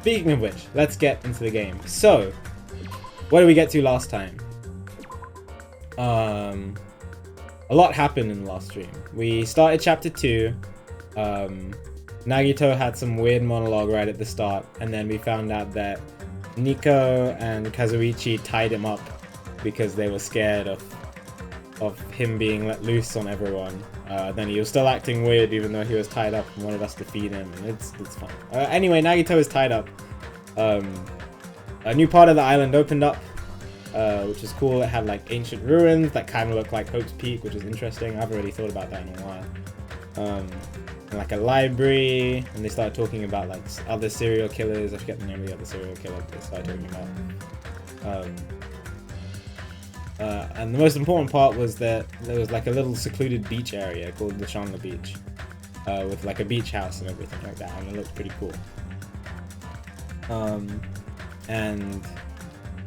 speaking of which, let's get into the game. So, what did we get to last time? A lot happened in the last stream. We started chapter 2. Nagito had some weird monologue right at the start, and then we found out that Nico and Kazuichi tied him up because they were scared of him being let loose on everyone. Then he was still acting weird even though he was tied up and wanted us to feed him, and it's fine. Anyway, Nagito is tied up. A new part of the island opened up, which is cool. It had like ancient ruins that kind of look like Hope's Peak, which is interesting. I've already thought about that in a while. And like a library, and they started talking about like other serial killers. I forget the name of the other serial killer they started talking about. And the most important part was that there was like a little secluded beach area called the Chandler Beach, with like a beach house and everything like that, and it looked pretty cool. And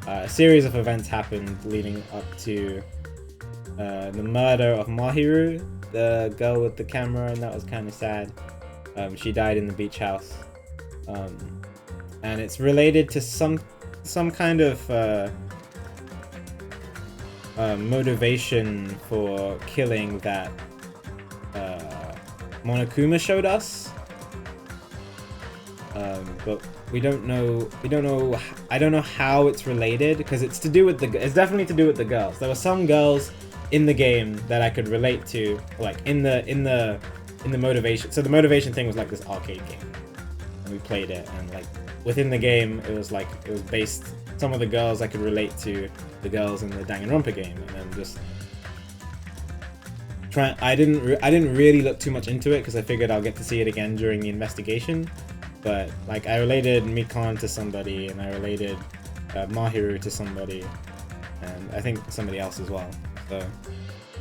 a series of events happened leading up to the murder of Mahiru, the girl with the camera, and that was kind of sad. She died in the beach house, and it's related to some kind of motivation for killing that Monokuma showed us, but we don't know. I don't know how it's related, because it's definitely to do with the girls. There were some girls in the game that I could relate to, like in the motivation. So the motivation thing was like this arcade game, and we played it, and like within the game it was based. Some of the girls I could relate to the girls in the Danganronpa game, and then just I didn't really look too much into it because I figured I'll get to see it again during the investigation. But like I related Mikan to somebody, and I related Mahiru to somebody, and I think somebody else as well. So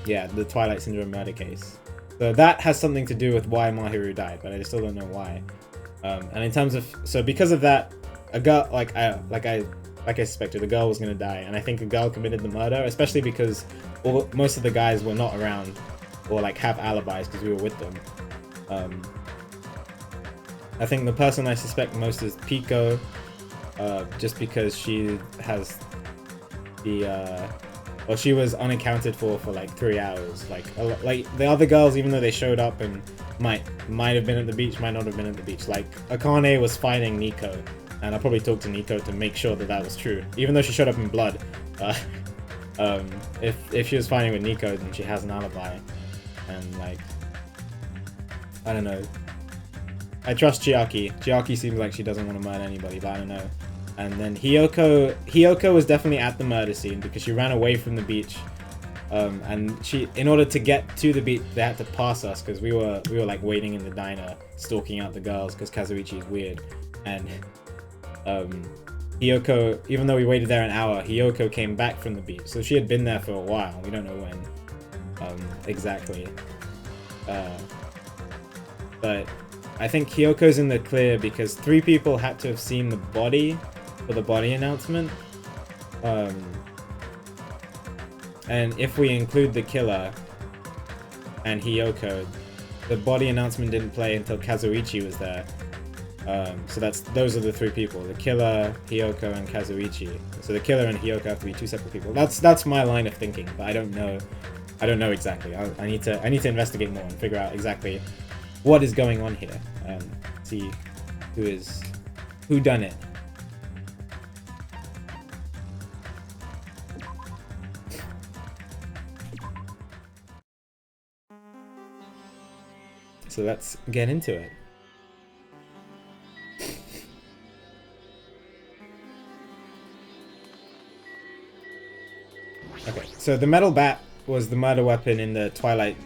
yeah, the Twilight Syndrome murder case. So that has something to do with why Mahiru died, but I still don't know why. And in terms of because of that, a girl like I suspected, a girl was gonna die, and I think a girl committed the murder, especially because most of the guys were not around or like have alibis because we were with them. I think the person I suspect most is Pico, just because she has she was unaccounted for like 3 hours. Like the other girls, even though they showed up and might have been at the beach, might not have been at the beach. Like Akane was fighting Nico, and I probably talked to Nico to make sure that was true, even though she showed up in blood. If she was fighting with Nico, then she has an alibi, and like I don't know. I trust Chiaki. Chiaki seems like she doesn't want to murder anybody, but I don't know. And then Hiyoko was definitely at the murder scene because she ran away from the beach. And in order to get to the beach, they had to pass us because we were like waiting in the diner, stalking out the girls because Kazuichi is weird. And Hiyoko, even though we waited there an hour, Hiyoko came back from the beach. So she had been there for a while. We don't know when exactly. But I think Hyoko's in the clear because 3 people had to have seen the body for the body announcement. And if we include the killer and Hiyoko, the body announcement didn't play until Kazuichi was there. So those are the 3 people: the killer, Hiyoko, and Kazuichi. So the killer and Hiyoko have to be 2 separate people. That's my line of thinking, but I don't know exactly. I need to investigate more and figure out exactly what is going on here, and see who done it. So let's get into it. Okay, so the metal bat was the murder weapon in the Twilight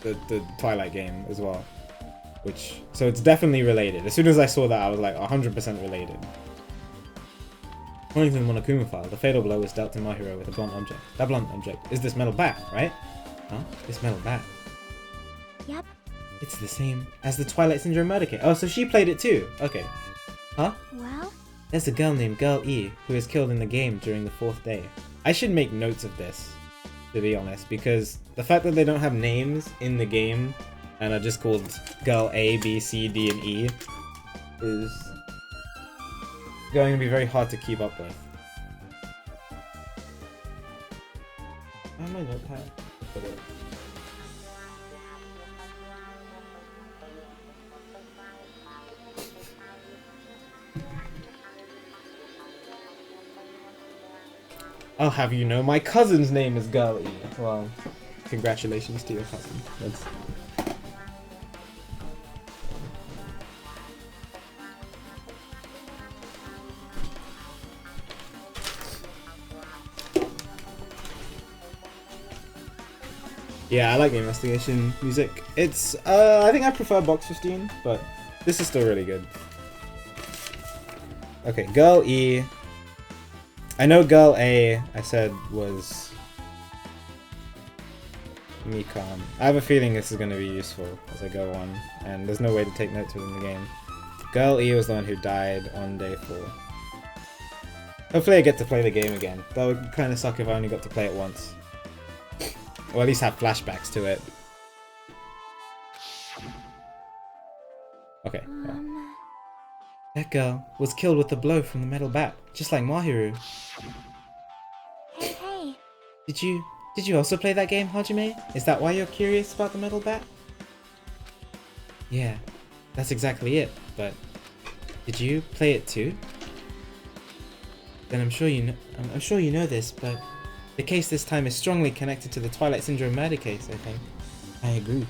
the Twilight game as well, so it's definitely related. As soon as I saw that, I was like 100% related. According to the Monokuma file, the fatal blow was dealt to Mahiru with a blunt object. That blunt object is this metal bat, right? Huh? This metal bat. Yep. It's the same as the Twilight Syndrome murder case. Oh, so she played it too. Okay. Huh? Well? There's a girl named Girl E who was killed in the game during the 4th day. I should make notes of this, to be honest, because the fact that they don't have names in the game and are just called Girl A, B, C, D, and E is going to be very hard to keep up with. I have my notepad. I'll have you know my cousin's name is Girl E. Well, congratulations to your cousin. That's... Yeah, I like the investigation music. It's, I think I prefer Box 15, but this is still really good. Okay, Girl E. I know Girl A, I said, was Mikan. I have a feeling this is going to be useful as I go on, and there's no way to take notes within the game. Girl E was the one who died on day 4. Hopefully I get to play the game again. That would kind of suck if I only got to play it once. Or at least have flashbacks to it. Okay. Yeah. That girl was killed with a blow from the metal bat, just like Mahiru. Hey. Did you also play that game, Hajime? Is that why you're curious about the metal bat? Yeah, that's exactly it, but did you play it too? Then I'm sure you know this, but the case this time is strongly connected to the Twilight Syndrome murder case, I think. I agree.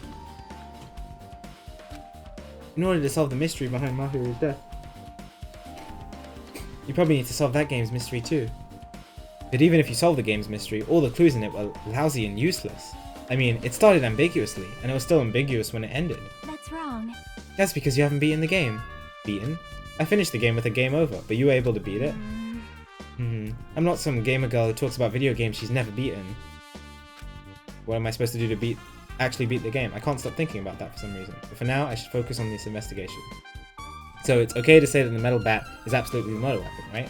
In order to solve the mystery behind Mahiru's death, you probably need to solve that game's mystery too. But even if you solve the game's mystery, all the clues in it were lousy and useless. I mean, it started ambiguously, and it was still ambiguous when it ended. That's wrong. That's because you haven't beaten the game. Beaten? I finished the game with a game over, but you were able to beat it? I'm not some gamer girl who talks about video games she's never beaten. What am I supposed to do to actually beat the game? I can't stop thinking about that for some reason. But for now, I should focus on this investigation. So it's okay to say that the metal bat is absolutely the murder weapon, right?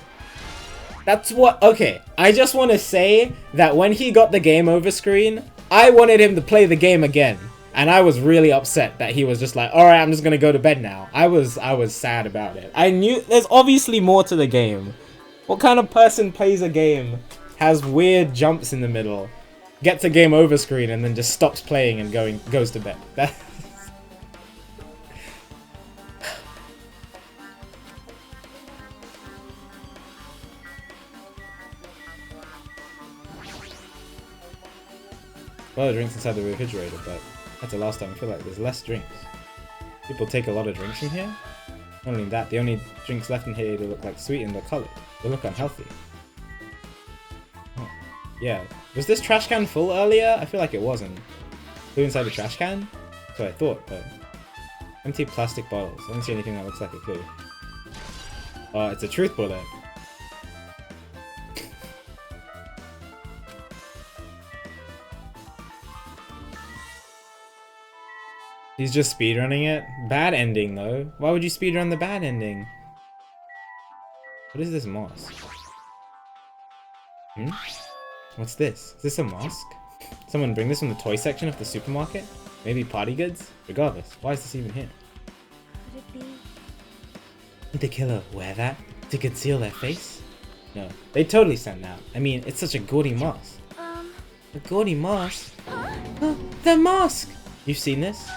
That's what... Okay, I just want to say that when he got the game over screen, I wanted him to play the game again. And I was really upset that he was just like, alright, I'm just gonna go to bed now. I was sad about it. I knew... There's obviously more to the game. What kind of person plays a game, has weird jumps in the middle, gets a game over screen, and then just stops playing and goes to bed? Well, the drinks inside the refrigerator, but that's the last time I feel like there's less drinks. People take a lot of drinks from here. Not only that, the only drinks left in here either look like sweet and they're coloured. They look unhealthy. Oh. Yeah. Was this trash can full earlier? I feel like it wasn't. Who inside the trash can? That's what I thought, but... Empty plastic bottles. I don't see anything that looks like a clue. Oh, it's a truth bullet. He's just speedrunning it? Bad ending, though. Why would you speedrun the bad ending? What is this mask? What's this? Is this a mask? Someone bring this from the toy section of the supermarket? Maybe party goods? Regardless, why is this even here? Could it be? Did the killer wear that to conceal their face? No, they totally stand out. I mean, it's such a gaudy mask. A gaudy mask? Oh, the mask! You've seen this?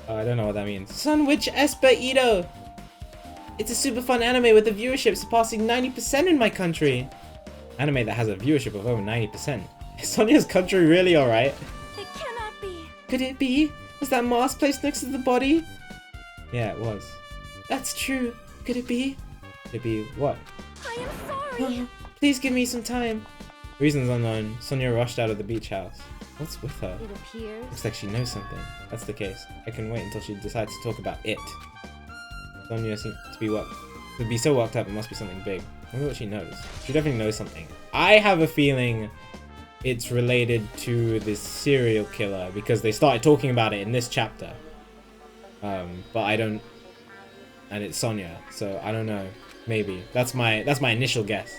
Oh, I don't know what that means. Sunwitch Esper Ito! It's a super fun anime with a viewership surpassing 90% in my country. Anime that has a viewership of over 90%. Is Sonia's country really alright? It cannot be. Could it be? Was that mask placed next to the body? Yeah, it was. That's true. Could it be? Could it be what? I am sorry. Please give me some time. Reasons unknown, Sonia rushed out of the beach house. What's with her? It appears. Looks like she knows something. That's the case. I can wait until she decides to talk about it. Sonia seems to be so worked up, it must be something big. I wonder what she knows. She definitely knows something. I have a feeling it's related to this serial killer because they started talking about it in this chapter. But I don't... And it's Sonia, so I don't know. Maybe. That's my initial guess.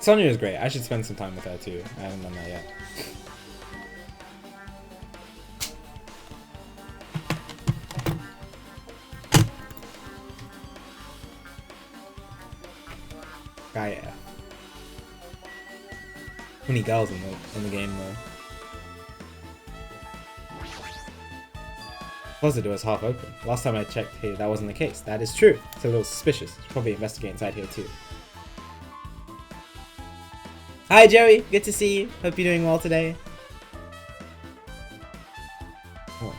Sonia is great. I should spend some time with her too. I haven't done that yet. Gaia. Many girls in the game though. Closet door is half open. Last time I checked here, that wasn't the case. That is true. It's a little suspicious. Should probably investigate inside here too. Hi Joey, good to see you. Hope you're doing well today. Oh,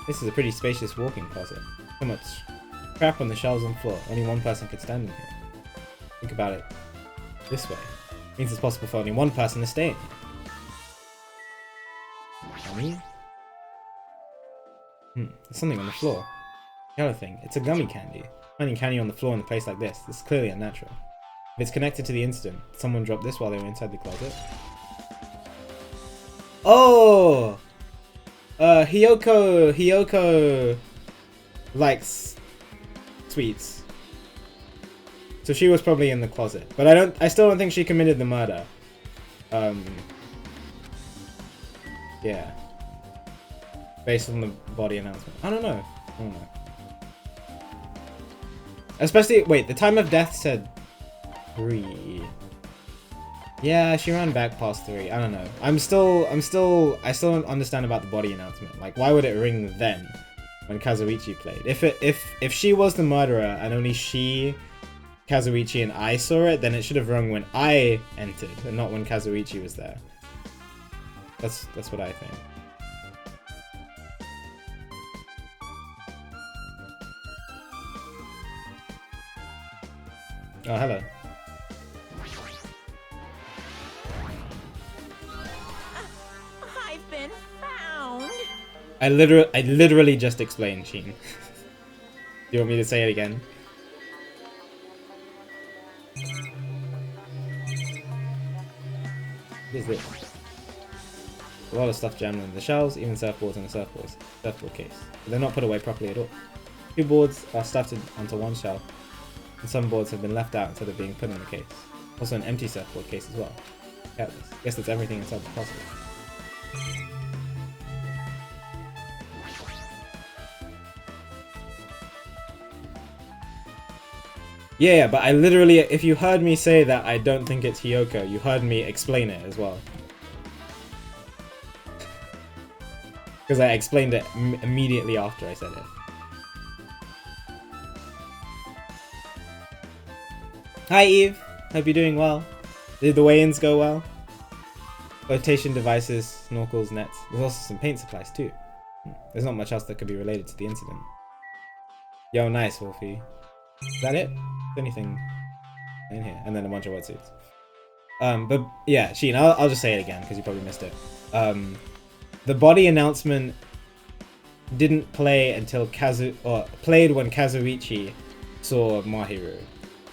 this is a pretty spacious walk-in closet. So much crap on the shelves and floor. Only one person could stand in here. Think about it this way. It means it's possible for only one person to stay in here. I mean, there's something on the floor. The other thing, it's a gummy candy. Finding candy on the floor in a place like this is clearly unnatural. If it's connected to the incident, someone dropped this while they were inside the closet. Oh! Hiyoko likes sweets. So she was probably in the closet. But I still don't think she committed the murder. Yeah. Based on the body announcement. I don't know. Especially, wait, the time of death said 3. Yeah, she ran back past 3. I don't know. I still don't understand about the body announcement. Like, why would it ring then when Kazuichi played? If she was the murderer and only she, Kazuichi, and I saw it, then it should have rung when I entered and not when Kazuichi was there. That's what I think. Oh, hello. I've been found. I literally just explained, Sheen. Do you want me to say it again? What is this? A lot of stuff jammed in the shelves, even surfboards and a surfboard case. But they're not put away properly at all. 2 boards are stuffed onto one shelf, and some boards have been left out instead of being put in the case. Also an empty surfboard case as well. Careless. Guess that's everything inside the closet. Yeah, but I literally, if you heard me say that I don't think it's Hiyoko, you heard me explain it as well. Because I explained it immediately after I said it. Hi Eve, hope you're doing well. Did the weigh-ins go well? Flotation devices, snorkels, nets. There's also some paint supplies too. There's not much else that could be related to the incident. Yo, nice, Wolfie. Is that it? Is anything in here? And then a bunch of wetsuits. But yeah, Sheen, I'll just say it again because you probably missed it. The body announcement didn't play until played when Kazuichi saw Mahiru.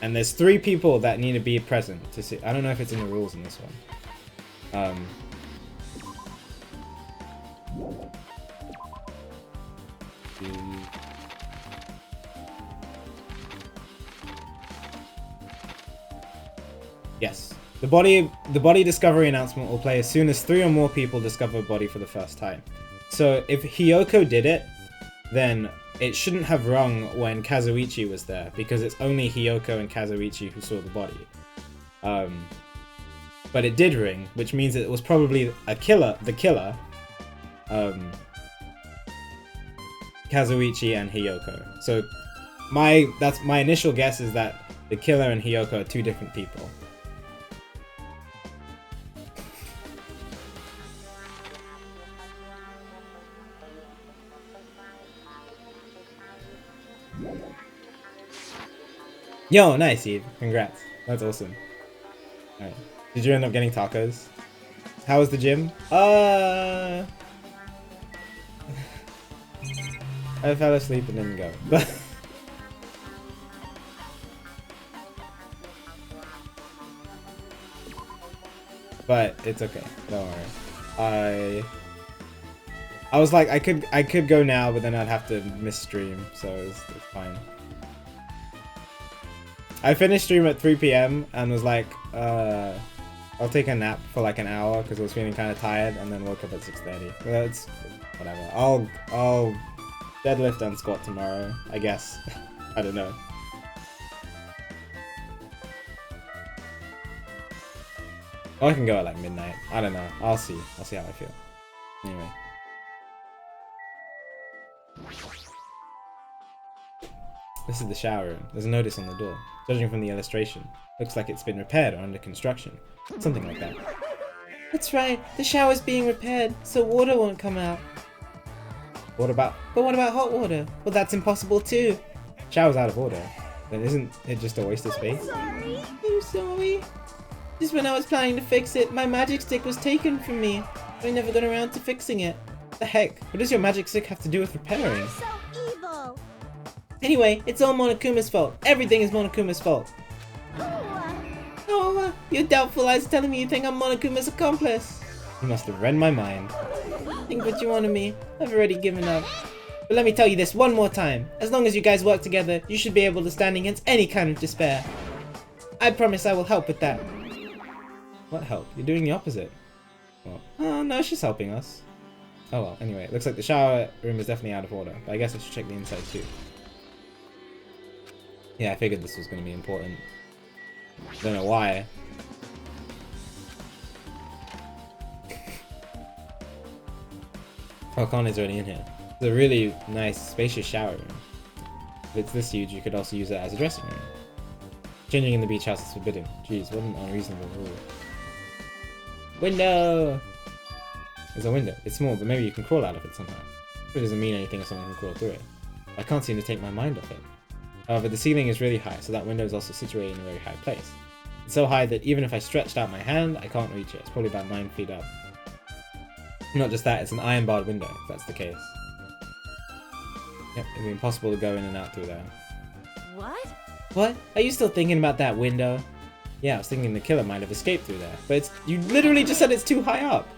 And there's 3 people that need to be present to see. I don't know if it's in the rules in this one. Yes. The body discovery announcement will play as soon as 3 or more people discover a body for the first time. So if Hiyoko did it, then it shouldn't have rung when Kazuichi was there, because it's only Hiyoko and Kazuichi who saw the body. But it did ring, which means it was probably the killer, Kazuichi and Hiyoko. So that's my initial guess, is that the killer and Hiyoko are 2 different people. Yo, nice, Eve. Congrats. That's awesome. Alright. Did you end up getting tacos? How was the gym? I fell asleep and didn't go. But it's okay. Don't worry. I was like, I could go now, but then I'd have to miss stream, so it's fine. I finished stream at 3 PM and was like, I'll take a nap for like an hour because I was feeling kind of tired, and then woke up at 6:30. Well, it's whatever. I'll deadlift and squat tomorrow, I guess. I don't know. Or I can go at like midnight. I don't know. I'll see. I'll see how I feel. Anyway. This is the shower room. There's a notice on the door. Judging from the illustration, looks like it's been repaired or under construction. Something like that. That's right. The shower's being repaired, so water won't come out. What about hot water? Well, that's impossible too. Shower's out of order. Then isn't it just a waste of space? I'm sorry. Just when I was planning to fix it, my magic stick was taken from me. I never got around to fixing it. The heck? What does your magic stick have to do with repairing? So evil. Anyway, it's all Monokuma's fault. Everything is Monokuma's fault. Oh, you're doubtful eyes telling me you think I'm Monokuma's accomplice. You must have read my mind. Think what you want of me. I've already given up. But let me tell you this one more time. As long as you guys work together, you should be able to stand against any kind of despair. I promise I will help with that. What help? You're doing the opposite. Well, oh, no, she's helping us. Oh well, anyway, it looks like the shower room is definitely out of order. But I guess I should check the inside too. Yeah, I figured this was going to be important. Don't know why. Oh, Kane's already in here. It's a really nice, spacious shower room. If it's this huge, you could also use it as a dressing room. Changing in the beach house is forbidden. Jeez, what an unreasonable rule. Window! There's a window. It's small, but maybe you can crawl out of it somehow. It doesn't mean anything if someone can crawl through it. I can't seem to take my mind off it. However, the ceiling is really high, so that window is also situated in a very high place. It's so high that even if I stretched out my hand, I can't reach it. It's probably about 9 feet up. Not just that, it's an iron barred window, if that's the case. Yep, it'd be impossible to go in and out through there. What? What? Are you still thinking about that window? Yeah, I was thinking the killer might have escaped through there, but you literally just said it's too high up.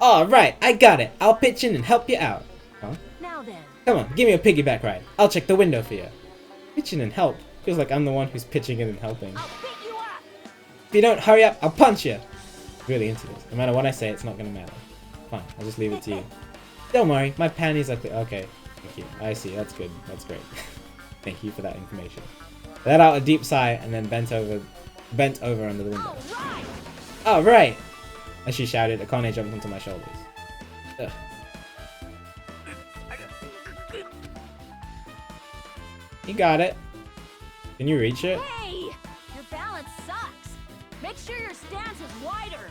Oh, right, I got it. I'll pitch in and help you out. Huh? Now then. Come on, give me a piggyback ride. I'll check the window for you. Pitch in and help? Feels like I'm the one who's pitching in and helping. I'll pick you up. If you don't hurry up, I'll punch you. Really into this. No matter what I say, it's not gonna matter. Fine, I'll just leave it to you. Don't worry, my panties are clear. Okay, thank you. I see, that's good. That's great. Thank you for that information. Let out a deep sigh and then bent over under the window. All right! As she shouted, Akane jumped onto my shoulders. Ugh. You got it. Can you reach it? Hey! Your balance sucks. Make sure your stance is wider.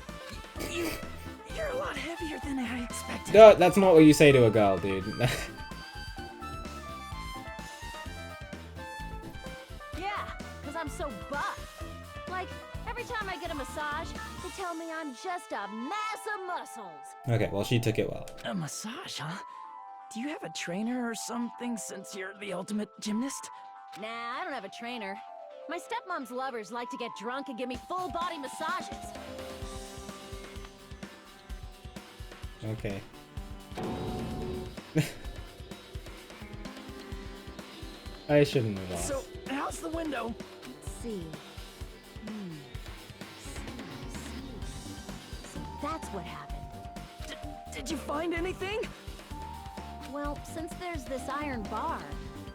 You're a lot heavier than I expected. No, that's not what you say to a girl, dude. Yeah, because I'm so buff. Like, every time I get a massage, they tell me I'm just a mass of muscles. Okay, well, she took it well. A massage, huh? Do you have a trainer or something since you're the ultimate gymnast? Nah, I don't have a trainer. My stepmom's lovers like to get drunk and give me full body massages. Okay. I shouldn't have asked. So, how's the window? Let's see. So that's what happened. Did you find anything? Well, since there's this iron bar,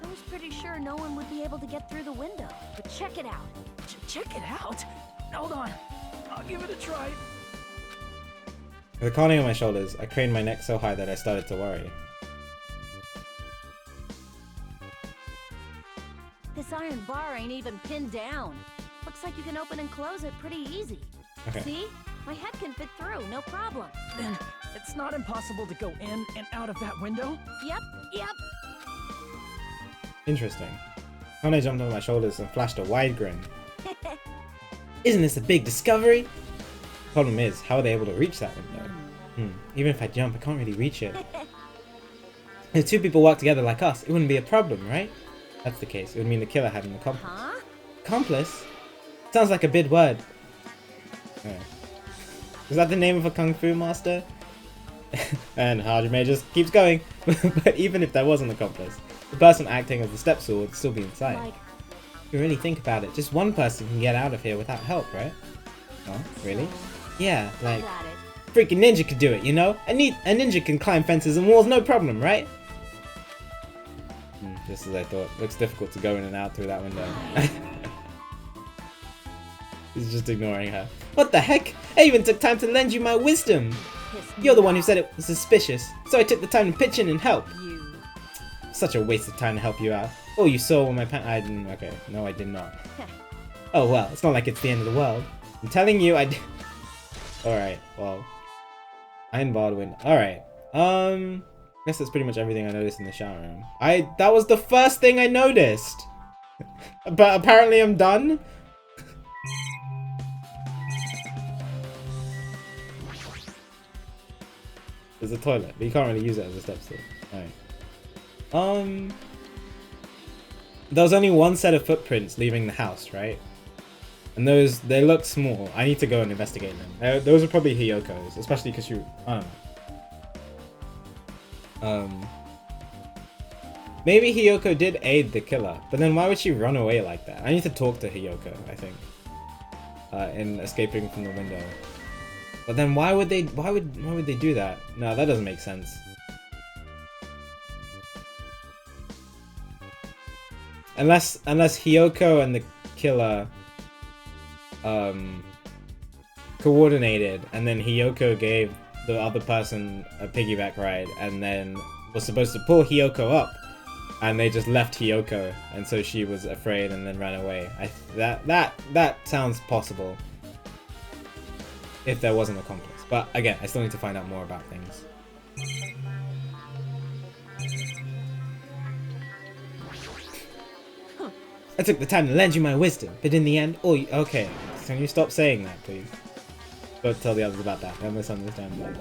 I was pretty sure no one would be able to get through the window. But check it out. Check it out. Hold on. I'll give it a try. With Akane on my shoulders, I craned my neck so high that I started to worry. This iron bar ain't even pinned down. Looks like you can open and close it pretty easy. Okay. See? My head can fit through, no problem. Then it's not impossible to go in and out of that window? Yep. Interesting. Akane jumped on my shoulders and flashed a wide grin. Isn't this a big discovery? Problem is, how are they able to reach that window? Even if I jump, I can't really reach it. If two people work together like us, it wouldn't be a problem, right? That's the case. It would mean the killer had an accomplice. Huh? Accomplice? Sounds like a big word. Oh. Is that the name of a kung fu master? And Hajime just keeps going. But even if there was an accomplice, the person acting as the step stool would still be inside. Like, If you really think about it, just one person can get out of here without help, right? Oh, really? Yeah, like, got it. freaking ninja could do it, you know? A ninja can climb fences and walls, no problem, right? Just as I thought. Looks difficult to go in and out through that window. He's just ignoring her. What the heck? I even took time to lend you my wisdom. Pissed me You're the one who off. said it was suspicious, so I took the time to pitch in and help. You. Such a waste of time to help you out. Oh, you saw when my I didn't. Okay, no, I did not. Oh well, it's not like it's the end of the world. I'm telling you, I did. Alright, well. Iron barred wind. Alright. I guess that's pretty much everything I noticed in the shower room. That was the first thing I noticed! But apparently I'm done? There's a toilet, but you can't really use it as a step stool. Alright. There was only one set of footprints leaving the house, right? And they look small. I need to go and investigate them. Those are probably Hiyoko's, especially because you... I don't know. Maybe Hiyoko did aid the killer, but then why would she run away like that? I need to talk to Hiyoko, I think. In escaping from the window. But then why would they do that? No, that doesn't make sense. Unless Hiyoko and the killer coordinated, and then Hiyoko gave the other person a piggyback ride, and then was supposed to pull Hiyoko up, and they just left Hiyoko, and so she was afraid and then ran away. That sounds possible if there wasn't a accomplice. But again, I still need to find out more about things. I took the time to lend you my wisdom, but in the end, okay. Can you stop saying that, please? Don't tell the others about that. Don't misunderstand that.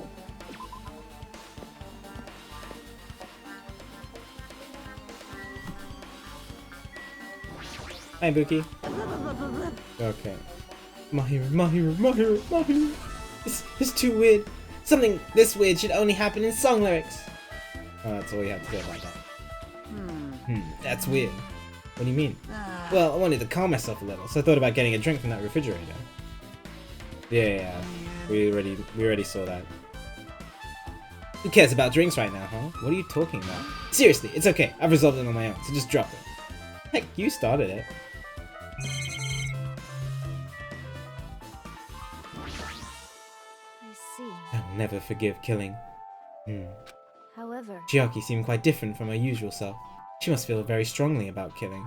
Hi, Buki. Okay. Mahiro. It's too weird. Something this weird should only happen in song lyrics. Oh, that's all you have to say about that. That's weird. What do you mean? Well, I wanted to calm myself a little, so I thought about getting a drink from that refrigerator. Yeah. We already saw that. Who cares about drinks right now, huh? What are you talking about? Seriously, it's okay. I've resolved it on my own, so just drop it. Heck, you started it. I see. I'll never forgive killing. However, Chiaki seemed quite different from her usual self. She must feel very strongly about killing.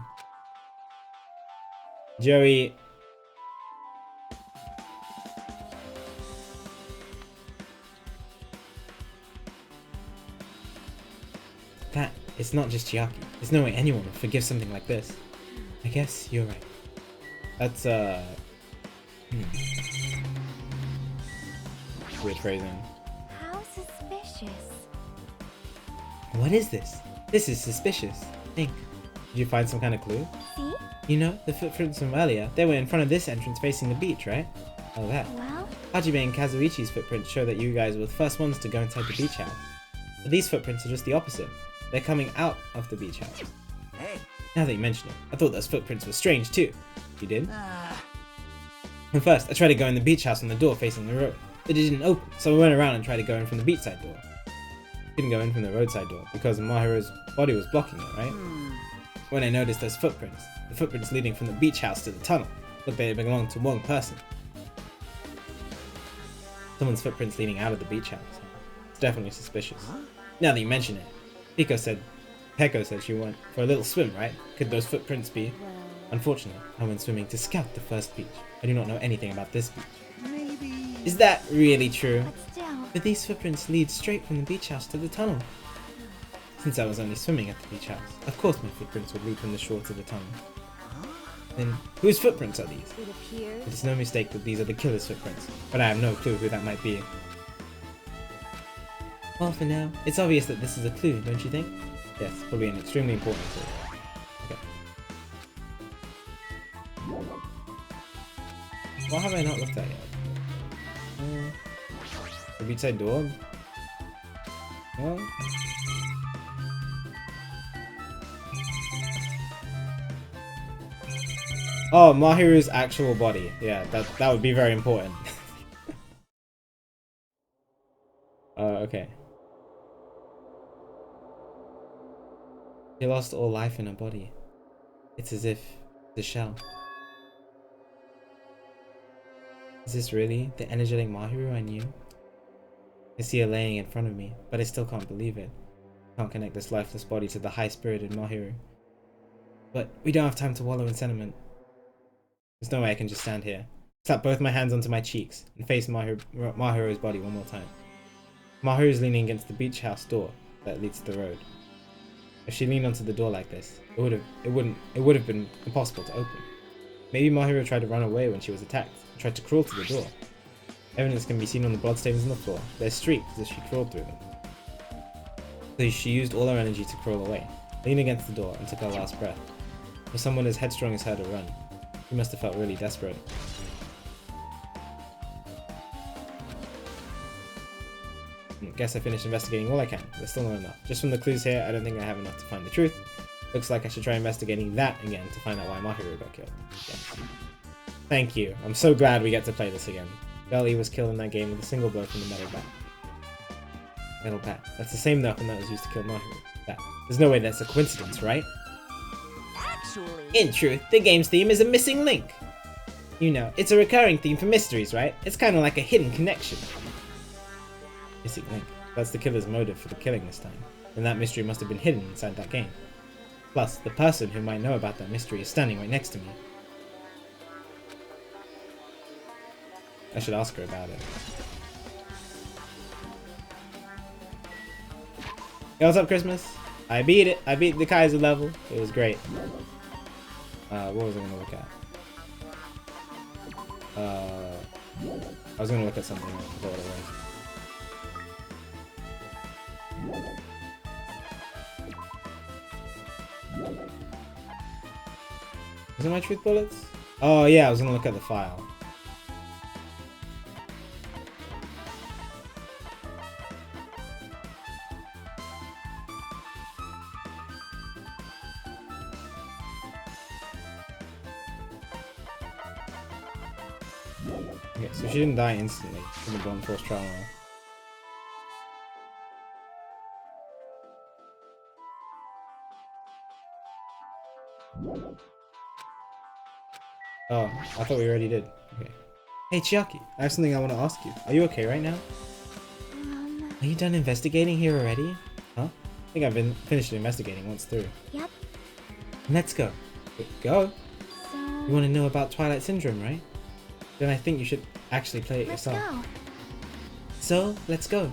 Joey... It's not just Chiaki. There's no way anyone would forgive something like this. I guess you're right. That's, weird phrasing. how suspicious. What is this? This is suspicious. Think. Did you find some kind of clue? See? You know, the footprints from earlier, they were in front of this entrance facing the beach, right? Oh, that. Well, Hajime and Kazuichi's footprints show that you guys were the first ones to go inside the beach house. But these footprints are just the opposite. They're coming out of the beach house. Hey. Now that you mention it, I thought those footprints were strange too. You did? And first, I tried to go in the beach house on the door facing the road. It didn't open, so I went around and tried to go in from the beachside door. Couldn't go in from the roadside door because Mahiro's body was blocking it, right? When I noticed those footprints, the footprints leading from the beach house to the tunnel, looked like they belonged to one person. Someone's footprints leading out of the beach house. It's definitely suspicious. Now that you mention it, Peko said she went for a little swim, right? Could those footprints be? well, Unfortunately, I went swimming to scout the first beach. I do not know anything about this beach. Maybe. Is that really true? but still. But these footprints lead straight from the beach house to the tunnel. Since I was only swimming at the beach house, of course my footprints would lead from the shore to the tunnel. Then, whose footprints are these? It appears. It's no mistake that these are the killer's footprints, but I have no clue who that might be. Well, for now, it's obvious that this is a clue, don't you think? Yes, probably an extremely important clue. Okay. What have I not looked at yet? The beachside door? Well... Oh, Mahiru's actual body. Yeah, that would be very important. Okay. She lost all life in her body. It's as if the shell. Is this really the energetic Mahiru I knew? I see her laying in front of me, but I still can't believe it. Can't connect this lifeless body to the high-spirited Mahiru. But we don't have time to wallow in sentiment. There's no way I can just stand here. Slap both my hands onto my cheeks and face Mahiru's body one more time. Mahiru is leaning against the beach house door that leads to the road. If she leaned onto the door like this, it would have been impossible to open. Maybe Mahiru tried to run away when she was attacked, and tried to crawl to the door. Evidence can be seen on the bloodstains on the floor. There's streaks as she crawled through them. So she used all her energy to crawl away, leaned against the door, and took her last breath. For someone as headstrong as her to run, she must have felt really desperate. Guess I finished investigating all I can. There's still not enough. Just from the clues here, I don't think I have enough to find the truth. Looks like I should try investigating that again to find out why Mahiru got killed. Yeah. Thank you. I'm so glad we get to play this again. Belly was killed in that game with a single blow from the metal bat. Metal bat. That's the same weapon that was used to kill Mahiru. That. There's no way that's a coincidence, right? Actually... In truth, the game's theme is a missing link. You know, it's a recurring theme for mysteries, right? It's kind of like a hidden connection. Missing link. That's the killer's motive for the killing this time. And that mystery must have been hidden inside that game. Plus, the person who might know about that mystery is standing right next to me. I should ask her about it. Hey, what's up, Christmas? I beat it. I beat the Kaiser level. It was great. What was I going to look at? I was going to look at something. I forgot what it was. Is it my truth bullets? Oh yeah, I was gonna look at the file. Okay, so she didn't die instantly in the blunt force trauma. Oh, I thought we already did. Okay. Hey Chiaki, I have something I want to ask you. Are you okay right now? Are you done investigating here already? Huh? I think I've been finished investigating once through. Yep. Let's go. Go? So... You want to know about Twilight Syndrome, right? Then I think you should actually play it yourself. Let's go. So, let's go.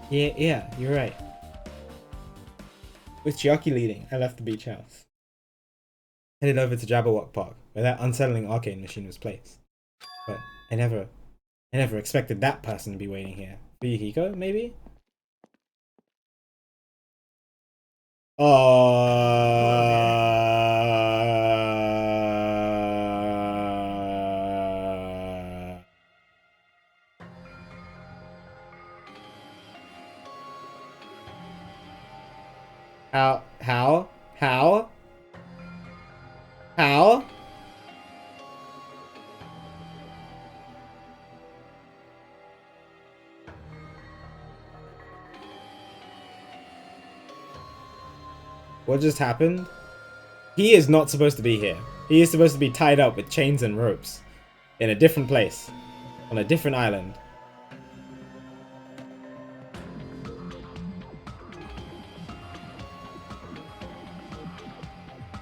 Yeah, you're right. With Chiaki leading, I left the beach house. Headed over to Jabberwock Park, where that unsettling arcade machine was placed. But I never expected that person to be waiting here. Yukiko, maybe? How? What just happened? He is not supposed to be here. He is supposed to be tied up with chains and ropes. In a different place. On a different island.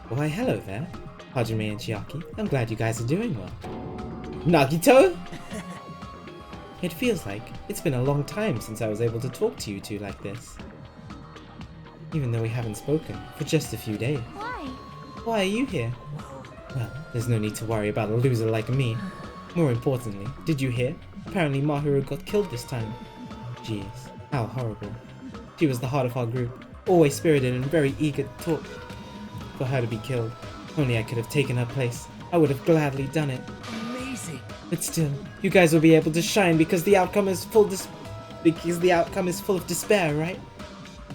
Why, hello there. Hajime and Chiaki. I'm glad you guys are doing well. Nagito? It feels like it's been a long time since I was able to talk to you two like this. Even though we haven't spoken for just a few days. Why? Why are you here? Well, there's no need to worry about a loser like me. More importantly, did you hear? Apparently Mahiru got killed this time. Jeez, how horrible. She was the heart of our group, always spirited and very eager to talk. For her to be killed, only I could have taken her place. I would have gladly done it. Amazing. But still, you guys will be able to shine because the outcome is full of despair, right?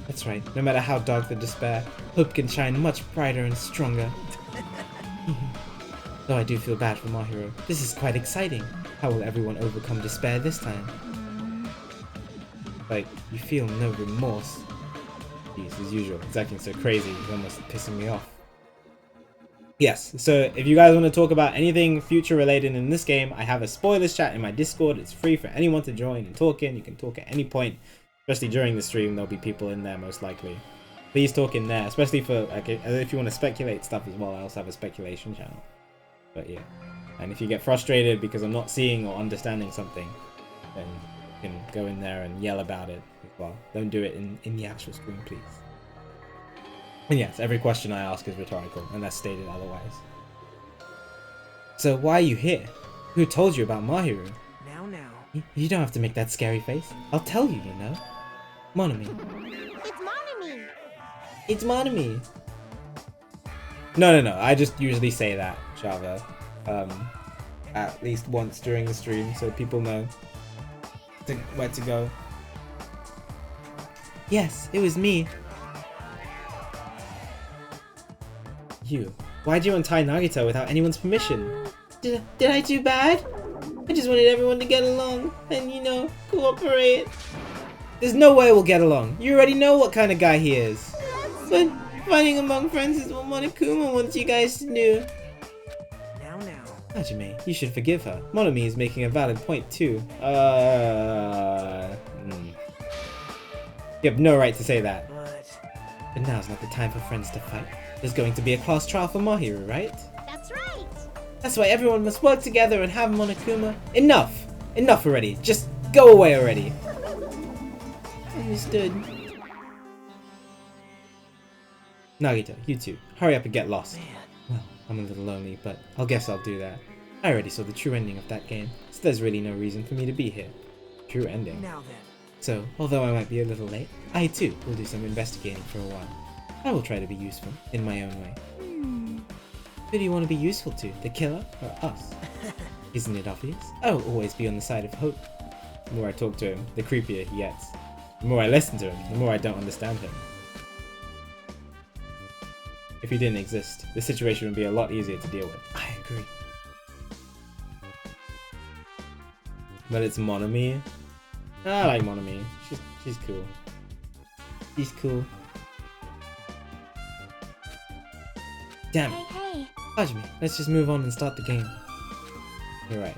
That's right. No matter how dark the despair, hope can shine much brighter and stronger. Though I do feel bad for Mahiru. This is quite exciting. How will everyone overcome despair this time? Like, you feel no remorse. Jeez, as usual, it's acting so crazy, it's almost pissing me off. Yes, so if you guys want to talk about anything future related in this game, I have a spoilers chat in my Discord. It's free for anyone to join and talk in. You can talk at any point, especially during the stream. There'll be people in there most likely. Please talk in there, especially for like if you want to speculate stuff as well. I also have a speculation channel. But yeah, and if you get frustrated because I'm not seeing or understanding something, then you can go in there and yell about it as well. Don't do it in the actual stream, please. And yes, every question I ask is rhetorical, unless stated otherwise. So why are you here? Who told you about Mahiru? Now. You don't have to make that scary face. I'll tell you, you know. Monami. It's Monami. It's Monami. No. I just usually say that, Java. At least once during the stream, so people know where to go. Yes, it was me. You. Why'd you untie Nagito without anyone's permission? Did I do bad? I just wanted everyone to get along and, you know, cooperate. There's no way we'll get along. You already know what kind of guy he is. But fighting among friends is what Monokuma wants you guys to do. Now. Hajime, you should forgive her. Monami is making a valid point too. You have no right to say that. But now's not the time for friends to fight. There's going to be a class trial for Mahiru, right? That's right. That's why everyone must work together and have Monokuma. Enough! Enough already. Just go away already. Understood. Nagito, you two, hurry up and get lost. Man. Well, I'm a little lonely, but I guess I'll do that. I already saw the true ending of that game, so there's really no reason for me to be here. True ending. Now then. So, although I might be a little late, I too will do some investigating for a while. I will try to be useful, in my own way. Who do you want to be useful to, the killer or us? Isn't it obvious? I will always be on the side of hope. The more I talk to him, the creepier he gets. The more I listen to him, the more I don't understand him. If he didn't exist, the situation would be a lot easier to deal with. I agree. But it's Monami. I like Monami. She's cool. She's cool. Damn it. Hey. Hajime, let's just move on and start the game. You're right.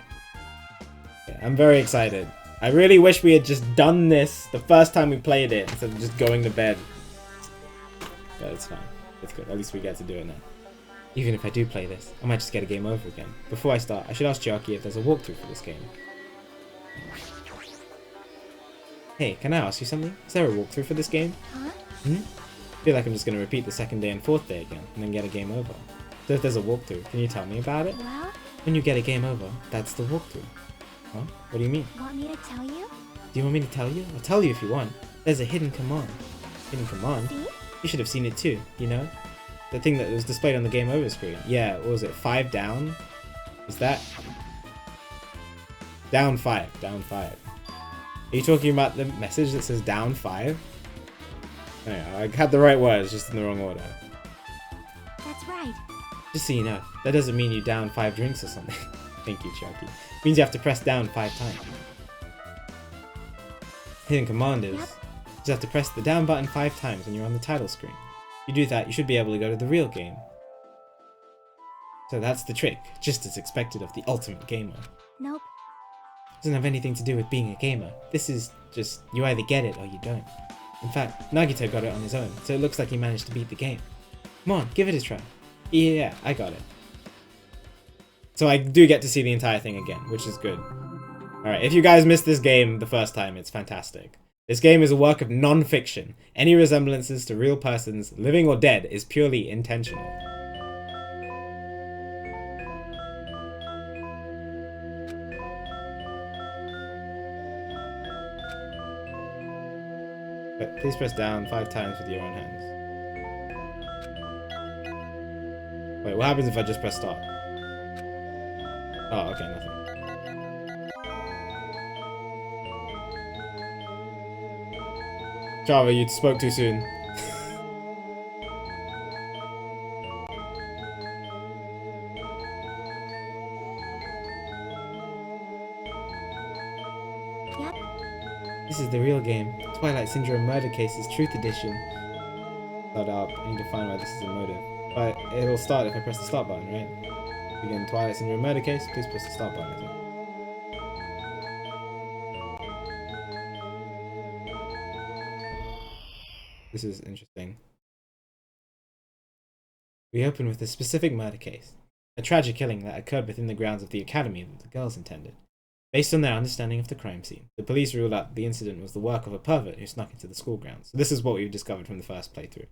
Okay, I'm very excited. I really wish we had just done this the first time we played it instead of just going to bed. But it's fine. It's good. At least we get to do it now. Even if I do play this, I might just get a game over again. Before I start, I should ask Chiaki if there's a walkthrough for this game. Hey, can I ask you something? Is there a walkthrough for this game? Huh? I feel like I'm just going to repeat the second day and fourth day again, and then get a game over. So if there's a walkthrough, can you tell me about it? Well, When you get a game over, that's the walkthrough. Huh? What do you mean? want me to tell you? Do you want me to tell you? I'll tell you if you want. There's a hidden command. Hidden command? See? You should have seen it too, you know? The thing that was displayed on the game over screen. Yeah, what was it? 5 down? Was that? Down 5. Down 5. Are you talking about the message that says down 5? Anyway, I had the right words, just in the wrong order. That's right. Just so you know, that doesn't mean you down 5 drinks or something. Thank you, Chiaki. It means you have to press down 5 times. Hidden command is, you just have to press the down button 5 times when you're on the title screen. If you do that, you should be able to go to the real game. So that's the trick, just as expected of the ultimate gamer. Nope. Doesn't have anything to do with being a gamer. This is just, you either get it or you don't. In fact, Nagito got it on his own, so it looks like he managed to beat the game. Come on, give it a try. Yeah, I got it. So I do get to see the entire thing again, which is good. Alright, if you guys missed this game the first time, it's fantastic. This game is a work of non-fiction. Any resemblances to real persons, living or dead, is purely intentional. But please press down 5 times with your own hands. Wait, what happens if I just press start? Oh, okay, nothing. Java, you spoke too soon. Yep. This is the real game. Twilight Syndrome Murder Cases Truth Edition. Start up. I need to find why this is a motive. But it'll start if I press the start button, right? Begin Twilight Syndrome murder case, please press the start button. This is interesting. We open with a specific murder case. A tragic killing that occurred within the grounds of the academy that the girls attended. Based on their understanding of the crime scene, the police ruled out the incident was the work of a pervert who snuck into the school grounds. So this is what we've discovered from the first playthrough.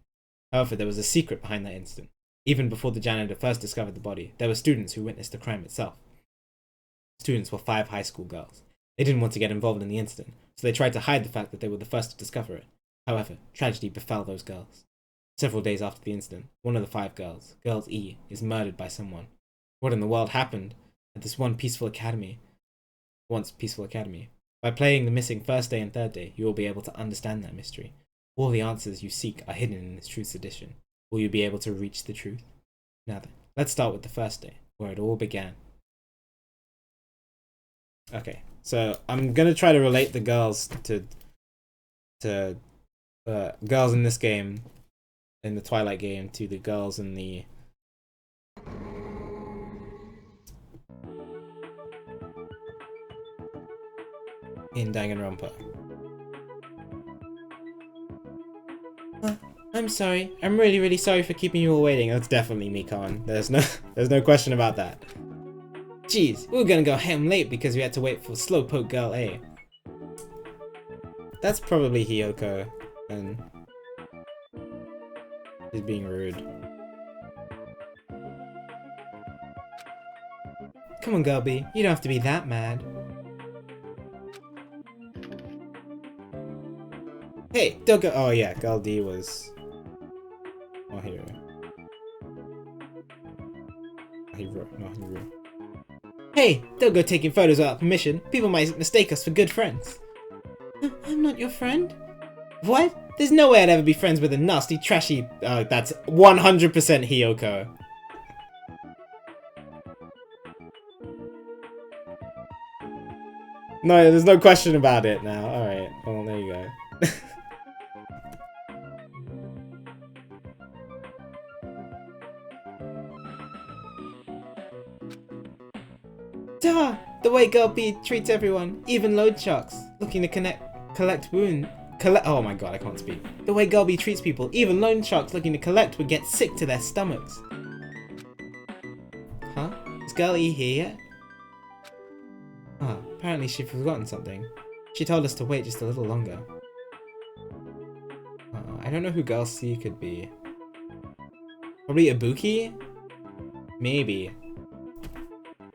However, there was a secret behind that incident. Even before the janitor first discovered the body, there were students who witnessed the crime itself. Students were 5 high school girls. They didn't want to get involved in the incident, so they tried to hide the fact that they were the first to discover it. However, tragedy befell those girls. Several days after the incident, one of the 5 girls, Girl E, is murdered by someone. What in the world happened at this once peaceful academy? By playing the missing first day and third day, you will be able to understand that mystery. All the answers you seek are hidden in this Truth's edition. Will you be able to reach the truth? Now then, let's start with the first day, where it all began. Okay, so I'm gonna try to relate the girls to girls in this game, in the Twilight game, to the girls in the Danganronpa. I'm sorry. I'm really sorry for keeping you all waiting. That's definitely me, Con. There's no question about that. Jeez, we were gonna go ham late because we had to wait for Slowpoke Girl A. That's probably Hiyoko, and she's being rude. Come on, Girl B. You don't have to be that mad. Hey, don't go. Oh yeah, Girl D was. Oh here. No. Hey, don't go taking photos without permission. People might mistake us for good friends. I'm not your friend. What? There's no way I'd ever be friends with a nasty, trashy. That's 100% Hiyoko. No, there's no question about it now. Alright, well, there you go. Duh! The way Girl B treats everyone, even load sharks, looking to collect wound. Oh my god, I can't speak. The way Girl B treats people, even loan sharks looking to collect would get sick to their stomachs. Huh? Is Girl E here yet? Ah, apparently she'd forgotten something. She told us to wait just a little longer. I don't know who Girl C could be. Probably Ibuki? Maybe.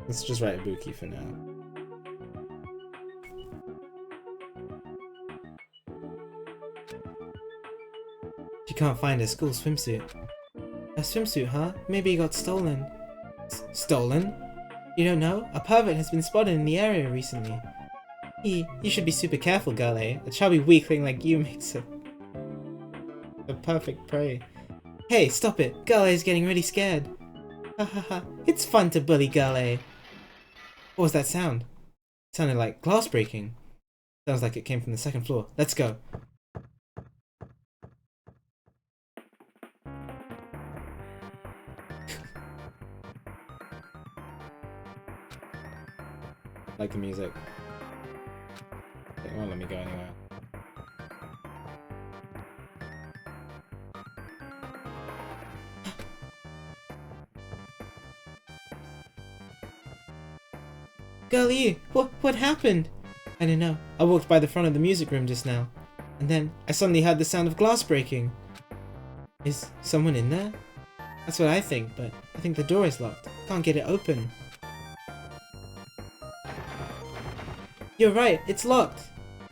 Let's just write Ibuki for now. She can't find her school swimsuit. Her swimsuit, huh? Maybe it got stolen. Stolen? You don't know? A pervert has been spotted in the area recently. You should be super careful, Girl A. A chubby weakling like you makes a perfect prey. Hey, stop it! Girl A is getting really scared. Ha ha ha. It's fun to bully Girl A. What was that sound? It sounded like glass breaking. Sounds like it came from the second floor. Let's go. Like the music. It won't let me go anywhere. Girlie, what happened? I don't know. I walked by the front of the music room just now, and then I suddenly heard the sound of glass breaking. Is someone in there? That's what I think, but I think the door is locked. Can't get it open. You're right, it's locked.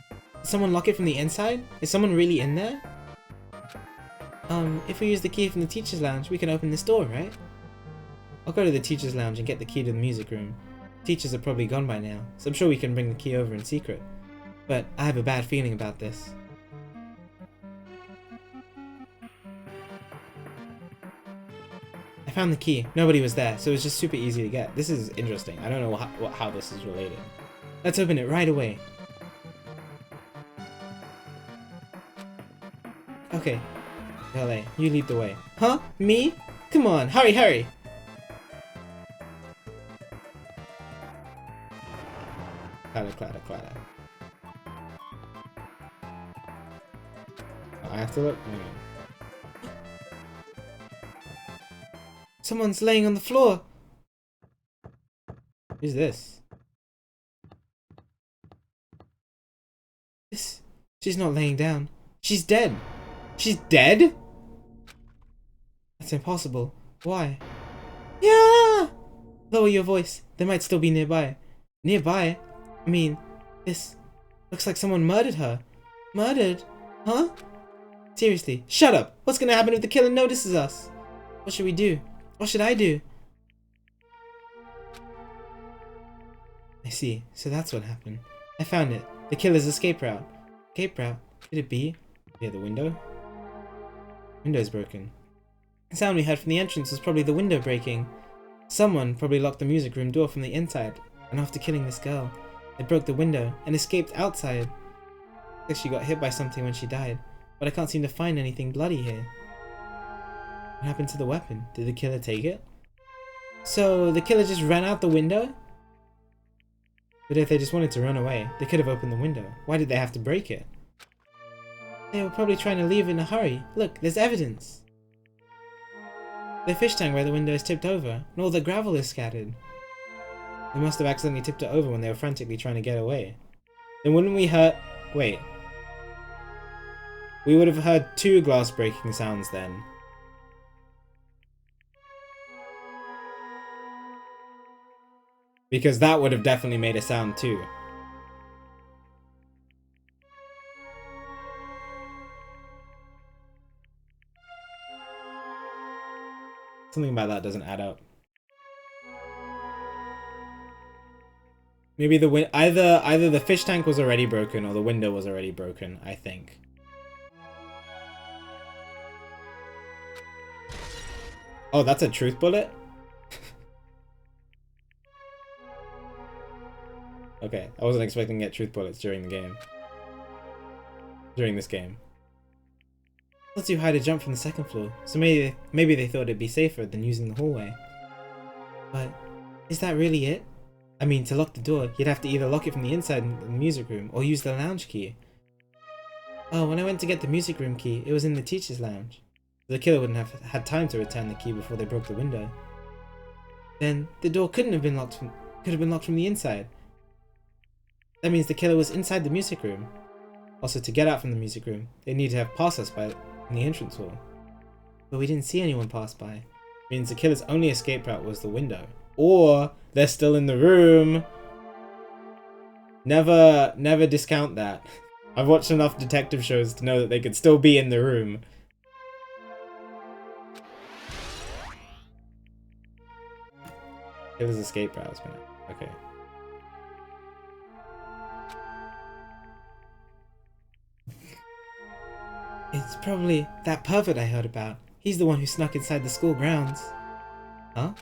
Did someone lock it from the inside? Is someone really in there? If we use the key from the teacher's lounge, we can open this door, right? I'll go to the teacher's lounge and get the key to the music room. Teachers are probably gone by now, so I'm sure we can bring the key over in secret. But I have a bad feeling about this. I found the key. Nobody was there, so it was just super easy to get. This is interesting. I don't know how this is related. Let's open it right away. Okay. LA, you lead the way. Huh? Me? Come on, hurry, hurry! Clatter, clatter, clatter. I have to look? Okay. Someone's laying on the floor! Who's this? She's not laying down. She's dead! She's dead?! That's impossible. Why? Yeah! Lower your voice. They might still be nearby. Nearby? I mean, this looks like someone murdered her. Murdered? Huh? Seriously, shut up! What's gonna happen if the killer notices us? What should we do? What should I do? I see. So that's what happened. I found it. The killer's escape route. Escape route? Could it be? Near the window? Window's broken. The sound we heard from the entrance was probably the window breaking. Someone probably locked the music room door from the inside, and after killing this girl, they broke the window and escaped outside. I think she got hit by something when she died, but I can't seem to find anything bloody here. What happened to the weapon? Did the killer take it? So the killer just ran out the window? But if they just wanted to run away, they could have opened the window. Why did they have to break it? They were probably trying to leave in a hurry. Look, there's evidence. The fish tank where the window is tipped over, and all the gravel is scattered. They must have accidentally tipped it over when they were frantically trying to get away. Then wouldn't we heard... Wait. We would have heard 2 glass breaking sounds then. Because that would have definitely made a sound too. Something about that doesn't add up. Maybe the either the fish tank was already broken or the window was already broken, I think. Oh, that's a truth bullet? Okay, I wasn't expecting to get truth bullets during the game. During this game. Not too high to jump from the 2nd floor, so maybe they thought it'd be safer than using the hallway. But, is that really it? I mean, to lock the door, you'd have to either lock it from the inside in the music room, or use the lounge key. Oh, when I went to get the music room key, it was in the teacher's lounge. The killer wouldn't have had time to return the key before they broke the window. Then, the door could have been locked from the inside. That means the killer was inside the music room. Also, to get out from the music room, they need to have passed us by in the entrance hall. But we didn't see anyone pass by. It means the killer's only escape route was the window. Or they're still in the room. Never discount that. I've watched enough detective shows to know that they could still be in the room. Killer's escape route, man. Okay. It's probably that pervert I heard about. He's the one who snuck inside the school grounds. Huh?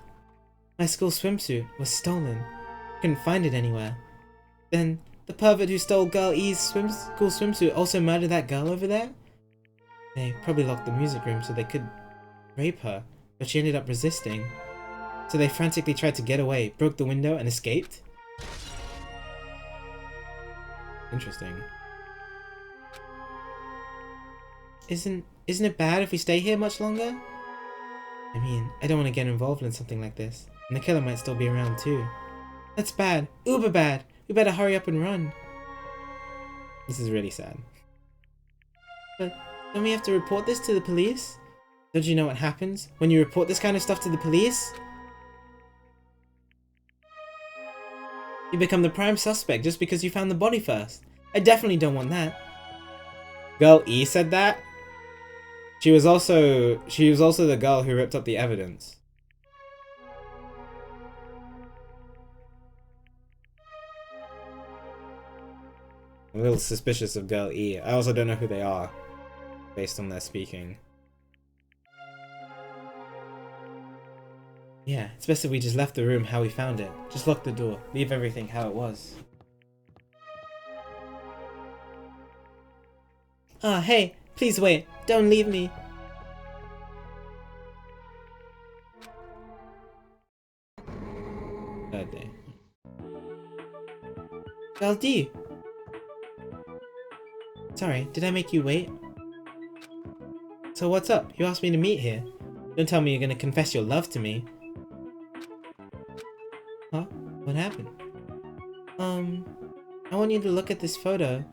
My school swimsuit was stolen. Couldn't find it anywhere. Then, the pervert who stole Girl E's school swimsuit also murdered that girl over there? They probably locked the music room so they could rape her, but she ended up resisting. So they frantically tried to get away, broke the window, and escaped? Interesting. Isn't it bad if we stay here much longer? I mean, I don't want to get involved in something like this, and the killer might still be around too. That's bad. Uber bad. We better hurry up and run. This is really sad. But don't we have to report this to the police? Don't you know what happens when you report this kind of stuff to the police? You become the prime suspect just because you found the body first. I definitely don't want that. Girl E said that? She was also the girl who ripped up the evidence. I'm a little suspicious of Girl E. I also don't know who they are, based on their speaking. Yeah, it's best if we just left the room how we found it. Just lock the door. Leave everything how it was. Ah, hey, please wait. Don't leave me. Third day. Girl D! Sorry, did I make you wait? So what's up? You asked me to meet here. Don't tell me you're gonna confess your love to me. Huh? What happened? I want you to look at this photo.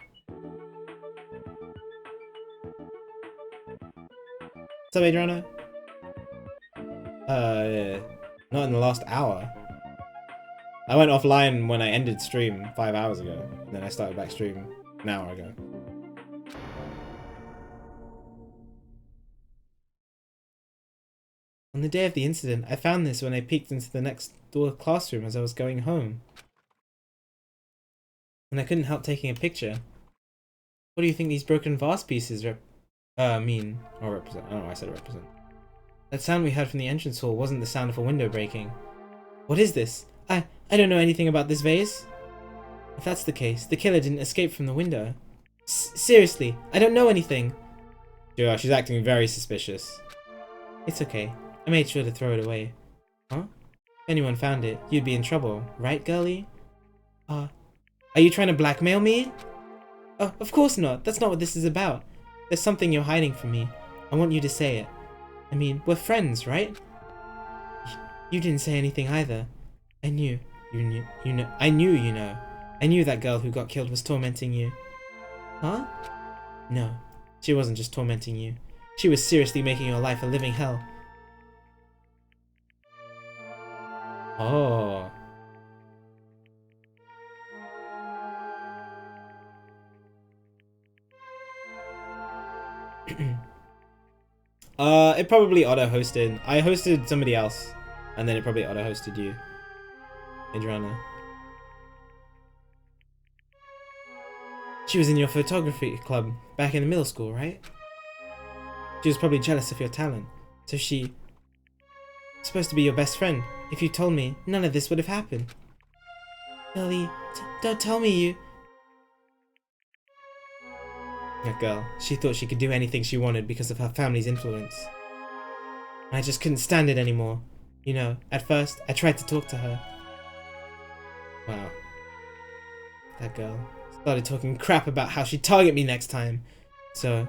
What's up, Adriana? Not in the last hour. I went offline when I ended stream 5 hours ago. And then I started back stream an hour ago. On the day of the incident, I found this when I peeked into the next door classroom as I was going home. And I couldn't help taking a picture. What do you think these broken vase pieces mean? Or represent? I don't know why I said represent. That sound we heard from the entrance hall wasn't the sound of a window breaking. What is this? I don't know anything about this vase. If that's the case, the killer didn't escape from the window. Seriously, I don't know anything. Yeah, she's acting very suspicious. It's okay. I made sure to throw it away. Huh? If anyone found it, you'd be in trouble, right, girlie? Are you trying to blackmail me? Oh, of course not. That's not what this is about. There's something you're hiding from me. I want you to say it. I mean, we're friends, right? You didn't say anything either. I knew. I knew that girl who got killed was tormenting you. Huh? No. She wasn't just tormenting you. She was seriously making your life a living hell. Oh. It probably auto-hosted. I hosted somebody else, and then it probably auto-hosted you, Adriana. She was in your photography club back in the middle school, right? She was probably jealous of your talent, so she... supposed to be your best friend. If you told me, none of this would have happened. Billy, don't tell me you... That girl, she thought she could do anything she wanted because of her family's influence. I just couldn't stand it anymore. You know, at first, I tried to talk to her. Wow. That girl started talking crap about how she'd target me next time. So,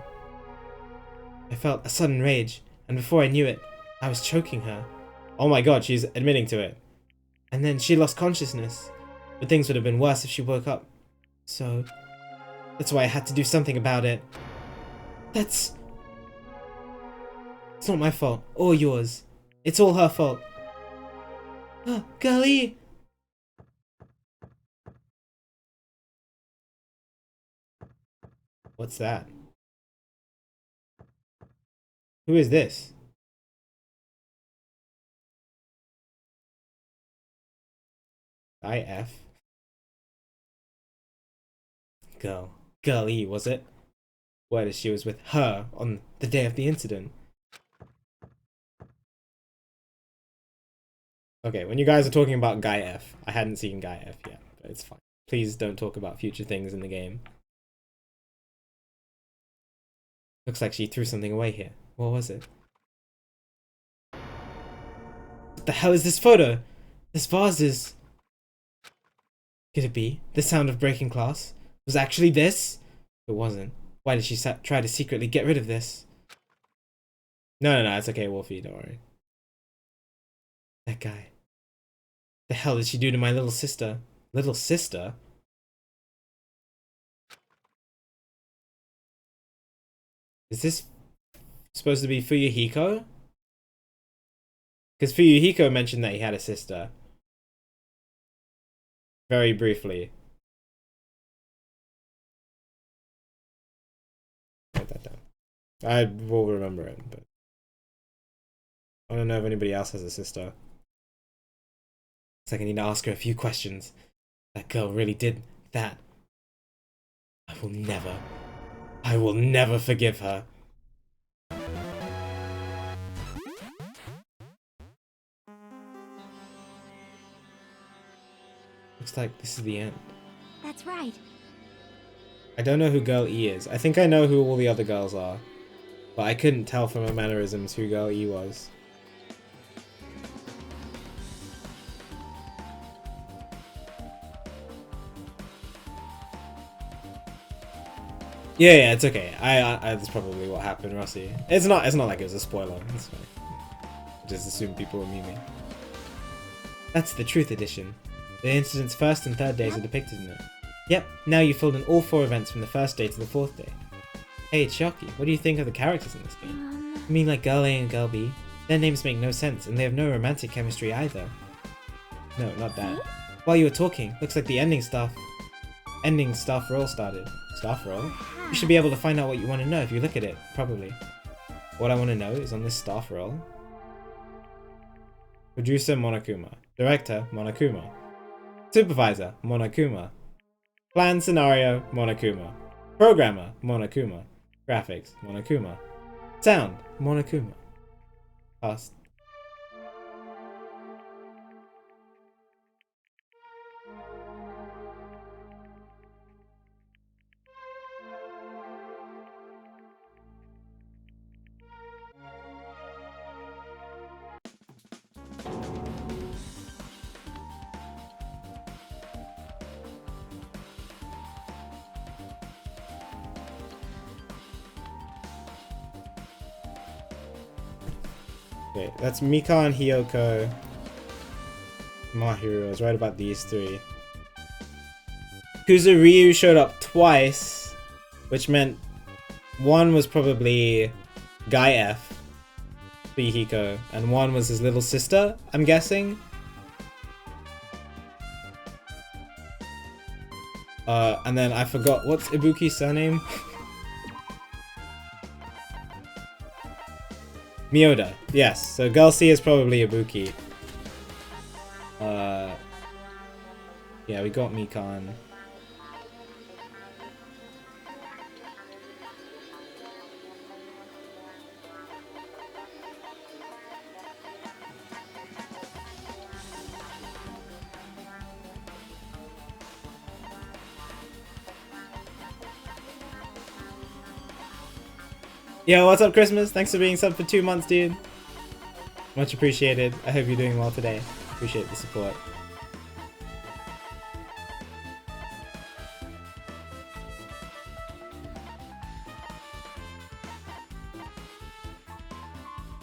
I felt a sudden rage, and before I knew it, I was choking her. Oh my god, she's admitting to it. And then she lost consciousness. But things would have been worse if she woke up. So... that's why I had to do something about it. It's not my fault, or yours. It's all her fault. Oh, girlie! What's that? Who is this? IF? Girlie, was it? Word is she was with her on the day of the incident. Okay, when you guys are talking about Guy F, I hadn't seen Guy F yet, but it's fine. Please don't talk about future things in the game. Looks like she threw something away here. What was it? What the hell is this photo? This vase is... Could it be? The sound of breaking glass? Was actually this? It wasn't. Why did she try to secretly get rid of this? No, it's okay, Wolfie, don't worry. That guy. The hell did she do to my little sister? Little sister? Is this supposed to be Fuyuhiko? Because Fuyuhiko mentioned that he had a sister. Very briefly. Write that down. I will remember it, but I don't know if anybody else has a sister. It's like I need to ask her a few questions. That girl really did that. I will never forgive her. Looks like this is the end. That's right. I don't know who Girl E is. I think I know who all the other girls are. But I couldn't tell from her mannerisms who Girl E was. Yeah, it's okay. That's probably what happened, Rossi. It's not like it was a spoiler. It's fine. Just assume people will meet me. That's the Truth Edition. The incident's first and third days are depicted in it. Yep, now you've filled in all 4 events from the first day to the 4th day. Hey, Chucky, what do you think of the characters in this game? You mean like Girl A and Girl B? Their names make no sense, and they have no romantic chemistry either. No, not that. While you were talking, looks like the ending staff roll started. Staff roll? You should be able to find out what you want to know if you look at it, probably. What I want to know is on this staff roll. Producer, Monokuma. Director, Monokuma. Supervisor, Monokuma. Plan scenario, Monokuma. Programmer, Monokuma. Graphics, Monokuma. Sound, Monokuma. Cast. Okay, that's Mikan, Hiyoko, Mahiru. I was right about these 3. Kuzuryu showed up twice, which meant one was probably Guy F, Hiko, and one was his little sister, I'm guessing. And then I forgot, what's Ibuki's surname? Miyoda, yes. So Girl C is probably Ibuki. Yeah, we got Mikan. Yo, what's up, Christmas? Thanks for being subbed for 2 months, dude. Much appreciated. I hope you're doing well today. Appreciate the support.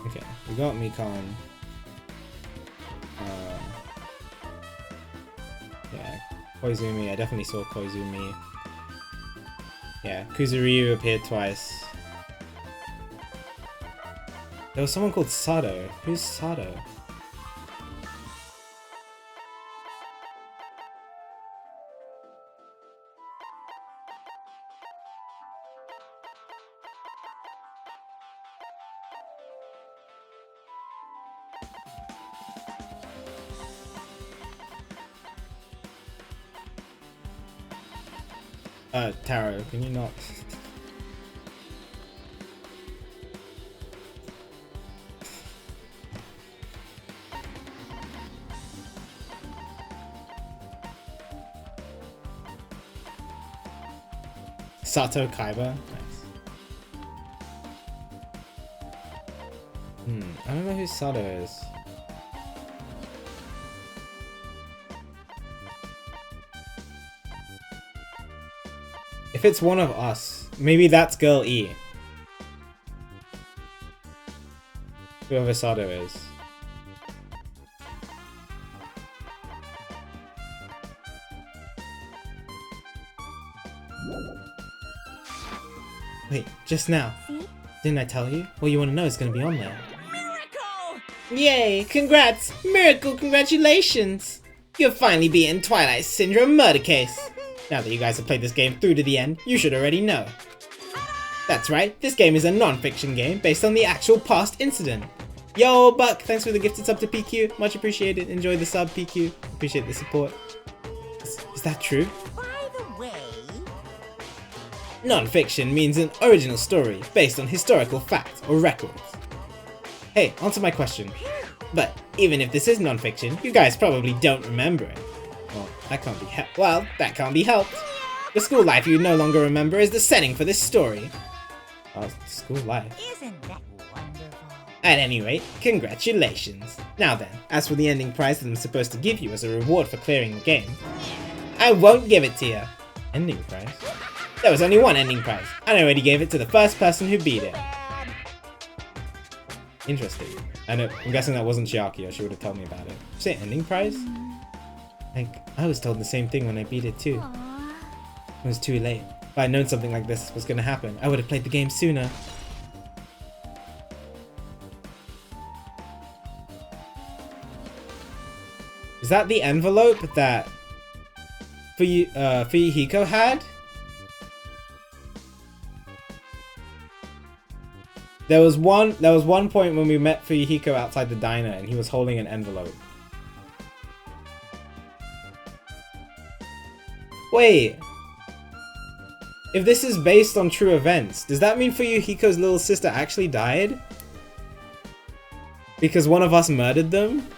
Okay, we got Mikan. Yeah, Koizumi. I definitely saw Koizumi. Yeah, Kuzuryu appeared twice. There was someone called Sato. Who's Sato? Taro, can you not? Sato Kaiba? Nice. I don't know who Sato is. If it's one of us, maybe that's Girl E. Whoever Sato is. Wait, just now. See? Didn't I tell you? What you want to know is going to be on there. Miracle! Yay! Congrats! Miracle, congratulations! You've finally beaten Twilight Syndrome Murder Case! Now that you guys have played this game through to the end, you should already know. That's right, this game is a non-fiction game based on the actual past incident. Yo, Buck, thanks for the gifted sub to PQ. Much appreciated. Enjoy the sub, PQ. Appreciate the support. Is that true? By the way, Non-fiction means an original story based on historical facts or records. Hey, answer my question. But even if this is non-fiction, you guys probably don't remember it. Well, that can't be that can't be helped. The school life you no longer remember is the setting for this story. Oh, school life. isn't that wonderful? At any rate, congratulations. Now then, as for the ending prize that I'm supposed to give you as a reward for clearing the game, I won't give it to you. Ending prize? There was only one ending prize, and I already gave it to the first person who beat it. Bad. Interesting. I'm guessing that wasn't Chiaki, or she would have told me about it. Did you say ending prize? Like, I was told the same thing when I beat it too. Aw. It was too late. If I'd known something like this was gonna happen, I would have played the game sooner. Is that the envelope that Fuyuhiko had? There was one point when we met Fuyuhiko outside the diner and he was holding an envelope. Wait. If this is based on true events, does that mean Fuyuhiko's little sister actually died? Because one of us murdered them?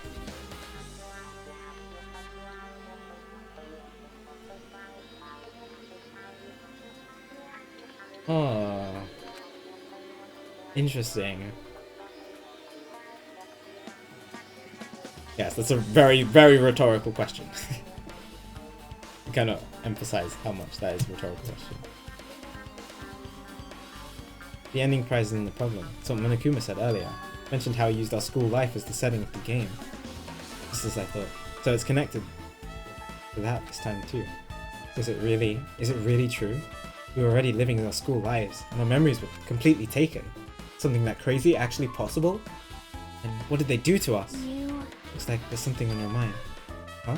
Oh. Interesting. Yes, that's a very, very rhetorical question. I cannot emphasize how much that is a rhetorical question. The ending prize isn't the problem. It's what Monokuma said earlier. Mentioned how he used our school life as the setting of the game. Just as I thought. So it's connected to that this time too. Is it really true? We were already living our school lives, and our memories were completely taken. Something that crazy actually possible? And what did they do to us? You... Looks like there's something on your mind. Huh?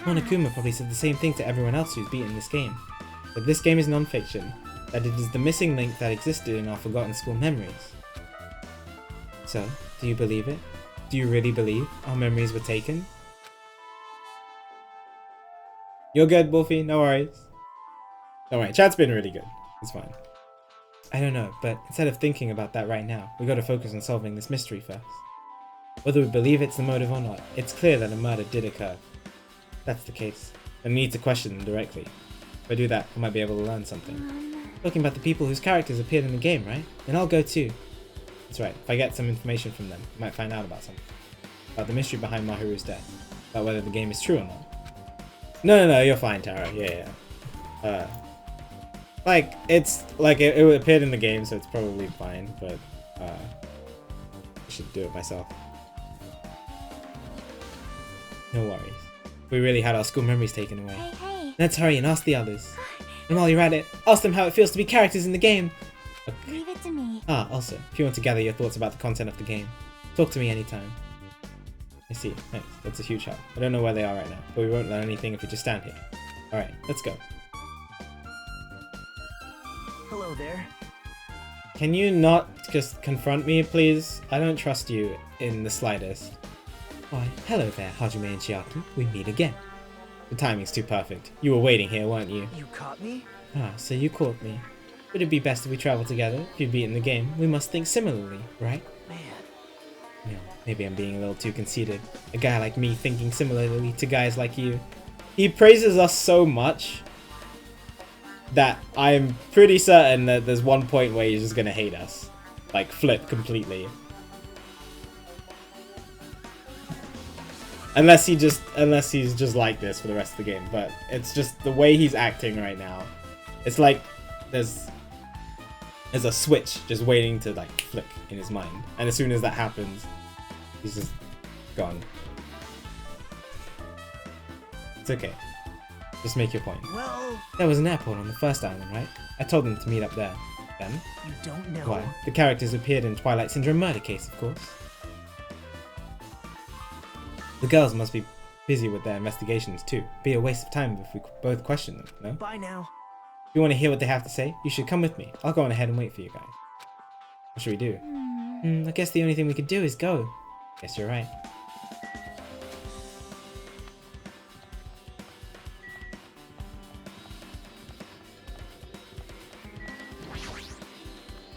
perhaps... Monokuma probably said the same thing to everyone else who's beaten this game. But this game is non-fiction, that it is the missing link that existed in our forgotten school memories. So, do you believe it? Do you really believe our memories were taken? You're good, Wolfie, no worries. Don't worry, chat's been really good. It's fine. I don't know, but instead of thinking about that right now, we gotta focus on solving this mystery first. Whether we believe it's the motive or not, it's clear that a murder did occur. If that's the case, then we need to question them directly. If I do that, I might be able to learn something. Talking about the people whose characters appeared in the game, right? Then I'll go too. That's right, if I get some information from them, I might find out about something. About the mystery behind Mahiru's death. About whether the game is true or not. No, you're fine, Tara. Yeah. Like, it's, like, it appeared in the game, so it's probably fine, but, I should do it myself. No worries. We really had our school memories taken away. Hey. Let's hurry and ask the others. And while you're at it, ask them how it feels to be characters in the game. Okay. Leave it to me. Also, if you want to gather your thoughts about the content of the game, talk to me anytime. I see. Thanks. That's a huge help. I don't know where they are right now, but we won't learn anything if we just stand here. Alright, let's go. Hello there. Can you not just confront me, please? I don't trust you in the slightest. Why, hello there, Hajime and Chiaki. We meet again. The timing's too perfect. You were waiting here, weren't you? You caught me? Ah, so you caught me. Would it be best if we travel together? If you've beaten the game, we must think similarly, right? Man. No, maybe I'm being a little too conceited. A guy like me thinking similarly to guys like you. He praises us so much that I'm pretty certain that there's one point where he's just gonna hate us. Like, flip completely. Unless he's just like this for the rest of the game. But it's just the way he's acting right now. It's like there's a switch just waiting to like flick in his mind. And as soon as that happens, he's just gone. It's okay. Just make your point. Well, There was an airport on the first island, right? I told them to meet up there. Then? you don't know. Why? The characters appeared in Twilight Syndrome murder case, of course. The girls must be busy with their investigations too. Be a waste of time if we both question them, no? Bye now. If you want to hear what they have to say, you should come with me. I'll go on ahead and wait for you guys. What should we do? I guess the only thing we could do is go. Guess you're right.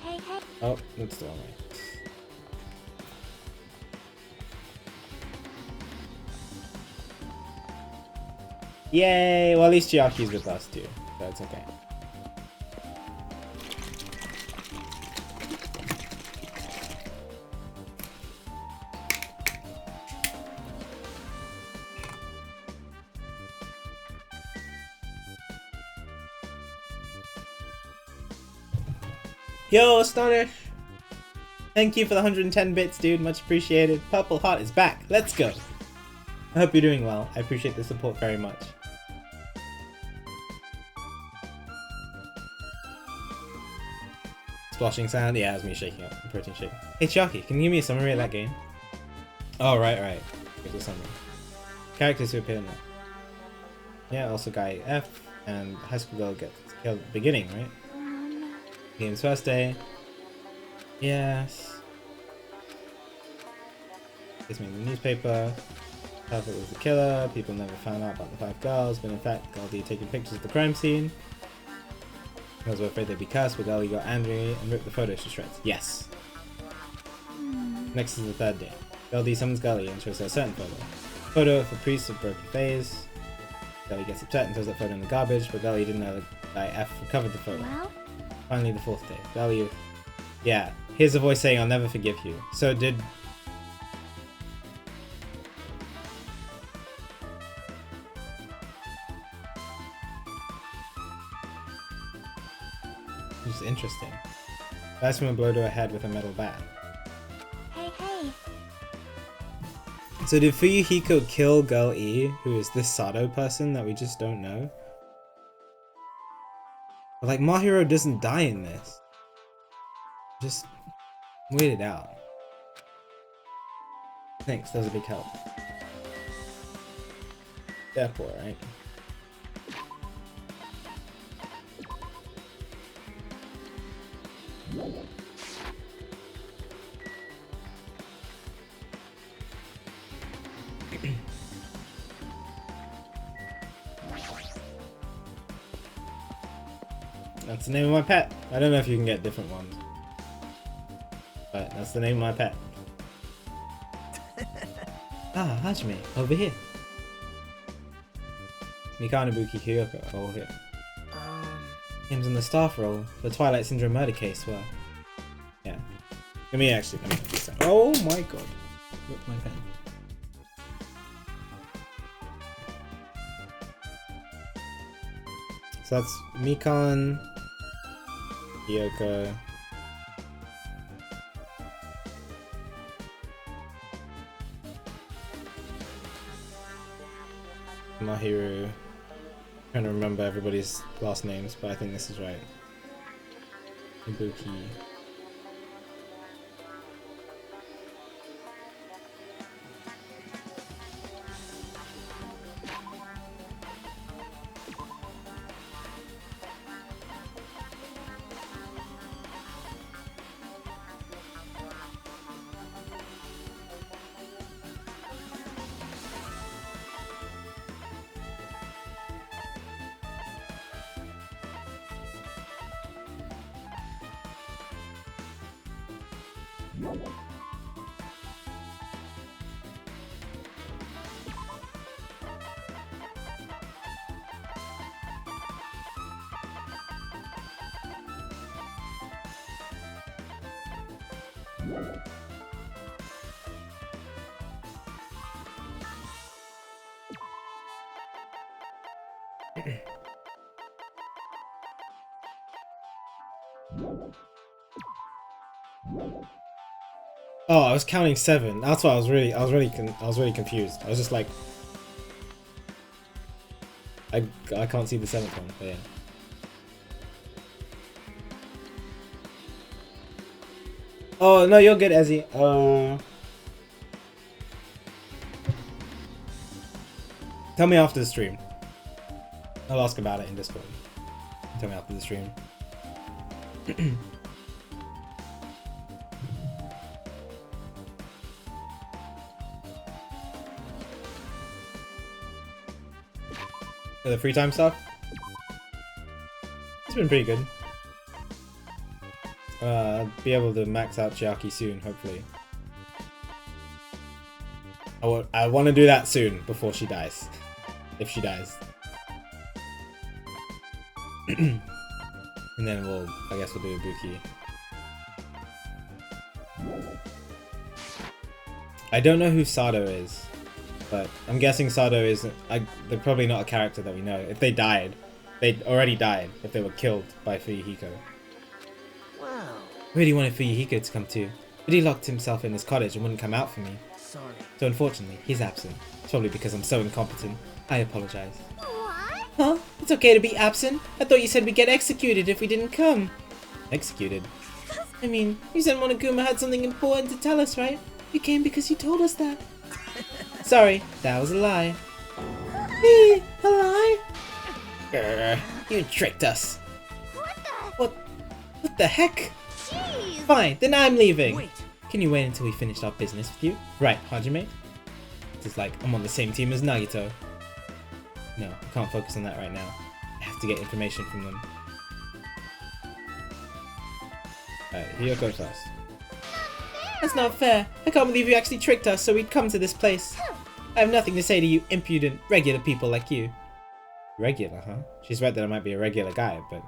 Hey. Oh, that's the wrong way. Yay! Well, at least Chiaki's with us too, so it's okay. Yo, Astonish! Thank you for the 110 bits, dude. Much appreciated. Purple Heart is back. Let's go. I hope you're doing well. I appreciate the support very much. Splashing sound? Yeah, it was me shaking up. Protein shake. Hey, Sharky, can you give me a summary of that game? Oh, right. Here's a summary. Characters who appear in that. Yeah, also Guy F. And High School Girl gets killed at the beginning, right? Game's first day. Yes. Gives me the newspaper. Perfect was the killer. People never found out about the 5 girls, but in fact, Goldie taking pictures of the crime scene. Girls were afraid they'd be cursed, but Goldie got angry and ripped the photos to shreds. Yes. Next is the 3rd day. Goldie summons Gully and shows her a certain photo. Photo of a priest with broken face. Gully gets upset and throws that photo in the garbage, but Gully didn't know that Guy F recovered the photo. Well? Finally, the 4th day. Gully. Yeah, here's a voice saying, "I'll never forgive you." So did. Which is interesting. Last one blow to her head with a metal bat. Hey. So did Fuyuhiko kill Girl E, who is this Sato person that we just don't know? But like, Mahiro doesn't die in this. Just wait it out. Thanks, that was a big help. Airport, right? That's the name of my pet. I don't know if you can get different ones. But that's the name of my pet. Ah, Hajime, over here. Mikanabuki Kyoko, over here. Names in the staff role for the Twilight Syndrome murder case were... Yeah. Let me actually... Oh my god. Look, my pen. So that's Mikan, Kyoko, Mahiru. Trying to remember everybody's last names, but I think this is right. Ibuki. Oh, I was counting 7. That's why I was really confused. I was just like, I can't see the 7th one, but yeah. Oh no, you're good, Ezzy. Tell me after the stream. I'll ask about it in Discord. Tell me after the stream. The free time stuff? It's been pretty good. I'll be able to max out Chiaki soon, hopefully. I want to do that soon, before she dies. If she dies. And then I guess we'll do Ibuki. I don't know who Sado is. But I'm guessing Sado isn't. They're probably not a character that we know. If they died, they'd already died if they were killed by Fuyuhiko. Well, I really wanted Fuyuhiko to come too, but he locked himself in his cottage and wouldn't come out for me. Sorry. So unfortunately, he's absent. It's probably because I'm so incompetent. I apologize. What? Huh? It's okay to be absent? I thought you said we'd get executed if we didn't come. Executed? I mean, you said Monokuma had something important to tell us, right? You came because you told us that. Sorry, that was a lie. Me? A lie? You tricked us. What the? What the heck? Jeez! Fine, then I'm leaving. Wait. Can you wait until we finished our business with you? Right, Hajime? It's like I'm on the same team as Nagito. No, I can't focus on that right now. I have to get information from them. Alright, Hiyoko first. That's not fair. I can't believe you actually tricked us so we'd come to this place. I have nothing to say to you impudent, regular people like you. Regular, huh? She's right that I might be a regular guy, but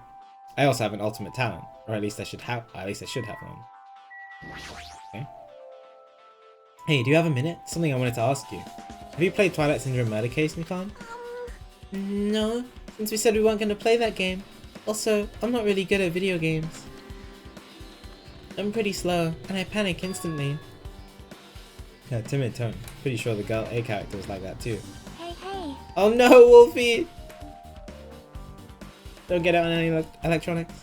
I also have an ultimate talent. Or at least I should have one. Okay. Hey, do you have a minute? Something I wanted to ask you. Have you played Twilight Syndrome Murder Case, Mikan? No, since we said we weren't going to play that game. Also, I'm not really good at video games. I'm pretty slow, and I panic instantly. Yeah, timid tone. Pretty sure the girl A character was like that too. Hey, hey. Oh no, Wolfie! Don't get out on any electronics.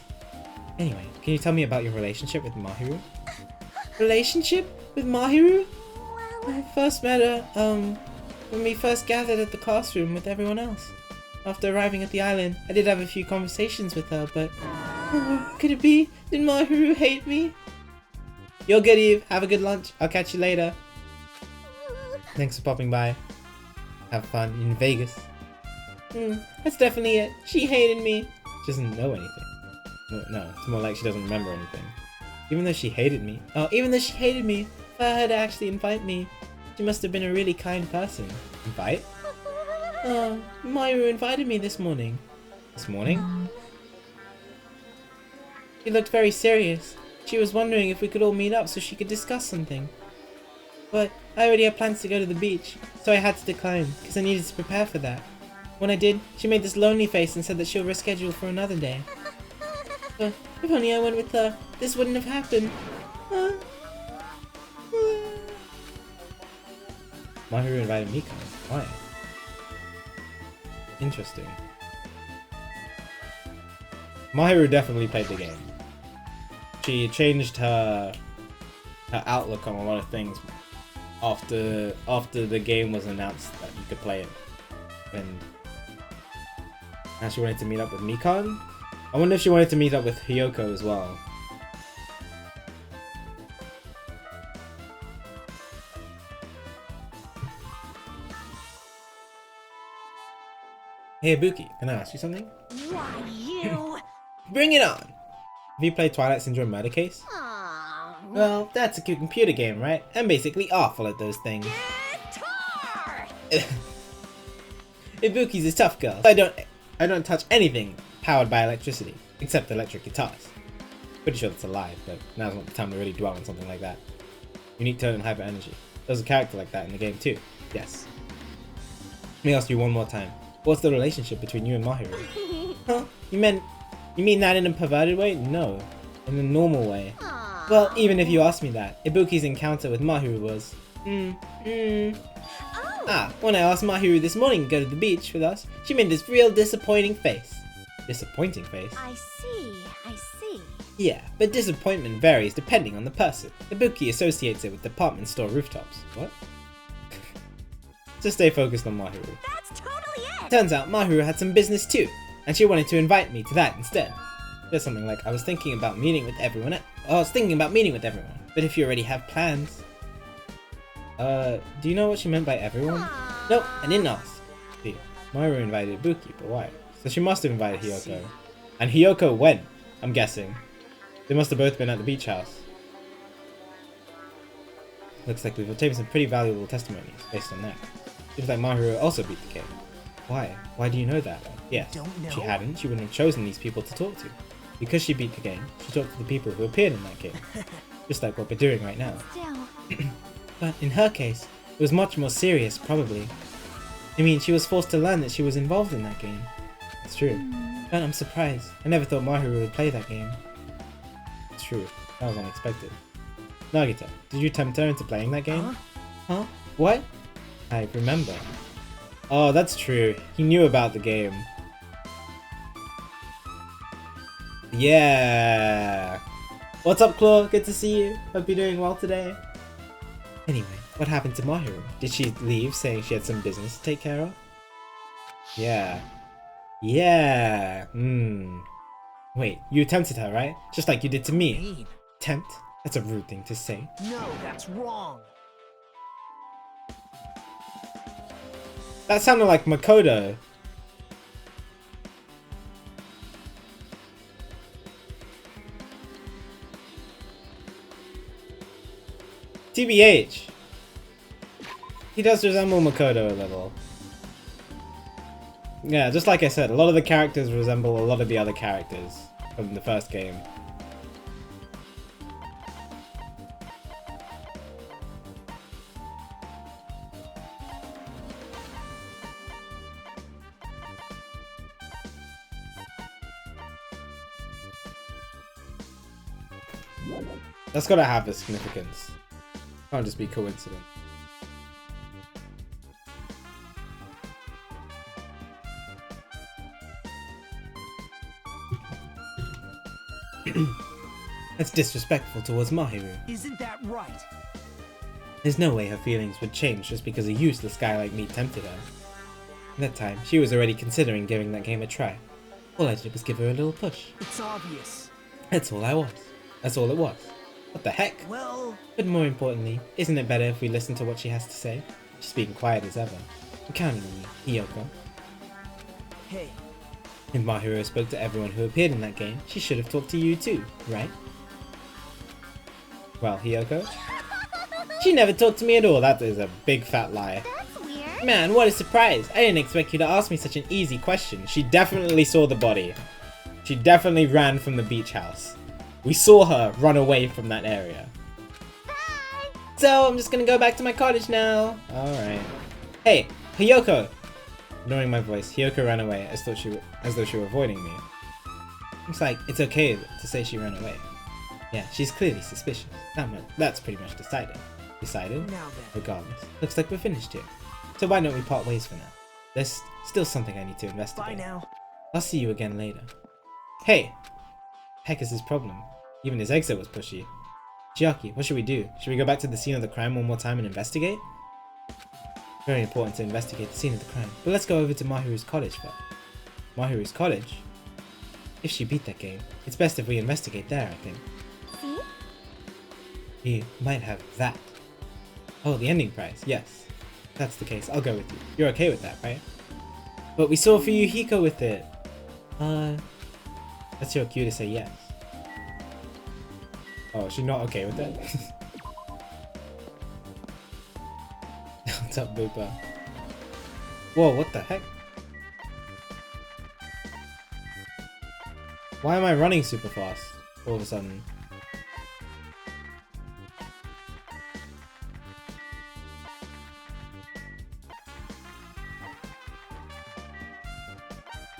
Anyway, can you tell me about your relationship with Mahiru? Relationship? With Mahiru? I first met her, when we first gathered at the classroom with everyone else. After arriving at the island, I did have a few conversations with her, but... could it be? Did Mahiru hate me? You're good, Eve. Have a good lunch. I'll catch you later. Thanks for popping by. Have fun in Vegas. That's definitely it. She hated me. She doesn't know anything. No, it's more like she doesn't remember anything. Even though she hated me. Oh, even though she hated me, for her to actually invite me, she must have been a really kind person. Invite? Oh, Mahiru invited me this morning. This morning? She looked very serious. She was wondering if we could all meet up so she could discuss something. But I already had plans to go to the beach, so I had to decline, because I needed to prepare for that. When I did, she made this lonely face and said that she'll reschedule for another day. But if only I went with her, this wouldn't have happened. Mahiru invited Miko. Why? Interesting. Mahiru definitely played the game. She changed her outlook on a lot of things after the game was announced that you could play it. And now she wanted to meet up with Mikan? I wonder if she wanted to meet up with Hiyoko as well. Hey Ibuki, can I ask you something? Why, you? Bring it on! Have you played Twilight Syndrome Murder Case? Aw. Well, that's a cute computer game, right? I'm basically awful at those things. Guitar! Ibuki's a tough girl. I don't touch anything powered by electricity, except electric guitars. Pretty sure that's a lie, but now's not the time to really dwell on something like that. Unique tone and hyper energy. There's a character like that in the game too. Yes. Let me ask you one more time. What's the relationship between you and Mahiru? Huh? You mean that in a perverted way? No. In a normal way. Aw. Well, even if you ask me that, Ibuki's encounter with Mahiru was... Oh. Ah, when I asked Mahiru this morning to go to the beach with us, she made this real disappointing face. Disappointing face? I see. Yeah, but disappointment varies depending on the person. Ibuki associates it with department store rooftops. What? So stay focused on Mahiru. That's totally it! Turns out Mahiru had some business too, and she wanted to invite me to that instead. There's something like, I was thinking about meeting with everyone, but if you already have plans... do you know what she meant by everyone? Nope, I didn't ask. See, Mahiru invited Ibuki, but why? So she must have invited Hiyoko. And Hiyoko went, I'm guessing. They must have both been at the beach house. Looks like we've obtained some pretty valuable testimonies based on that. Seems like Mahiru also beat the game. Why? Why do you know that? Yes, if she hadn't, she wouldn't have chosen these people to talk to. Because she beat the game, she talked to the people who appeared in that game. Just like what we're doing right now. Still. But in her case, it was much more serious, probably. I mean, she was forced to learn that she was involved in that game. It's true. But I'm surprised. I never thought Mahiru would play that game. It's true. That was unexpected. Nagita, did you tempt her into playing that game? Huh? Huh? What? I remember. Oh, that's true. He knew about the game. Yeah. What's up, Claw? Good to see you. Hope you're doing well today. Anyway, what happened to Mahiru? Did she leave saying she had some business to take care of? Yeah. Yeah. Wait, you tempted her, right? Just like you did to me. Mean. Tempt? That's a rude thing to say. No, that's wrong. That sounded like Makoto. TBH. He does resemble Makoto a little. Yeah, just like I said, a lot of the characters resemble a lot of the other characters from the first game. That's gotta have a significance. Can't just be coincidence. That's disrespectful towards Mahiru. Isn't that right? There's no way her feelings would change just because a useless guy like me tempted her. At that time, she was already considering giving that game a try. All I did was give her a little push. It's obvious. That's all I was. That's all it was. What the heck? Well, But more importantly, isn't it better if we listen to what she has to say? She's being quiet as ever. I'm counting on you, Hiyoko. hey, If Mahiru spoke to everyone who appeared in that game, she should have talked to you too, right? Well, Hiyoko? She never talked to me at all. That is a big fat lie. That's weird. Man, what a surprise! I didn't expect you to ask me such an easy question. She definitely saw the body. She definitely ran from the beach house. We saw her run away from that area. Bye. So, I'm just gonna go back to my cottage now. Alright. Hey, Hiyoko! Ignoring my voice, Hiyoko ran away as though she were avoiding me. Looks like it's okay to say she ran away. Yeah, she's clearly suspicious. That's pretty much decided. Decided? now then. Regardless, looks like we're finished here. So why don't we part ways for now? There's still something I need to investigate. Bye now. I'll see you again later. Hey! Heck is his problem? Even his exit was pushy. Chiaki, what should we do? Should we go back to the scene of the crime one more time and investigate? Very important to investigate the scene of the crime, but let's go over to Mahiru's cottage first. Mahiru's cottage? If she beat that game, it's best if we investigate there, I think. See? He might have that. Oh, the ending prize, yes. If that's the case, I'll go with you. You're okay with that, right? But we saw Fuyuhiko with it. That's your cue to say yes. Oh, is she not okay with that? What's up, Boopa? Whoa, what the heck? Why am I running super fast all of a sudden?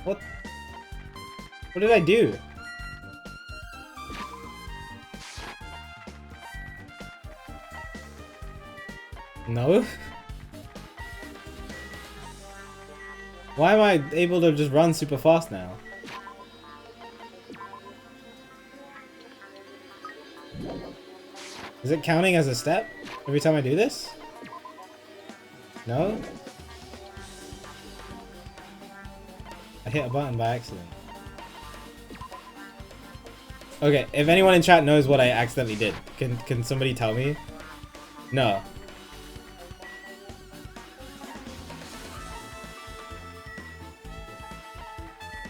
What? What did I do? No? Why am I able to just run super fast now? Is it counting as a step every time I do this? No? I hit a button by accident. Okay, if anyone in chat knows what I accidentally did, can somebody tell me? No.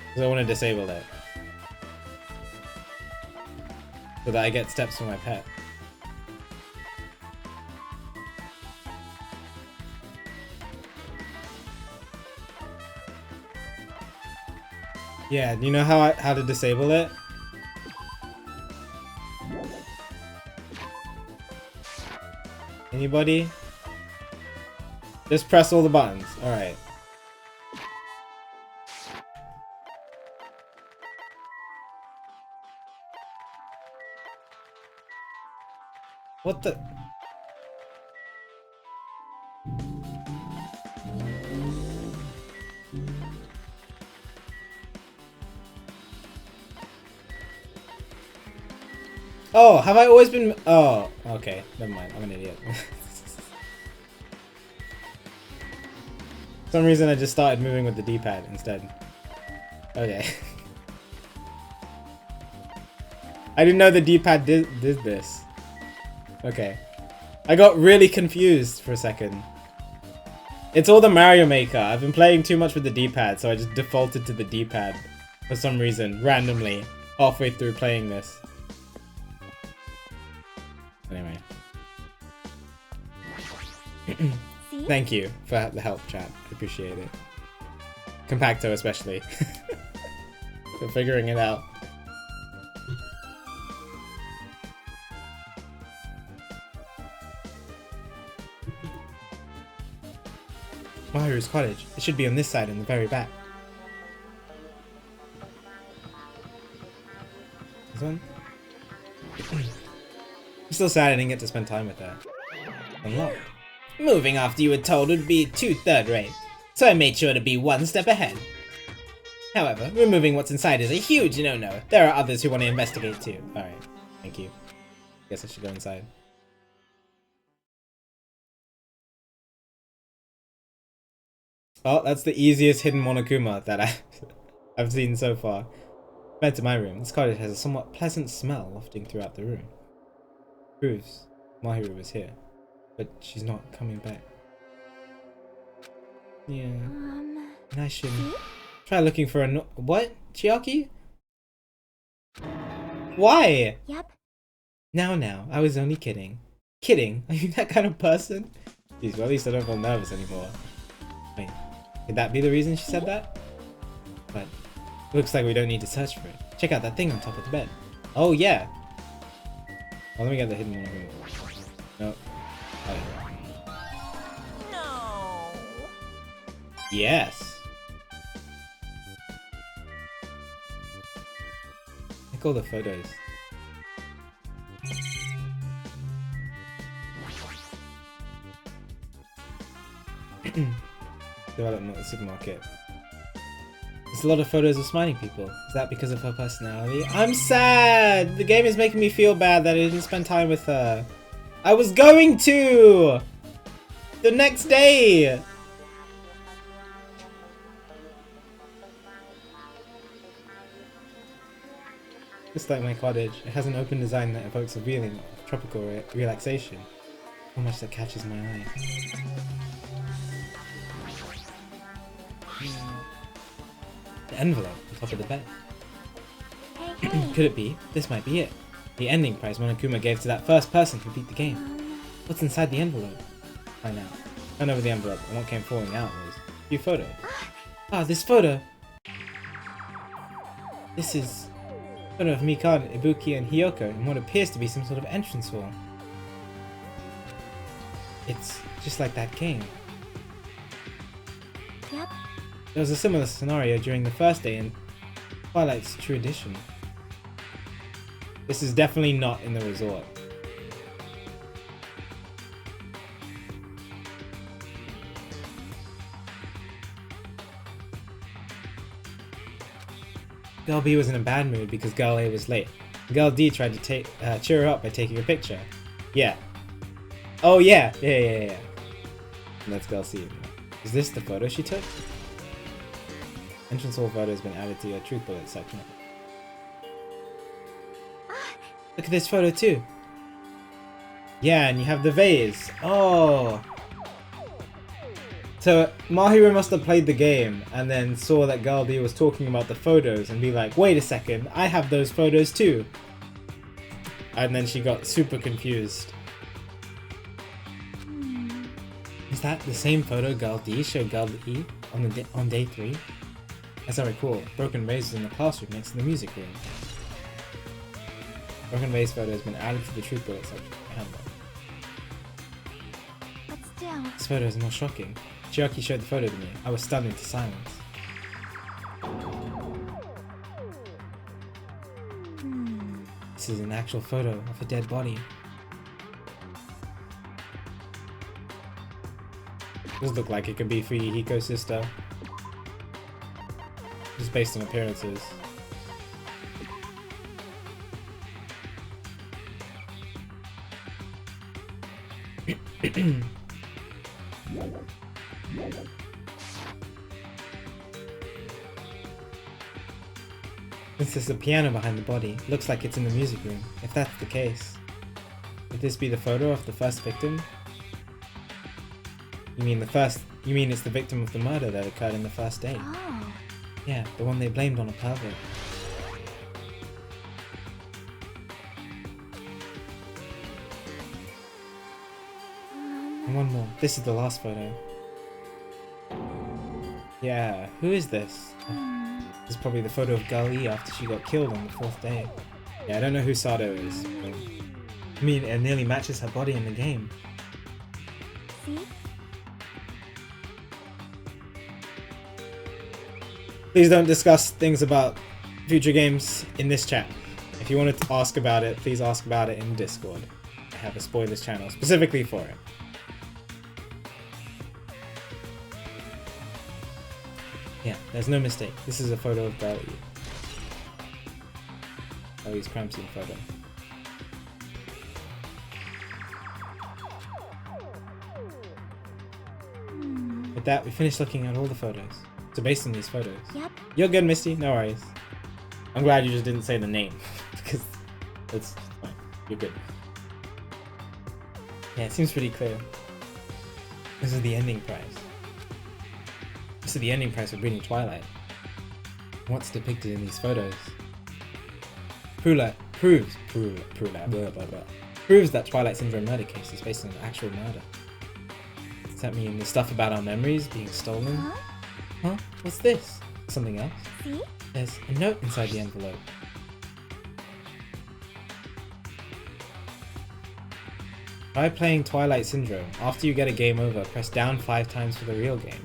Because I want to disable it. So that I get steps from my pet. Yeah, do you know how to disable it? Anybody? Just press all the buttons. Alright. What the? Oh, have I always been? Oh, okay. Never mind. I'm an idiot. For some reason I just started moving with the D-pad instead. Okay. I didn't know the D-pad did this. Okay. I got really confused for a second. It's all the Mario Maker. I've been playing too much with the D-pad, so I just defaulted to the D-pad for some reason, randomly, halfway through playing this. Anyway. Thank you for the help, chat. I appreciate it. Compacto especially. For figuring it out. Mahiru's cottage. It should be on this side in the very back. This one? I'm still sad I didn't get to spend time with her. Unlocked. Moving after you were told would be too third-rate, so I made sure to be one step ahead. However, removing what's inside is a huge no-no. There are others who want to investigate too. Alright, thank you. Guess I should go inside. Oh, that's the easiest hidden Monokuma that I've seen so far. Back to my room. This cottage has a somewhat pleasant smell wafting throughout the room. Proves Mahiru was here, but she's not coming back. Yeah. And I should try looking for a what? Chiaki? Why? Yep. Now, I was only kidding. Kidding? Are you that kind of person? Jeez, well, at least I don't feel nervous anymore. Wait, could that be the reason she said that? But looks like we don't need to search for it. Check out that thing on top of the bed. Oh yeah. Well, let me get the hidden one. Nope. Oh, No. yes. Look at all the photos. Development at the supermarket. There's a lot of photos of smiling people. Is that because of her personality? I'm sad! The game is making me feel bad that I didn't spend time with her. I was going to! The next day! Just like my cottage, it has an open design that evokes a feeling of tropical relaxation. How much that catches my eye. The envelope on top of the bed. Hey. Could it be? This might be it. The ending prize Monokuma gave to that first person who beat the game. What's inside the envelope? Find out. Turn over the envelope, and what came falling out was a few photos. Ah, this photo! This is a photo of Mikan, Ibuki, and Hiyoko in what appears to be some sort of entrance hall. It's just like that game. Yep. There was a similar scenario during the first day in Twilight's True Edition. This is definitely not in the resort. Girl B was in a bad mood because Girl A was late. Girl D tried to cheer her up by taking a picture. Yeah. Oh yeah. Yeah. And that's Girl C. Is this the photo she took? Entrance hall photo has been added to your truth bullet section. Look at this photo too. Yeah, and you have the vase. Oh. So Mahiru must have played the game and then saw that Girl D was talking about the photos and be like, wait a second, I have those photos too. And then she got super confused. Is that the same photo Girl D showed Girl E on day 3? As I recall, broken vase is in the classroom next to the music room. Broken vase photo has been added to the truth bullet section. But still. This photo is more shocking. Chiaki showed the photo to me. I was stunned into silence. This is an actual photo of a dead body. Does look like it could be Hiko's sister. Just based on appearances. Since there's a piano behind the body, looks like it's in the music room. If that's the case, would this be the photo of the first victim? You mean it's the victim of the murder that occurred in the first day? Oh. Yeah, the one they blamed on a pervert. And one more. This is the last photo. Yeah, who is this? This is probably the photo of Gali after she got killed on the 4th day. Yeah, I don't know who Sato is. But, I mean, it nearly matches her body in the game. See? Please don't discuss things about future games in this chat. If you wanted to ask about it, please ask about it in Discord. I have a spoilers channel specifically for it. Yeah, there's no mistake. This is a photo of Gali. Gali's crime scene photo. With that, we finished looking at all the photos. So based on these photos. Yep. You're good, Misty. No worries. I'm glad you just didn't say the name. Because it's fine. You're good. Yeah, it seems pretty clear. This is the ending prize. This is the ending prize for reading Twilight. What's depicted in these photos proves that Twilight Syndrome murder case is based on an actual murder. Does that mean the stuff about our memories being stolen? Huh? What's this? Something else? See? There's a note inside the envelope. Try playing Twilight Syndrome. After you get a game over, press down 5 times for the real game.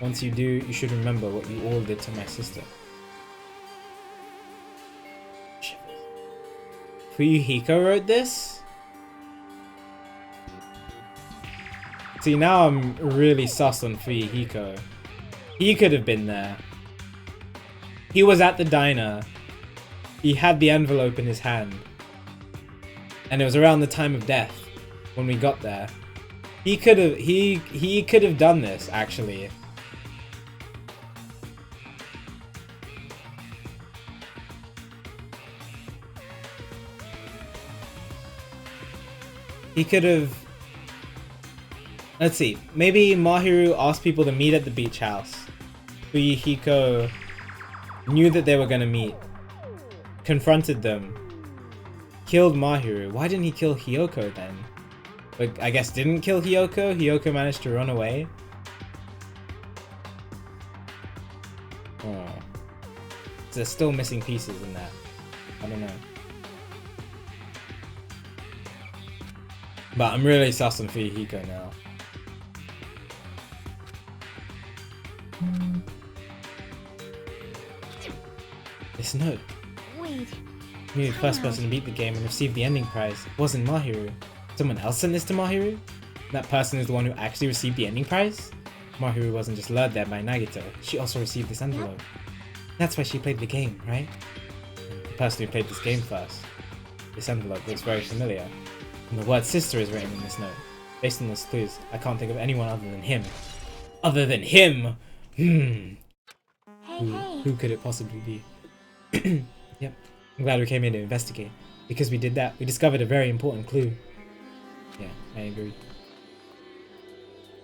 Once you do, you should remember what you all did to my sister. Fuyuhiko wrote this? See, now I'm really sus on Fuyuhiko. He could have been there. He was at the diner. He had the envelope in his hand. And it was around the time of death when we got there. He could have done this, actually. He could have... Let's see. Maybe Mahiru asked people to meet at the beach house. Fuyuhiko knew that they were going to meet. Confronted them. Killed Mahiru. Why didn't he kill Hiyoko then? But I guess didn't kill Hiyoko? Hiyoko managed to run away? Oh. There's still missing pieces in that. I don't know. But I'm really sus on Fuyuhiko now. This note. Wait. Maybe the first person to beat the game and receive the ending prize wasn't Mahiru. Someone else sent this to Mahiru? That person is the one who actually received the ending prize? Mahiru wasn't just lured there by Nagito, she also received this envelope. That's why she played the game, right? And the person who played this game first. This envelope looks very familiar. And the word sister is written in this note. Based on those clues, I can't think of anyone other than him. Other than him! Hey, Who could it possibly be? Yep. I'm glad we came here to investigate. Because we did that, we discovered a very important clue. Yeah, I agree.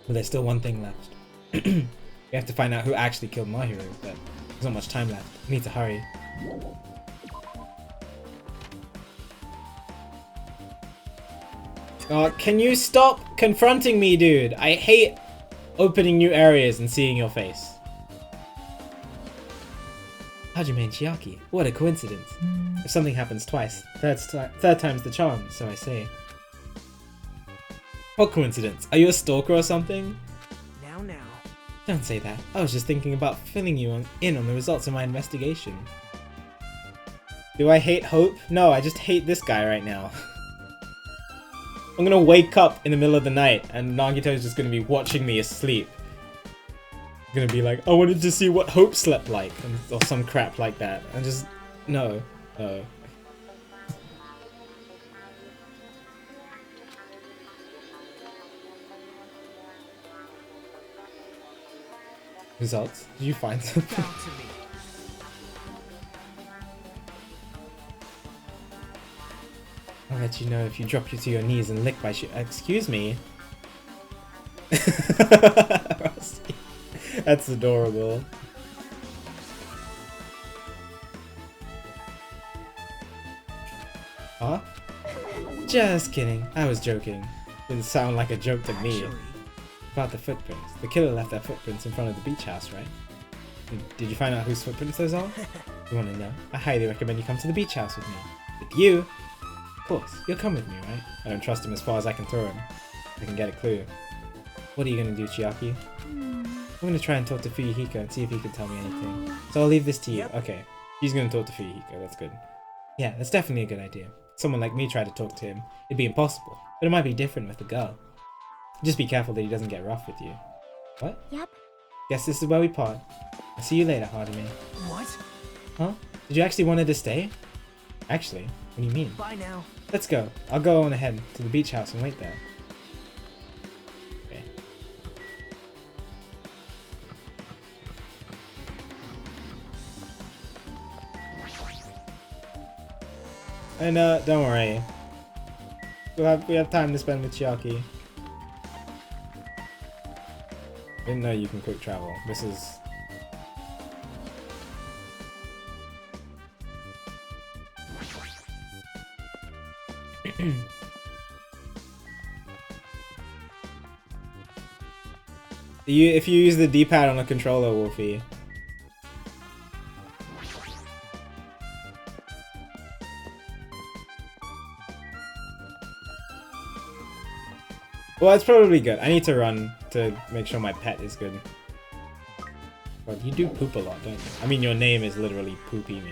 But there's still one thing left. We have to find out who actually killed Mahiru, but there's not much time left. We need to hurry. Can you stop confronting me, dude? I hate opening new areas and seeing your face. Hajime and Chiaki. What a coincidence. If something happens twice, third time's the charm, so I say. What coincidence? Are you a stalker or something? Now. Don't say that. I was just thinking about filling you in on the results of my investigation. Do I hate Hope? No, I just hate this guy right now. I'm gonna wake up in the middle of the night and Nagito's just gonna be watching me asleep. Gonna be like, I wanted to see what Hope slept like, or some crap like that. And just, no. Results? Did you find something? Down to me. I'll let you know if you drop you to your knees and lick my shit. Excuse me? That's adorable. Huh? Just kidding. I was joking. Didn't sound like a joke to me. Actually, About the footprints. The killer left their footprints in front of the beach house, right? Did you find out whose footprints those are? You want to know? I highly recommend you come to the beach house with me. With you? Of course. You'll come with me, right? I don't trust him as far as I can throw him. I can get a clue. What are you gonna do, Chiaki? I'm gonna try and talk to Fuyuhiko and see if he can tell me anything. So I'll leave this to you. Yep. Okay. He's gonna talk to Fuyuhiko. That's good. Yeah, that's definitely a good idea. Someone like me tried to talk to him. It'd be impossible. But it might be different with the girl. Just be careful that he doesn't get rough with you. What? Yep. Guess this is where we part. I'll see you later, Hardame. what? Huh? Did you actually wanted to stay? Actually? What do you mean? Bye now. Let's go. I'll go on ahead to the beach house and wait there. Okay. And don't worry. We have time to spend with Chiaki. Didn't know you can quick travel. This is... If you use the D-pad on a controller, Wolfie. Well, it's probably good. I need to run to make sure my pet is good. Well, you do poop a lot, don't you? I mean, your name is literally Poopy Me.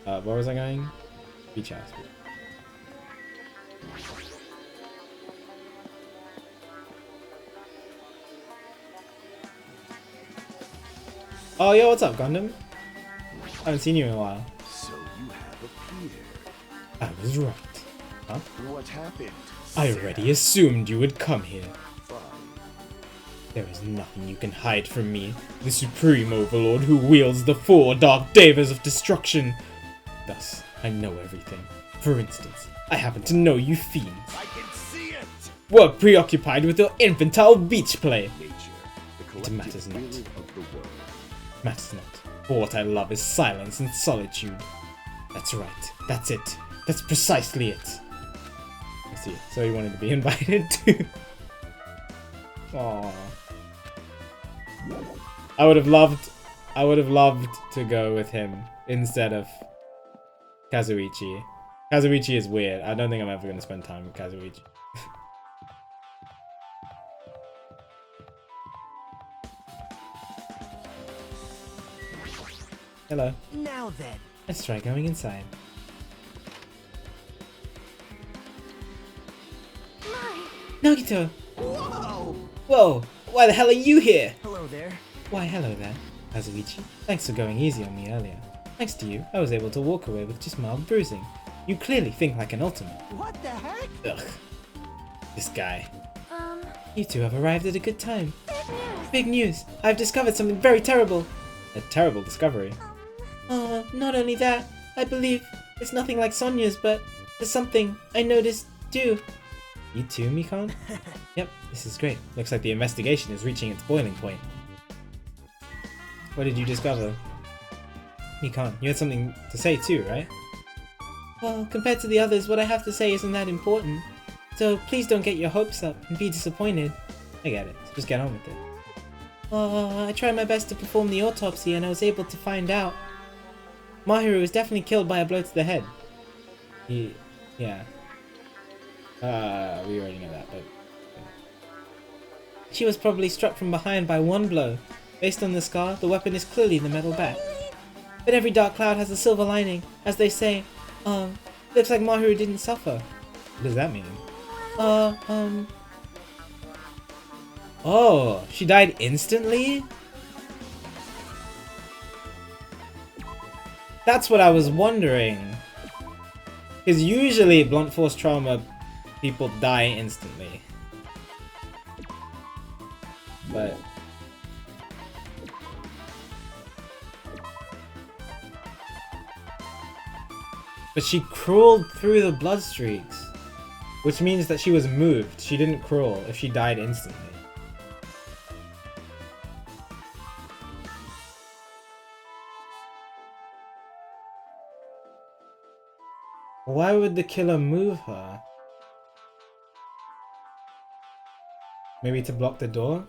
Where was I going? Beach house. Oh, yo, what's up, Gundam? I haven't seen you in a while. So you have appeared. I was right. Huh? What happened? I already assumed you would come here. Fine. There is nothing you can hide from me, the Supreme Overlord who wields the four Dark Devas of Destruction. Thus, I know everything. For instance, I happen to know you fiends. I can see it! Were preoccupied with your infantile beach play. Nature, the It collective matters not. will of the world. Matters not. For what I love is silence and solitude. That's right. That's it. That's precisely it. I see. So you wanted to be invited to... Aww. I would have loved to go with him instead of Kazuichi. Kazuichi is weird. I don't think I'm ever going to spend time with Kazuichi. Hello. Now then. Let's try going inside. My. Nagito! Whoa! Whoa! Why the hell are you here? Hello there. Why, hello there, Kazuichi. Thanks for going easy on me earlier. Thanks to you, I was able to walk away with just mild bruising. You clearly think like an ultimate. What the heck? Ugh. This guy. You two have arrived at a good time. Big news! I've discovered something very terrible. A terrible discovery. Not only that, I believe it's nothing like Sonya's, but there's something I noticed too. You too, Mikon? Yep, this is great. Looks like the investigation is reaching its boiling point. What did you discover? Mikon, you had something to say too, right? Well, compared to the others, what I have to say isn't that important. So please don't get your hopes up and be disappointed. I get it, so just get on with it. I tried my best to perform the autopsy and I was able to find out. Mahiru was definitely killed by a blow to the head. Yeah. We already know that, but... She was probably struck from behind by one blow. Based on the scar, the weapon is clearly the metal bat. But every dark cloud has a silver lining, as they say. Looks like Mahiru didn't suffer. What does that mean? Oh, she died instantly? That's what I was wondering. Because usually blunt force trauma people die instantly. But she crawled through the blood streaks, which means that she was moved. She didn't crawl if she died instantly. Why would the killer move her? Maybe to block the door?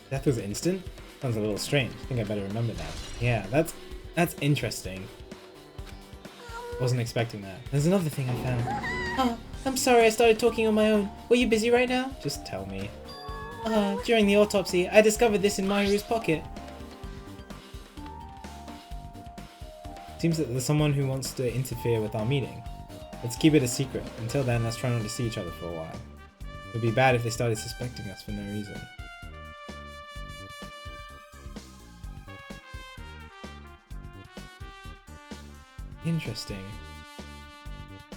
Death was instant? Sounds a little strange. I think I better remember that. Yeah, that's interesting. Wasn't expecting that. There's another thing I found. Oh, I'm sorry I started talking on my own. Were you busy right now? Just tell me. During the autopsy, I discovered this in Mahiru's pocket. Seems that there's someone who wants to interfere with our meeting. Let's keep it a secret. Until then, let's try not to see each other for a while. It would be bad if they started suspecting us for no reason. Interesting.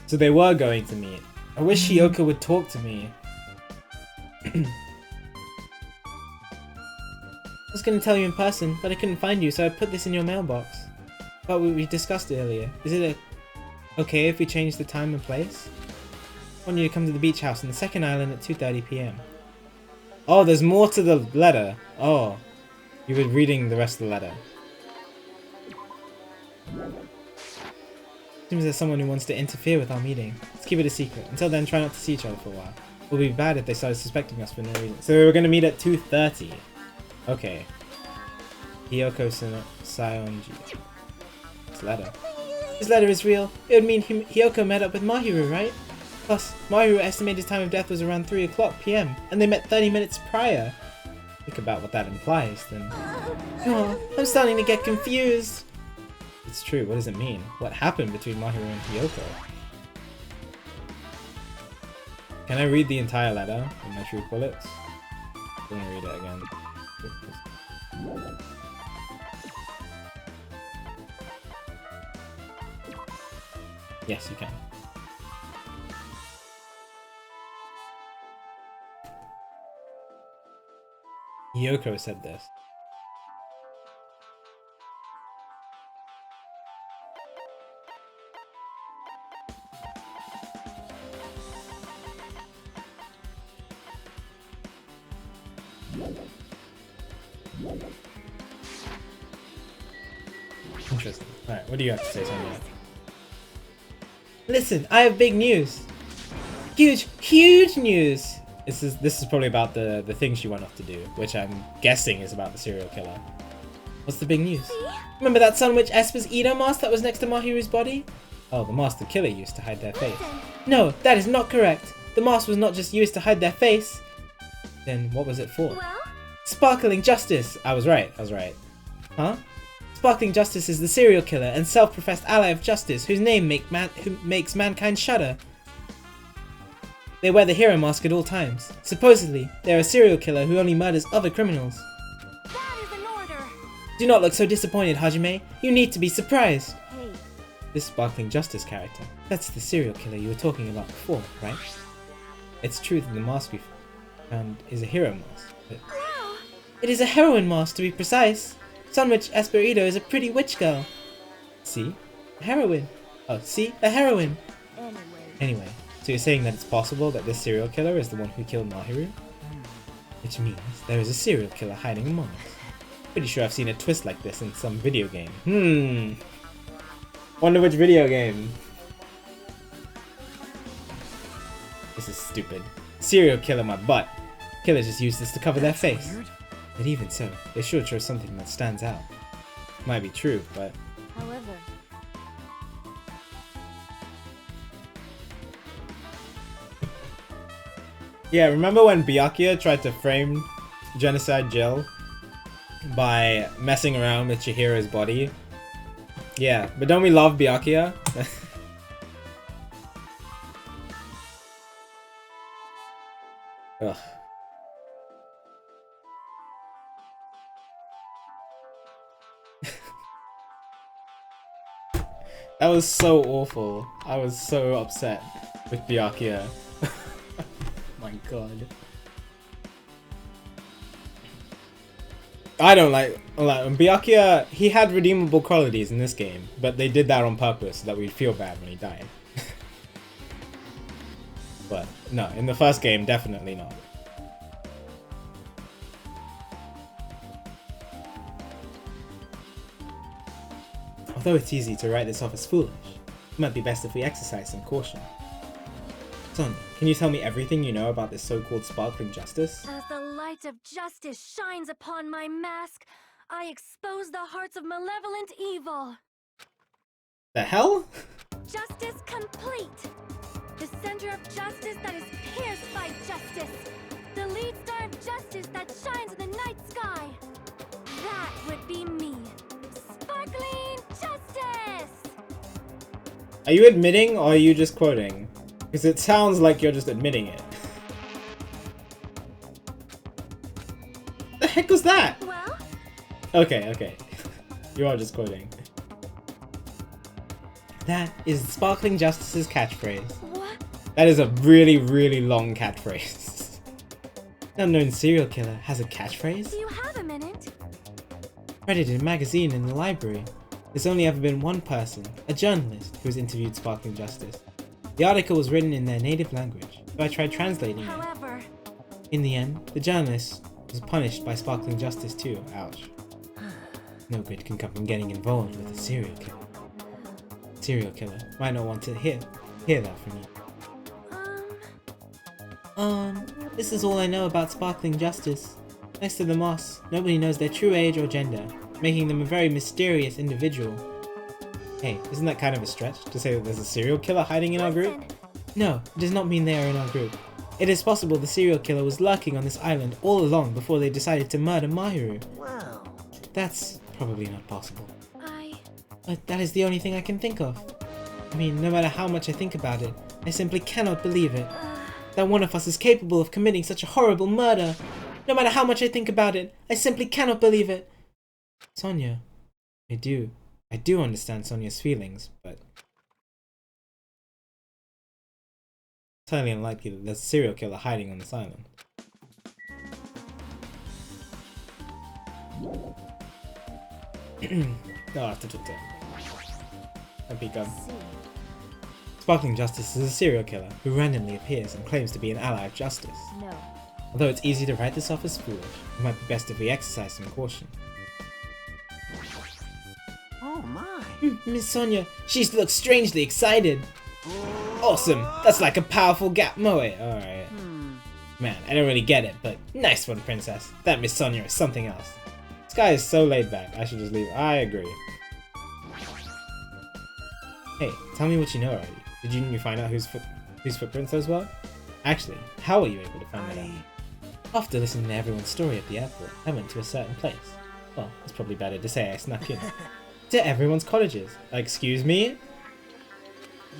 So they were going to meet. I wish Hiyoko would talk to me. I was going to tell you in person, but I couldn't find you, so I put this in your mailbox. But we discussed it earlier. Is it okay if we change the time and place? I want you to come to the beach house on the second island at 2:30 PM. Oh, there's more to the letter. Oh, you were reading the rest of the letter. Seems there's someone who wants to interfere with our meeting. Let's keep it a secret. Until then, try not to see each other for a while. It would be bad if they started suspecting us for no reason. So we were going to meet at 2:30. Okay. Hiyoko Sayonji. This letter. This letter is real. It would mean Hiyoko met up with Mahiru, right? Plus, Mahiru estimated his time of death was around 3 o'clock PM, and they met 30 minutes prior. Think about what that implies, then. Oh, I'm starting to get confused. It's true, what does it mean? What happened between Mahiru and Hiyoko? Can I read the entire letter in my true bullets? I'm gonna read it again. Yes, you can. Hiyoko said this. Interesting. Alright, what do you have to say, Sonia? Listen, I have big news. Huge news! This is probably about the thing she went off to do, which I'm guessing is about the serial killer. What's the big news? Remember that Sunwitch Esper's Edo mask that was next to Mahiru's body? Oh, the mask the killer used to hide their face. No, that is not correct. The mask was not just used to hide their face. Then what was it for? Well? Sparkling Justice! I was right. Huh? Sparkling Justice is the serial killer and self-professed ally of justice whose name makes mankind shudder. They wear the hero mask at all times. Supposedly, they're a serial killer who only murders other criminals. That is an order. Do not look so disappointed, Hajime. You need to be surprised. Hey, This Sparkling Justice character, that's the serial killer you were talking about before, right? It's true that the mask we found is a hero mask, but it is a heroine mask to be precise. Sunwitch Esperito is a pretty witch girl. See? A heroine. Oh, see? A heroine. Anyway, so you're saying that it's possible that this serial killer is the one who killed Mahiru? Which means there is a serial killer hiding among us. Pretty sure I've seen a twist like this in some video game. Wonder which video game. This is stupid. Serial killer my butt. Killers just use this to cover their face. Weird. But even so, they sure chose something that stands out. Might be true, but... however, Yeah, remember when Byakuya tried to frame Genocide Jill by messing around with Chihiro's body. Yeah, but don't we love Byakuya? Ugh. That was so awful. I was so upset with Byakuya. My god. I don't like Byakuya. He had redeemable qualities in this game, but they did that on purpose so that we'd feel bad when he died. But no, in the first game, definitely not. Although it's easy to write this off as foolish, it might be best if we exercise some caution. Sonia, can you tell me everything you know about this so-called sparkling justice? As the light of justice shines upon my mask, I expose the hearts of malevolent evil. The hell? Justice complete. The center of justice that is pierced by justice. The lead star of justice that shines in the night sky. That would be me. Sparkling justice! Are you admitting or are you just quoting? Because it sounds like you're just admitting it. The heck was that? Well, Okay. You are just quoting. That is Sparkling Justice's catchphrase. what? That is a really, really long catchphrase. An unknown serial killer has a catchphrase? Do you have a minute? Read it in a magazine in the library. There's only ever been one person, a journalist, who has interviewed Sparkling Justice. The article was written in their native language, so I tried translating it. However, In the end, the journalist was punished by Sparkling Justice too. Ouch. No good can come from getting involved with a serial killer. Serial killer might not want to hear that from you. This is all I know about Sparkling Justice. Next to the moss, nobody knows their true age or gender, making them a very mysterious individual. Hey, isn't that kind of a stretch to say that there's a serial killer hiding in our group? listen. No, it does not mean they are in our group. It is possible the serial killer was lurking on this island all along before they decided to murder Mahiru. Wow. That's probably not possible. But that is the only thing I can think of. I mean, no matter how much I think about it, I simply cannot believe it. That one of us is capable of committing such a horrible murder. No matter how much I think about it, I simply cannot believe it. Sonia, I do understand Sonia's feelings, but it's highly unlikely that there's a serial killer hiding on this island. Sparkling Justice is a serial killer who randomly appears and claims to be an ally of justice. No. Although it's easy to write this off as foolish, it might be best if we exercise some caution. Oh my. Miss Sonia, she looks strangely excited. Awesome, that's like a powerful gap moe. Alright. Man, I don't really get it, but nice one, princess. That Miss Sonia is something else. This guy is so laid back, I should just leave. I agree. Hey, tell me what you know already. Did you find out whose footprints those were? Actually, how were you able to find that out? After listening to everyone's story at the airport, I went to a certain place. Well, it's probably better to say I snuck in. To everyone's cottages. Excuse me?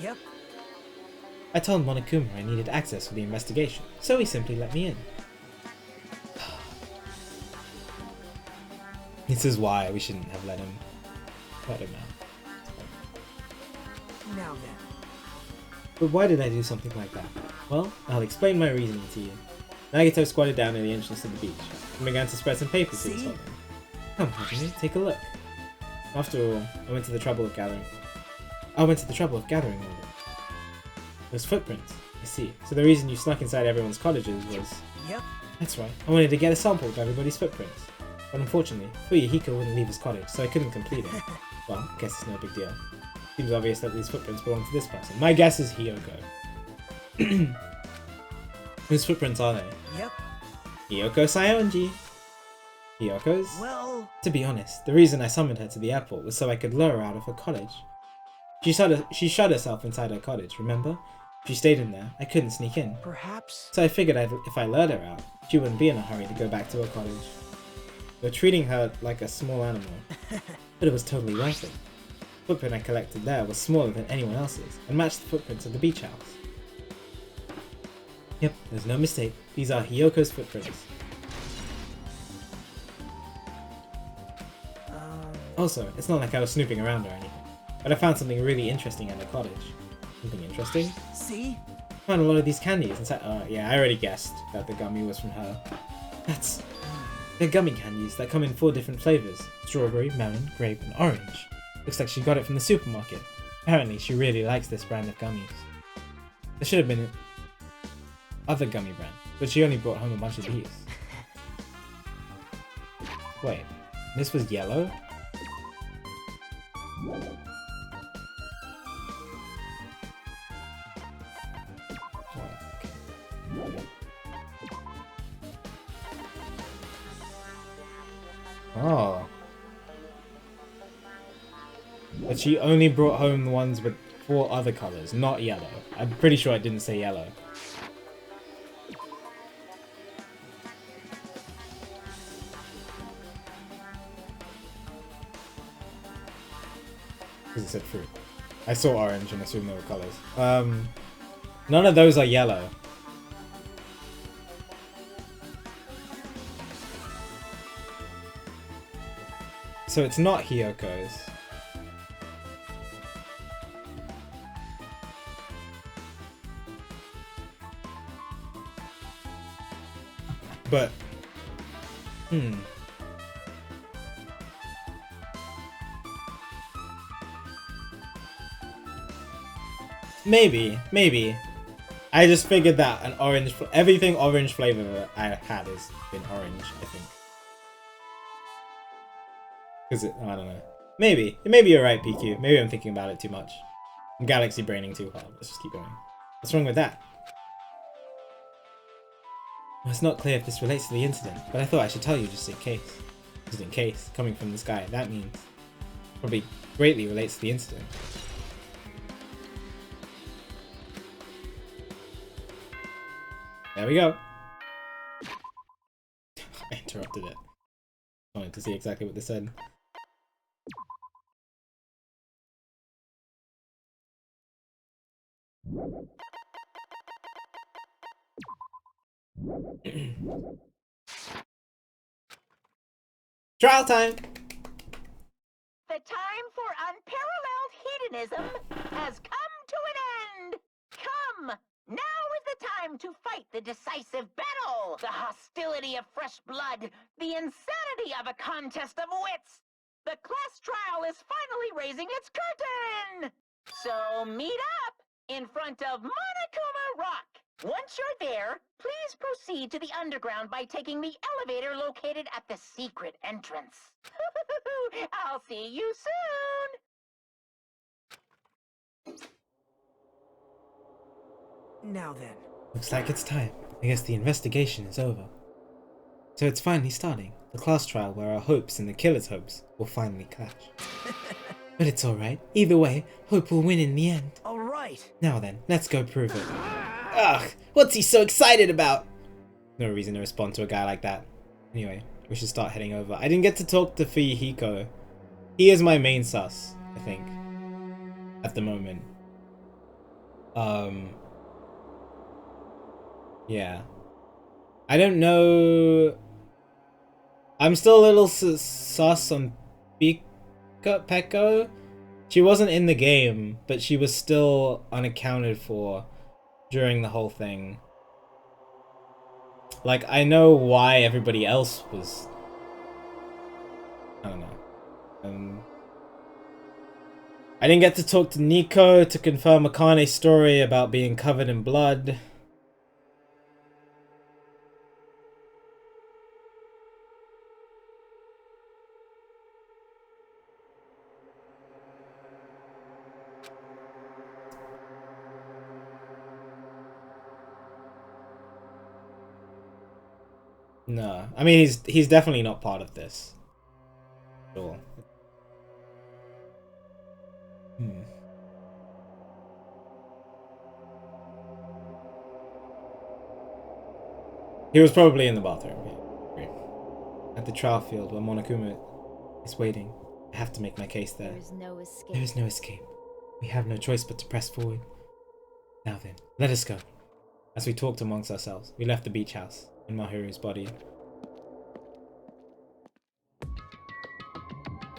Yep. I told Monokuma I needed access for the investigation, so he simply let me in. This is why we shouldn't have let him out. Now then. But why did I do something like that? Well, I'll explain my reasoning to you. Nagito squatted down in the entrance to the beach and began to spread some papers he was holding. Come, Hajime, take a look. After all, I went to the trouble of gathering all of them. Those footprints, I see. So the reason you snuck inside everyone's cottages was... Yep. That's right, I wanted to get a sample of everybody's footprints. But unfortunately, Fuyuhiko wouldn't leave his cottage, so I couldn't complete it. Well, I guess it's no big deal. Seems obvious that these footprints belong to this person. My guess is Hiyoko. Whose footprints are they? Yep. Hiyoko Sayonji. Hiyoko's? Well. To be honest, the reason I summoned her to the airport was so I could lure her out of her cottage. She shut herself inside her cottage, remember? If she stayed in there, I couldn't sneak in. Perhaps. So I figured if I lured her out, she wouldn't be in a hurry to go back to her cottage. You're treating her like a small animal. But it was totally worth it. The footprint I collected there was smaller than anyone else's, and matched the footprints of the beach house. Yep, there's no mistake. These are Hiyoko's footprints. Also, it's not like I was snooping around or anything, but I found something really interesting at the cottage. Something interesting? See? I found a lot of these candies inside. Yeah, I already guessed that the gummy was from her. They're gummy candies that come in 4 different flavors: strawberry, melon, grape, and orange. Looks like she got it from the supermarket. Apparently, she really likes this brand of gummies. There should have been other gummy brands, but she only brought home a bunch of these. Wait, this was yellow? Oh. But she only brought home the ones with 4 other colors, not yellow. I'm pretty sure it didn't say yellow. Because it said fruit. I saw orange and assumed they were colors. None of those are yellow. So it's not Hiyoko's. But maybe. I just figured that an orange, everything orange flavor I had has been orange, I think. Because I don't know. Maybe you're right, PQ. Maybe I'm thinking about it too much. I'm galaxy braining too hard. Let's just keep going. What's wrong with that? Well, it's not clear if this relates to the incident, but I thought I should tell you just in case. Just in case, coming from this guy, that means probably greatly relates to the incident. There we go. I interrupted it. I wanted to see exactly what they said. Trial time! The time for unparalleled hedonism has come to an end! Come! Now is the time to fight the decisive battle! The hostility of fresh blood, the insanity of a contest of wits! The class trial is finally raising its curtain! So meet up in front of Monokuma Rock! Once you're there, please proceed to the underground by taking the elevator located at the secret entrance. I'll see you soon! Now then. Looks like it's time. I guess the investigation is over. So it's finally starting. The class trial where our hopes and the killer's hopes will finally clash. But it's alright. Either way, hope will win in the end. Alright. Now then, let's go prove it. Ugh, what's he so excited about? No reason to respond to a guy like that. Anyway, we should start heading over. I didn't get to talk to Fuyuhiko. He is my main sus, I think. At the moment. Yeah. I don't know. I'm still a little sus on Peko. She wasn't in the game, but she was still unaccounted for during the whole thing. Like, I know why everybody else was... I don't know. I didn't get to talk to Nico to confirm Akane's story about being covered in blood. No, I mean he's definitely not part of this at all. He was probably in the bathroom. Yeah, agree. at the trial field where Monokuma is waiting. I have to make my case there. There is no escape. There is no escape. We have no choice but to press forward. Now then, let us go. As we talked amongst ourselves, we left the beach house in Mahiru's body.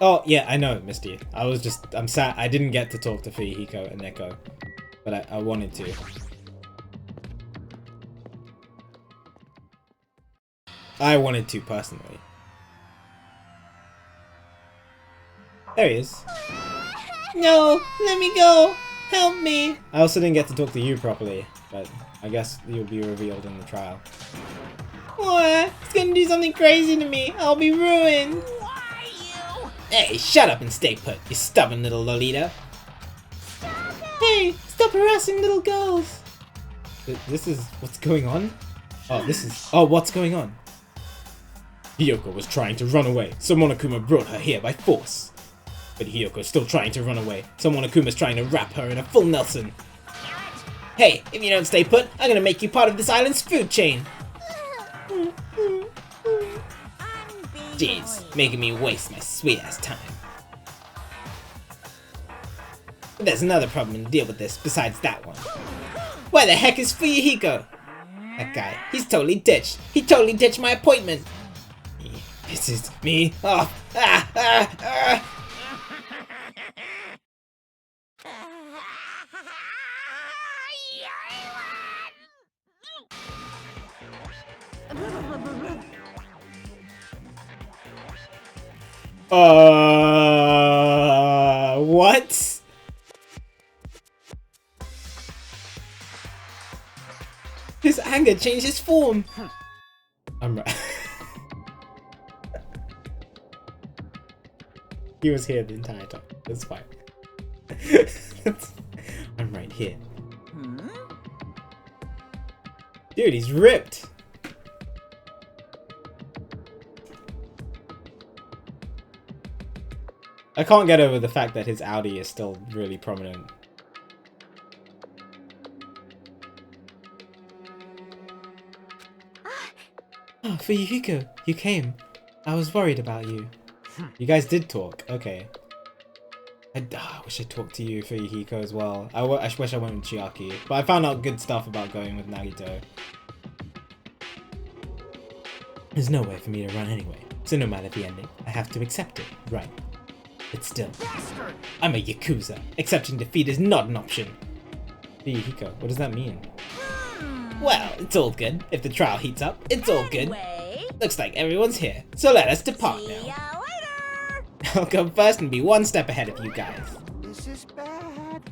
Oh, yeah, I know, Misty. I'm sad. I didn't get to talk to Fuyuhiko and Neko, but I wanted to. I wanted to, personally. There he is. No, let me go. Help me. I also didn't get to talk to you properly, but I guess you'll be revealed in the trial. What? It's gonna do something crazy to me. I'll be ruined. Why you? Hey, shut up and stay put, you stubborn little Lolita. Hey, stop harassing little girls. This is what's going on? Oh, what's going on? Hiyoko was trying to run away, so Monokuma brought her here by force. But Hiyoko's still trying to run away, so Monokuma's trying to wrap her in a full Nelson. Hey, if you don't stay put, I'm gonna make you part of this island's food chain. Jeez, making me waste my sweet-ass time. But there's another problem to deal with this besides that one. Where the heck is Fuyuhiko? That guy, he's totally ditched. He totally ditched my appointment. He pisses me off. What? His anger changed his form. I'm right. He was here the entire time. That's fine. I'm right here. Dude, he's ripped. I can't get over the fact that his Audi is still really prominent. Oh, Fuyuhiko, you came. I was worried about you. You guys did talk. Okay. I wish I talked to you, Fuyuhiko, as well. I wish I went with Chiaki. But I found out good stuff about going with Nagito. There's no way for me to run anyway, so no matter the ending, I have to accept it, right? But still, I'm a Yakuza. Accepting defeat is not an option. Fuyuhiko, what does that mean? Well, it's all good. If the trial heats up, it's all good. Anyway, Looks like everyone's here, so let us depart see now. ya later. I'll come first and be one step ahead of you guys. This is bad.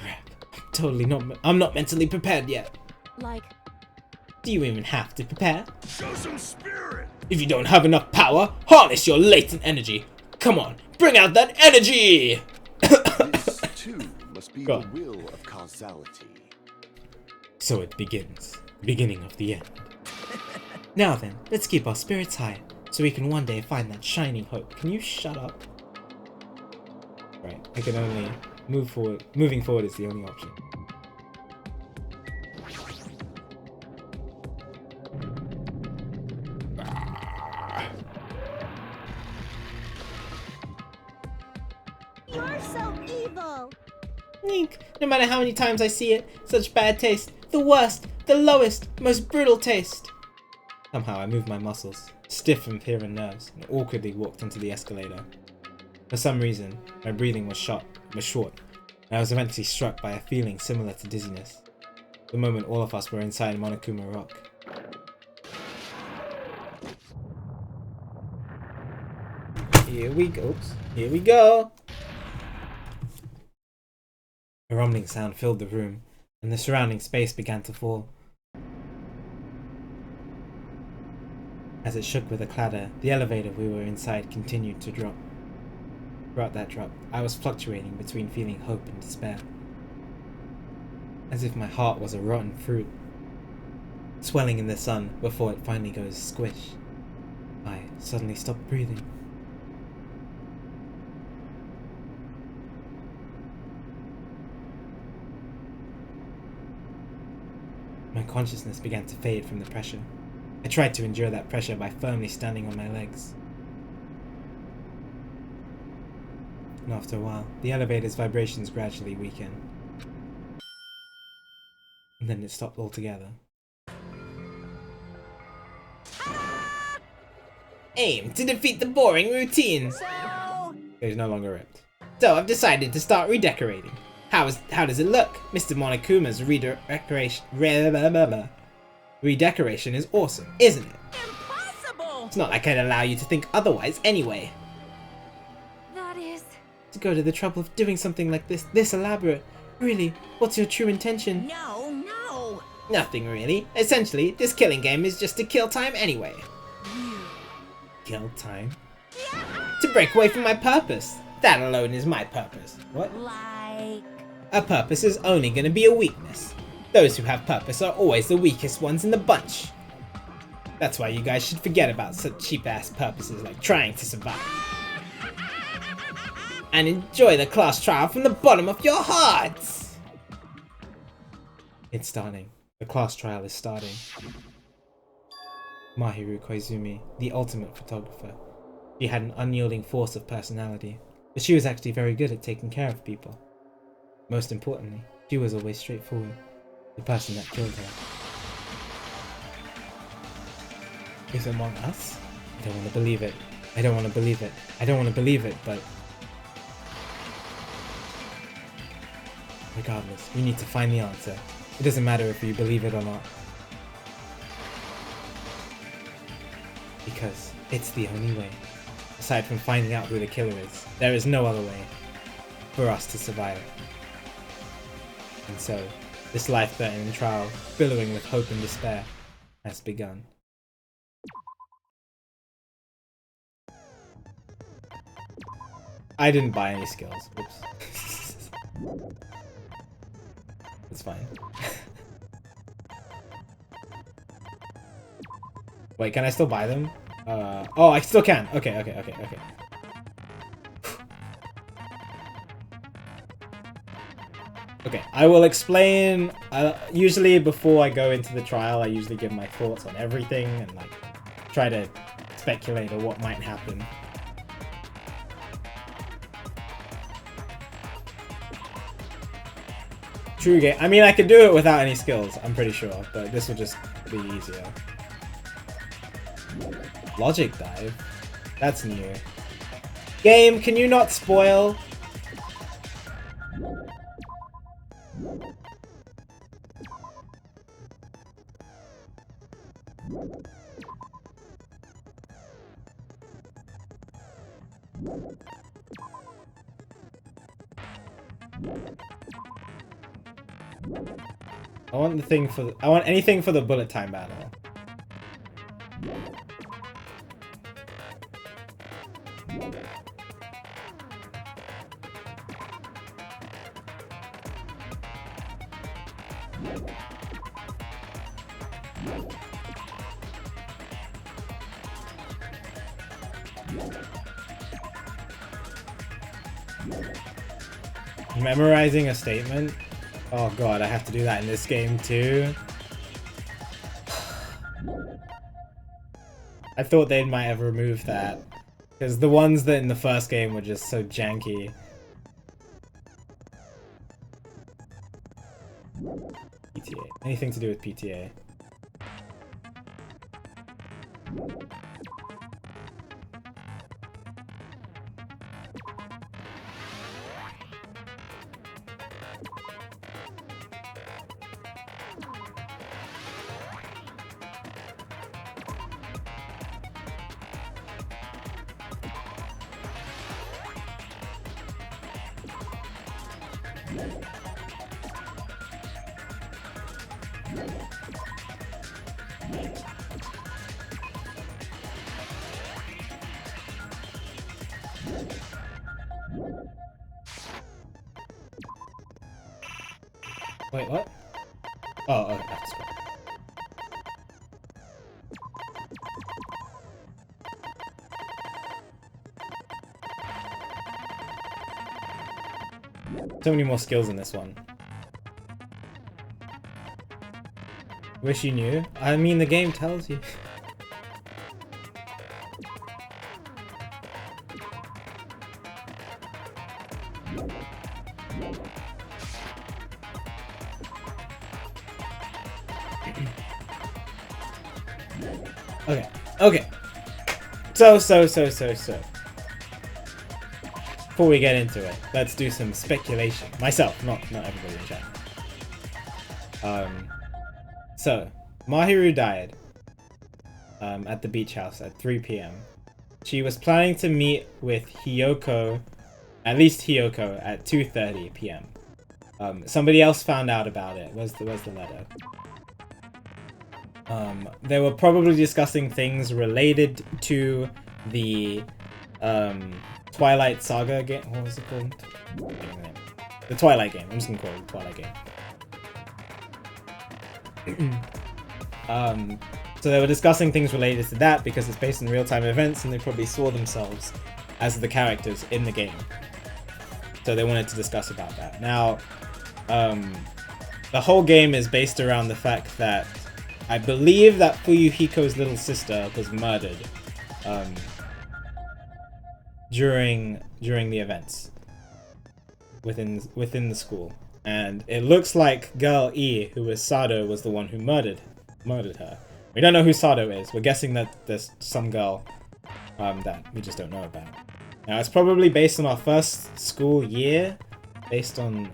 Crap, I'm not mentally prepared yet. Like, Do you even have to prepare? Show some spirit. If you don't have enough power, harness your latent energy. Come on, bring out that energy! This too must be Go the on. will of causality. So it begins. Beginning of the end. Now then, let's keep our spirits high, so we can one day find that shining hope. Can you shut up? Right, I can only move forward. Moving forward is the only option. you're so evil. Eek, no matter how many times I see it, such bad taste. The worst, the lowest, most brutal taste. Somehow I moved my muscles, stiff from fear and nerves, and awkwardly walked into the escalator. For some reason, my breathing was short, and I was eventually struck by a feeling similar to dizziness. The moment all of us were inside Monokuma Rock. Here we go. Here we go. A rumbling sound filled the room, and the surrounding space began to fall. As it shook with a clatter, the elevator we were inside continued to drop. Throughout that drop, I was fluctuating between feeling hope and despair. As if my heart was a rotten fruit, swelling in the sun before it finally goes squish. I suddenly stopped breathing. My consciousness began to fade from the pressure. I tried to endure that pressure by firmly standing on my legs. And after a while, the elevator's vibrations gradually weakened. And then it stopped altogether. Aim to defeat the boring routine! It's no longer ripped. So I've decided to start redecorating. How does it look? Mr. Monokuma's redecoration is awesome, isn't it? Impossible! It's not like I'd allow you to think otherwise anyway. That is... To go to the trouble of doing something like this elaborate. Really, what's your true intention? No, no! Nothing really. Essentially, this killing game is just to kill time anyway. Kill time? To break away from my purpose. That alone is my purpose. What? Like... A purpose is only gonna be a weakness. Those who have purpose are always the weakest ones in the bunch. That's why you guys should forget about such cheap-ass purposes like trying to survive. And enjoy the class trial from the bottom of your hearts! It's starting. The class trial is starting. Mahiru Koizumi, the ultimate photographer. She had an unyielding force of personality, but she was actually very good at taking care of people. Most importantly, she was always straightforward. The person that killed her is among us? I don't want to believe it. I don't want to believe it. I don't want to believe it, but... regardless, we need to find the answer. It doesn't matter if you believe it or not. Because it's the only way. Aside from finding out who the killer is, there is no other way for us to survive. And so, this life-threatening trial, billowing with hope and despair, has begun. I didn't buy any skills. Oops. It's fine. Wait, can I still buy them? Oh, I still can. Okay. Okay, I will explain. Usually before I go into the trial, I usually give my thoughts on everything and like try to speculate on what might happen. True game. I mean, I could do it without any skills, I'm pretty sure, but this will just be easier. Logic dive? That's new. Game, can you not spoil? I want the thing for I want anything for the bullet time battle. Memorizing a statement? Oh god, I have to do that in this game too. I thought they might have removed that. Because the ones that in the first game were just so janky. PTA. Anything to do with PTA. Wait, what? Oh, okay, that's cool. So many more skills in this one. Wish you knew. I mean, the game tells you. Okay. So. Before we get into it, let's do some speculation. Myself, not everybody in chat. So, Mahiru died at the beach house at 3 p.m. She was planning to meet with Hiyoko, at least Hiyoko, at 2:30 p.m. Somebody else found out about it. Where's the letter? They were probably discussing things related to the Twilight Saga game. What was it called? The Twilight game. I'm just gonna call it the Twilight game. So they were discussing things related to that because it's based on real-time events and they probably saw themselves as the characters in the game. So they wanted to discuss about that. Now, the whole game is based around the fact that I believe that Fuyuhiko's little sister was murdered during the events within the school, and it looks like girl E, who was Sado, was the one who murdered her. We don't know who Sado is. We're guessing that there's some girl that we just don't know about. Now it's probably based on our first school year, based on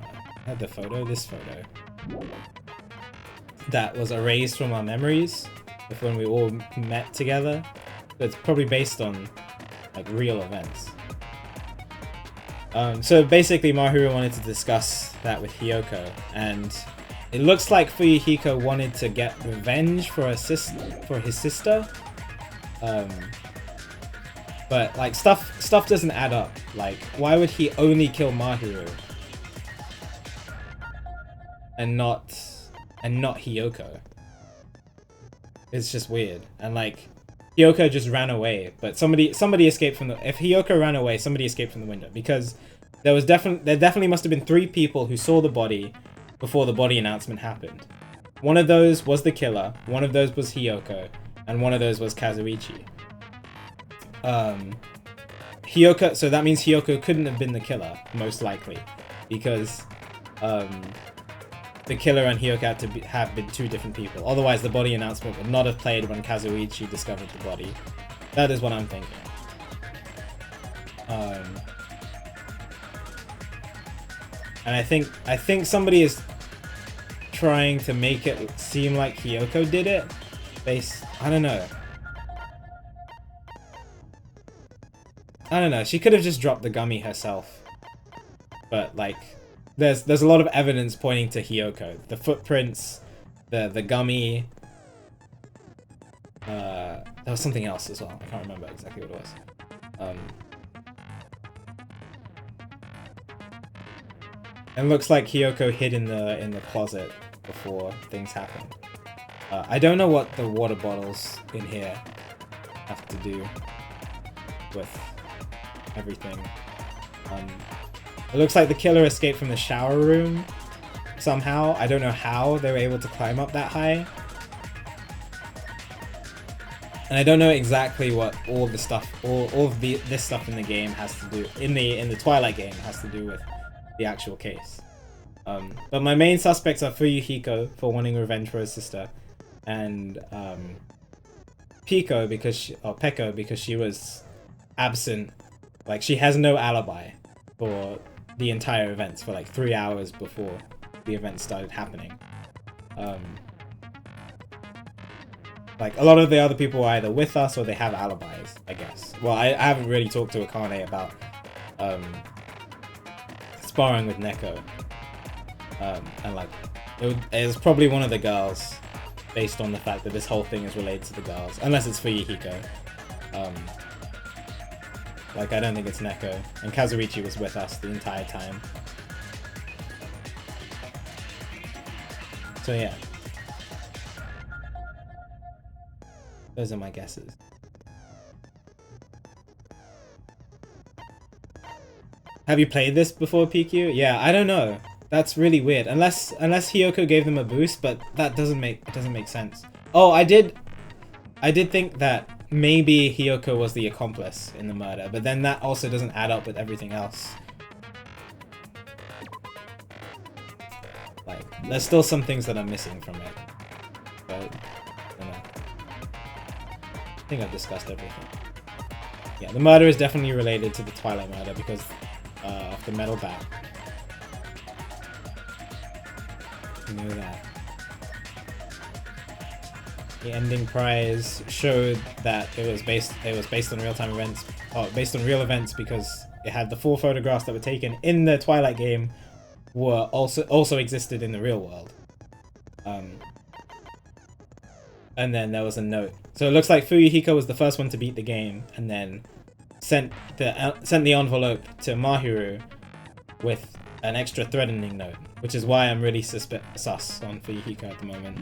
this photo that was erased from our memories of when we all met together. So it's probably based on like real events. So basically Mahiru wanted to discuss that with Hiyoko, and it looks like Fuyuhiko wanted to get revenge for his sister. But like stuff doesn't add up. Like, why would he only kill Mahiru and not Hiyoko? It's just weird. And like, Hiyoko just ran away, but somebody escaped from the. If Hiyoko ran away, somebody escaped from the window, because there definitely must have been 3 people who saw the body before the body announcement happened. One of those was the killer, one of those was Hiyoko, and one of those was Kazuichi. Hiyoko, so that means Hiyoko couldn't have been the killer, most likely, because the killer and Hiyoko had to have been 2 different people. Otherwise, the body announcement would not have played when Kazuichi discovered the body. That is what I'm thinking. And I think somebody is trying to make it seem like Hiyoko did it. I don't know. She could have just dropped the gummy herself. But like, there's a lot of evidence pointing to Hiyoko. The footprints, the gummy. There was something else as well. I can't remember exactly what it was. It looks like Hiyoko hid in the closet before things happened. I don't know what the water bottles in here have to do with everything. It looks like the killer escaped from the shower room somehow. I don't know how they were able to climb up that high. And I don't know exactly what all of this stuff in the game has to do, in the Twilight game, has to do with the actual case. But my main suspects are Fuyuhiko for wanting revenge for his sister, and Peko because she was absent. Like, she has no alibi for the entire events for like 3 hours before the events started happening. Like, a lot of the other people are either with us or they have alibis, I guess. Well, I haven't really talked to Akane about sparring with Neko. And like, it was probably one of the girls, based on the fact that this whole thing is related to the girls. Unless it's Fuyuhiko. Like, I don't think it's Neko. And Kazuichi was with us the entire time. So yeah. Those are my guesses. Have you played this before, PQ? Yeah, I don't know. That's really weird. Unless Hiyoko gave them a boost, but that doesn't make sense. Oh, I did think that maybe Hiyoko was the accomplice in the murder, but then that also doesn't add up with everything else. Like, there's still some things that are missing from it. But, I don't know. think I've discussed everything. Yeah, the murder is definitely related to the Twilight murder because of the metal bat. You know that. The ending prize showed that it was based on real-time events, based on real events, because it had the 4 photographs that were taken in the Twilight game were also existed in the real world. And then there was a note. So it looks like Fuyuhiko was the first one to beat the game, and then sent the envelope to Mahiru with an extra threatening note, which is why I'm really sus on Fuyuhiko at the moment.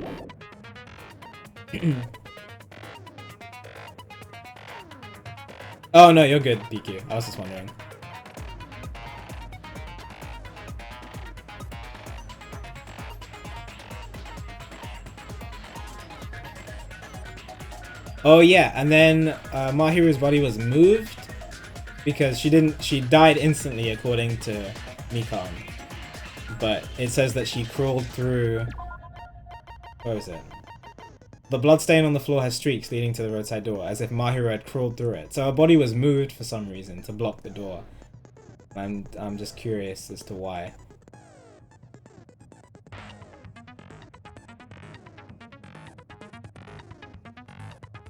Oh no, you're good, DQ. I was just wondering. Oh yeah, and then Mahiru's body was moved because she died instantly according to Mikan. But it says that she crawled through, what was it? The bloodstain on the floor has streaks leading to the roadside door, as if Mahiru had crawled through it. So her body was moved for some reason to block the door. I'm just curious as to why.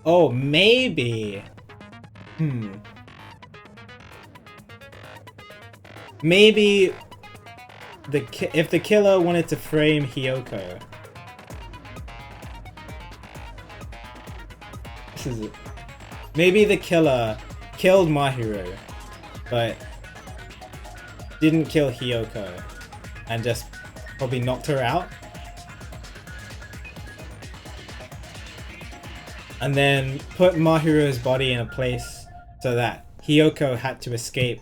Oh, maybe. Maybe if the killer wanted to frame Hiyoko. This is it. Maybe the killer killed Mahiru, but didn't kill Hiyoko, and just probably knocked her out. And then put Mahiru's body in a place so that Hiyoko had to escape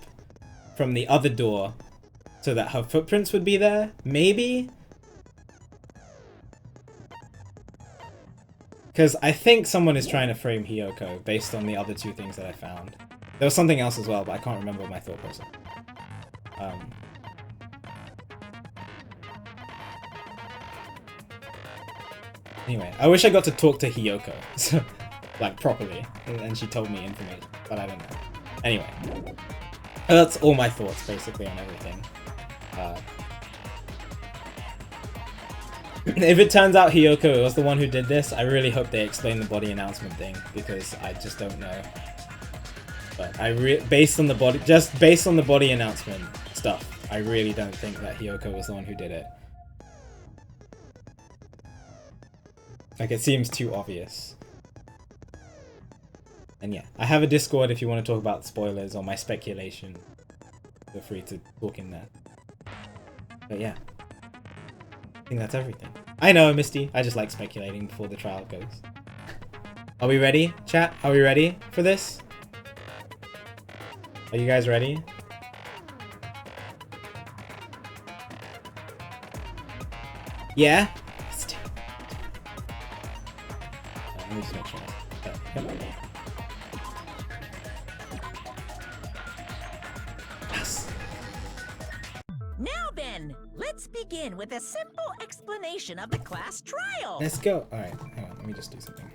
from the other door so that her footprints would be there? Maybe? Because I think someone is trying to frame Hiyoko based on the other 2 things that I found. There was something else as well, but I can't remember my thought process. Anyway, I wish I got to talk to Hiyoko, so, like, properly, and she told me information, but I don't know. Anyway, that's all my thoughts, basically, on everything. If it turns out Hiyoko was the one who did this, I really hope they explain the body announcement thing, because I just don't know. But based on the body announcement stuff, I really don't think that Hiyoko was the one who did it. Like, it seems too obvious. And yeah, I have a Discord if you want to talk about spoilers or my speculation. Feel free to talk in there. But yeah, I think that's everything. I know, Misty, I just like speculating before the trial goes. Are we ready, chat? Are we ready for this? Are you guys ready? Yeah? Let's do it. Let me just make sure. Yes. Now then, let's begin with a simple explanation of the class trial. Let's go. Alright, hang on, let me just do something.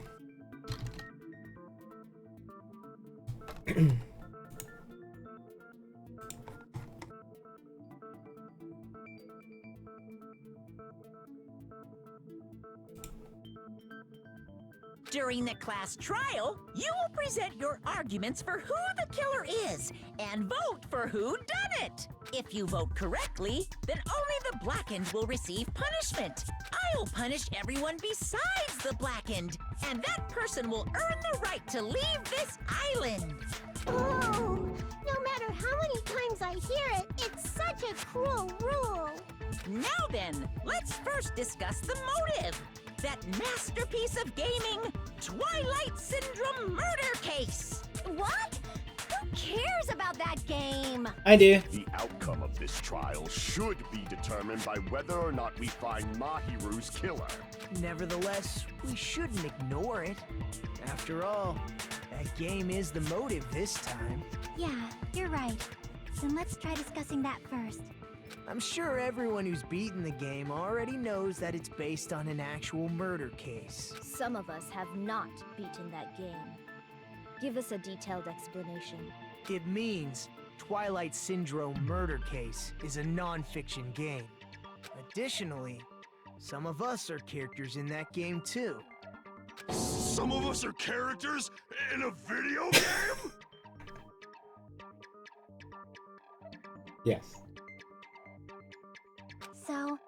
During the class trial, you will present your arguments for who the killer is and vote for who done it. If you vote correctly, then only the blackened will receive punishment. I'll punish everyone besides the blackened, and that person will earn the right to leave this island. Oh, no matter how many times I hear it, it's such a cruel rule. Now then, let's first discuss the motive. That masterpiece of gaming, Twilight Syndrome murder case. What? Who cares about that game? I do. The outcome of this trial should be determined by whether or not we find Mahiru's killer. Nevertheless, we shouldn't ignore it. After all, that game is the motive this time. Yeah, you're right. Then let's try discussing that first. I'm sure everyone who's beaten the game already knows that it's based on an actual murder case. Some of us have not beaten that game. Give us a detailed explanation. It means Twilight Syndrome Murder Case is a non-fiction game. Additionally, some of us are characters in that game too. Some of us are characters in a video game? Yes. So,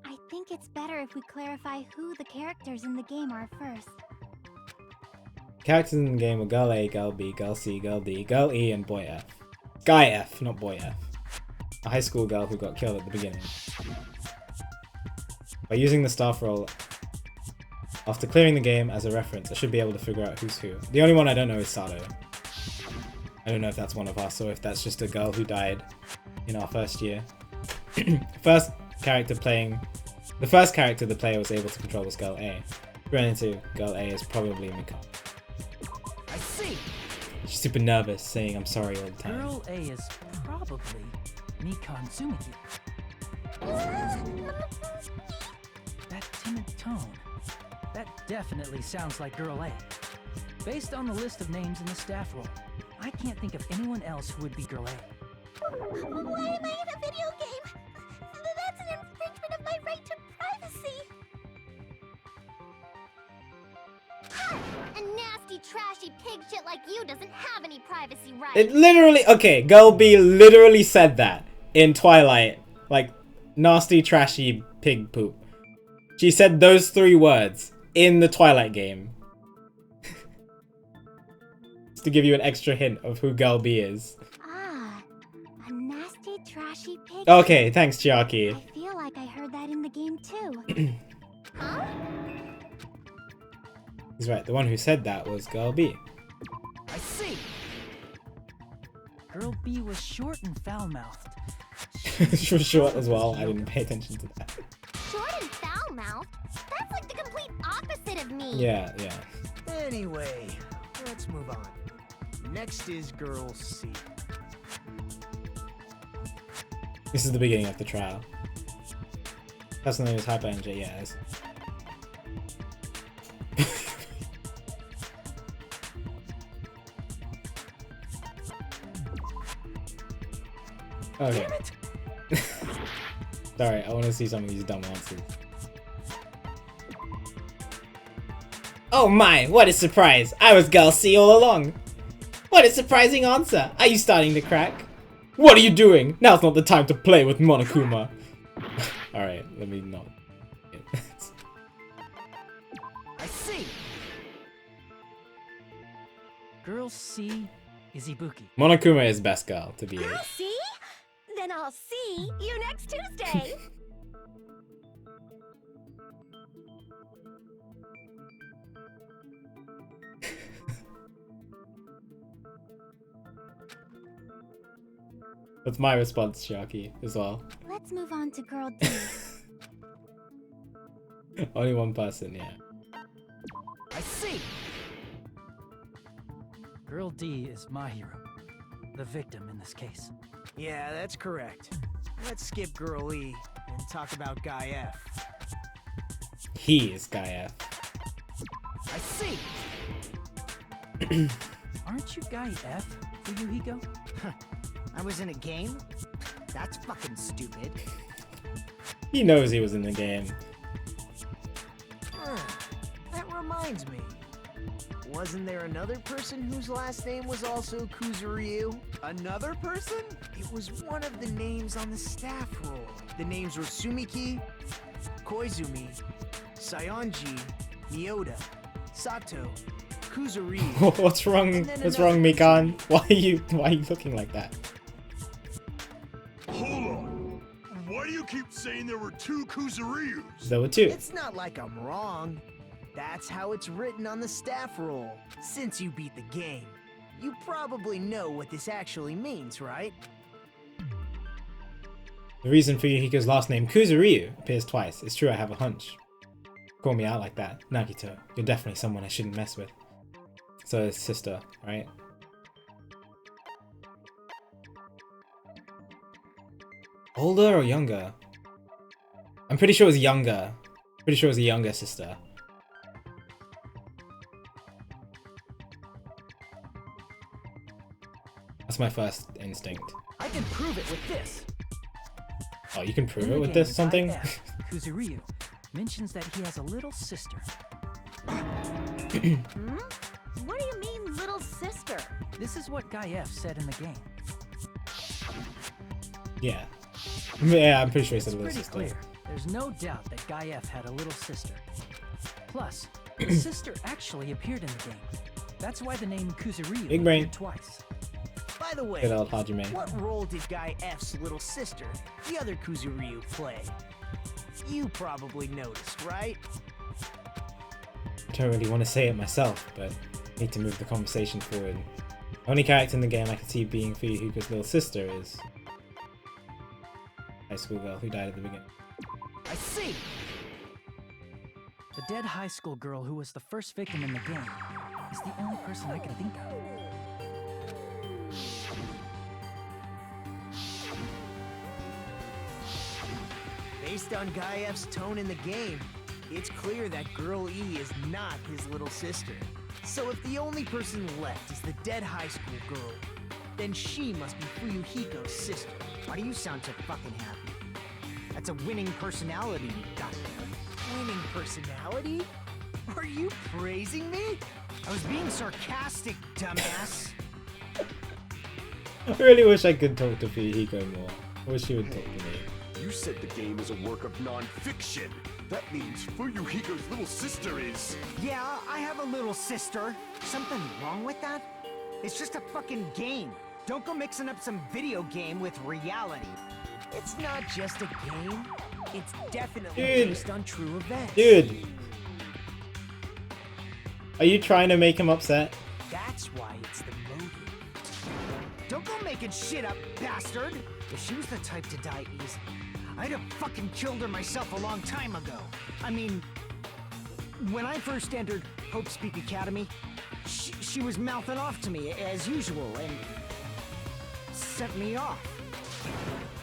I think it's better if we clarify who the characters in the game are first. Characters in the game are Girl A, Girl B, Girl C, Girl D, Girl E, and Boy F. Guy F, not Boy F. A high school girl who got killed at the beginning. By using the staff roll, after clearing the game as a reference, I should be able to figure out who's who. The only one I don't know is Sato. I don't know if that's one of us or if that's just a girl who died in our first year. The first character the player was able to control was Girl A. Ran into Girl A is probably Mika. I see. She's super nervous, saying I'm sorry all the time. Girl A is probably Nikon Tsumiki. That timid tone. That definitely sounds like Girl A. Based on the list of names in the staff roll, I can't think of anyone else who would be Girl A. Why am I in a video game? That's an infringement of my right to privacy! A nasty, trashy pig shit like you doesn't have any privacy rights! It literally, okay, Girl B literally said that in Twilight. Like, nasty, trashy pig poop. She said those 3 words in the Twilight game. Just to give you an extra hint of who Girl B is. Ah, a nasty, trashy pig. Okay, thanks, Chiaki. I feel like I heard that in the game too. Huh? He's right, the one who said that was Girl B. I see. Girl B was short and foul-mouthed. She was short as well, I didn't pay attention to that. Short and foul-mouthed? That's like the complete opposite of me. Yeah. Anyway, let's move on. Next is Girl C. This is the beginning of the trial. Person name is Hyper NJ, yes. Okay. Sorry, I want to see some of these dumb answers. Oh my, what a surprise! I was Girl C all along! What a surprising answer! Are you starting to crack? What are you doing? Now's not the time to play with Monokuma! Alright, let me not. I see. Girl C is Ibuki. Monokuma is best girl, to be I honest. see? Then I'll see you next Tuesday! That's my response, Sharky, as well. Let's move on to Girl D. Only one person, yeah. I see. Girl D is my hero. The victim in this case. Yeah, that's correct. Let's skip Girl E and talk about Guy F. He is Guy F. I see. Aren't you Guy F, Fuyuhiko? I was in a game? That's fucking stupid. He knows he was in the game. That reminds me. Wasn't there another person whose last name was also Kuzuryu? Another person? It was one of the names on the staff roll. The names were Sumiki, Koizumi, Sayonji, Mioda, Sato, Kuzuryu. What's wrong? And then What's another wrong, Mikan? Why are you looking like that? Hold on. Why do you keep saying there were 2 Kuzuryus? There were 2. It's not like I'm wrong. That's how it's written on the staff roll. Since you beat the game, you probably know what this actually means, right? The reason for Yuhiko's last name, Kuzuryu, appears twice. It's true, I have a hunch. Call me out like that. Nagito, you're definitely someone I shouldn't mess with. So his sister, right? Older or younger? I'm pretty sure it was younger. Pretty sure it was a younger sister. That's my first instinct. I can prove it with this. Oh, you can prove In it the with game, this something? Guy F, Kuzuryu mentions that he has a little sister. What do you mean, little sister? This is what Guy F said in the game. Yeah. Yeah, I'm pretty sure he It's said little pretty sister. clear. There's no doubt that Guy F had a little sister. Plus, the sister actually appeared in the game. That's why the name Kuzuryu Big brain. appeared twice. By the way, Good old Hajime. what role did Guy F's little sister, the other Kuzuryu, play? You probably noticed, right? I don't really want to say it myself, but I need to move the conversation forward. The only character in the game I can see being Fuyuhiko's little sister is high school girl who died at the beginning. I see. The dead high school girl who was the first victim in the game is the only person I can think of. Based on Guy F's tone in the game, it's clear that Girl E is not his little sister. So if the only person left is the dead high school girl, then she must be Fuyuhiko's sister. Why do you sound so fucking happy? That's a winning personality you got there. Winning personality? Are you praising me? I was being sarcastic, dumbass. I really wish I could talk to Fuyuhiko more. I wish she would talk to me. You said the game is a work of non-fiction. That means Fuyuhiko's little sister is... Yeah, I have a little sister. Something wrong with that? It's just a fucking game. Don't go mixing up some video game with reality. It's not just a game. It's definitely Dude. based on true events. Dude! Are you trying to make him upset? That's why it's the motive. Don't go making shit up, bastard! If she was the type to die easy, I'd have fucking killed her myself a long time ago. I mean, when I first entered Hope Speak Academy, she was mouthing off to me as usual and sent me off.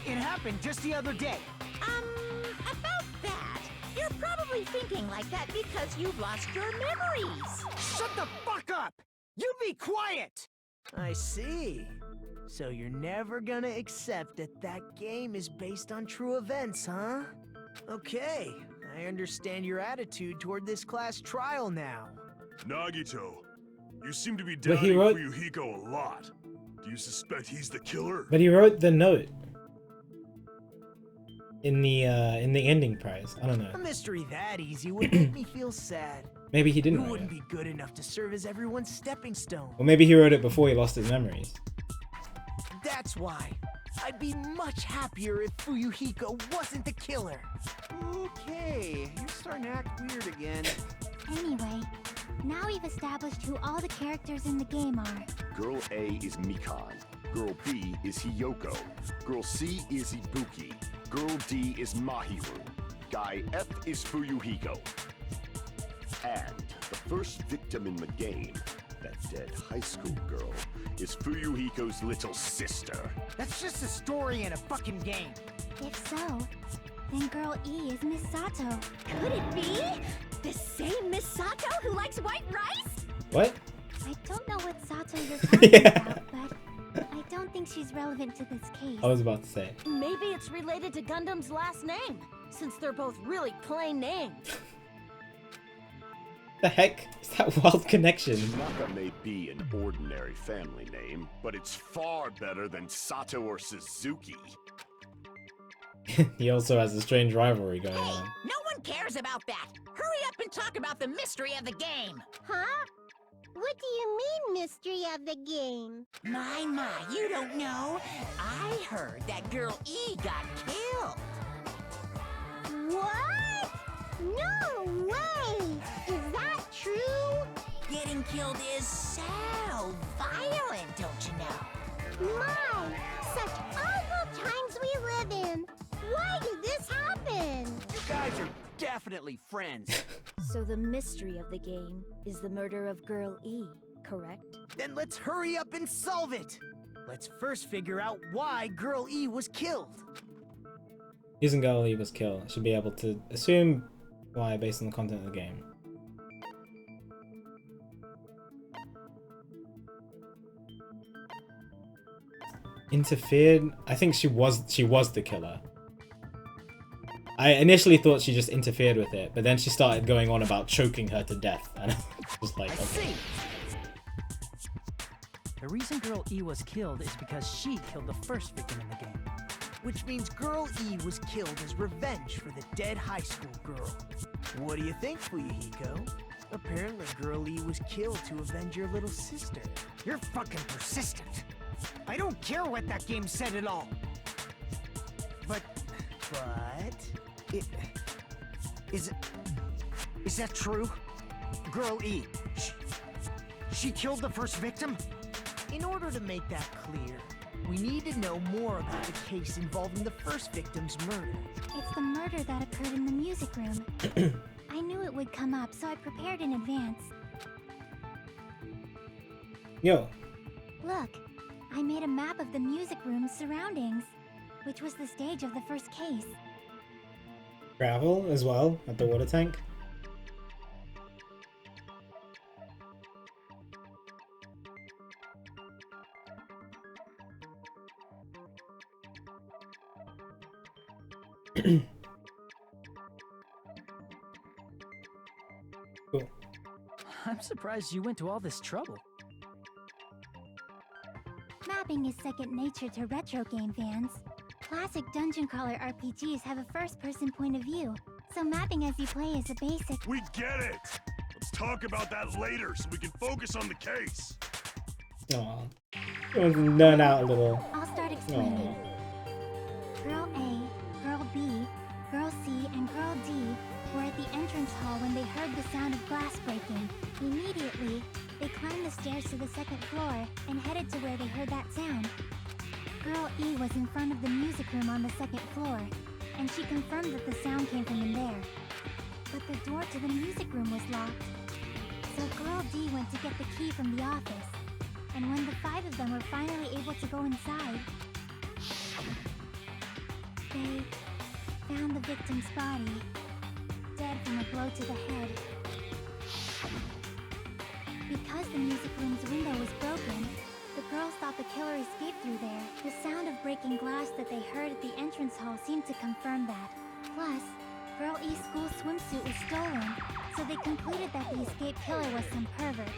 It happened just the other day. About that, you're probably thinking like that because you've lost your memories. Shut the fuck up! You be quiet! I see. So you're never gonna accept that that game is based on true events, huh? Okay, I understand your attitude toward this class trial now. Nagito, you seem to be But he doubting wrote- Fuyuhiko a lot. Do you suspect he's the killer? But he wrote the note in the ending prize. I don't A know. mystery that easy would make me feel sad. Maybe he You didn't write wouldn't it. be good enough to serve as everyone's stepping stone. Or maybe he wrote it before he lost his memories. That's why. I'd be much happier if Fuyuhiko wasn't the killer. Okay, you're starting to act weird again. Anyway, now we've established who all the characters in the game are. Girl A is Mikan. Girl B is Hiyoko. Girl C is Ibuki. Girl D is Mahiru. Guy F is Fuyuhiko. And the first victim in the game, that dead high school girl, is Fuyuhiko's little sister. That's just a story in a fucking game. If so, then Girl E is Miss Sato. Could it be? The same Miss Sato who likes white rice? What? I don't know what Sato you're talking Yeah. about, but I don't think she's relevant to this case. I was about to say. Maybe it's related to Gundam's last name, since they're both really plain names. The heck is that wild connection? Naka may be an ordinary family name, but it's far better than Sato or Suzuki. He also has a strange rivalry going Hey, on. no one cares about that. Hurry up and talk about the mystery of the game. Huh? What do you mean, mystery of the game? My, you don't know. I heard that Girl E got killed. What? No way! Is that true? Getting killed is so violent, don't you know? My, such awful times we live in. Why did this happen? You guys are definitely friends. So the mystery of the game is the murder of Girl E, correct? Then let's hurry up and solve it. Let's first figure out why Girl E was killed. Using Girl E was killed. I should be able to assume why based on the content of the game. Interfered? I think she was the killer. I initially thought she just interfered with it, but then she started going on about choking her to death, and I was like, I okay. see. The reason Girl E was killed is because she killed the first victim in the game. Which means Girl E was killed as revenge for the dead high school girl. What do you think, Fuyuhiko? Apparently Girl E was killed to avenge your little sister. You're fucking persistent. I don't care what that game said at all. But... Is that true? Girl E, she killed the first victim? In order to make that clear, we need to know more about the case involving the first victim's murder. It's the murder that occurred in the music room. I knew it would come up, so I prepared in advance. Yo. Look, I made a map of the music room's surroundings, which was the stage of the first case. Gravel as well at the water tank. Cool. I'm surprised you went to all this trouble. Mapping is second nature to retro game fans. Classic dungeon crawler RPGs have a first-person point of view, so mapping as you play is a basic. We get it! Let's talk about that later so we can focus on the case. Aw. You want to nerd out a little. I'll start explaining. Girl A, Girl B, Girl C, and Girl D were at the entrance hall when they heard the sound of glass breaking. Immediately, they climbed the stairs to the second floor and headed to where they heard that sound. Girl E was in front of the music room on the second floor, and she confirmed that the sound came from in there. But the door to the music room was locked. So Girl D went to get the key from the office, and when the 5 of them were finally able to go inside, they found the victim's body, dead from a blow to the head. Because the music room's window was broken, the girls thought the killer escaped through there. The sound of breaking glass that they heard at the entrance hall seemed to confirm that. Plus, Girl E's school swimsuit was stolen, so they concluded that the escaped killer was some pervert.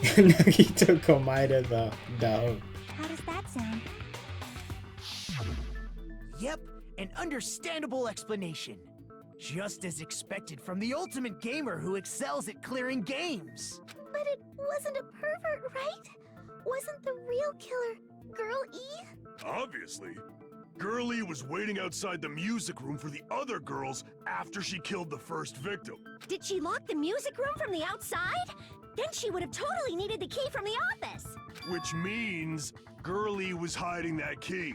Nagito Komaeda though. How does that sound? Yep, an understandable explanation. Just as expected from the ultimate gamer who excels at clearing games. But it wasn't a pervert, right? Wasn't the real killer Girl E? Obviously. Girl E was waiting outside the music room for the other girls after she killed the first victim. Did she lock the music room from the outside? Then she would have totally needed the key from the office. Which means Girl E was hiding that key.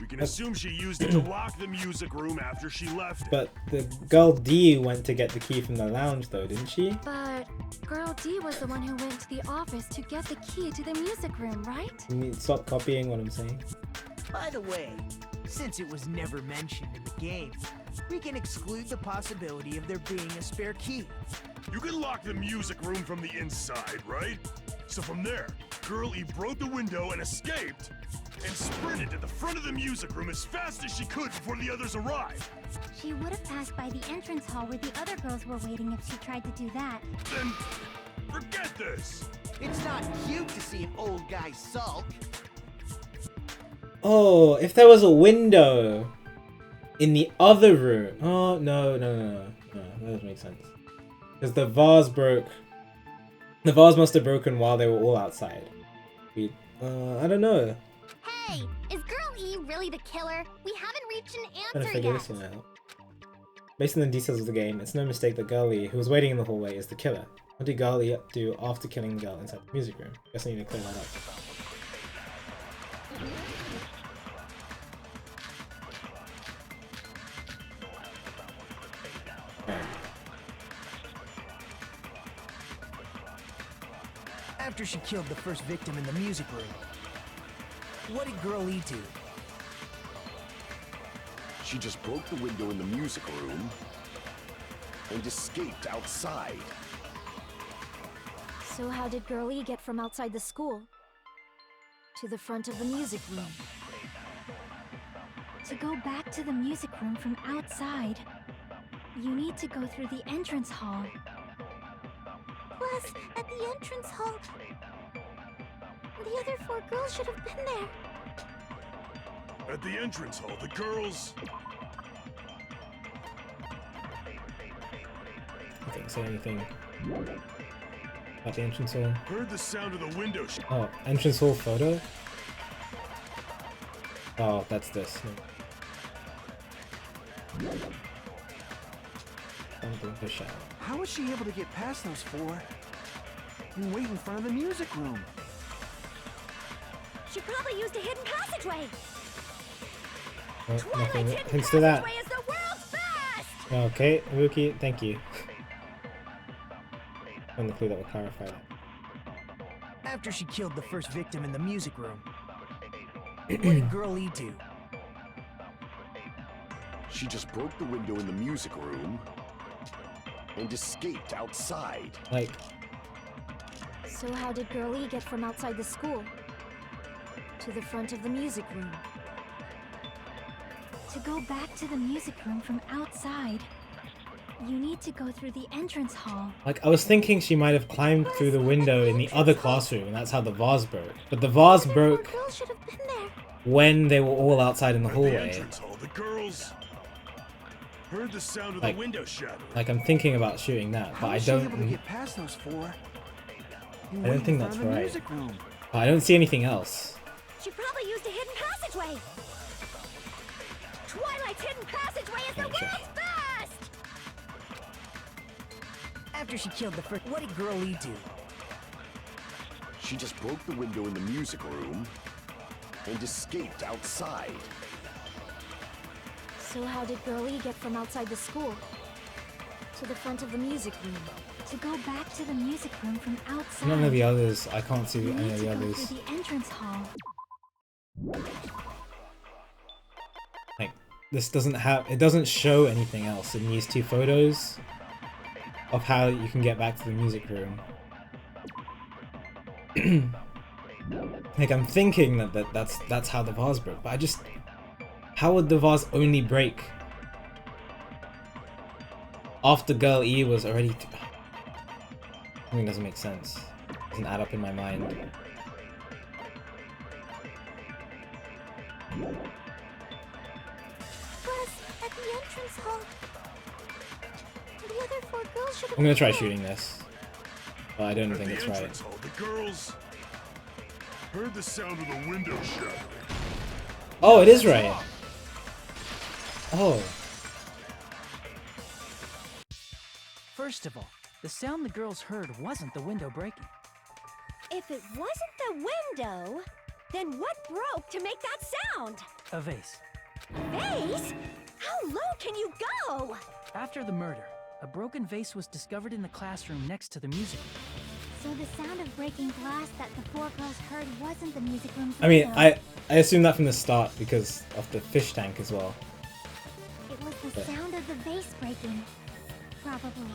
We can assume she used it to lock the music room after she left it. But the girl D went to get the key from the lounge though, didn't she? But Girl D was the one who went to the office to get the key to the music room, right? You need to stop copying what I'm saying. By the way, since it was never mentioned in the game, we can exclude the possibility of there being a spare key. You can lock the music room from the inside, right? So from there, Girl E broke the window and escaped, and sprinted to the front of the music room as fast as she could before the others arrived. She would have passed by the entrance hall where the other girls were waiting if she tried to do that. Then, forget this! It's not cute to see an old guy sulk. Oh, if there was a window in the other room. Oh, no, that doesn't make sense. Because the vase broke. The vase must have broken while they were all outside. I don't know. Hey, is Girl E really the killer? We haven't reached an I'm trying to answer figure yet. this one out. Based on the details of the game, it's no mistake that Girlie, who was waiting in the hallway, is the killer. What did Girlie do after killing the girl inside the music room? Guess I need to clear that up. After she killed the first victim in the music room, what did Girl E do? She just broke the window in the music room and escaped outside. So how did Girl E get from outside the school to the front of the music room? To go back to the music room from outside, you need to go through the entrance hall. Plus, at the entrance hall, the other 4 girls should have been there. At the entrance hall, the girls... I think say anything about the entrance hall. Heard the sound of the window Oh, entrance hall photo? Oh, that's this. Something to shout. How was she able to get past those 4 and wait in front of the music room? She probably used a hidden passageway. Oh, Twilight's nothing hidden hints to that. passageway is the world's best! Okay, Wookie, thank you. Found the clue that will clarify that. After she killed the first victim in the music room, what did Girl E do? She just broke the window in the music room and escaped outside. Like, So how did Girl E get from outside the school to the front of the music room? To go back to the music room from outside, you need to go through the entrance hall. I was thinking she might have climbed through the window in the other classroom, and that's how the vase broke. But the vase broke Girls should have been there. when they were all outside in the At the hallway. entrance hall, the girls heard the sound of Like- the window shattering. Like, I'm thinking about shooting that, but How I was she able to don't. get past those 4? I don't think that's right. Music room? But I don't see anything else. She probably used a hidden passageway. Twilight's hidden passageway is the Gotcha. world's best! After she killed the first, what did Girl E do? She just broke the window in the music room and escaped outside. So how did Girl E get from outside the school to the front of the music room? To go back to the music room from outside, None of the others. I can't see you any need of to the go others. through the entrance hall. Like, this doesn't have. It doesn't show anything else in these 2 photos of how you can get back to the music room. Like, I'm thinking that's how the vase broke, but I just. How would the vase only break after Girl E was already? Something doesn't make sense. Doesn't add up in my mind. Plus, at the entrance hall, the other 4 girls should have I'm gonna try been there. shooting this, but I don't At think the it's right. entrance hall, the girls heard the sound of the window shattering. Oh, it is right. Oh, First of all, the sound the girls heard wasn't the window breaking. If it wasn't the window, then what broke to make that sound? A vase. Vase? How low can you go? After the murder, a broken vase was discovered in the classroom next to the music room. So the sound of breaking glass that the 4 girls heard wasn't the music room's I mean, window. I assumed that from the start because of the fish tank as well. It was the sound of the vase breaking. Probably.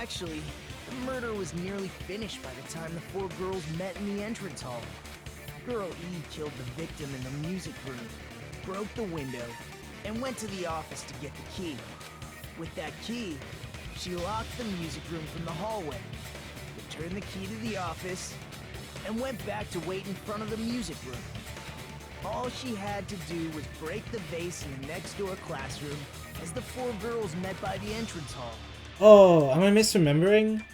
Actually, the murder was nearly finished by the time the 4 girls met in the entrance hall. Girl E killed the victim in the music room, broke the window, and went to the office to get the key. With that key, she locked the music room from the hallway, returned the key to the office, and went back to wait in front of the music room. All she had to do was break the vase in the next door classroom as the 4 girls met by the entrance hall. Oh, am I misremembering?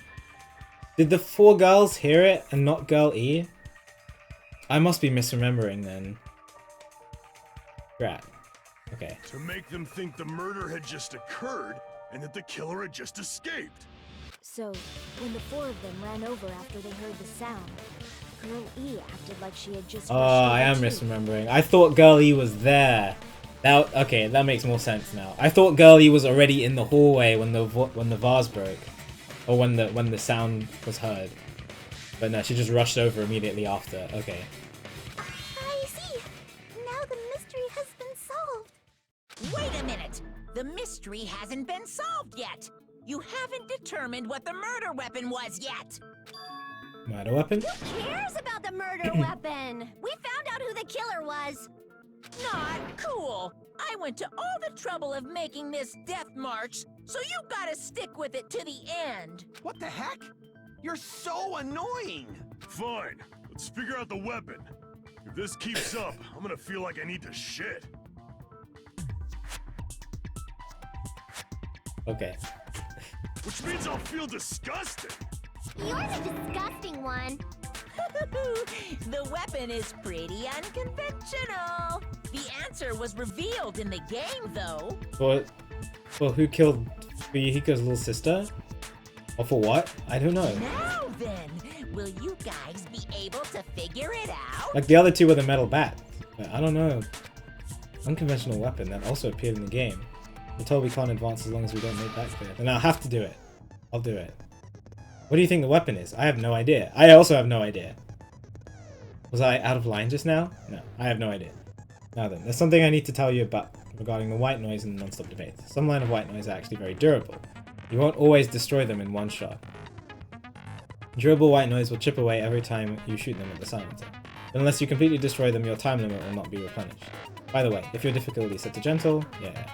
Did the 4 girls hear it and not Girl E? I must be misremembering then. Right. Okay. To make them think the murder had just occurred and that the killer had just escaped. So, when the 4 of them ran over after they heard the sound, Girl E acted like she had just Oh, rushed I am over too. misremembering. I thought Girl E was there. Okay, that makes more sense now. I thought Girl E was already in the hallway when the vase broke, or when the sound was heard. But no, she just rushed over immediately after. Okay. I see. Now the mystery has been solved. Wait a minute! The mystery hasn't been solved yet! You haven't determined what the murder weapon was yet! Murder weapon? Who cares about the murder weapon? We found out who the killer was. Not cool! I went to all the trouble of making this death march, so you gotta stick with it to the end. What the heck? You're so annoying! Fine, let's figure out the weapon. If this keeps up, I'm gonna feel like I need to shit. Okay. Which means I'll feel disgusting. You're the disgusting one. The weapon is pretty unconventional. The answer was revealed in the game, though. Well, who killed Fuyuhiko's little sister? Or for what? I don't know. Now then, will you guys be able to figure it out? Like the other two were the metal bats. But I don't know. Unconventional weapon that also appeared in the game. We're told we can't advance as long as we don't make that clear. Then I'll have to do it. I'll do it. What do you think the weapon is? I have no idea. I also have no idea. Was I out of line just now? No, I have no idea. Now then, there's something I need to tell you about regarding the white noise and the non-stop debates. Some line of white noise are actually very durable. You won't always destroy them in one shot. Durable white noise will chip away every time you shoot them with the silencer. But unless you completely destroy them, your time limit will not be replenished. By the way, if your difficulty is set to gentle, yeah.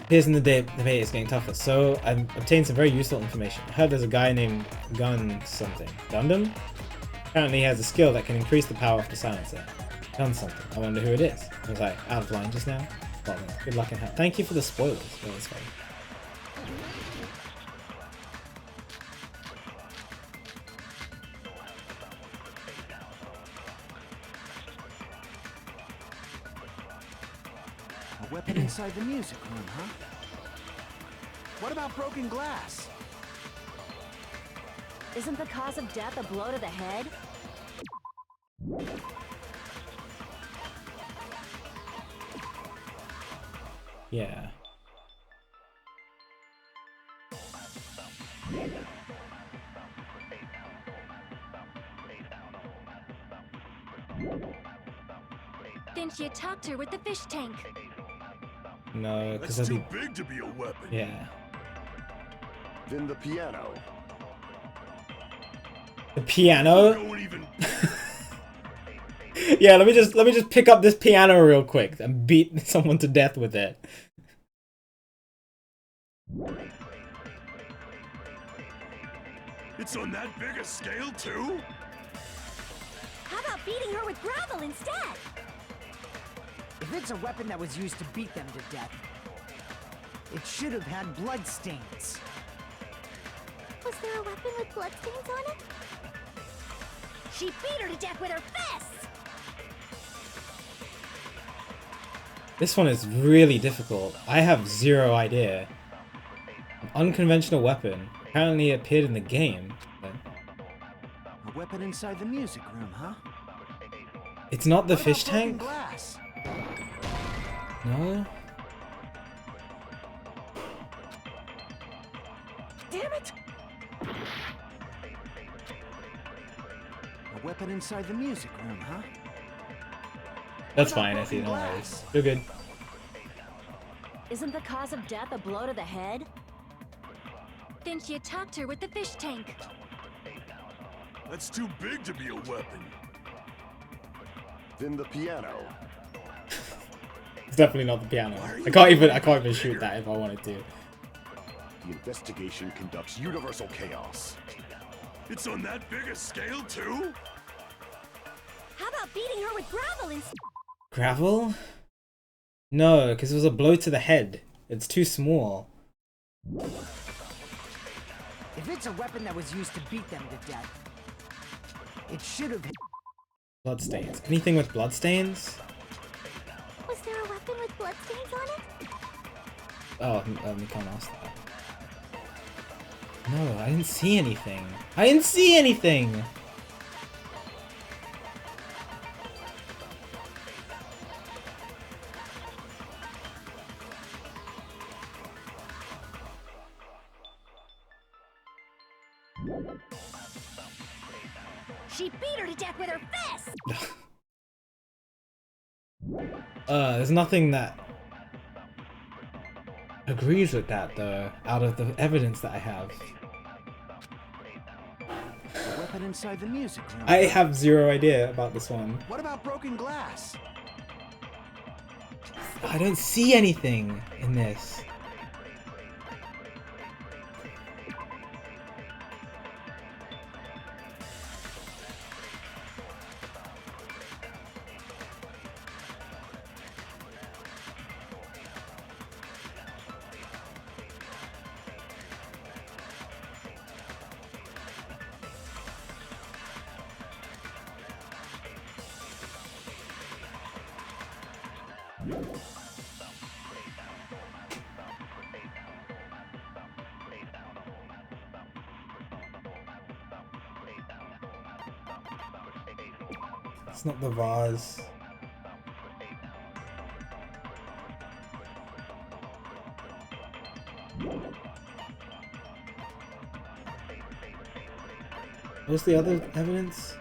Here's in the debate is getting tougher, so I've obtained some very useful information. I heard there's a guy named Gun something. Gundam? Apparently he has a skill that can increase the power of the silencer. Gun something. I wonder who it is. Was I out of line just now? Well then, good luck and thank you for the spoilers. That was fun. A weapon inside the music room, huh? What about broken glass? Isn't the cause of death a blow to the head? Yeah. Didn't you talk to her with the fish tank? No, because That's that'd too be... big to be a weapon. Yeah. Then the piano. The piano? Going even Yeah, let me just pick up this piano real quick and beat someone to death with it. It's on that big a scale too? How about beating her with gravel instead? If it's a weapon that was used to beat them to death, it should have had bloodstains. Was there a weapon with bloodstains on it? She beat her to death with her fists! This one is really difficult. I have zero idea. An unconventional weapon apparently appeared in the game. But A weapon inside the music room, huh? it's not the What fish about broken tank? glass? No? Damn it! A weapon inside the music room, huh? That's What about fine, I see. broken No worries. glass? You're good. Isn't the cause of death a blow to the head? Then she attacked her with the fish tank. That's too big to be a weapon. Then the piano. It's definitely not the piano. I can't even shoot that if I wanted to. The investigation conducts universal chaos. It's on that big a scale too? How about beating her with gravel instead? Gravel? No, because it was a blow to the head. It's too small. If it's a weapon that was used to beat them to death, it should have... Bloodstains. Anything with bloodstains? Was there a weapon with bloodstains on it? Oh, we can't ask that. No, I didn't see anything. I didn't see anything! She beat her to death with her fists! There's nothing that agrees with that though, out of the evidence that I have. A weapon inside the music room. I have zero idea about this one. What about broken glass? I don't see anything in this. It's not the vase. What's the other evidence?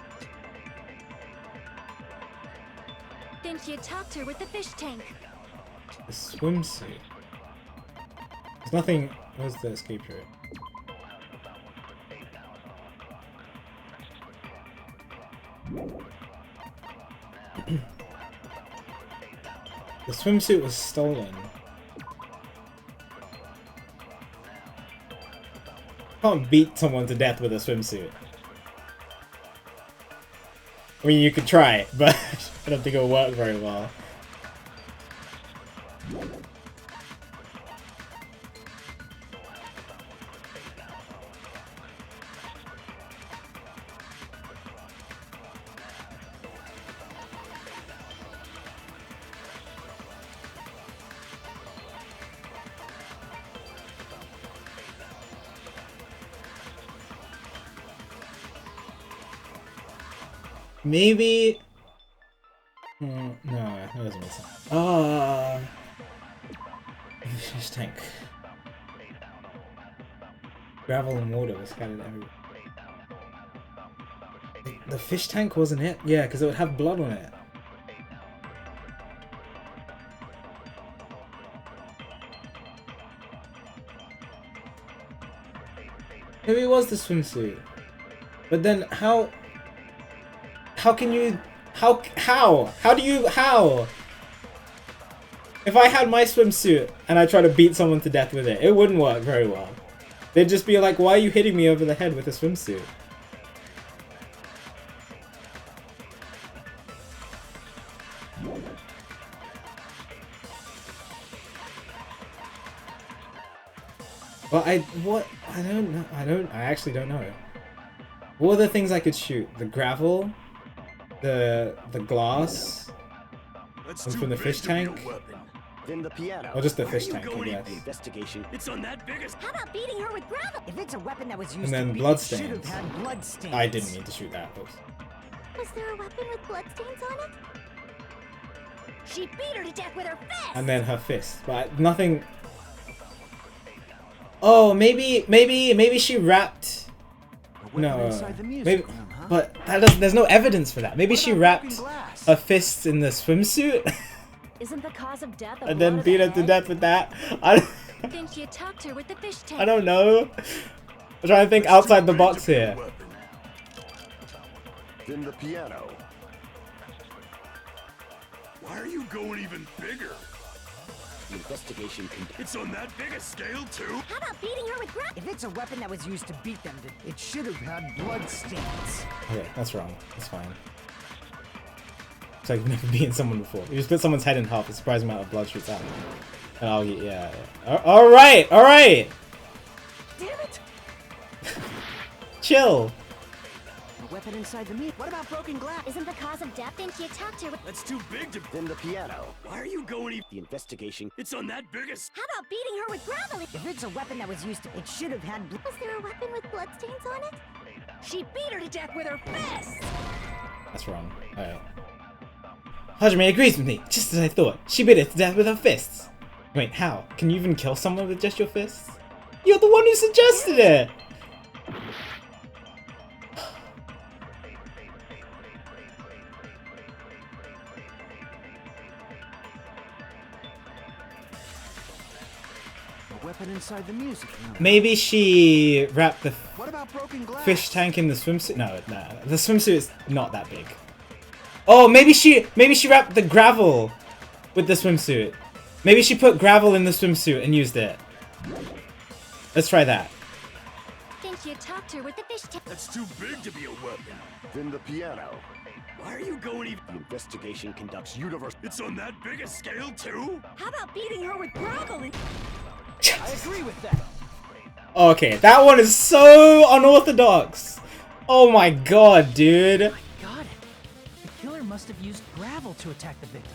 Didn't you talk to her with the fish tank? The swimsuit. There's nothing. Where's the escape route? The swimsuit was stolen. Can't beat someone to death with a swimsuit. I mean, you could try it, but I don't think it'll work very well. Maybe. No, that doesn't make sense. Fish tank. Gravel and water was scattered everywhere. The fish tank wasn't it? Yeah, because it would have blood on it. Maybe it was the swimsuit. But then how can you... How do you... If I had my swimsuit and I try to beat someone to death with it, it wouldn't work very well. They'd just be like, why are you hitting me over the head with a swimsuit? Well, I don't know. I actually don't know. What are the things I could shoot? The gravel? The glass? And from the fish tank? Then the piano. Or just the fish tank, I guess. Investigation. It's on that biggest. How about beating her with gravel? If it's a weapon that was used And then to beat, blood it should have stains. had blood stains. I didn't mean to shoot that. Oops. Was there a weapon with bloodstains on it? She beat her to death with her fist! And then her fist. But nothing... Oh, maybe she wrapped... No, maybe... But that doesn't, there's no evidence for that. Maybe she wrapped her fists in the swimsuit Isn't the cause of death a and then blow beat to her the to head? death with that. I Didn't you talk to her with the fish tank? don't know. I'm trying to think outside the box here. Then the piano. Why are you going even bigger? The investigation It's on that big a scale too. How about beating her with gravel? If it's a weapon that was used to beat them, it should have had blood stains. Okay, that's wrong. That's fine. It's like you've never beaten someone before. You just split someone's head in half, a surprising amount of blood shoots out. And I'll get, yeah. Alright! Alright! Damn it! Chill! A weapon inside the meat. What about broken glass? Isn't the cause of death? Didn't you talk to her with... That's too big to. Then the piano. Why are you going even? The investigation. It's on that biggest. How about beating her with gravel? If it's a weapon that was used to, it should have had. Was there a weapon with bloodstains on it? She beat her to death with her fist! That's wrong. Alright. Hajime agrees with me, just as I thought. She beat it to death with her fists. Wait, how? Can you even kill someone with just your fists? You're the one who suggested it! A weapon inside the music. Maybe she wrapped the What about broken glass? fish tank in the swimsuit. No, the swimsuit is not that big. Oh, maybe she wrapped the gravel with the swimsuit. Maybe she put gravel in the swimsuit and used it. Let's try that. Think you talked her with the fish tank. That's too big to be a weapon. Then the piano. Why are you going even? The investigation conducts universe. It's on that big a scale too? How about beating her with gravel and... I agree with that. Okay, that one is so unorthodox. Oh my god, dude. I got it. The killer must have used gravel to attack the victim.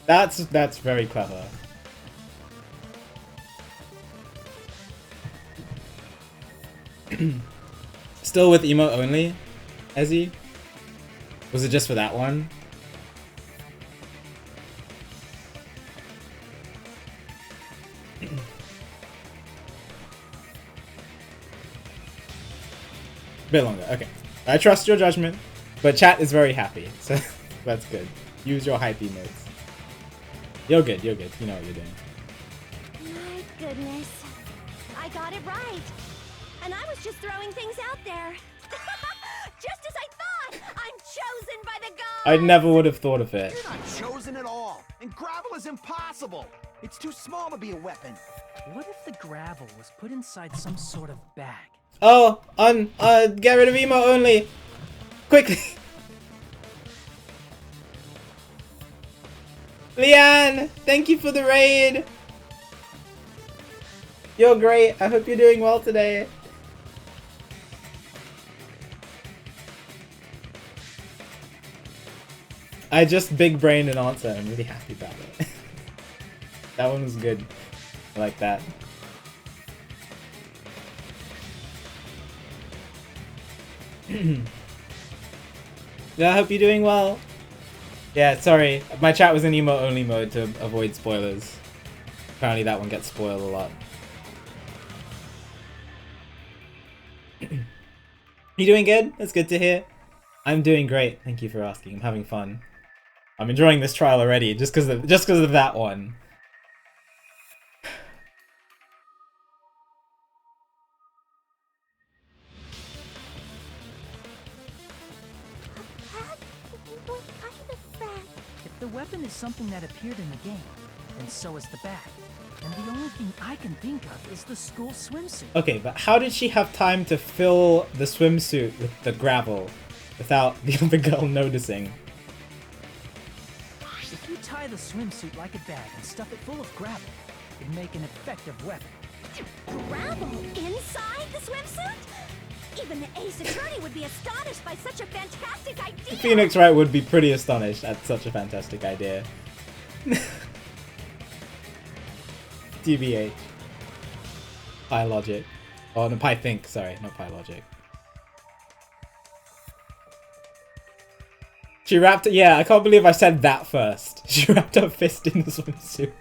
That's very clever. Still with emo only, Ezzy? Was it just for that one? Bit longer, okay. I trust your judgment, but chat is very happy, so that's good. Use your hype emotes. You're good, you know what you're doing. My goodness. I got it right. And I was just throwing things out there. Just as I thought! I'm chosen by the gods! I never would have thought of it. You're not chosen at all. And gravel is impossible. It's too small to be a weapon. What if the gravel was put inside some sort of bag? Oh, get rid of emo only. Quickly. Leanne, thank you for the raid. You're great. I hope you're doing well today. I just big brained an answer. I'm really happy about it. That one was good. I like that. Yeah, I hope you're doing well. Yeah, sorry. My chat was in emo only mode to avoid spoilers. Apparently that one gets spoiled a lot. You doing good? That's good to hear. I'm doing great. Thank you for asking. I'm having fun. I'm enjoying this trial already just because of that one. If the weapon is something that appeared in the game, then so is the bag. And the only thing I can think of is the school swimsuit. Okay, but how did she have time to fill the swimsuit with the gravel without the other girl noticing? If you tie the swimsuit like a bag and stuff it full of gravel, it'd make an effective weapon. Gravel inside the swimsuit? Even the Ace Attorney would be astonished by such a fantastic idea! Phoenix Wright would be pretty astonished at such a fantastic idea. TBH. Pi Logic. Oh, no, Pi Think, sorry, not Pi Logic. She wrapped, yeah, I can't believe I said that first. She wrapped her fist in the swimsuit.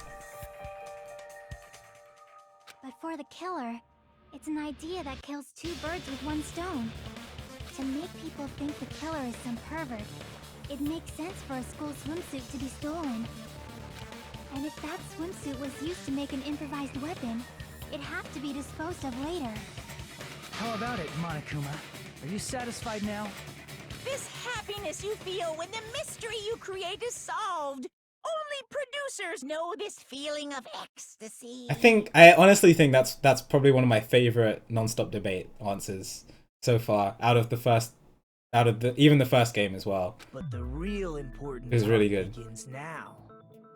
But for the killer, it's an idea that kills two birds with one stone. To make people think the killer is some pervert, it makes sense for a school swimsuit to be stolen. And if that swimsuit was used to make an improvised weapon, it'd have to be disposed of later. How about it, Monokuma? Are you satisfied now? This happiness you feel when the mystery you create is solved. Only producers know this feeling of ecstasy. I honestly think that's probably one of my favorite non-stop debate answers so far even the first game as well. But the real important It was really part good. begins now.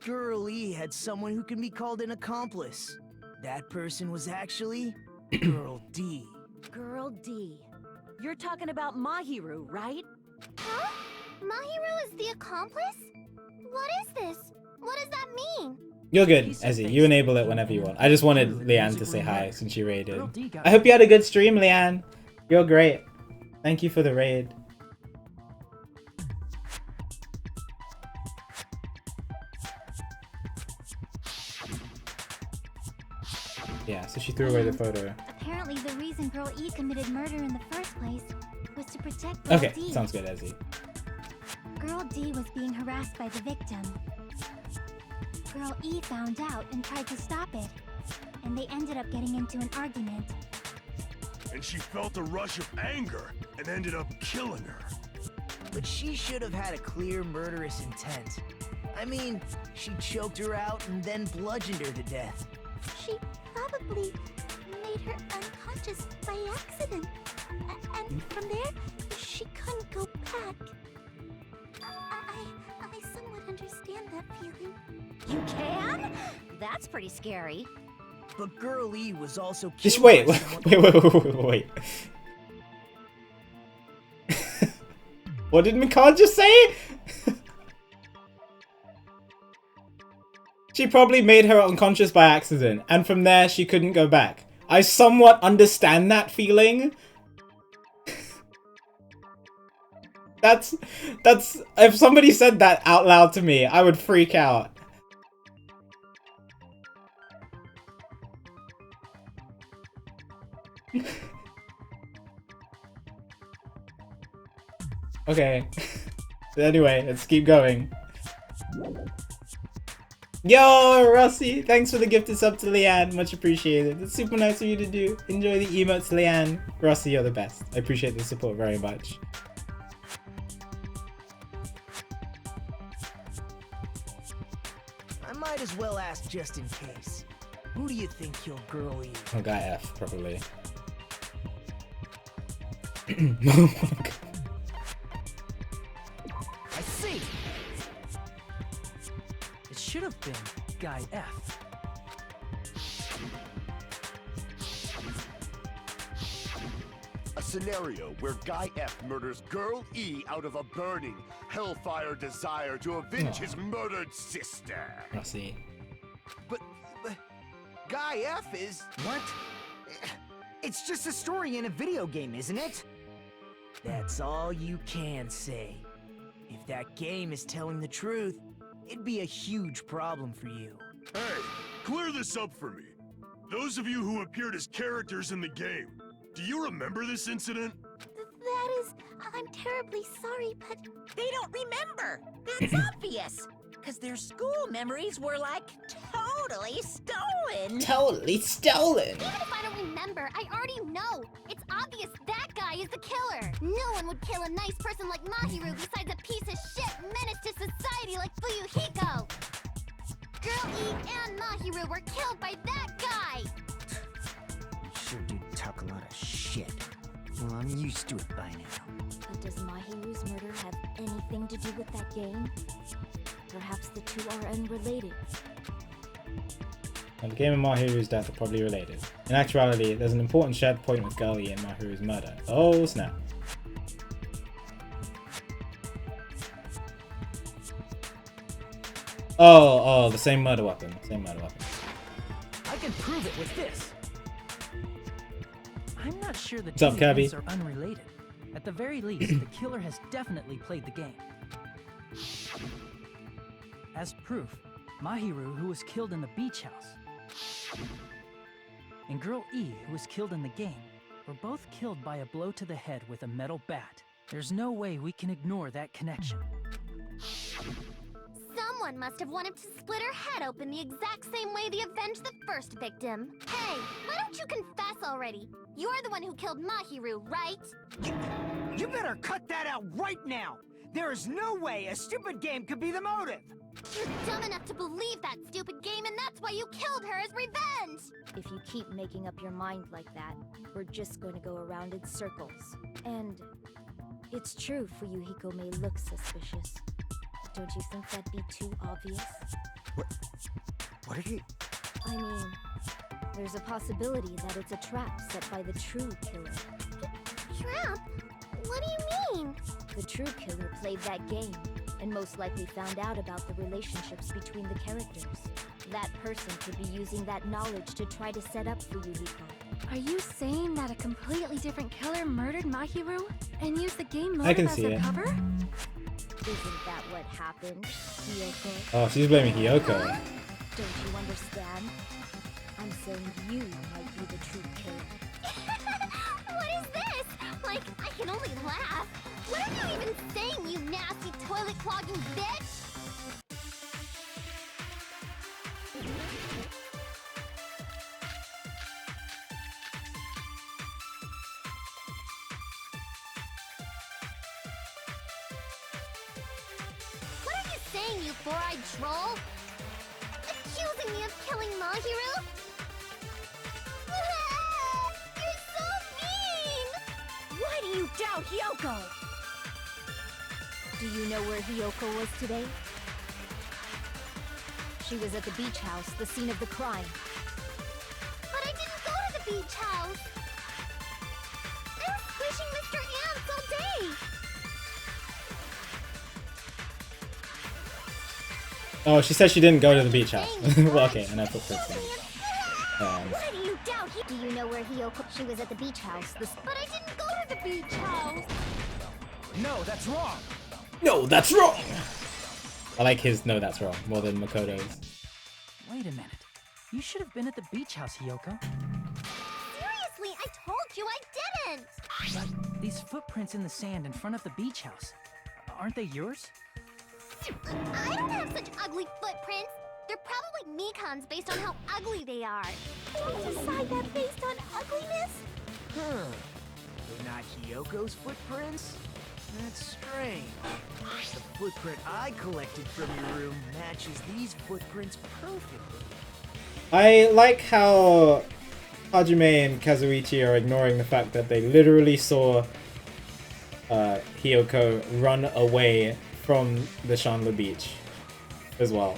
Girl E had someone who can be called an accomplice. That person was actually Girl D. Girl D. You're talking about Mahiru, right? Huh? Mahiru is the accomplice? What is this? What does that mean? You're good, Ezzy. You enable it whenever you want. I just wanted Leanne to say hi since she raided. I hope you had a good stream, Leanne. You're great. Thank you for the raid. Yeah, so she threw away the photo. Apparently the reason Girl E committed murder in the first place was to protect Girl Okay, D. sounds good, Ezzy. Girl D was being harassed by the victim. Girl E found out and tried to stop it, and they ended up getting into an argument. And she felt a rush of anger and ended up killing her. But she should have had a clear murderous intent. I mean, she choked her out and then bludgeoned her to death. She probably made her unconscious by accident. And from there, she couldn't go back. I somewhat understand that feeling. You can? That's pretty scary. But Girl E was also killed Just wait, by wait. What did Mikan just say? She probably made her unconscious by accident, and from there she couldn't go back. I somewhat understand that feeling. That's if somebody said that out loud to me, I would freak out. Okay. Anyway, let's keep going. Yo, Rossi! Thanks for the gifted sub to Leanne. Much appreciated. It's super nice of you to do. Enjoy the emotes, Leanne. Rossi, you're the best. I appreciate the support very much. I might as well ask just in case. Who do you think killed Girl E? Oh, Guy F, probably. I see! It should have been Guy F. A scenario where Guy F murders Girl E out of a burning, hellfire desire to avenge his murdered sister. Rossi. But Guy F is... What? It's just a story in a video game, isn't it? That's all you can say. If that game is telling the truth, it'd be a huge problem for you. Hey, clear this up for me. Those of you who appeared as characters in the game, do you remember this incident? That is... I'm terribly sorry, but... They don't remember. That's obvious. Because their school memories were, like, totally stolen. Totally stolen! Even if I don't remember, I already know. It's obvious that guy is the killer. No one would kill a nice person like Mahiru besides a piece of shit menace to society like Fuyuhiko. Girl E and Mahiru were killed by that guy. You sure do talk a lot of shit. Well, I'm used to it by now. But does Mahiru's murder have anything to do with that game? Perhaps the two are unrelated. And the game and Mahiru's death are probably related. In actuality, there's an important shared point with Girlie and Mahiru's murder. Oh snap. Oh, the same murder weapon. Same murder weapon. I can prove it with this. I'm not sure the What's up, two Cabby? events are unrelated. At the very least, the killer has definitely played the game. As proof, Mahiru, who was killed in the beach house, and Girl E, who was killed in the game, were both killed by a blow to the head with a metal bat. There's no way we can ignore that connection. Someone must have wanted to split her head open the exact same way they avenged the first victim. Hey, why don't you confess already? You're the one who killed Mahiru, right? You better cut that out right now! There is no way a stupid game could be the motive! You're dumb enough to believe that stupid game, and that's why you killed her as revenge! If you keep making up your mind like that, we're just going to go around in circles. And it's true Fuyuhiko may look suspicious. Don't you think that'd be too obvious? What are you... I mean, there's a possibility that it's a trap set by the true killer. Trap? What do you mean? The true killer played that game, and most likely found out about the relationships between the characters. That person could be using that knowledge to try to set up Fuyuhiko. Are you saying that a completely different killer murdered Mahiru and used the game I can motive as see a it. cover? Isn't that what happened, Hiyoko? Oh, she's blaming Hiyoko. Don't you understand? I'm saying you might be the true killer. What is this? Like, I can only laugh. What are you even saying, you nasty toilet clogging bitch? saying, you four-eyed troll? Accusing me of killing Mahiru? You're so mean! Why do you doubt Hyoko? Do you know where Hyoko was today? She was at the beach house, the scene of the crime. But I didn't go to the beach house! I was squishing Mr. Ants all day! Oh, she said she didn't go to the beach house. Well, okay, and I put this in. Why do you doubt Do you know where Hyoko? She was at the beach house, the... But I didn't go to the beach house! No, that's wrong. No, that's wrong! I like his no, that's wrong more than Makoto's. Wait a minute. You should have been at the beach house, Hyoko. Seriously, I told you I didn't! But these footprints in the sand in front of the beach house, aren't they yours? I don't have such ugly footprints! They're probably Mikan's based on how ugly they are. Don't decide that based on ugliness? Huh. They're not Hyoko's footprints? That's strange. The footprint I collected from your room matches these footprints perfectly. I like how Hajime and Kazuichi are ignoring the fact that they literally saw Hyoko run away from the Shanla beach as well.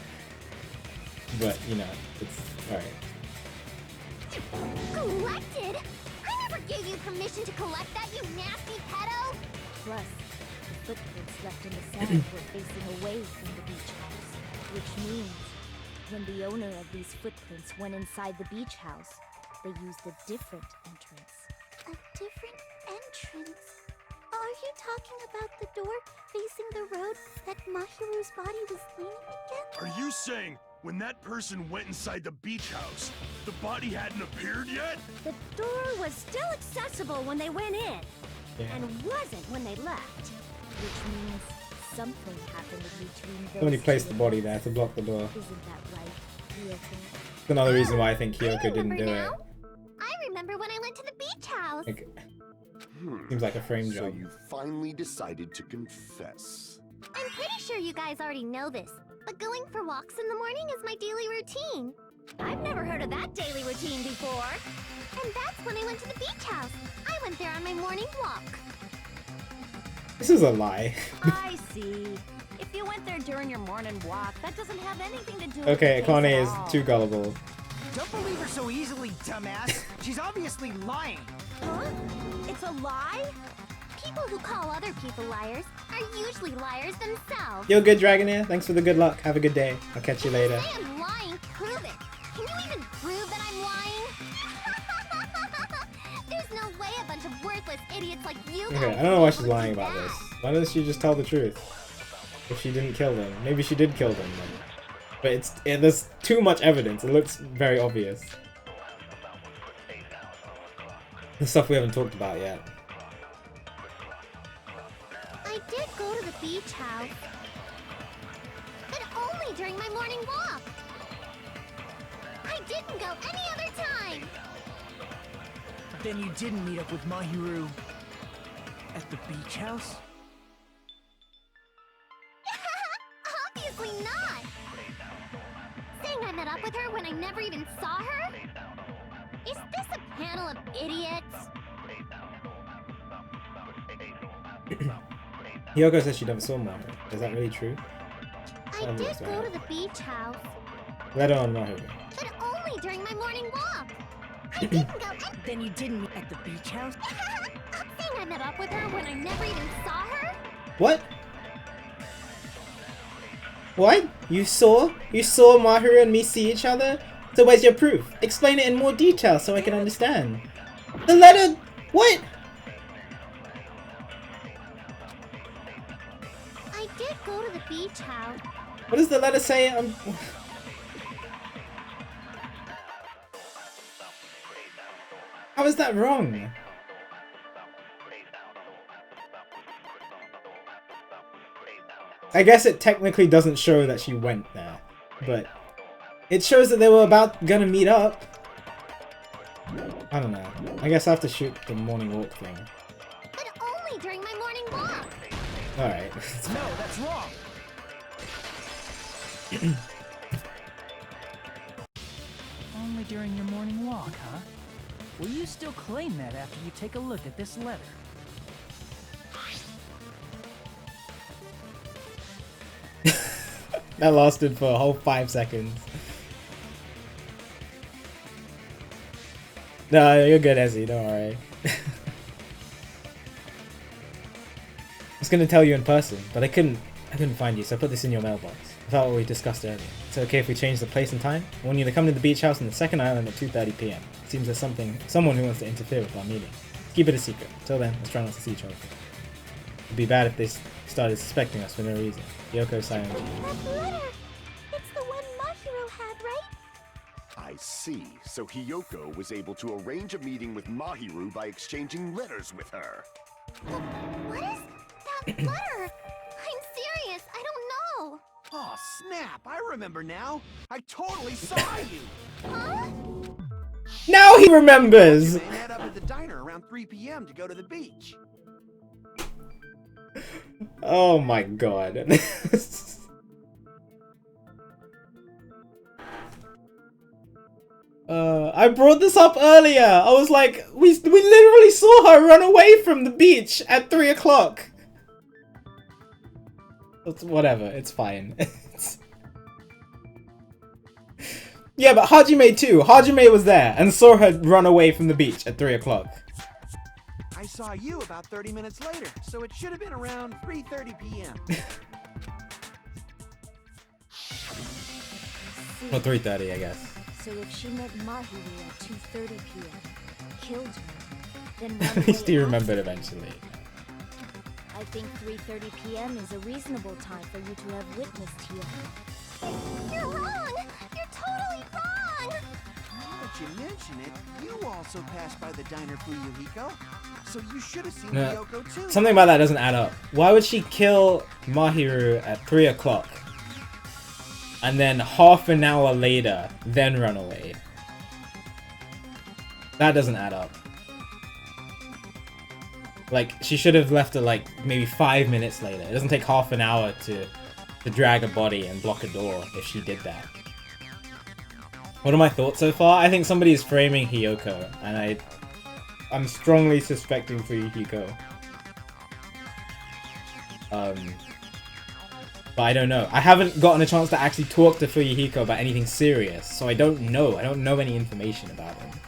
But, you know, it's alright. Collected? I never gave you permission to collect that, you nasty pedo! Plus, the footprints left in the sand were facing away from the beach house. Which means, when the owner of these footprints went inside the beach house, they used a different entrance. A different entrance? Are you talking about the door facing the road that Mahiru's body was leaning against? Are you saying when that person went inside the beach house, the body hadn't appeared yet? The door was still accessible when they went in, Yeah. and wasn't when they left. Which means something happened between those Somebody placed two the body there to block the door. Isn't that right, Hyoko? It's another reason why I think Hyoko didn't do it. now. I remember when I went to the beach house. Like, seems like a frame So job. you finally decided to confess. I'm pretty sure you guys already know this, but going for walks in the morning is my daily routine. I've never heard of that daily routine before. And that's when I went to the beach house. I went there on my morning walk. This is a lie. I see. If you went there during your morning walk, that doesn't have anything to do with Okay, the case Akane at is all. too gullible. Don't believe her so easily, dumbass. She's obviously lying. Huh? It's a lie? People who call other people liars are usually liars themselves. Yo, good Dragonair. Thanks for the good luck. Have a good day. I'll catch you later. Say I'm lying, prove it. Can you even prove that I'm lying? There's no way a bunch of worthless idiots like you guys Okay, I don't know why she's would lying do about that. this. Why doesn't she just tell the truth? If she didn't kill them. Maybe she did kill them then. But there's too much evidence. It looks very obvious. The stuff we haven't talked about yet. I did go to the beach house. But only during my morning walk. I didn't go any other time. Then you didn't meet up with Mahiru at the beach house? Obviously not. Saying I met up with her when I never even saw her? Is this a panel of idiots? Hyoko says she never saw Maru. Is that really true? I did go to the beach house, Let her on Maru. but only during my morning walk. I didn't go Then you didn't meet at the beach house? saying I met up with her when I never even saw her? What? What? You saw Mahiru and me see each other? So where's your proof? Explain it in more detail so I can understand. The letter... What? I did go to the beach house. What does the letter say? How is that wrong? I guess it technically doesn't show that she went there, but it shows that they were gonna meet up. I don't know. I guess I have to shoot the morning walk thing. But only during my morning walk. Alright. No, that's wrong. Only during your morning walk, huh? Will you still claim that after you take a look at this letter? That lasted for a whole 5 seconds. No, you're good, Ezzy, don't worry. I was gonna tell you in person, but I couldn't find you, so I put this in your mailbox. I thought what we discussed earlier. It's okay if we change the place and time? I want you to come to the beach house on the second island at 2:30 PM. It seems there's someone who wants to interfere with our meeting. Keep it a secret. Till then, let's try not to see each other. It'd be bad if they started suspecting us for no reason. Yoko Sayonji. That letter! It's the one Mahiro had, right? I see. So Hiyoko was able to arrange a meeting with Mahiru by exchanging letters with her. What is that letter? I'm serious, I don't know. Oh, snap! I remember now. I totally saw you. Huh? Now he remembers! They met up at the diner around 3 p.m. to go to the beach. Oh my god. I brought this up earlier. I was like, we literally saw her run away from the beach at 3 o'clock. Whatever, it's fine. Yeah, but Hajime too. Hajime was there and saw her run away from the beach at 3 o'clock. I saw you about 30 minutes later, so it should have been around 3:30 p.m. Or 3:30, I guess. So if she met Mahiru at 2:30 p.m., killed her, then ran At least away he remembered after, eventually. I think 3:30 p.m. is a reasonable time for you to have witnessed Hiyoko. You're wrong! You're totally wrong! Now that you mention it, you also passed by the diner Fuyuhiko, so you should have seen No, Hiyoko too. something about that doesn't add up. Why would she kill Mahiru at 3 o'clock? And then half an hour later, then run away? That doesn't add up. Like, she should have left her like maybe 5 minutes later. It doesn't take half an hour to drag a body and block a door if she did that. What are my thoughts so far? I think somebody is framing Hiyoko, and I'm strongly suspecting Fuyuhiko. But I don't know. I haven't gotten a chance to actually talk to Fuyuhiko about anything serious, so I don't know. I don't know any information about him.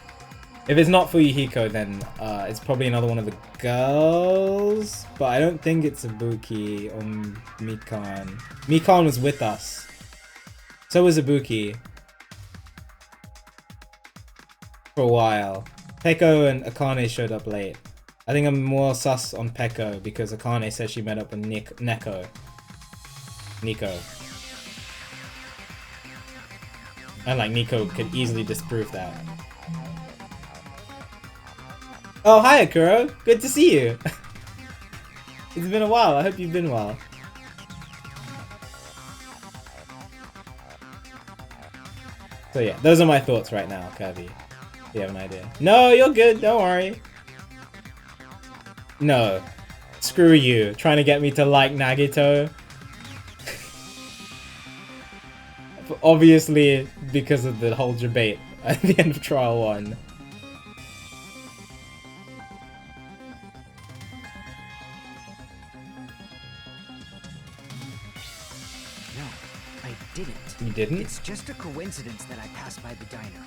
If it's not Fuyuhiko, then it's probably another one of the girls. But I don't think it's Ibuki or Mikan. Mikan was with us. So was Ibuki. For a while. Peko and Akane showed up late. I think I'm more sus on Peko because Akane said she met up with Nico. And like Nico could easily disprove that. Oh, hi Akuro! Good to see you! It's been a while, I hope you've been well. So yeah, those are my thoughts right now, Kirby. If you have an idea. No, you're good, don't worry. No. Screw you, trying to get me to like Nagito. Obviously, because of the whole debate at the end of Trial 1. No, I didn't. You didn't? It's just a coincidence that I passed by the diner.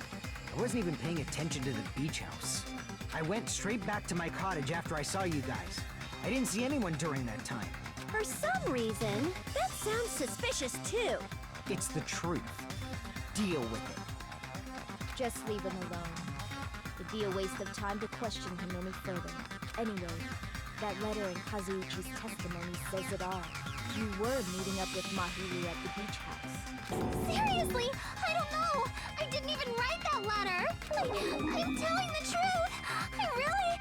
I wasn't even paying attention to the beach house. I went straight back to my cottage after I saw you guys. I didn't see anyone during that time. For some reason, that sounds suspicious too. It's the truth. Deal with it. Just leave him alone. It'd be a waste of time to question him any further. Anyway, that letter in Kazuichi's testimony says it all. You were meeting up with Mahiru at the beach house. Seriously, I don't know. I didn't even write that letter. I'm telling the truth. I really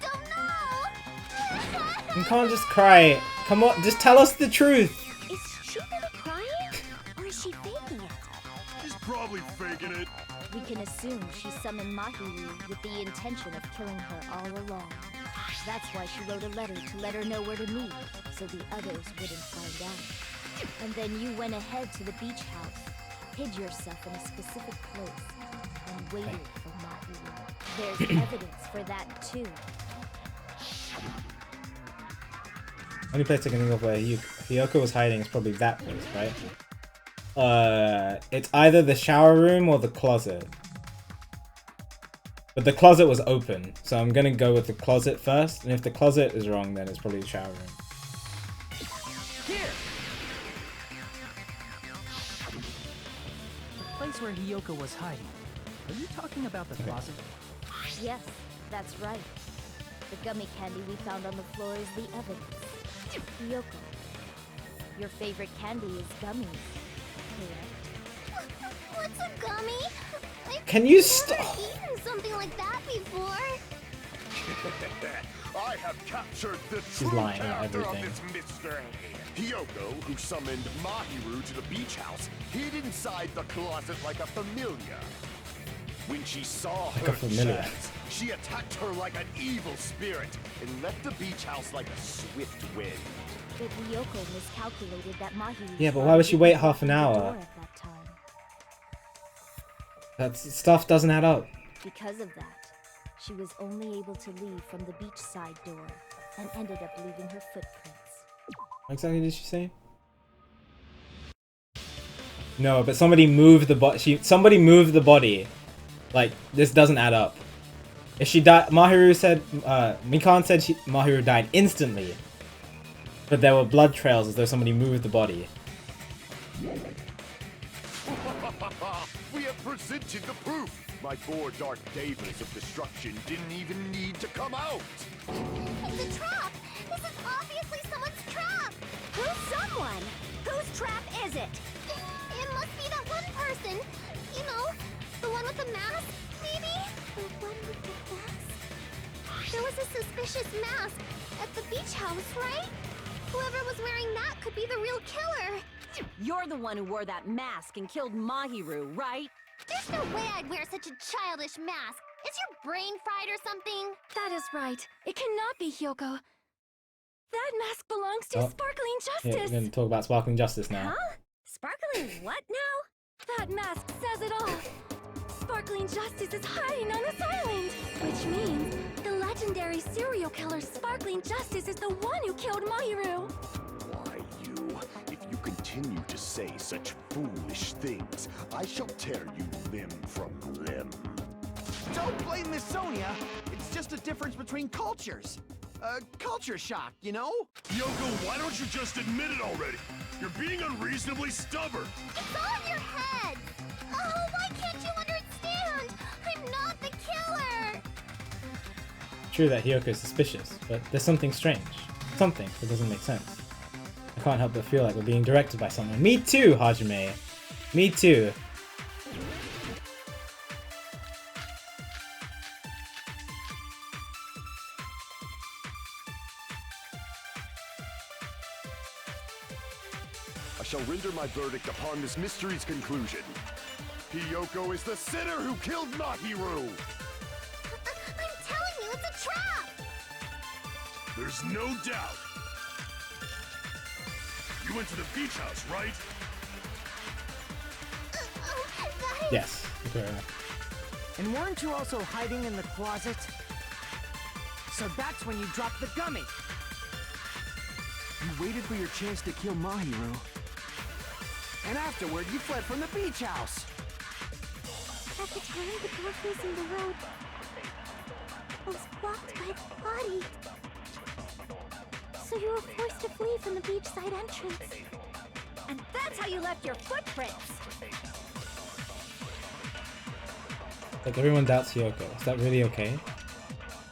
don't know. You can't just cry. Come on, just tell us the truth. Is she really crying? Or is she faking it? She's probably faking it. We can assume she summoned Mahiru with the intention of killing her all along. That's why she wrote a letter to let her know where to meet, so the others wouldn't find out. And then you went ahead to the beach house, hid yourself in a specific place, and waited for Mahiru. There's evidence for that too. Only place I can think of where Hiyoko was hiding is probably that place, right? It's either the shower room or the closet. But the closet was open, so I'm gonna go with the closet first, and if the closet is wrong, then it's probably the shower room. Here! The place where Hiyoko was hiding. Are you talking about the closet? Yes, that's right. The gummy candy we found on the floor is the evidence. Hiyoko, your favorite candy is gummies, correct? What's a gummy? Can you stop? I've never eaten something like that before. I have captured the She's true lying about character of everything. this mystery. Hiyoko, who summoned Mahiru to the beach house, hid inside the closet like a familiar. When she saw Like her a familiar. chance, she attacked her like an evil spirit and left the beach house like a swift wind. But Hiyoko miscalculated that Mahiru. Yeah, but why would she wait half an opened the hour? door at that time. That stuff doesn't add up. Because of that, she was only able to leave from the beachside door and ended up leaving her footprints. What exactly did she say? No, but somebody moved the body. Somebody moved the body. Like, this doesn't add up. If she died, Mahiru said, Mikan said Mahiru died instantly. But there were blood trails as though somebody moved the body. We have presented the proof. My 4 dark davas of destruction didn't even need to come out. It's a trap! This is obviously someone's trap! Who's someone? Whose trap is it? It must be that one person. You know, the one with the mask, maybe? The one with the mask? There was a suspicious mask at the beach house, right? Whoever was wearing that could be the real killer. You're the one who wore that mask and killed Mahiru, right? There's no way I'd wear such a childish mask. Is your brain fried or something? That is right. It cannot be Hyoko. That mask belongs to Oh. Sparkling Yeah, Justice. we're gonna talk about Sparkling Justice now. Huh? Sparkling what now? That mask says it all. Sparkling Justice is hiding on this island, which means the legendary serial killer Sparkling Justice is the one who killed Mahiru. Why, you? If you continue to say such foolish things, I shall tear you limb from limb. Don't blame Miss Sonia. It's just a difference between cultures. Culture shock, you know? Yoko, why don't you just admit it already? You're being unreasonably stubborn. It's all in your head. Oh, why can't you understand? I'm not the killer. True that Hiyoko is suspicious, but there's something strange. Something that doesn't make sense. I can't help but feel like we're being directed by someone. Me too, Hajime. Me too. I shall render my verdict upon this mystery's conclusion. Hiyoko is the sinner who killed Mahiru! I'm telling you, it's a trap. There's no doubt. You went to the beach house, right? That is... Yes. Okay. And weren't you also hiding in the closet? So that's when you dropped the gummy! You waited for your chance to kill Mahiru. And afterward, you fled from the beach house! At the time, the door facing the road was blocked by the body. So you were forced to flee from the beachside entrance. And that's how you left your footprints. Like, everyone doubts Hiyoko. Is that really okay?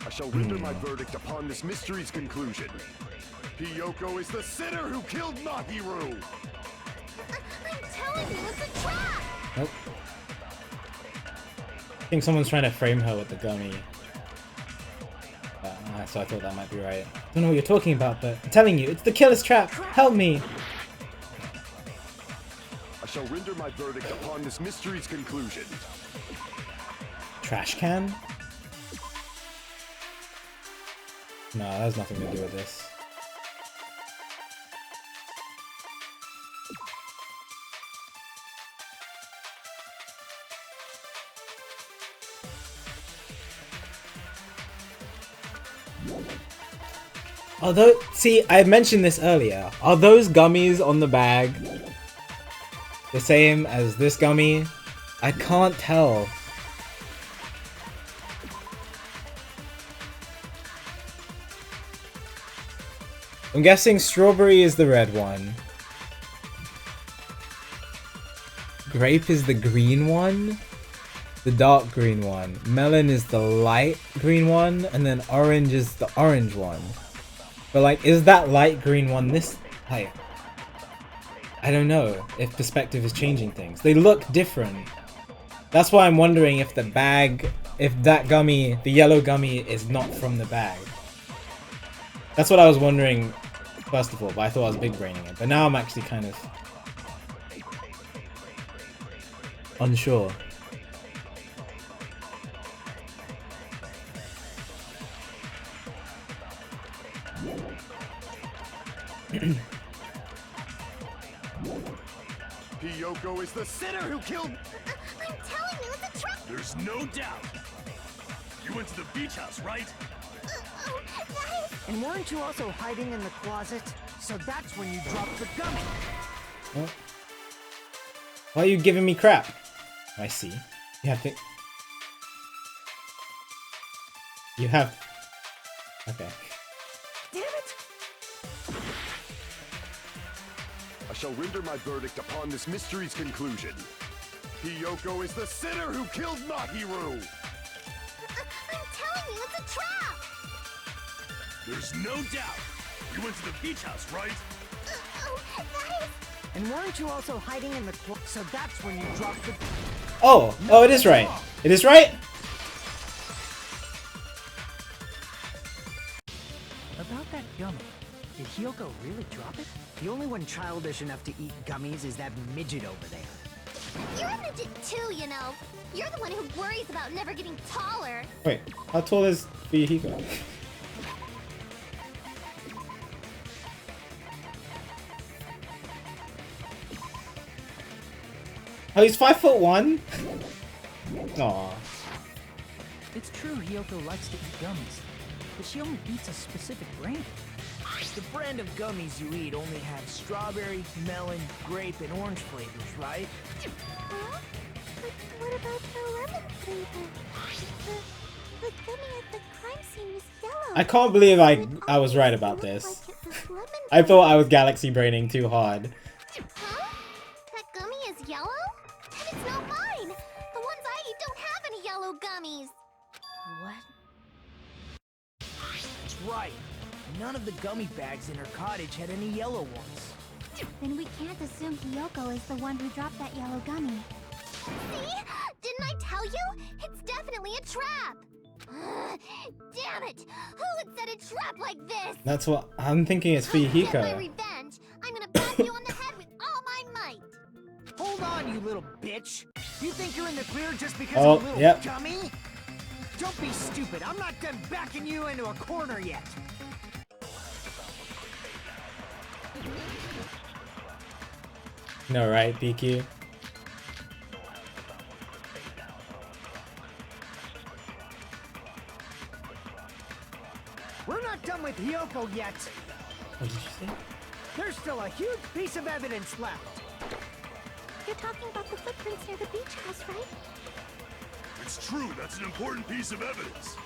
I shall render my verdict upon this mystery's conclusion. Hiyoko is the sinner who killed Mahiru! I'm telling you, it's a trap! Nope. I think someone's trying to frame her with the gummy. So I thought that might be right. I don't know what you're talking about, but I'm telling you, it's the killer's trap! Help me! I shall render my verdict upon this mystery's conclusion. Trash can? No, that has nothing to do with this. Although, see, I mentioned this earlier. Are those gummies on the bag the same as this gummy? I can't tell. I'm guessing strawberry is the red one. Grape is the green one. The dark green one. Melon is the light green one. And then orange is the orange one. But like, is that light green one this... Like, I don't know if perspective is changing things. They look different. That's why I'm wondering if the bag... If that gummy, the yellow gummy, is not from the bag. That's what I was wondering first of all, but I thought I was big braining it. But now I'm actually kind of... unsure. Hiyoko is the sinner who killed... I'm telling you, it's a trap! There's no doubt. You went to the beach house, right? And weren't you also hiding in the closet? So that's when you dropped the gummy. Oh. Why are you giving me crap? I see. You have to... You have... Okay. Damn it! I shall render my verdict upon this mystery's conclusion. Hiyoko is the sinner who killed Mahiru! I'm telling you, it's a trap! There's no doubt. You went to the beach house, right? And weren't you also hiding in the closet? So that's when you dropped the... Oh! Oh, it is right. It is right? About that gummy, did Hiyoko really drop it? The only one childish enough to eat gummies is that midget over there. You're a midget too, you know. You're the one who worries about never getting taller. Wait, how tall is Fuyuhiko? Oh, he's 5'1"? Aww. It's true Hiyoko likes to eat gummies, but she only eats a specific brand. The brand of gummies you eat only have strawberry, melon, grape, and orange flavors, right? Huh? But what about the lemon flavor? The gummy at the crime scene was yellow. I can't believe I was right about this. I thought I was galaxy braining too hard. Huh? That gummy is yellow? And it's not mine! The ones I eat don't have any yellow gummies! What? That's right. None of the gummy bags in her cottage had any yellow ones. Then we can't assume Hiyoko is the one who dropped that yellow gummy. See? Didn't I tell you? It's definitely a trap! Damn it! Who would set a trap like this? That's what I'm thinking. It's To get my Fuyuhiko. revenge, I'm gonna bat you on the head with all my might! Hold on, you little bitch! You think you're in the clear just because Oh, of a little yep. gummy? Don't be stupid. I'm not done backing you into a corner yet. No, right, BQ? We're not done with Hiyoko yet. What did you say? There's still a huge piece of evidence left. You're talking about the footprints near the beach house, right? It's true, that's an important piece of evidence.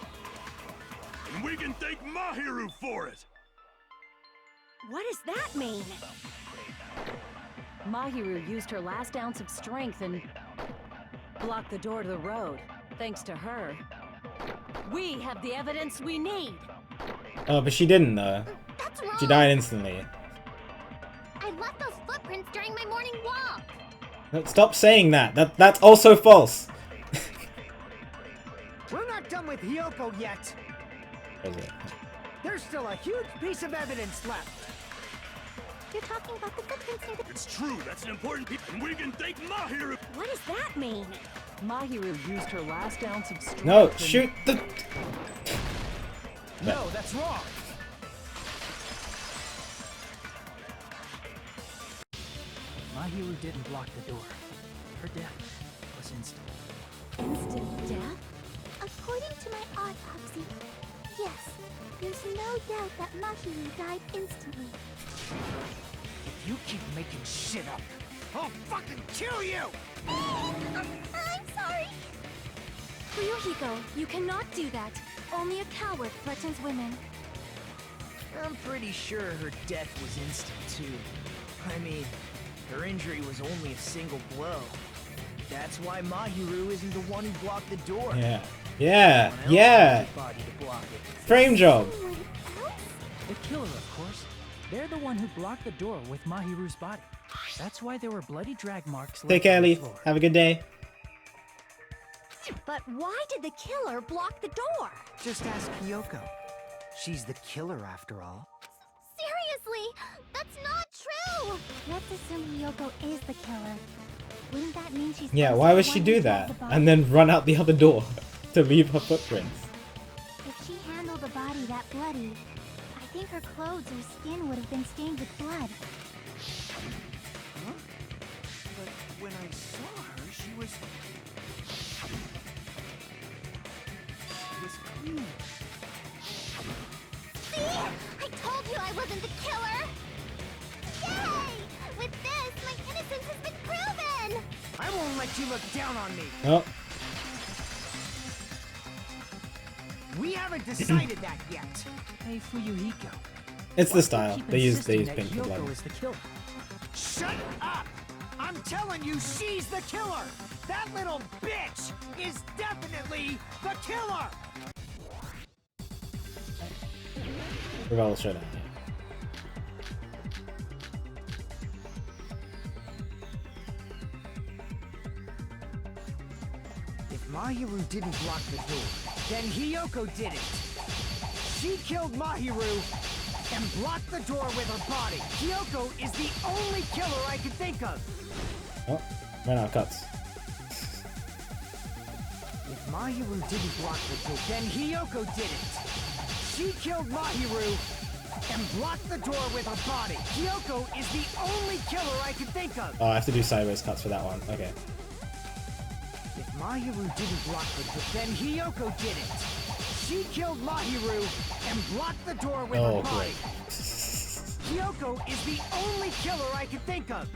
And we can thank Mahiru for it! What does that mean? Mahiru used her last ounce of strength and blocked the door to the road. Thanks to her, we have the evidence we need. Oh, but she didn't though. That's wrong! She died instantly. I left those footprints during my morning walk! No, stop saying that. That's also false. We're not done with Hiyoko yet. Was it? There's still a huge piece of evidence left. You're talking about the footprints near the... It's true, that's an important piece, and we can thank Mahiru! What does that mean? Mahiru used her last ounce of strength. No, and- shoot the... No, that's wrong. Mahiru didn't block the door. Her death was instant. Instant death? According to my autopsy, yes. There's no doubt that Mahiru died instantly. If you keep making shit up, I'll fucking kill you! I'm sorry. Fuyuhiko, you cannot do that. Only a coward threatens women. I'm pretty sure her death was instant, too. I mean, her injury was only a single blow. That's why Mahiru isn't the one who blocked the door. Yeah. Yeah. Someone else Yeah. had the body to block it. Frame job. Someone else? The killer, of course. They're the one who blocked the door with Mahiru's body. That's why there were bloody drag marks Take left care, on the Leaf. floor. Have a good day. But why did the killer block the door? Just ask Kyoko. She's the killer after all. Seriously, that's not true. Let's assume Hiyoko is the killer. Wouldn't that mean she's Yeah, also why the would she one do who that? killed the body? And then run out the other door to leave her footprints? If she handled a body that bloody, I think her clothes or skin would have been stained with blood. Huh? But when I saw her, she was clean. See? I told you I wasn't the killer! Yay! With this, my innocence has been proven! I won't let you look down on me. Oh, We haven't decided that yet. Hey, Fuyuhiko. it's the why do you style. keep They use insisting that pink for Kyoko blood. is the killer? Shut up! I'm telling you, she's the killer! That little bitch is definitely the killer! Rebel showdown. If Mahiru didn't block the door, then Hiyoko did it. She killed Mahiru and blocked the door with her body. Hiyoko is the only killer I can think of. Oh, ran out of cuts. If Mahiru didn't block the door, then Hiyoko did it. She killed Mahiru and blocked the door with her body. Hiyoko is the only killer I can think of. Oh, I have to do sideways cuts for that one. Okay. If Mahiru didn't block the door, then Hiyoko did it. She killed Mahiru and blocked the door with Oh, her body. great. Hiyoko is the only killer I can think of.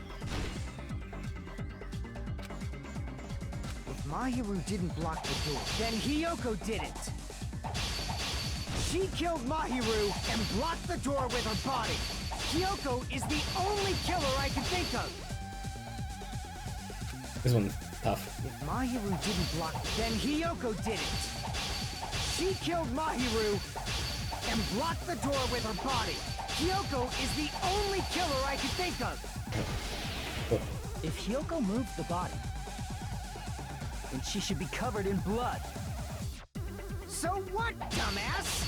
If Mahiru didn't block the door, then Hiyoko did it. She killed Mahiru and blocked the door with her body. Hiyoko is the only killer I can think of. This one's tough. If Mahiru didn't block, then Hiyoko did it. She killed Mahiru and blocked the door with her body. Hiyoko is the only killer I can think of. If Hyoko moved the body, then she should be covered in blood. So what, dumbass?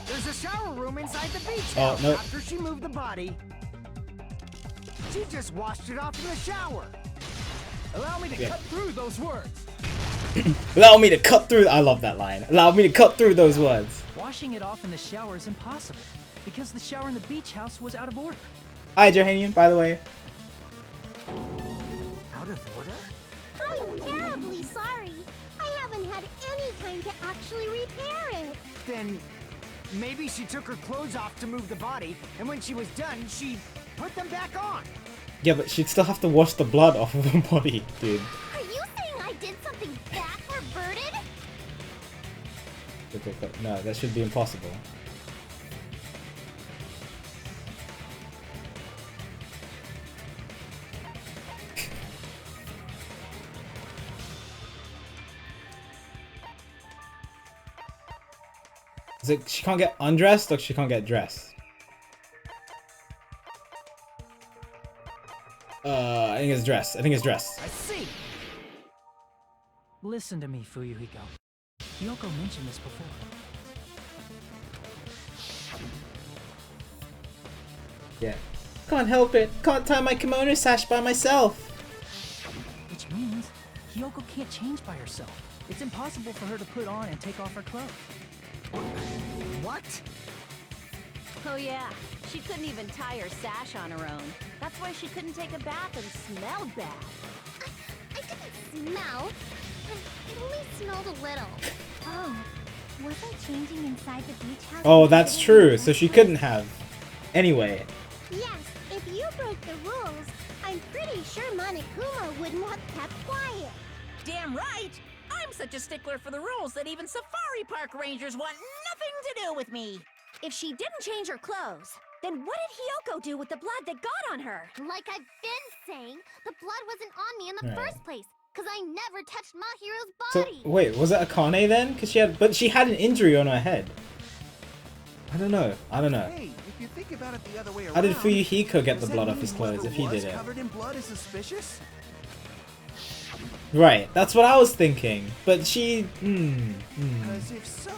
There's a shower room inside the beach Oh, house. no. After she moved the body, she just washed it off in the shower. Allow me to Yeah. cut through those words. Allow me to cut through. I love that line. Allow me to cut through those words. Washing it off in the shower is impossible, because the shower in the beach house was out of order. Hi, Johanian, by the way. Out of order? I'm terribly sorry. I haven't had any time to actually repair it. Then maybe she took her clothes off to move the body, and when she was done, she put them back on. Yeah, but she'd still have to wash the blood off of her body, dude. Are you saying I did something bad for Birded? No, that should be impossible. Is it she can't get undressed or she can't get dressed? I think it's dressed. I think it's dressed. I see. Listen to me, Fuyuhiko. Hyoko mentioned this before. Yeah. Can't help it. Can't tie my kimono sash by myself. Which means Hyoko can't change by herself. It's impossible for her to put on and take off her clothes. What? Oh yeah, she couldn't even tie her sash on her own. That's why she couldn't take a bath and smelled bad. I didn't smell. It only smelled a little. Oh, Wasn't changing inside the beach house? Oh, that's true. So she couldn't have. Anyway. Yes, if you broke the rules, I'm pretty sure Monokuma wouldn't have kept quiet. Damn right! I'm such a stickler for the rules that even safari park rangers want nothing to do with me. If she didn't change her clothes, then what did Hiyoko do with the blood that got on her? Like I've been saying, the blood wasn't on me in the Right. first place, because I never touched Mahiro's So body. wait, was it Akane then? Because she had an injury on her head. I don't know. Hey, if you think about it the other way around, How did Fuyuhiko get the does that blood off mean his clothes whoever if he was did it? covered in blood is suspicious? Right, that's what I was thinking. But she. Because if so,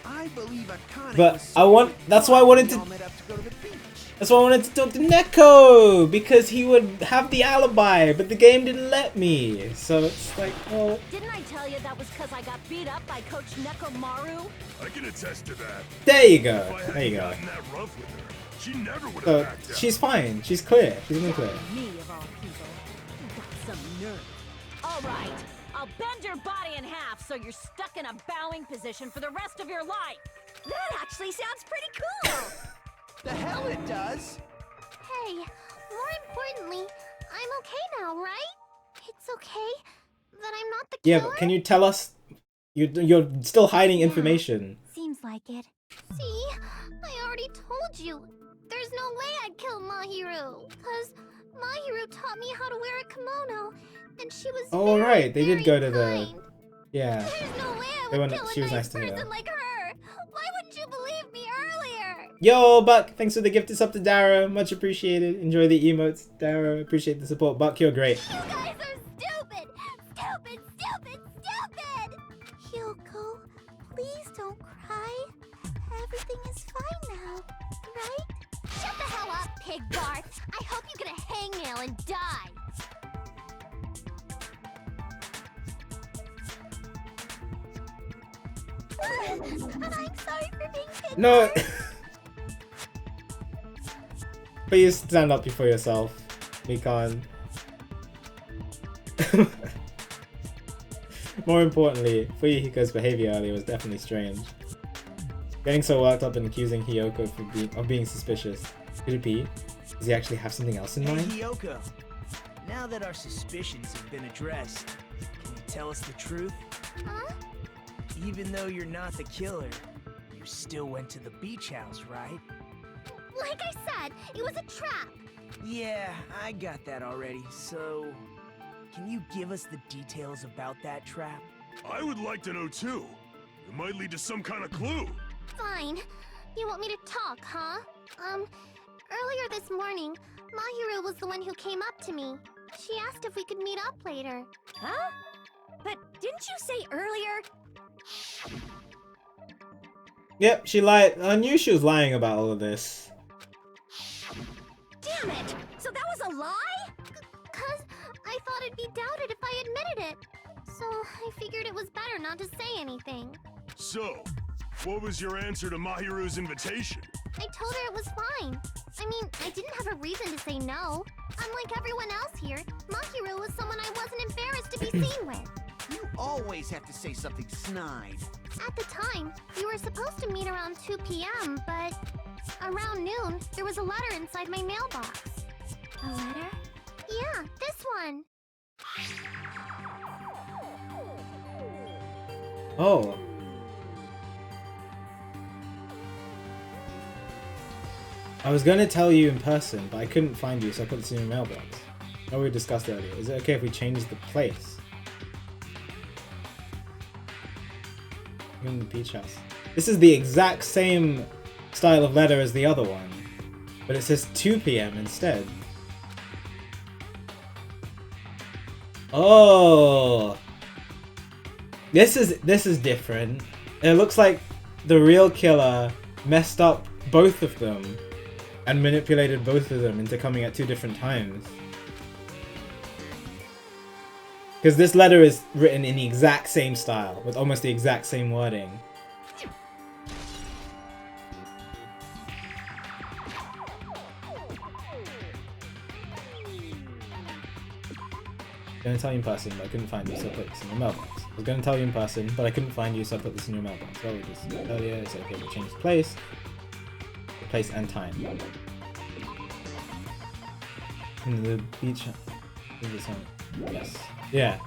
I believe Akane But was I want. That's why I wanted we all to. met up to go to the beach. That's why I wanted to talk to Neko, because he would have the alibi, but the game didn't let me. So it's like, well. Didn't I tell you that was because I got beat up by Coach Nekomaru? I can attest to that. There you go. If I There you hadn't go. gotten that rough with her, she never would have So backed down. she's fine. She's clear. She's in the clear. Me of all people. You got some nerve. All right, I'll bend your body in half so you're stuck in a bowing position for the rest of your life. That actually sounds pretty cool! The hell it does! Hey, more importantly, I'm okay now, right? It's okay that I'm not the Yeah, killer? but can you tell us? You're still hiding information. Seems like it. See? I already told you. There's no way I'd kill Mahiru. Because Mahiru taught me how to wear a kimono. And she was Oh, very, right. They did very go to the. kind. Yeah. There's no way I They would were kill she a was nice nice to her. person like her. Why wouldn't you believe me earlier? Yo, Buck, thanks for the gift. It's up to Dara. Much appreciated. Enjoy the emotes, Dara. Appreciate the support. Buck, you're great. You guys are stupid! Stupid, stupid, stupid! Hyoko, please don't cry. Everything is fine now, right? Shut the hell up, Pig Barth! I hope you get a hangnail and die! I'm sorry for being Pig No. Barth. Please stand up for yourself, Mikan. More importantly, Fuyuhiko's behavior earlier was definitely strange. Getting so worked up and accusing Hiyoko of being suspicious. Could it be? Does he actually have something else in Hey, mind? Hiyoko. Now that our suspicions have been addressed, can you tell us the truth? Huh? Even though you're not the killer, you still went to the beach house, right? Like I said, it was a trap. Yeah, I got that already. So, can you give us the details about that trap? I would like to know too. It might lead to some kind of clue. Fine. You want me to talk, huh? Earlier this morning, Mahiru was the one who came up to me. She asked if we could meet up later. Huh? But didn't you say earlier? Yep, she lied. I knew she was lying about all of this. Damn it! So that was a lie? Cause I thought it'd be doubted if I admitted it. So I figured it was better not to say anything. So, what was your answer to Mahiru's invitation? I told her it was fine. I mean, I didn't have a reason to say no. Unlike everyone else here, Mahiru was someone I wasn't embarrassed to be seen with. You always have to say something snide. At the time, we were supposed to meet around 2 p.m., but around noon, there was a letter inside my mailbox. A letter? Yeah, this one. Oh. I was gonna tell you in person, but I couldn't find you, so I put this in your mailbox. What we discussed earlier. Is it okay if we change the place? In the beach house. This is the exact same style of letter as the other one, but it says 2 p.m. instead. Oh, this is different. It looks like the real killer messed up both of them and manipulated both of them into coming at 2 different times. Because this letter is written in the exact same style, with almost the exact same wording. I'm gonna tell you in person, but I couldn't find you, so I put this in the mailbox. I was gonna tell you in person, but I couldn't find you, so I put this in your mailbox. So we just earlier, it's okay, we changed the place and time. In the beach. Yes. Yeah.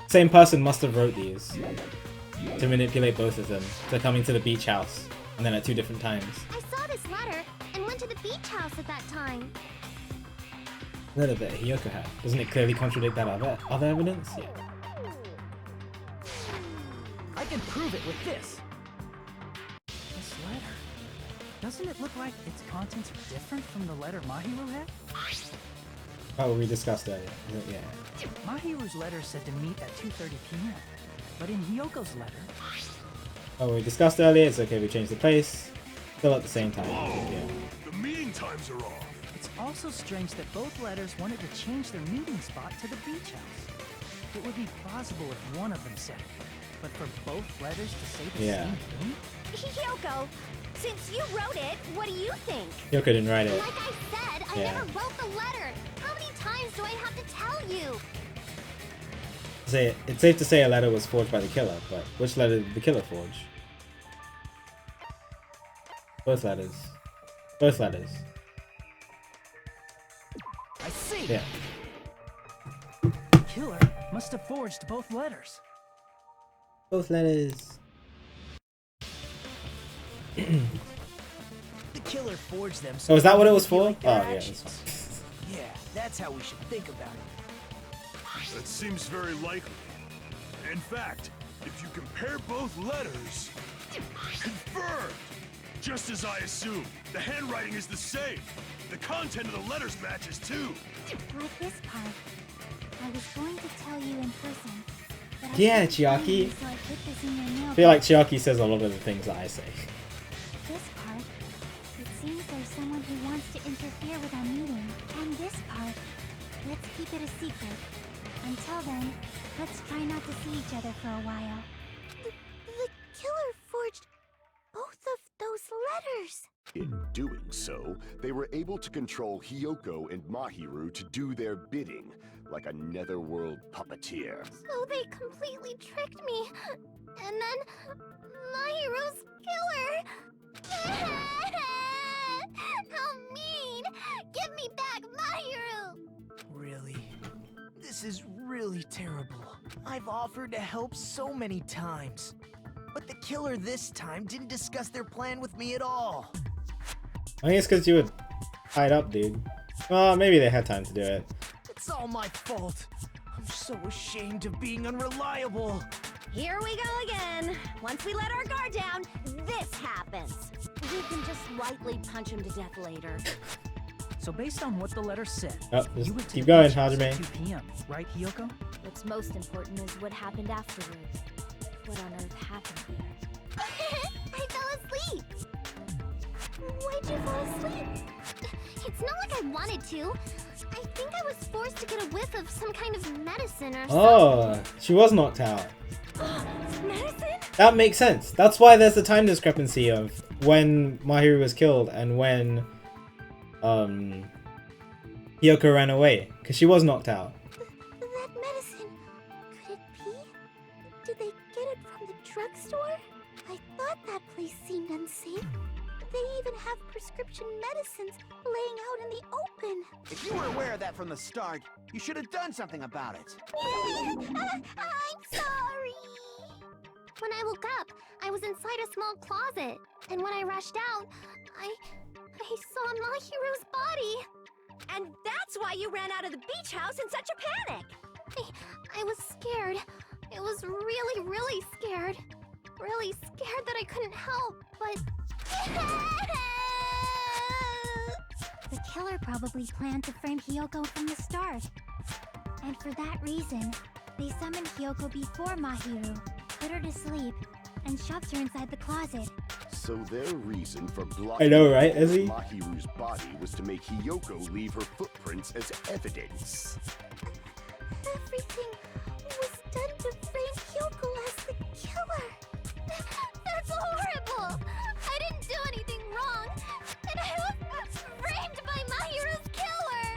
Same person must have wrote these to manipulate both of them to coming to the beach house, and then at 2 different times. I saw this letter and went to the beach house at that time. Letter that Hiyoko had. Doesn't it clearly contradict that other evidence? Yeah. I can prove it with this. This letter. Doesn't it look like its contents are different from the letter Mahiru had? Oh, we discussed earlier. Yeah. Mahiru's letter said to meet at 2:30 p.m. But in Hiyoko's letter... Oh, we discussed earlier. It's okay, we changed the place. Still at the same time. Yeah. The meeting times are off. It's also strange that both letters wanted to change their meeting spot to the beach house. It would be plausible if one of them said it, but for both letters to say the same thing? Hiyoko, since you wrote it, what do you think? Hiyoko didn't write it. Like I said, I never wrote the letter. How many times do I have to tell you? It's safe to say a letter was forged by the killer, but which letter did the killer forge? Both letters. Both letters. I see! Yeah. The killer must have forged both letters. Both letters. The killer forged them. Oh, is that what it was for? Like Oh, yeah. actions. Yeah, that's how we should think about it. That seems very likely. In fact, if you compare both letters... Confirmed! Just as I assumed. The handwriting is the same. The content of the letters matches too. Like this part. I was going to tell you in person. But I Yeah, couldn't find you, Chiaki. so I put this in your I mailbox. feel like Chiaki says a lot of the things that I say. This part, it seems there's someone who wants to interfere with our meeting. And this part, let's keep it a secret. Until then, let's try not to see each other for a while. The killer forged both of those letters. In doing so, they were able to control Hiyoko and Mahiru to do their bidding, like a netherworld puppeteer. So they completely tricked me. And then, Mahiru's killer. How mean! Give me back Mahiru! Really? This is really terrible. I've offered to help so many times. But the killer this time didn't discuss their plan with me at all. I think it's because you were tied up, dude. Well, maybe they had time to do it. It's all my fault. I'm so ashamed of being unreliable. Here we go again. Once we let our guard down, this happens. We can just lightly punch him to death later. So based on what the letter said, Oh, just you would keep going, Hajime. 2 p.m., right, Hiyoko? What's most important is what happened afterwards. What on earth happened there? I fell asleep. Why'd you fall asleep? It's not like I wanted to. I think I was forced to get a whiff of some kind of medicine or Oh, she was knocked out. something. Medicine? That makes sense. That's why there's the time discrepancy of when Mahiru was killed and when Hiyoko ran away, because she was knocked out. That medicine. Could it be? Did they get it from the drugstore? I thought that place seemed unsafe. They even have prescription medicines laying out in the open. If you were aware of that from the start, you should have done something about it. I'm sorry. When I woke up, I was inside a small closet, and when I rushed out, I saw Mahiru's body. And that's why you ran out of the beach house in such a panic. I was scared. I was really, really scared. Really scared that I couldn't help, but... The killer probably planned to frame Hiyoko from the start. And for that reason, they summoned Hiyoko before Mahiru, put her to sleep, and shoved her inside the closet. So their reason for I blocking know, right, Izzy? Mahiru's body was to make Hiyoko leave her footprints as evidence. Everything was done to frame Hiyoko as the killer. That's horrible! I didn't do anything wrong, and I was framed by Mahiru's killer!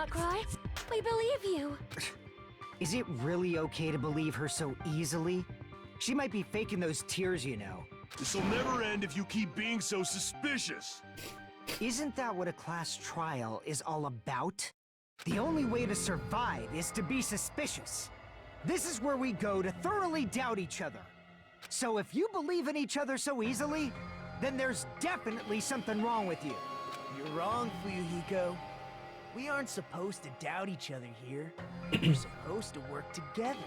not cry. We believe you. Is it really okay to believe her so easily? She might be faking those tears, you know. This'll never end if you keep being so suspicious. Isn't that what a class trial is all about? The only way to survive is to be suspicious. This is where we go to thoroughly doubt each other. So if you believe in each other so easily, then there's definitely something wrong with you. You're wrong, Fuyuhiko. We aren't supposed to doubt each other here. We're supposed to work together.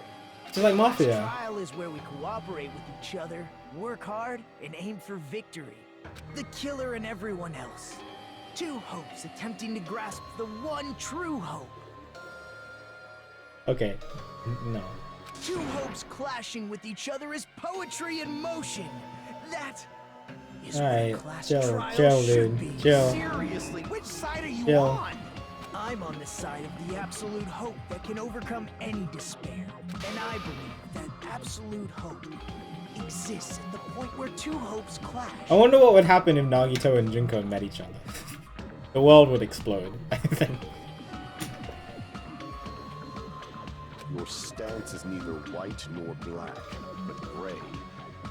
Just like Class Mafia. trial is where we cooperate with each other, work hard, and aim for victory. The killer and everyone else. Two hopes attempting to grasp the one true hope. Okay. No. Two hopes clashing with each other is poetry in motion. That is what a Alright, class chill, trial chill, should dude, be. chill. Seriously, which side are you Chill. on? I'm on the side of the absolute hope that can overcome any despair. And I believe that absolute hope exists at the point where two hopes clash. I wonder what would happen if Nagito and Junko met each other. The world would explode, I think. Your stance is neither white nor black, but gray,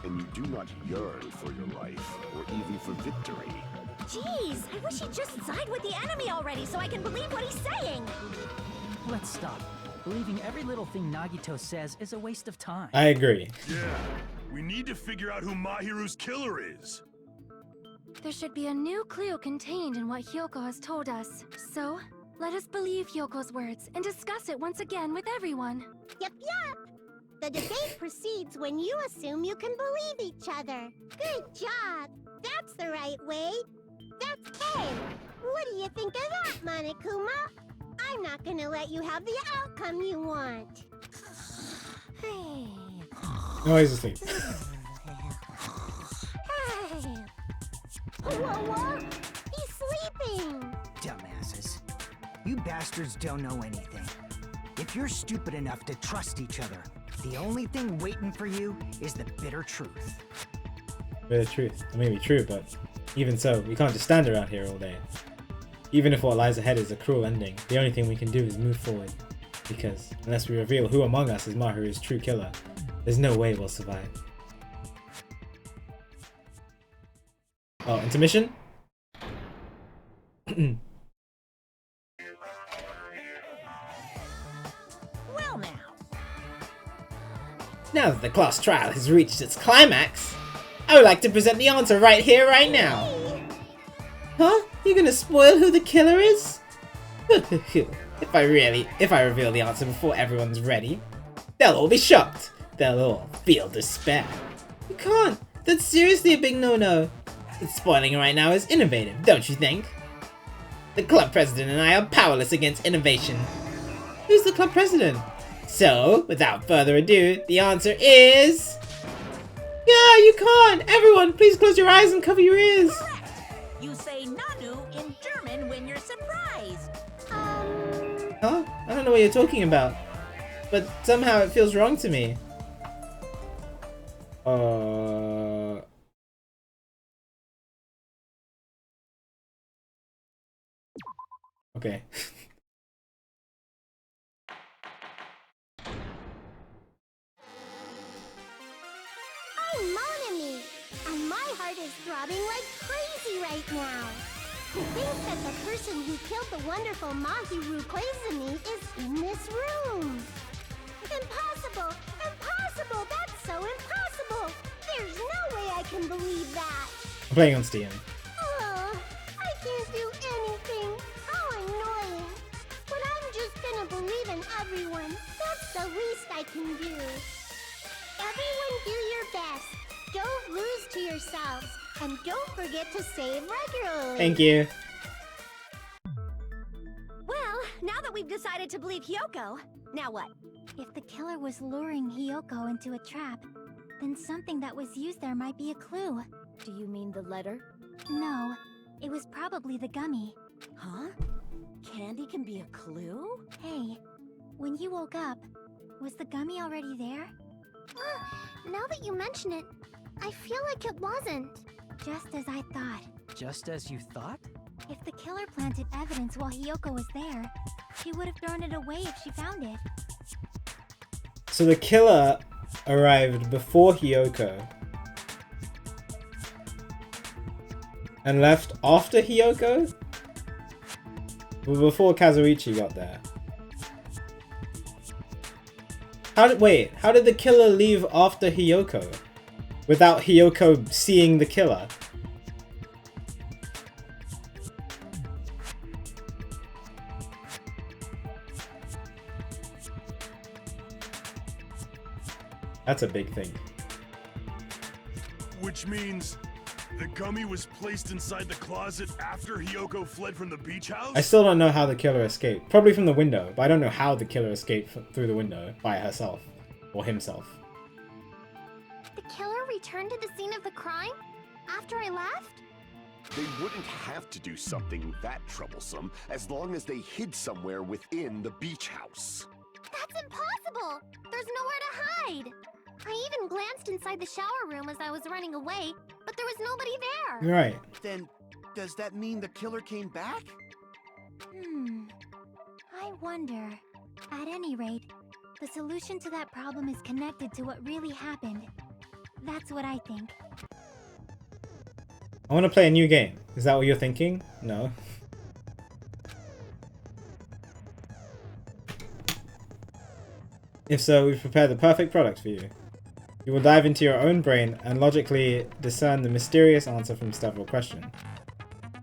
and you do not yearn for your life, or even for victory. Jeez, I wish he'd just side with the enemy already so I can believe what he's saying. Let's stop. Believing every little thing Nagito says is a waste of time. I agree. Yeah, we need to figure out who Mahiru's killer is. There should be a new clue contained in what Hyoko has told us. So, let us believe Hyoko's words and discuss it once again with everyone. Yup, yup. The debate proceeds when you assume you can believe each other. Good job. That's the right way. That's hey. What do you think of that, Monokuma? I'm not gonna let you have the outcome you want. Hey. No, he's asleep. Hey. Whoa. He's sleeping. Dumbasses. You bastards don't know anything. If you're stupid enough to trust each other, the only thing waiting for you is the bitter truth. Bitter truth. It may be true, but even so, we can't just stand around here all day. Even if what lies ahead is a cruel ending, the only thing we can do is move forward. Because, unless we reveal who among us is Mahiru's true killer, there's no way we'll survive. Oh, intermission? Well now. Now that the class trial has reached its climax, I would like to present the answer right here, right now. Huh? You're gonna spoil who the killer is? If I reveal the answer before everyone's ready, they'll all be shocked. They'll all feel despair. You can't. That's seriously a big no-no. But spoiling right now is innovative, don't you think? The club president and I are powerless against innovation. Who's the club president? So, without further ado, the answer is... Yeah, you can't! Everyone, please close your eyes and cover your ears! You say Nanu in German when you're surprised. Huh? I don't know what you're talking about. But somehow it feels wrong to me. Okay. I'm Monami, and my heart is throbbing like crazy right now. To think that the person who killed the wonderful Mahiru Koizumi is in this room. Impossible! Impossible! That's so impossible! There's no way I can believe that! I'm playing on Steam. I can't do anything. How annoying. But I'm just gonna believe in everyone. That's the least I can do. Everyone do your best. Don't lose to yourselves. And don't forget to save regularly. Thank you. Well, now that we've decided to believe Hyoko, now what? If the killer was luring Hyoko into a trap, then something that was used there might be a clue. Do you mean the letter? No, it was probably the gummy. Huh? Candy can be a clue? Hey, when you woke up, was the gummy already there? Now that you mention it, I feel like it wasn't. Just as I thought. Just as you thought? If the killer planted evidence while Hyoko was there, She would have thrown it away if she found it. So the killer arrived before Hiyoko and left after Hiyoko? But before Kazuichi got there. How did the killer leave after Hiyoko? Without Hiyoko seeing the killer? That's a big thing. Which means the gummy was placed inside the closet after Hiyoko fled from the beach house? I still don't know how the killer escaped. Probably from the window, but I don't know how the killer escaped through the window by herself. Or himself. The killer returned to the scene of the crime? After I left? They wouldn't have to do something that troublesome as long as they hid somewhere within the beach house. That's impossible! There's nowhere to hide! I even glanced inside the shower room as I was running away, but there was nobody there! Right. Then, does that mean the killer came back? I wonder. At any rate, the solution to that problem is connected to what really happened. That's what I think. I want to play a new game. Is that what you're thinking? No. If so, we've prepared the perfect product for you. You will dive into your own brain and logically discern the mysterious answer from several questions.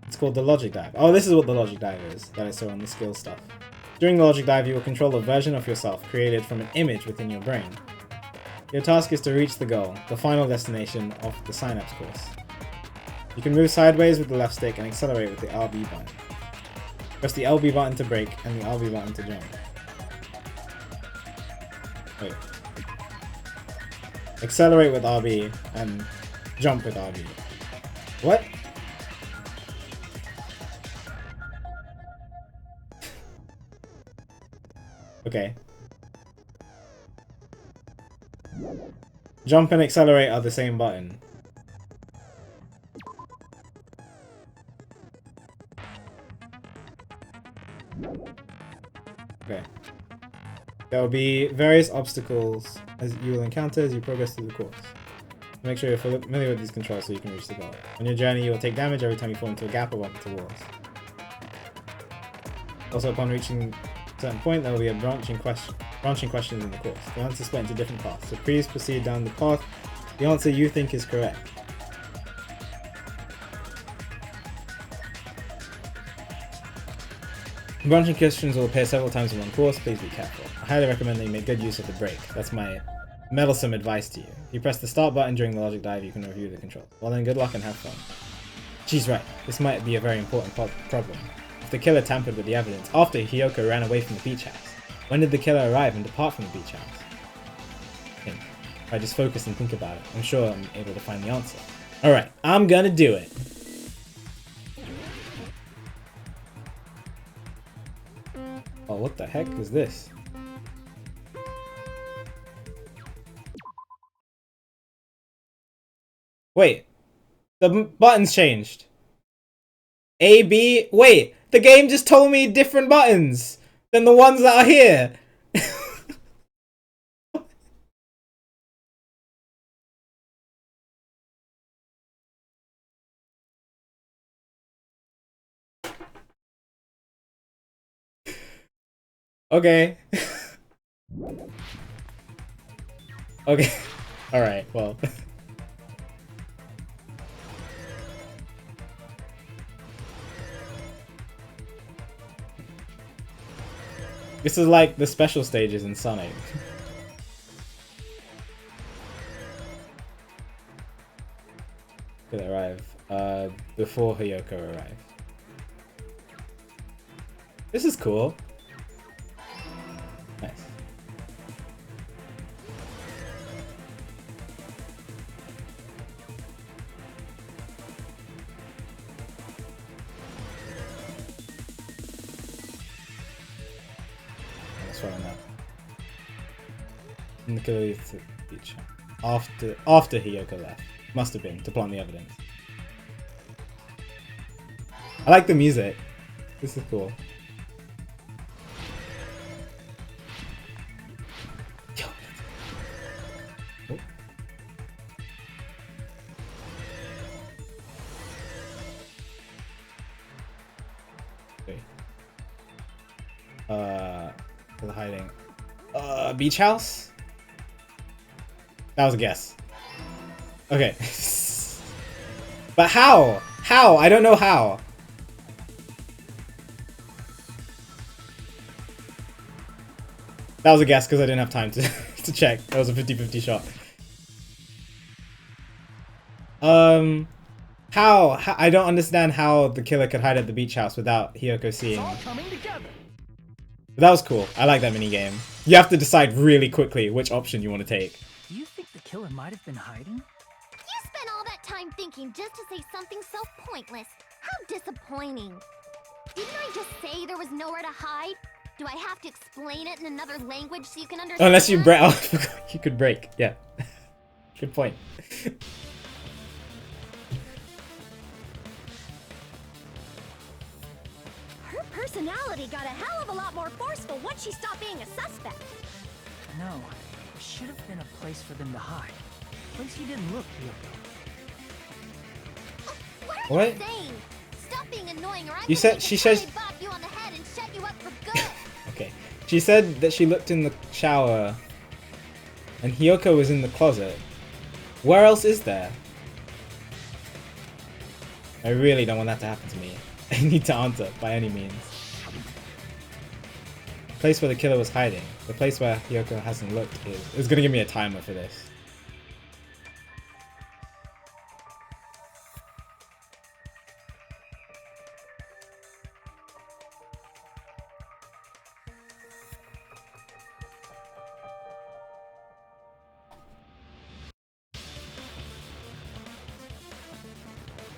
It's called the logic dive. Oh, this is what the logic dive is that I saw on the skill stuff. During the logic dive, you will control a version of yourself created from an image within your brain. Your task is to reach the goal, the final destination of the Synapse course. You can move sideways with the left stick and accelerate with the RB button. Press the LB button to brake and the RB button to jump. Wait. Accelerate with RB and jump with RB. What? Okay. Jump and accelerate are the same button. Okay. There will be various obstacles as you will encounter as you progress through the course. Make sure you're familiar with these controls so you can reach the goal. On your journey, you will take damage every time you fall into a gap or bump into walls. Also, upon reaching a certain point, there will be a branching questions in the course. The answers split into different paths, so please proceed down the path the answer you think is correct. Branching questions will appear several times in one course, please be careful. I highly recommend that you make good use of the brake. That's my meddlesome advice to you. If you press the start button during the logic dive, you can review the controls. Well then, good luck and have fun. She's right, this might be a very important problem. If the killer tampered with the evidence after Hiyoko ran away from the beach house, when did the killer arrive and depart from the beach house? Think. If I just focus and think about it, I'm sure I'm able to find the answer. Alright, I'm gonna do it. Oh, what the heck is this? Wait, the buttons changed. A, B, wait, the game just told me different buttons than the ones that are here. Okay. Okay. Alright, well. This is like the special stages in Sonic. Did it arrive? Before Hiyoko arrived. This is cool. Nice. Let's run on that. And the killer leads to the beach. After Hiyoko left. Must have been, to plant the evidence. I like the music. This is cool. hiding? Beach house? That was a guess. Okay. But how? How? I don't know how. That was a guess because I didn't have time to, to check. That was a 50-50 shot. How? I don't understand how the killer could hide at the beach house without Hiyoko seeing. It's all coming together. But that was cool. I like that mini game. You have to decide really quickly which option you want to take. Do you think the killer might have been hiding? You spent all that time thinking just to say something so pointless. How disappointing. Didn't I just say there was nowhere to hide? Do I have to explain it in another language so you can understand? Unless you break. Oh, you could break. Yeah. Good point. Her personality got a hell of a lot more forceful once she stopped being a suspect. No, there should have been a place for them to hide. A place you didn't look, Hiyoko. What are you saying? Stop being annoying, or I You said she says. bop you on the head and shut you up for good. Okay. She said that she looked in the shower and Hiyoko was in the closet. Where else is there? I really don't want that to happen to me. I need to answer by any means. The place where the killer was hiding. The place where Hiyoko hasn't looked is... It's gonna give me a timer for this.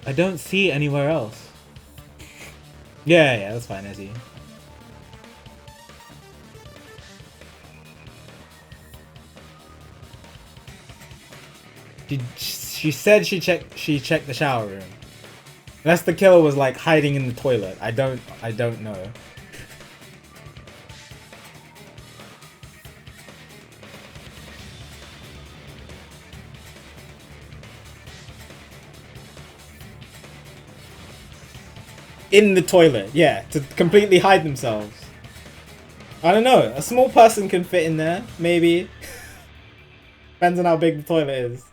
I don't see anywhere else. Yeah, that's fine, Izzy. She said she checked the shower room. Unless the killer was like hiding in the toilet. I don't know. In the toilet, yeah, to completely hide themselves. I don't know, a small person can fit in there, maybe. Depends on how big the toilet is.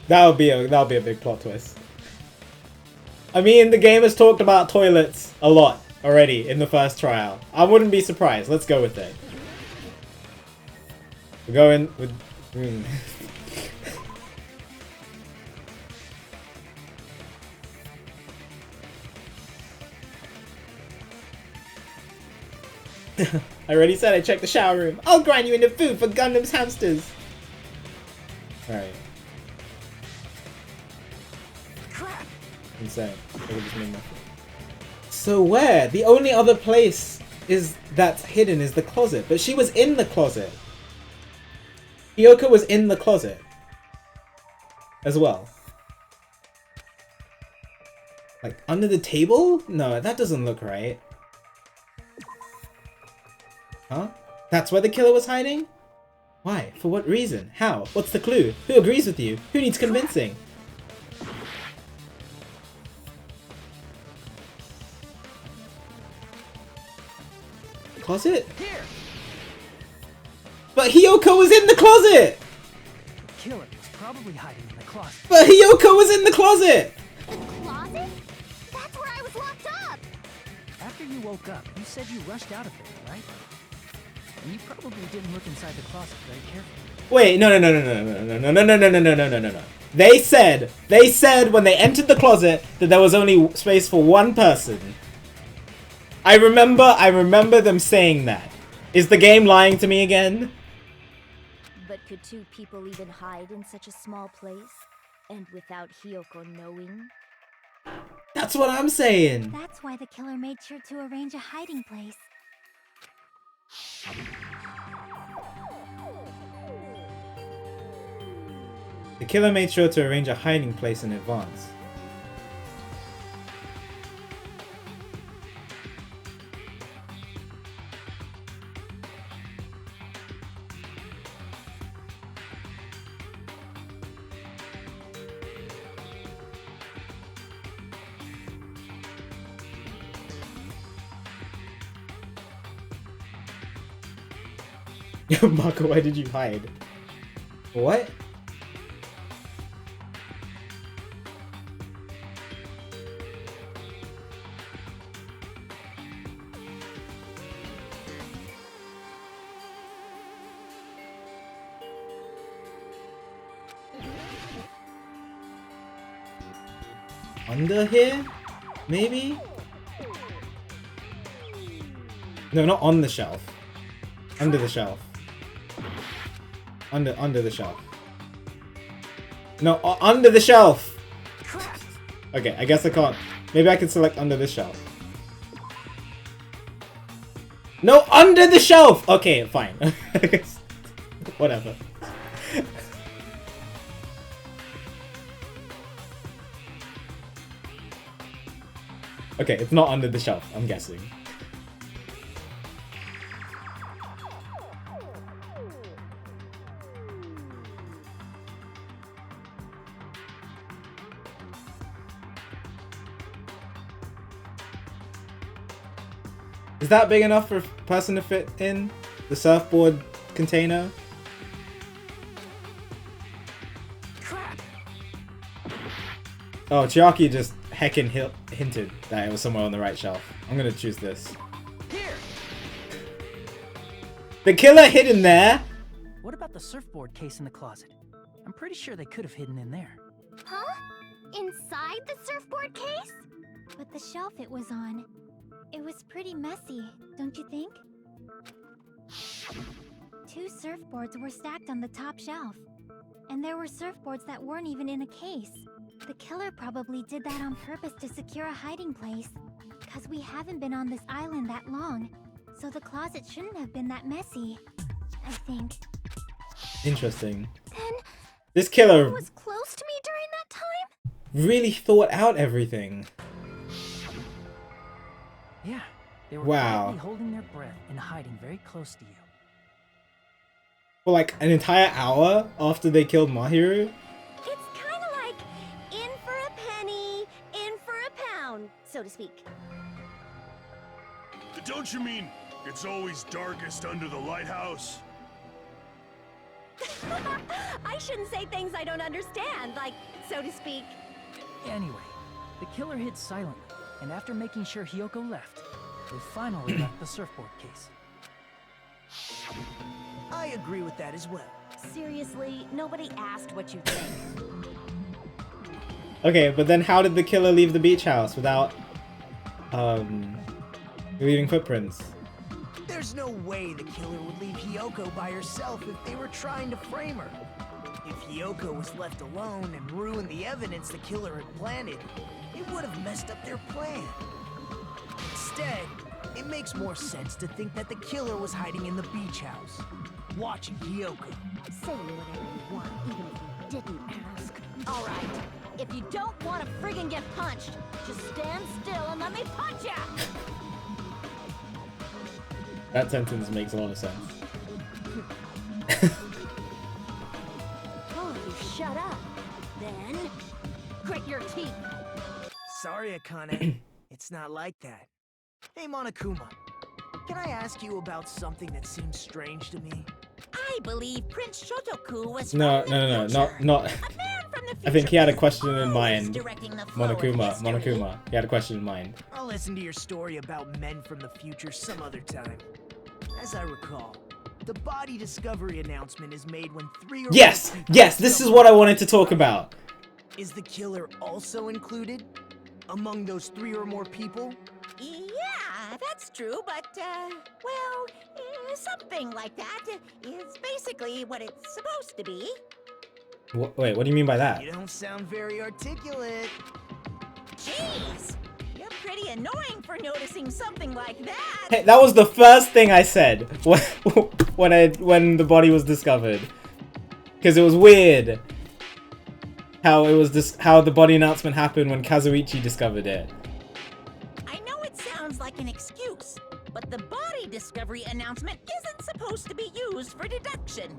That'll be a big plot twist. I mean, the game has talked about toilets a lot already in the first trial. I wouldn't be surprised. Let's go with it. We're going with... I already said I checked the shower room. I'll grind you into food for Gundam's hamsters. Alright. Crap! Insane. So where? The only other place that's hidden is the closet. But she was in the closet. Hiyoko was in the closet. As well. Like, under the table? No, that doesn't look right. Huh? That's where the killer was hiding? Why? For what reason? How? What's the clue? Who agrees with you? Who needs convincing? Closet? Here! But Hiyoko was in the closet! The killer was probably hiding in the closet. But Hiyoko was in the closet! The closet? That's where I was locked up! After you woke up, you said you rushed out of there, right? And you probably didn't look inside the closet very carefully. Wait, no. They said when they entered the closet that there was only space for one person. I remember them saying that. Is the game lying to me again? But could two people even hide in such a small place? And without Hiyoko knowing? That's what I'm saying. That's why the killer made sure to arrange a hiding place. The killer made sure to arrange a hiding place in advance. Marco, why did you hide? What? Under here? Maybe? No, not on the shelf. Under the shelf. Under the shelf. No, under the shelf! Okay, I guess I can't. Maybe I can select under the shelf. No, under the shelf! Okay, fine. Whatever. Okay, it's not under the shelf, I'm guessing. Is that big enough for a person to fit in? The surfboard container? Oh, Chiaki just heckin' hinted that it was somewhere on the right shelf. I'm gonna choose this. Here. The killer hid in there? What about the surfboard case in the closet? I'm pretty sure they could have hidden in there. Huh? Inside the surfboard case? But the shelf it was on, it was pretty messy, don't you think? 2 surfboards were stacked on the top shelf. And there were surfboards that weren't even in a case. The killer probably did that on purpose to secure a hiding place. Cause we haven't been on this island that long. So the closet shouldn't have been that messy, I think. Interesting. Then This killer was close to me during that time? really thought out everything. Yeah, they were Wow. quietly holding their breath and hiding very close to you. For like an entire hour after they killed Mahiru? It's kind of like in for a penny, in for a pound, so to speak. Don't you mean it's always darkest under the lighthouse? I shouldn't say things I don't understand, like, so to speak. Anyway, the killer hid silently, and after making sure Hiyoko left, they finally left the surfboard case. I agree with that as well. Seriously, nobody asked what you think. Okay, but then how did the killer leave the beach house without leaving footprints? There's no way the killer would leave Hiyoko by herself if they were trying to frame her. If Hiyoko was left alone and ruined the evidence the killer had planted, it would have messed up their plan. Instead, it makes more sense to think that the killer was hiding in the beach house, watching Hiyoko. Say whatever you want, even if you didn't ask. All right, if you don't want to friggin' get punched, just stand still and let me punch ya! That sentence makes a lot of sense. Oh, you shut up. Then, grit your teeth. Sorry, Akane. It's not like that. Hey, Monokuma. Can I ask you about something that seems strange to me? I believe Prince Shotoku was No, from no, the no, no, future. not. A man from the I think he had a future question in always mind. directing the flow of history. Monokuma. He had a question in mind. I'll listen to your story about men from the future some other time. As I recall, the body discovery announcement is made when 3 or Yes! more people Yes! This is what I wanted to talk about. Is the killer also included? Among those 3 or more people? Yeah, that's true, but, well, something like that is basically what it's supposed to be. Wait, what do you mean by that? You don't sound very articulate. Jeez! You're pretty annoying for noticing something like that! Hey, that was the first thing I said when the body was discovered. Because it was weird how the body announcement happened when Kazuichi discovered it. I know it sounds like an excuse, but the body discovery announcement isn't supposed to be used for deduction.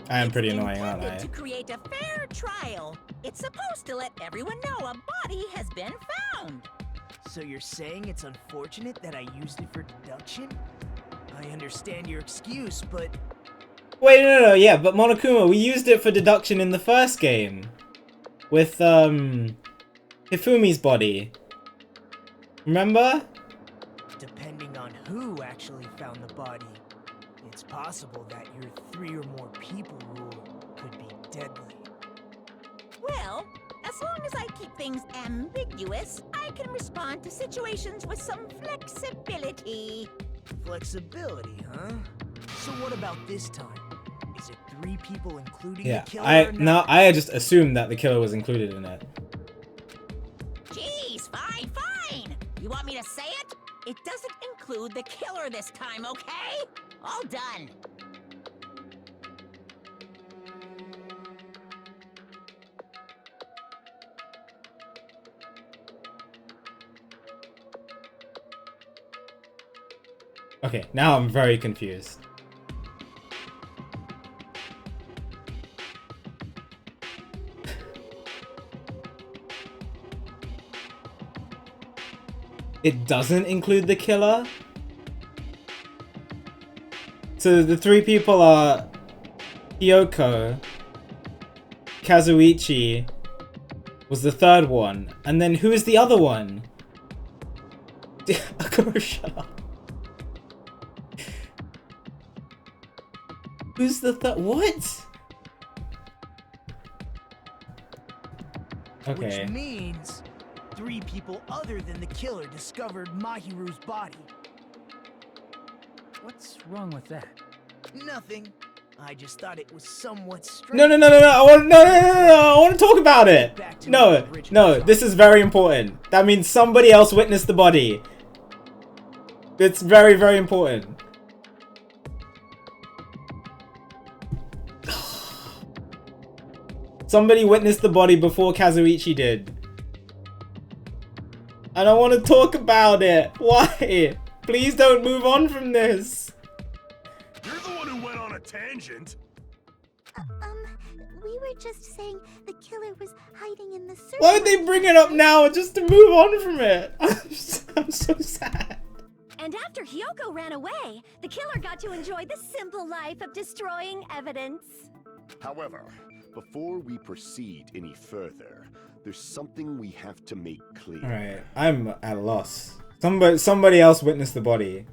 I am pretty annoying, aren't Intended I? to create a fair trial. It's supposed to let everyone know a body has been found. So you're saying it's unfortunate that I used it for deduction? I understand your excuse, but Wait, no, yeah, but Monokuma, we used it for deduction in the first game. With, Hifumi's body. Remember? depending on who actually found the body, it's possible that your 3 or more people rule could be deadly. Well, as long as I keep things ambiguous, I can respond to situations with some flexibility. Flexibility, huh? So what about this time? Is it 3 people including Yeah, the killer? I just assumed that the killer was included in it. Jeez, fine. You want me to say it? It doesn't include the killer this time, okay? All done. Okay, now I'm very confused. It doesn't include the killer? So the 3 people are Hiyoko, Kazuichi was the 3rd one, and then who is the other one? Shut up. Who's the what? Okay. Which means 3 people other than the killer discovered Mahiru's body. What's wrong with that? Nothing. I just thought it was somewhat strange. No. I want I want to talk about it. No. This is very important. That means somebody else witnessed the body. It's very, very important. Somebody witnessed the body before Kazuichi did. And I want to talk about it. Why? Please don't move on from this. You're the one who went on a tangent. We were just saying the killer was hiding in the circle. Why would they bring it up now just to move on from it? I'm so sad. And after Hiyoko ran away, the killer got to enjoy the simple life of destroying evidence. However, before we proceed any further, there's something we have to make clear. Alright, I'm at a loss. Somebody else witnessed the body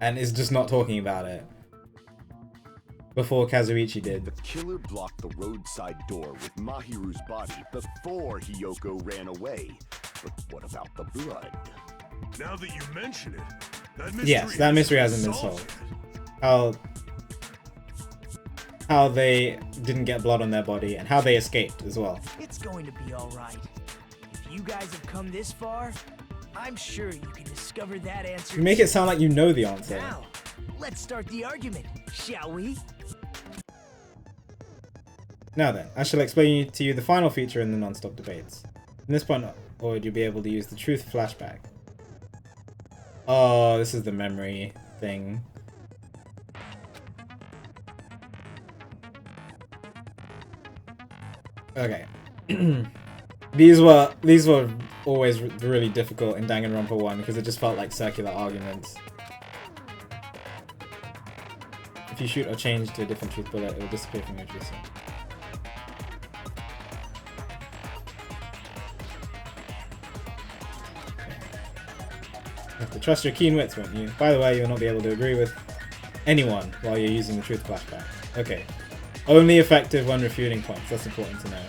and is just not talking about it. Before Kazuichi did. The killer blocked the roadside door with Mahiru's body before Hiyoko ran away. But what about the blood? Now that you mention it, that mystery hasn't been solved. How they didn't get blood on their body and how they escaped as well. It's going to be alright. If you guys have come this far, I'm sure you can discover that answer. You make it sound like you know the answer. Now, let's start the argument, shall we? Now then, I shall explain to you the final feature in the non-stop debates. From this point onward, you'll be able to use the truth flashback. Oh, this is the memory thing. Okay. These were always really difficult in Danganronpa 1 because it just felt like circular arguments. If you shoot or change to a different truth bullet, it will disappear from your truth. You have to trust your keen wits, won't you? By the way, you'll not be able to agree with anyone while you're using the truth flashback. Okay. Only effective when refuting points. That's important to know.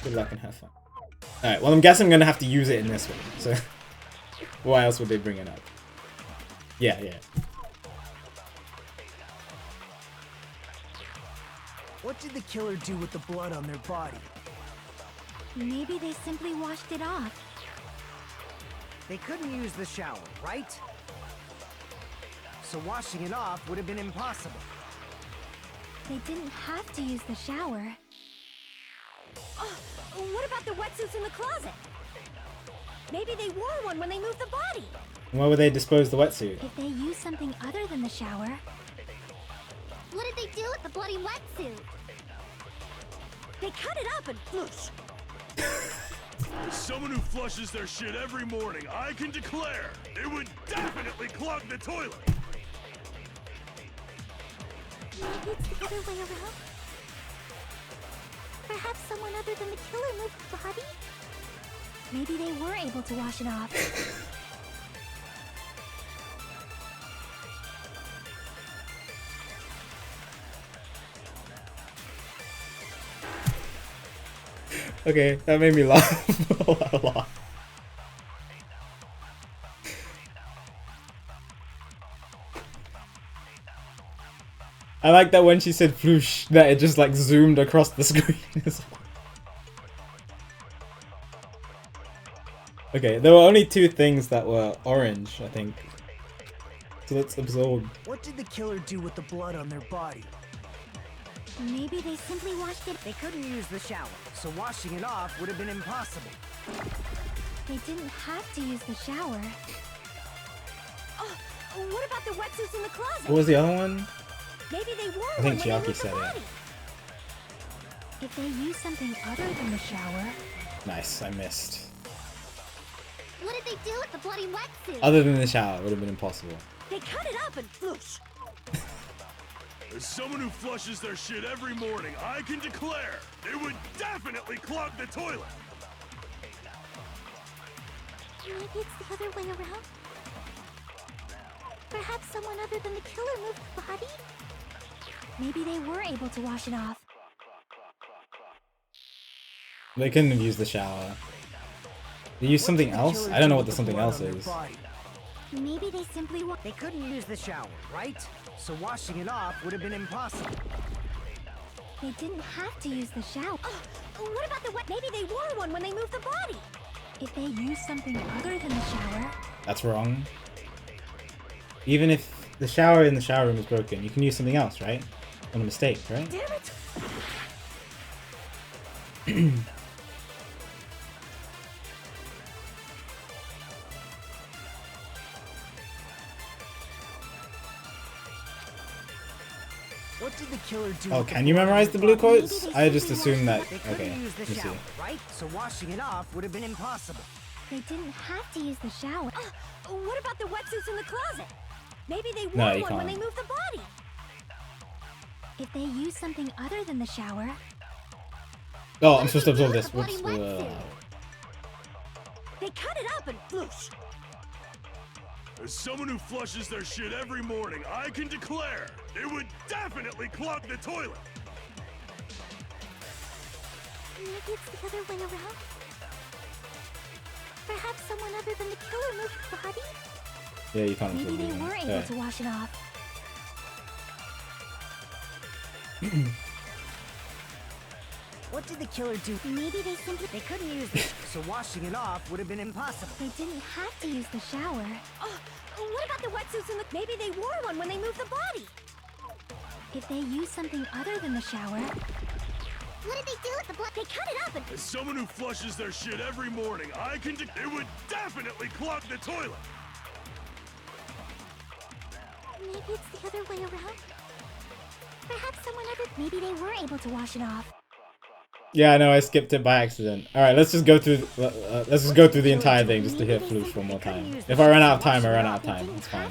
Good luck and have fun. Alright, well I'm guessing I'm gonna have to use it in this one. So why else would they bring it up? Yeah. What did the killer do with the blood on their body? Maybe they simply washed it off. They couldn't use the shower, right? So washing it off would have been impossible. They didn't have to use the shower. Oh, what about the wetsuits in the closet? Maybe they wore one when they moved the body. Why would they dispose the wetsuit? If they used something other than the shower. What did they do with the bloody wetsuit? They cut it up and whoosh. As someone who flushes their shit every morning, I can declare it would definitely clog the toilet. Maybe it's the other way around. Perhaps someone other than the killer moved the body? Maybe they were able to wash it off. Okay, that made me laugh a lot. I like that when she said floosh, that it just like zoomed across the screen as well. Okay, there were only two things that were orange, I think. So let's absorb. What did the killer do with the blood on their body? Maybe they simply washed it. They couldn't use the shower, so washing it off would have been impossible. They didn't have to use the shower. Oh, what about the wetsuits in the closet? What was the other one? Maybe they wore I one think when they Chiaki moved the said it. body. If they used something other than the shower... Nice, I missed. What did they do with the bloody wetsuit? Other than the shower, it would have been impossible. They cut it up and floosh. As someone who flushes their shit every morning, I can declare it would definitely clog the toilet. Maybe it's the other way around. Perhaps someone other than the killer moved the body? Maybe they were able to wash it off. They couldn't have used the shower. They used something else? I don't know what the something else is. Maybe they simply They couldn't use the shower, right? So washing it off would have been impossible. They didn't have to use the shower. Oh, what about the wet? Maybe they wore one when they moved the body. If they used something other than the shower... That's wrong. Even if the shower in the shower room is broken, you can use something else, right? On a mistake, right? Damn it! What did the killer do? Oh, with can the you blood on memorize their the blue body? quotes? I just assumed that. They couldn't Okay, use the let me see. shower, right? So washing it off would have been impossible. They didn't have to use the shower. What about the wetsuits in the closet? Maybe they No, wore you one when they can't. moved the body. If they used something other than the shower... Oh, I'm supposed to absorb this. Bloody Whoops. wetsuit. They cut it up and floosh. As someone who flushes their shit every morning, I can declare it would definitely clog the toilet. Maybe it's the other way around. Perhaps someone other than the killer moved the body? Yeah, you can't Maybe absorb they it. were able to wash it off. What did the killer do? Maybe they simply... They couldn't use the so washing it off would have been impossible. They didn't have to use the shower. What about the wetsuits in the... Maybe they wore one when they moved the body. If they used something other than the shower... What did they do with the blood? They cut it up and... As someone who flushes their shit every morning, I can it would definitely clog the toilet. Maybe it's the other way around. Perhaps someone other... Maybe they were able to wash it off. Yeah, I know, I skipped it by accident. Alright, let's just go through let's just go through the entire thing just to hear Floosh one more time. If I run out of time, I run out of time. It's fine.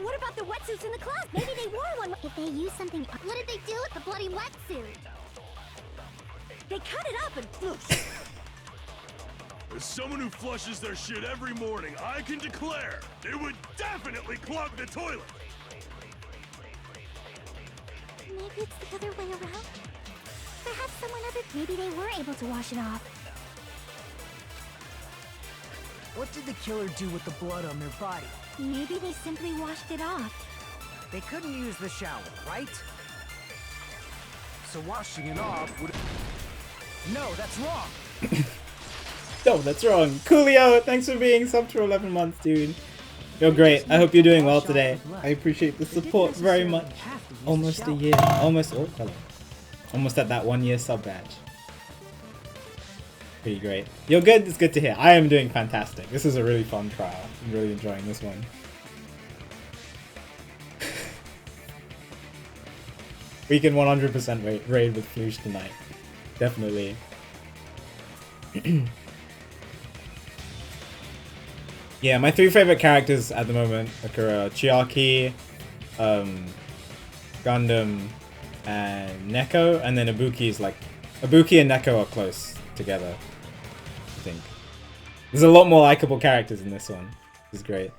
What about the wetsuits in the closet? Maybe they wore one. If they used something... What did they do with the bloody wetsuit? They cut it up and floosh. As someone who flushes their shit every morning, I can declare it would definitely clog the toilet. Maybe it's the other way around. Perhaps someone other... Maybe they were able to wash it off. What did the killer do with the blood on their body? Maybe they simply washed it off. They couldn't use the shower, right? So washing it off would... No, that's wrong! No, that's wrong. Coolio, thanks for being sub for 11 months, dude. You're great. I hope you're doing well today. I appreciate the support very much. Almost a year. Almost, oh, hello. Almost at that 1 year sub badge. Pretty great. You're good, it's good to hear. I am doing fantastic. This is a really fun trial. I'm really enjoying this one. We can 100% raid with Floosh tonight. Definitely. Yeah, my three favorite characters at the moment are Chiaki, Gundam and Neko, and then Ibuki is like Ibuki and Neko are close together. I think there's a lot more likable characters in this one. It's great.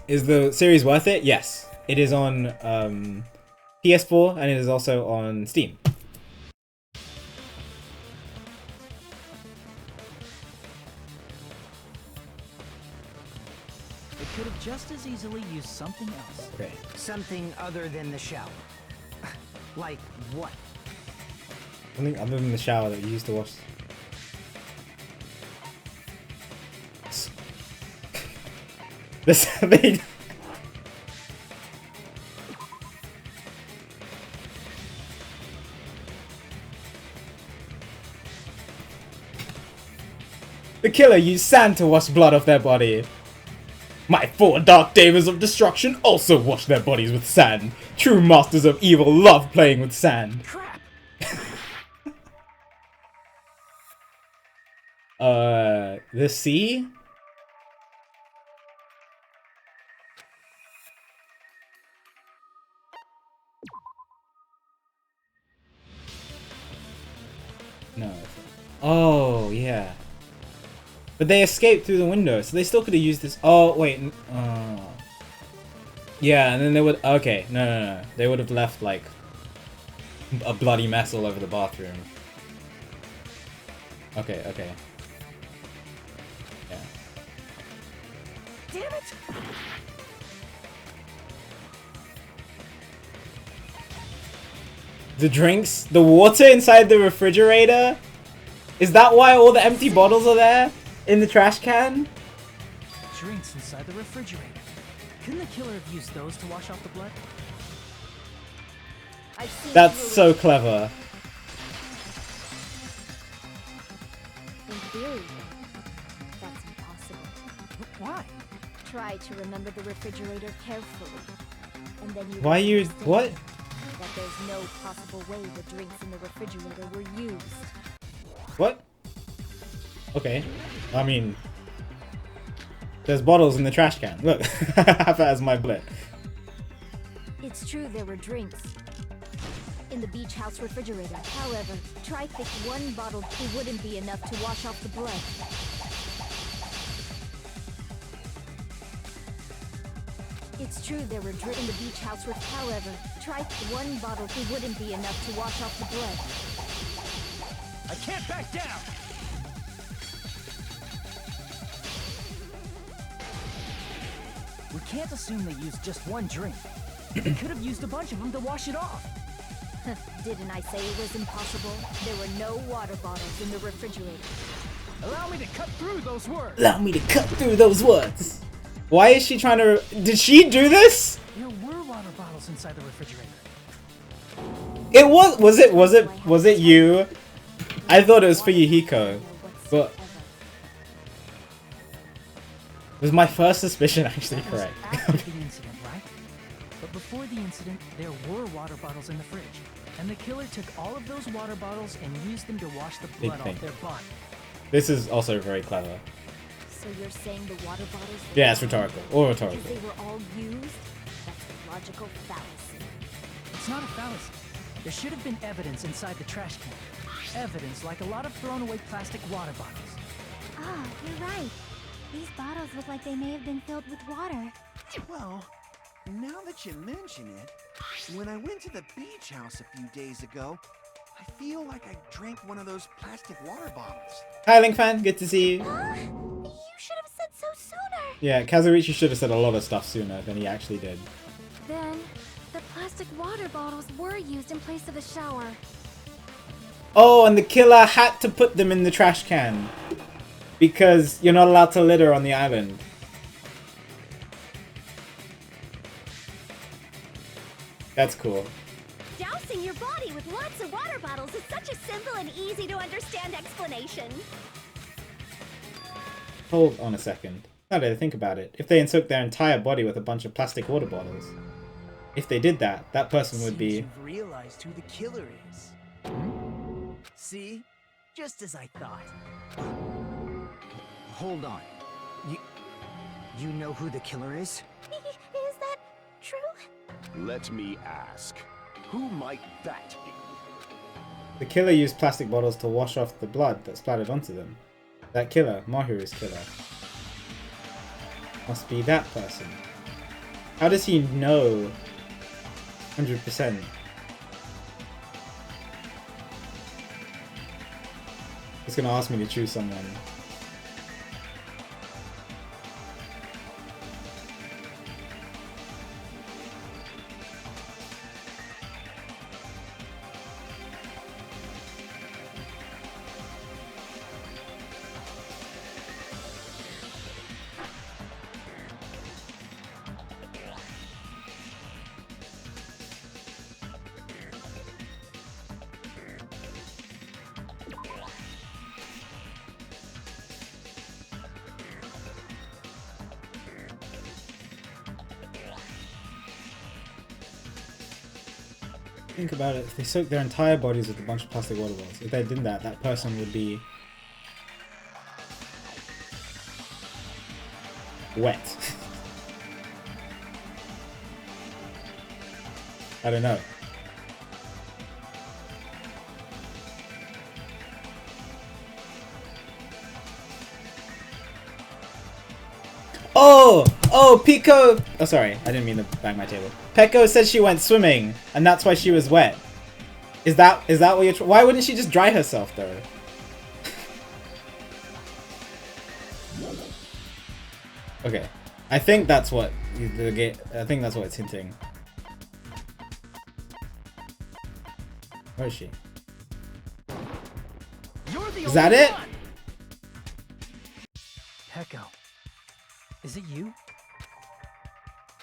Is the series worth it? Yes. It is on PS4 and it is also on Steam. It could have just as easily used something else. Okay. Something other than the shower. Like what? Something other than the shower that you used to wash. This they. The killer used sand to wash blood off their body. My 4 dark demons of destruction also wash their bodies with sand. True masters of evil love playing with sand. Crap! The sea? No. Oh, yeah. But they escaped through the window, so they still could have used this. Oh, wait. Yeah, and then they would. Okay, no. They would have left, like, a bloody mess all over the bathroom. Okay. Yeah. Damn it! The drinks? The water inside the refrigerator? Is that why all the empty bottles are there? In the trash can? Drinks inside the refrigerator. Couldn't the killer have used those to wash off the blood? That's so clever. In theory, that's impossible. Why? Try to remember the refrigerator carefully, and then you. Why you. What? That there's no possible way the drinks in the refrigerator were used. What? Okay. I mean, there's bottles in the trash can. Look, have that as my blit. It's true there were drinks in the beach house refrigerator. However, try thick one bottle wouldn't be enough to wash off the blood. It's true there were drinks in the beach house however, try one bottle wouldn't be enough to wash off the blood. I can't back down! We can't assume they used just one drink. They could have used a bunch of them to wash it off. Didn't I say it was impossible? There were no water bottles in the refrigerator. Allow me to cut through those words. Allow me to cut through those words. Why is she trying to... Did she do this? There were water bottles inside the refrigerator. It was... Was it you? I thought it was for Yuhiko. But... Was my first suspicion actually correct? After the incident, right? But before the incident, there were water bottles in the fridge. And the killer took all of those water bottles and used them to wash the blood off their body. This is also very clever. So you're saying the water bottles... Yeah, it's rhetorical. Or rhetorical. Because they were all used? That's a logical fallacy. It's not a fallacy. There should have been evidence inside the trash can. Evidence like a lot of thrown away plastic water bottles. Ah, you're right. These bottles look like they may have been filled with water. Well, now that you mention it, when I went to the beach house a few days ago, I feel like I drank one of those plastic water bottles. Hi, Link fan. Good to see you. You should have said so sooner. Yeah, Kazuichi should have said a lot of stuff sooner than he actually did. Then, the plastic water bottles were used in place of the shower. Oh, and the killer had to put them in the trash can. Because you're not allowed to litter on the island. That's cool. Dousing your body with lots of water bottles is such a simple and easy to understand explanation. Hold on a second. Now that I think about it, if they soaked their entire body with a bunch of plastic water bottles, if they did that, that person would be... You've realized who the killer is. See? Just as I thought. Hold on. You know who the killer is? Is that true? Let me ask. Who might that be? The killer used plastic bottles to wash off the blood that splattered onto them. That killer, Mahiru's killer, must be that person. How does he know 100%? He's gonna ask me to choose someone. Think about it, if they soaked their entire bodies with a bunch of plastic water bottles, if they did that, that person would be wet. I don't know. Oh, Pico! Oh, sorry, I didn't mean to bang my table. Peko said she went swimming, and that's why she was wet. Is that what you're? Why wouldn't she just dry herself though? Okay, I think that's what I think that's what it's hinting. Where is she? Is that it? Peko, is it you?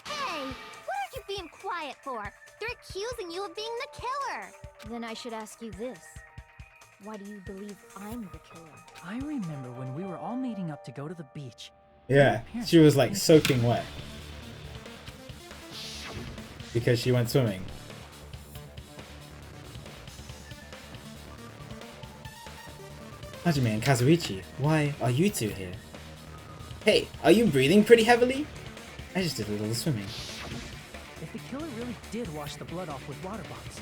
Hey, what are you being quiet for? They're accusing you of being the killer. Then I should ask you this. Why do you believe I'm the killer? I remember when we were all meeting up to go to the beach. Yeah, she was like soaking wet. Because she went swimming. Hajime and Kazuichi, why are you two here? Hey, are you breathing pretty heavily? I just did a little swimming. If the killer really did wash the blood off with water bombs,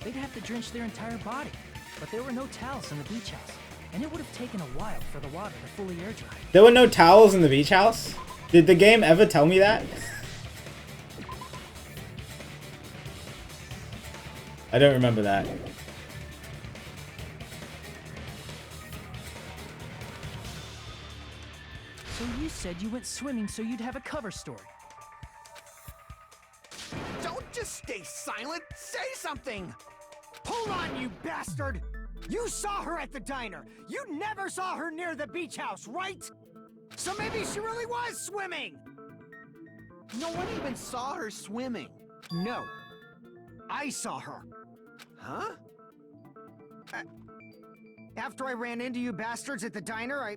they'd have to drench their entire body. But there were no towels in the beach house, and it would have taken a while for the water to fully air dry. There were no towels in the beach house? Did the game ever tell me that? I don't remember that. So you said you went swimming so you'd have a cover story. Don't just stay silent! Say something! Hold on, you bastard! You saw her at the diner! You never saw her near the beach house, right? So maybe she really was swimming! No one even saw her swimming. No. I saw her. Huh? After I ran into you bastards at the diner, I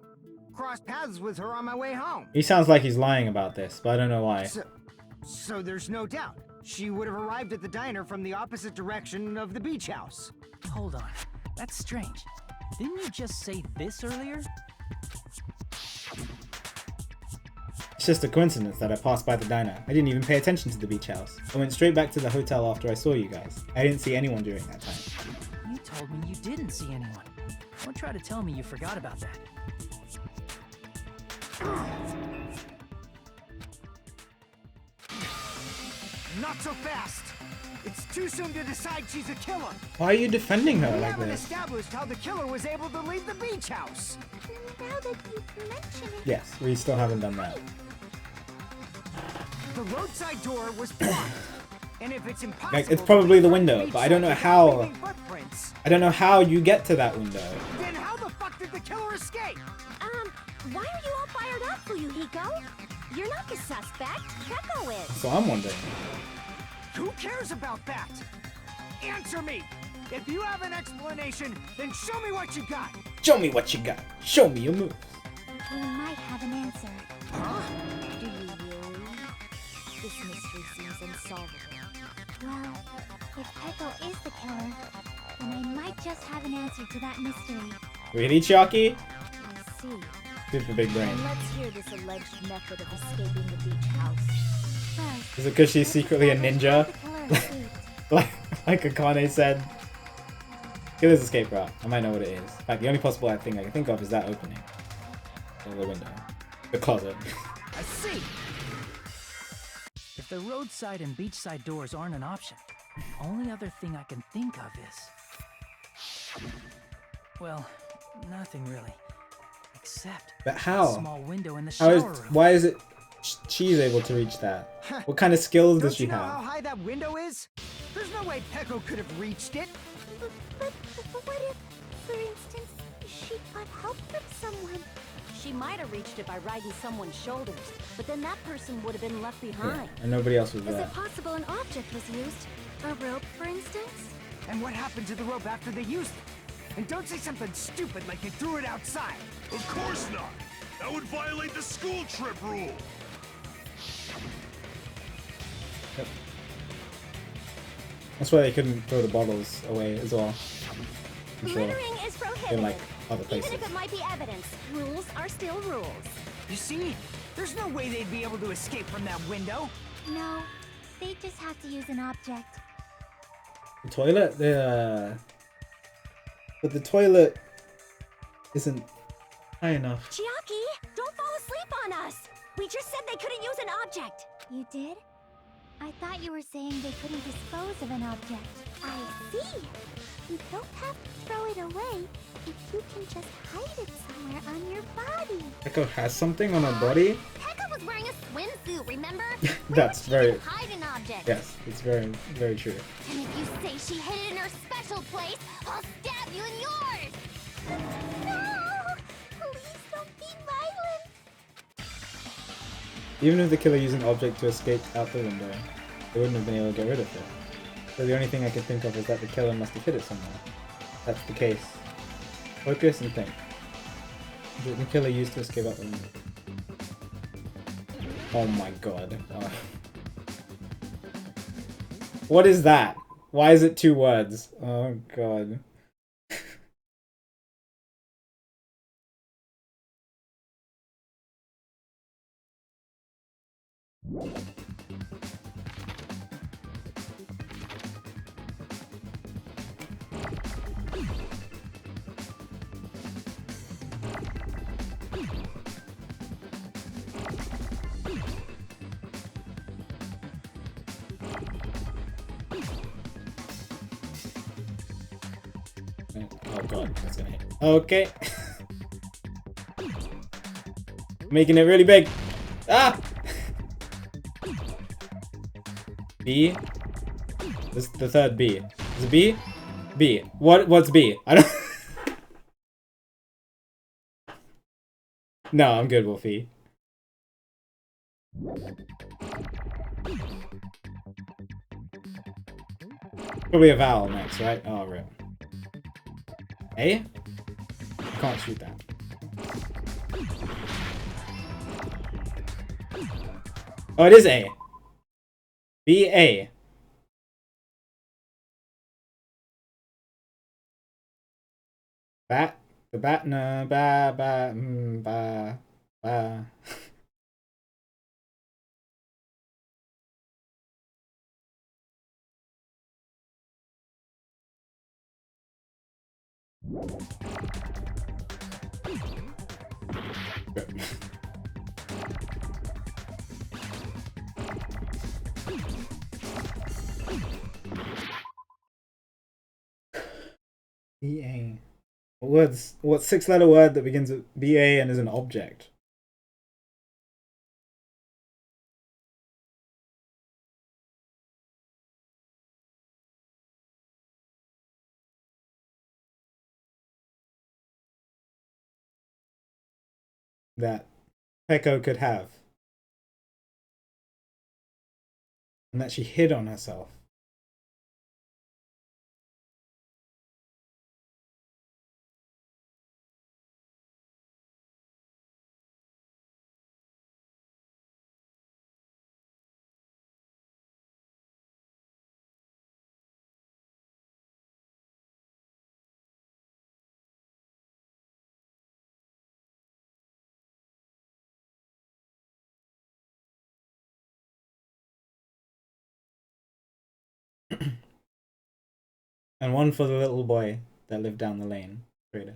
crossed paths with her on my way home. He sounds like he's lying about this, but I don't know why. So there's no doubt. She would have arrived at the diner from the opposite direction of the beach house. Hold on. That's strange. Didn't you just say this earlier? It's just a coincidence that I passed by the diner. I didn't even pay attention to the beach house. I went straight back to the hotel after I saw you guys. I didn't see anyone during that time. You told me you didn't see anyone. Don't try to tell me you forgot about that. Not so fast! It's too soon to decide she's a killer! Why are you defending her We like haven't this? established how the killer was able to leave the beach house! Now that you mention it... Yes, we still haven't done that. The roadside door was blocked. And if it's impossible... Like, it's probably the window, beach but I don't know house how... without leaving footprints, I don't know how you get to that window. then how the fuck did the killer escape? Why are you all fired up, Fuyuhiko? You're not the suspect. Peko is. So I'm wondering. Who cares about that? Answer me! If you have an explanation, then show me what you got! Show me what you got. Show me your moves. We might have an answer. Do you really? This mystery seems unsolvable. Well, if Peko is the killer, then I might just have an answer to that mystery. Really, Chiaki? I see. Super big brain. And let's hear this alleged method of escaping the beach house. First, Is it because she's secretly a ninja? the killer escaped. like Akane said. Killer's escape route. I might know what it is. In fact, the only possible thing I can think of is that opening. Or the window. The closet. I see. If the roadside and beachside doors aren't an option, the only other thing I can think of is... well, nothing really. Except But a how? small window in the How shower is, room. why is it she's able to reach that? What kind of skills does Don't she you know how have? high that window is? There's no way Peko could have reached it. But what if, for instance, she got help from someone? She might have reached it by riding someone's shoulders, but then that person would have been left Yeah, behind. and nobody else was Is there. it possible an object was used? A rope, for instance? And what happened to the rope after they used it? And don't say something stupid like they threw it outside. Of course not! That would violate the school trip rule! Yep. That's why they couldn't throw the bottles away as well. I'm sure. Littering is prohibited. In like other Even places. if it might be evidence, rules are still rules. You see? There's no way they'd be able to escape from that window. No, they just have to use an object. The toilet? But the toilet isn't high enough. Chiaki, don't fall asleep on us! We just said they couldn't use an object! You did? I thought you were saying they couldn't dispose of an object. I see. You don't have to throw it away if you can just hide it somewhere on your body. Echo has something on her body? Pekka was wearing a swimsuit, remember? That's Where very... would she even hide an object? Yes, it's very, very true. And if you say she hid it in her special place, I'll stab you in yours! No! Please don't be violent. Even if the killer used an object to escape out the window, they wouldn't have been able to get rid of it. So the only thing I can think of is that the killer must have hid it somewhere. If that's the case. Focus and think. Did the killer used to escape out the window? Oh my god. What is that? Why is it 2 words? Oh god. Oh god, that's gonna hit. Okay. Making it really big. Ah! B? This is the third B. Is it B? B. What's B? I don't... No, I'm good, Wolfie. Probably a vowel next, right? Oh, right. A? Can't shoot that. Oh, it is A. B-A. Bat? The bat? No, ba, ba, ba, ba. B-A. What 6-letter word that begins with B-A and is an object? That Peko could have. And that she hid on herself. And one for the little boy that lived down the lane. Trader.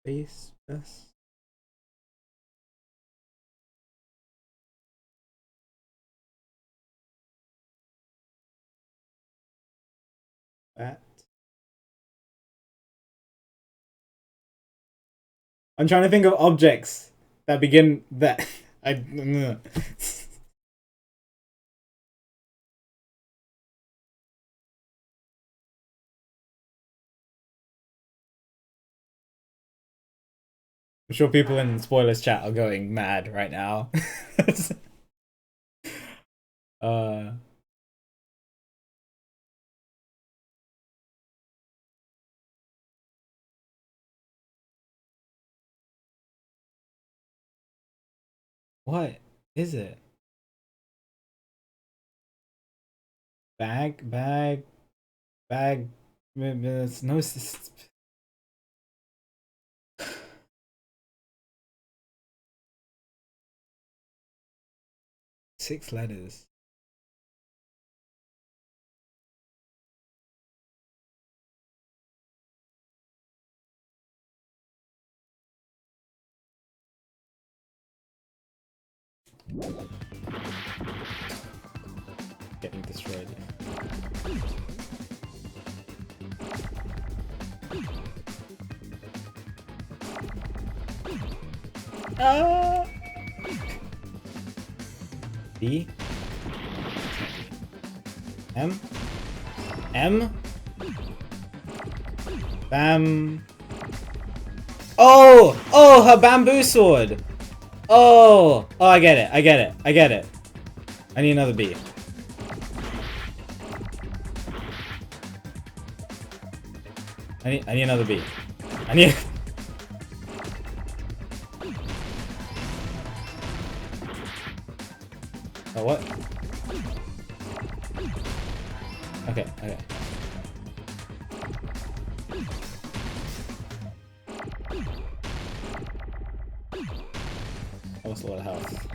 Face this. That. I'm trying to think of objects that begin that. I'm sure people in spoilers chat are going mad right now. uh. What is it? Bag. It's no. 6 letters. Getting destroyed. B M Bam. Oh, her bamboo sword. Oh, I get it. I need another B. I need another B. I need. Oh, what? Okay. I lost a lot of health.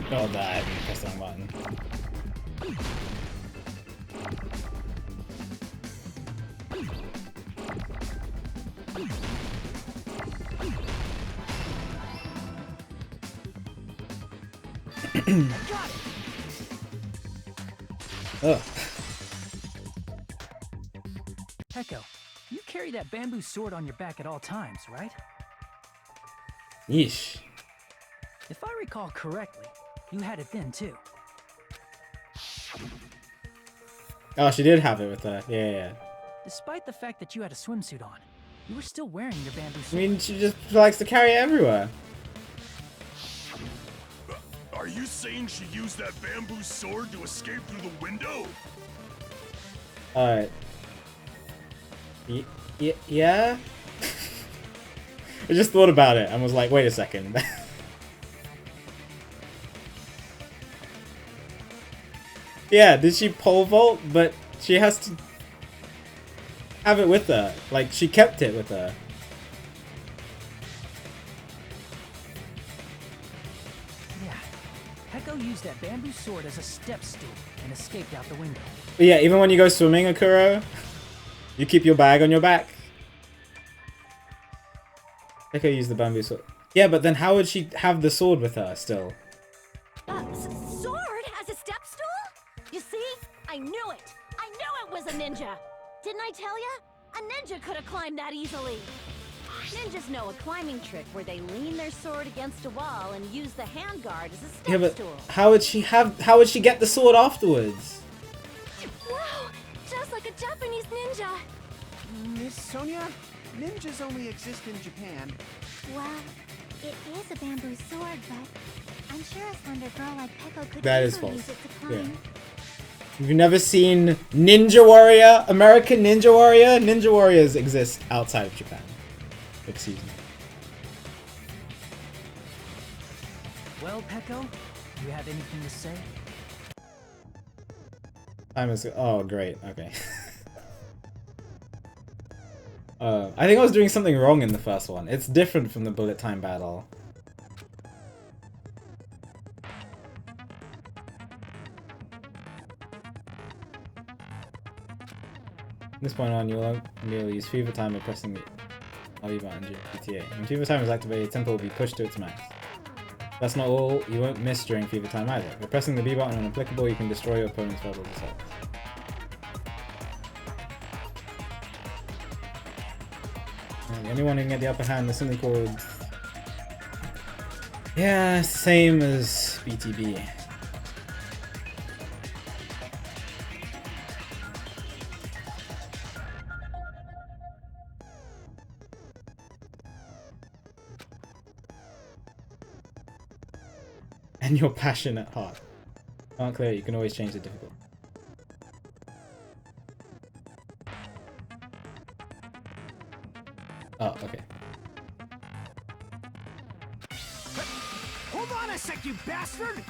Oh, that. I pressed the wrong button. Ugh. Echo, you carry that bamboo sword on your back at all times, right? Yeesh. If I recall correctly, you had it then too. Oh, she did have it with her. Yeah. Despite the fact that you had a swimsuit on, you were still wearing your bamboo I sword. mean, she just likes to carry it everywhere. Are you saying she used that bamboo sword to escape through the window? Alright. Yeah? I just thought about it and was like, wait a second. Yeah, did she pole vault? But she has to have it with her. Like, she kept it with her. Yeah. Echo used that bamboo sword as a step stool and escaped out the window. But yeah, even when you go swimming, Akuro, you keep your bag on your back. Echo used the bamboo sword. Yeah, but then how would she have the sword with her still? Sword as a step stool? You see? I knew it! I knew it was a ninja! Didn't I tell ya? A ninja could have climbed that easily! Ninjas know a climbing trick where they lean their sword against a wall and use the handguard as a step Yeah, but stool. how would she get the sword afterwards? Wow! Just like a Japanese ninja! Miss Sonia, ninjas only exist in Japan. Well, It is a bamboo sword, but I'm sure a slender girl like Peko could That is easily false. use it to climb. You've never seen Ninja Warrior? American Ninja Warrior? Ninja Warriors exist outside of Japan. Excuse me. Well, Peko, do you have anything to say? Time is. Oh, great. Okay. I think I was doing something wrong in the first one. It's different from the bullet time battle. From this point on, you'll use Fever Time by pressing the LB button during PTA. When Fever Time is activated, tempo will be pushed to its max. That's not all, you won't miss during Fever Time either. By pressing the B button when applicable, you can destroy your opponent's verbal assaults. And the only one who can get the upper hand is simply called... Yeah, it's the same as BTB. And your passion at heart. Can't clear it, you can always change the difficulty. Oh, okay. Hold on a sec, you bastard!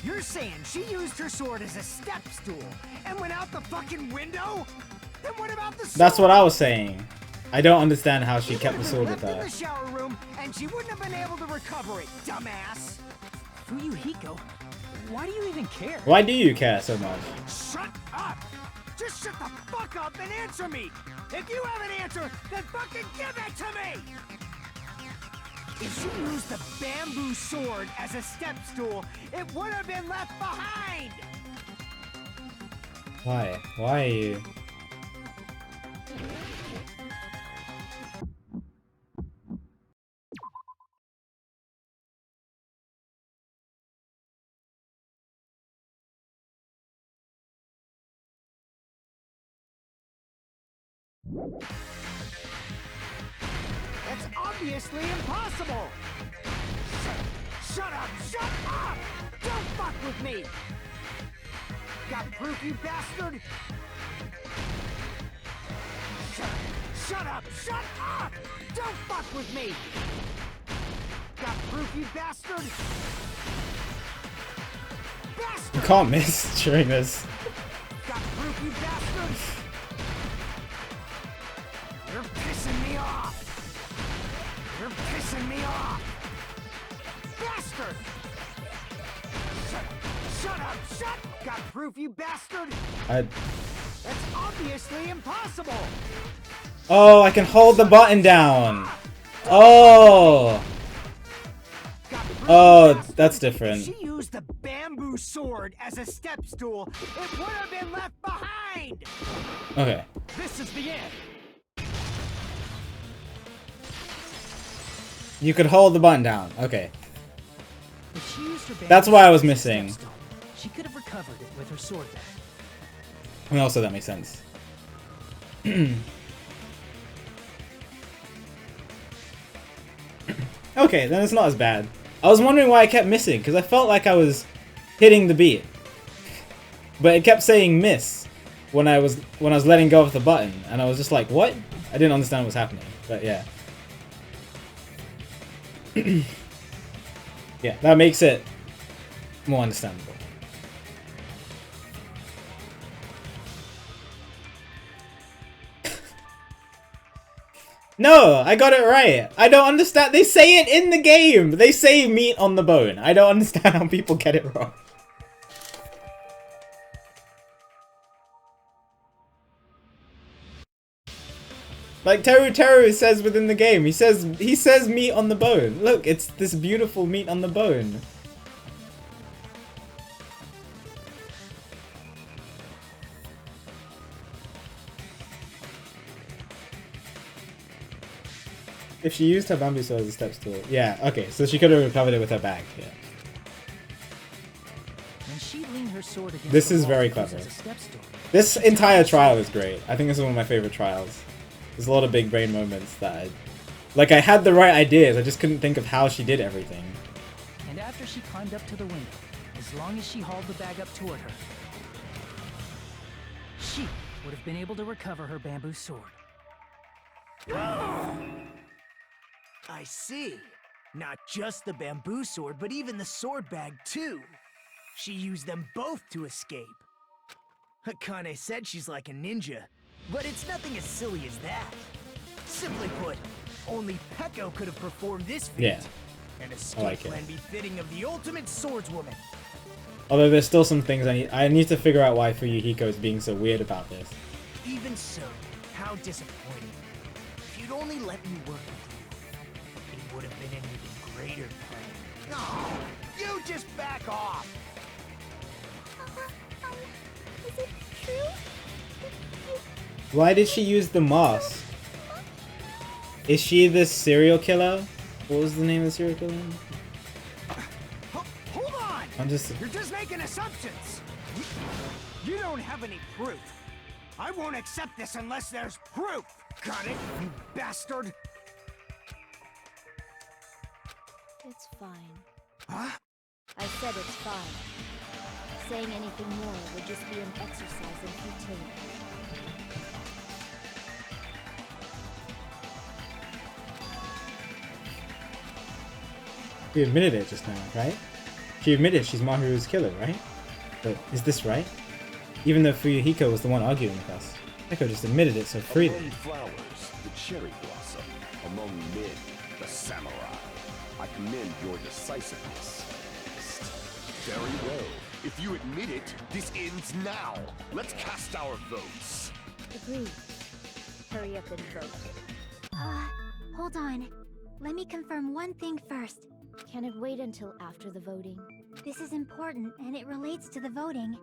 You're saying she used her sword as a step stool and went out the fucking window? Then what about the sword? That's what I was saying. I don't understand how she kept the sword with left in her. the shower room, and she wouldn't have been able to recover it, dumbass. Fuyuhiko, why do you even care? Why do you care so much? Shut up! Just shut the fuck up and answer me! If you have an answer, then fucking give it to me! If she used the bamboo sword as a step stool, it would have been left behind! Why? Why are you... That's obviously impossible! Shut up! Shut up! Don't fuck with me! Got proof, you bastard? Shut up! Shut up! Don't fuck with me! Got proof, you bastard? Bastard! You can't miss during this. Got proof, you bastard? You're pissing me off! You're pissing me off! Bastard! Shut up! Shut! Got proof, you bastard? I... That's obviously impossible! Oh, I can hold the button down! Oh! Oh, that's different. If she used the bamboo sword as a step stool, it would have been left behind! Okay. This is the end! You could hold the button down. Okay. If she used her That's why I was missing. step stool, she could have recovered it with her sword back. And also that makes sense. Okay, then it's not as bad. I was wondering why I kept missing, because I felt like I was hitting the beat. But it kept saying miss when I was letting go of the button, and I was just like, what? I didn't understand what was happening, but yeah. Yeah, that makes it more understandable. No, I got it right. I don't understand. They say it in the game. They say meat on the bone. I don't understand how people get it wrong. Like Teru Teru says within the game, he says meat on the bone. Look, it's this beautiful meat on the bone. If she used her bamboo sword as a step stool. Yeah, okay, so she could have recovered it with her bag, yeah. When she leaned her sword against This the is wall very to use clever. as a step stool, This entire trial is great. I think this is one of my favorite trials. There's a lot of big brain moments that Like, I had the right ideas, I just couldn't think of how she did everything. And after she climbed up to the window, as long as she hauled the bag up toward her, she would have been able to recover her bamboo sword. I see. Not just the bamboo sword, but even the sword bag, too. She used them both to escape. Akane said she's like a ninja, but it's nothing as silly as that. Simply put, only Peko could have performed this feat. Yeah. An I escape like it. plan befitting of the ultimate swordswoman. Although there's still some things I need to figure out why Fuyuhiko is being so weird about this. Even so, how disappointing. If you'd only let me work with you, it would have been an even greater plan. No, you just back off. Is it true? Why did she use the mask? Is she the serial killer? What was the name of the serial killer? Hold on! You're just making assumptions! You don't have any proof. I won't accept this unless there's proof! Got it, you bastard? It's fine. Huh? I said it's fine. Saying anything more would just be an exercise in futility. She admitted it just now, right? She admitted she's Mahiru's killer, right? But is this right? Even though Fuyuhiko was the one arguing with us, Peko just admitted it so freely. Among flowers, the cherry blossom. Among men, the samurai. I commend your decisiveness. Very well. If you admit it, this ends now. Let's cast our votes. Agreed. Hurry up and vote. Hold on. Let me confirm one thing first. Can it wait until after the voting? This is important, and it relates to the voting.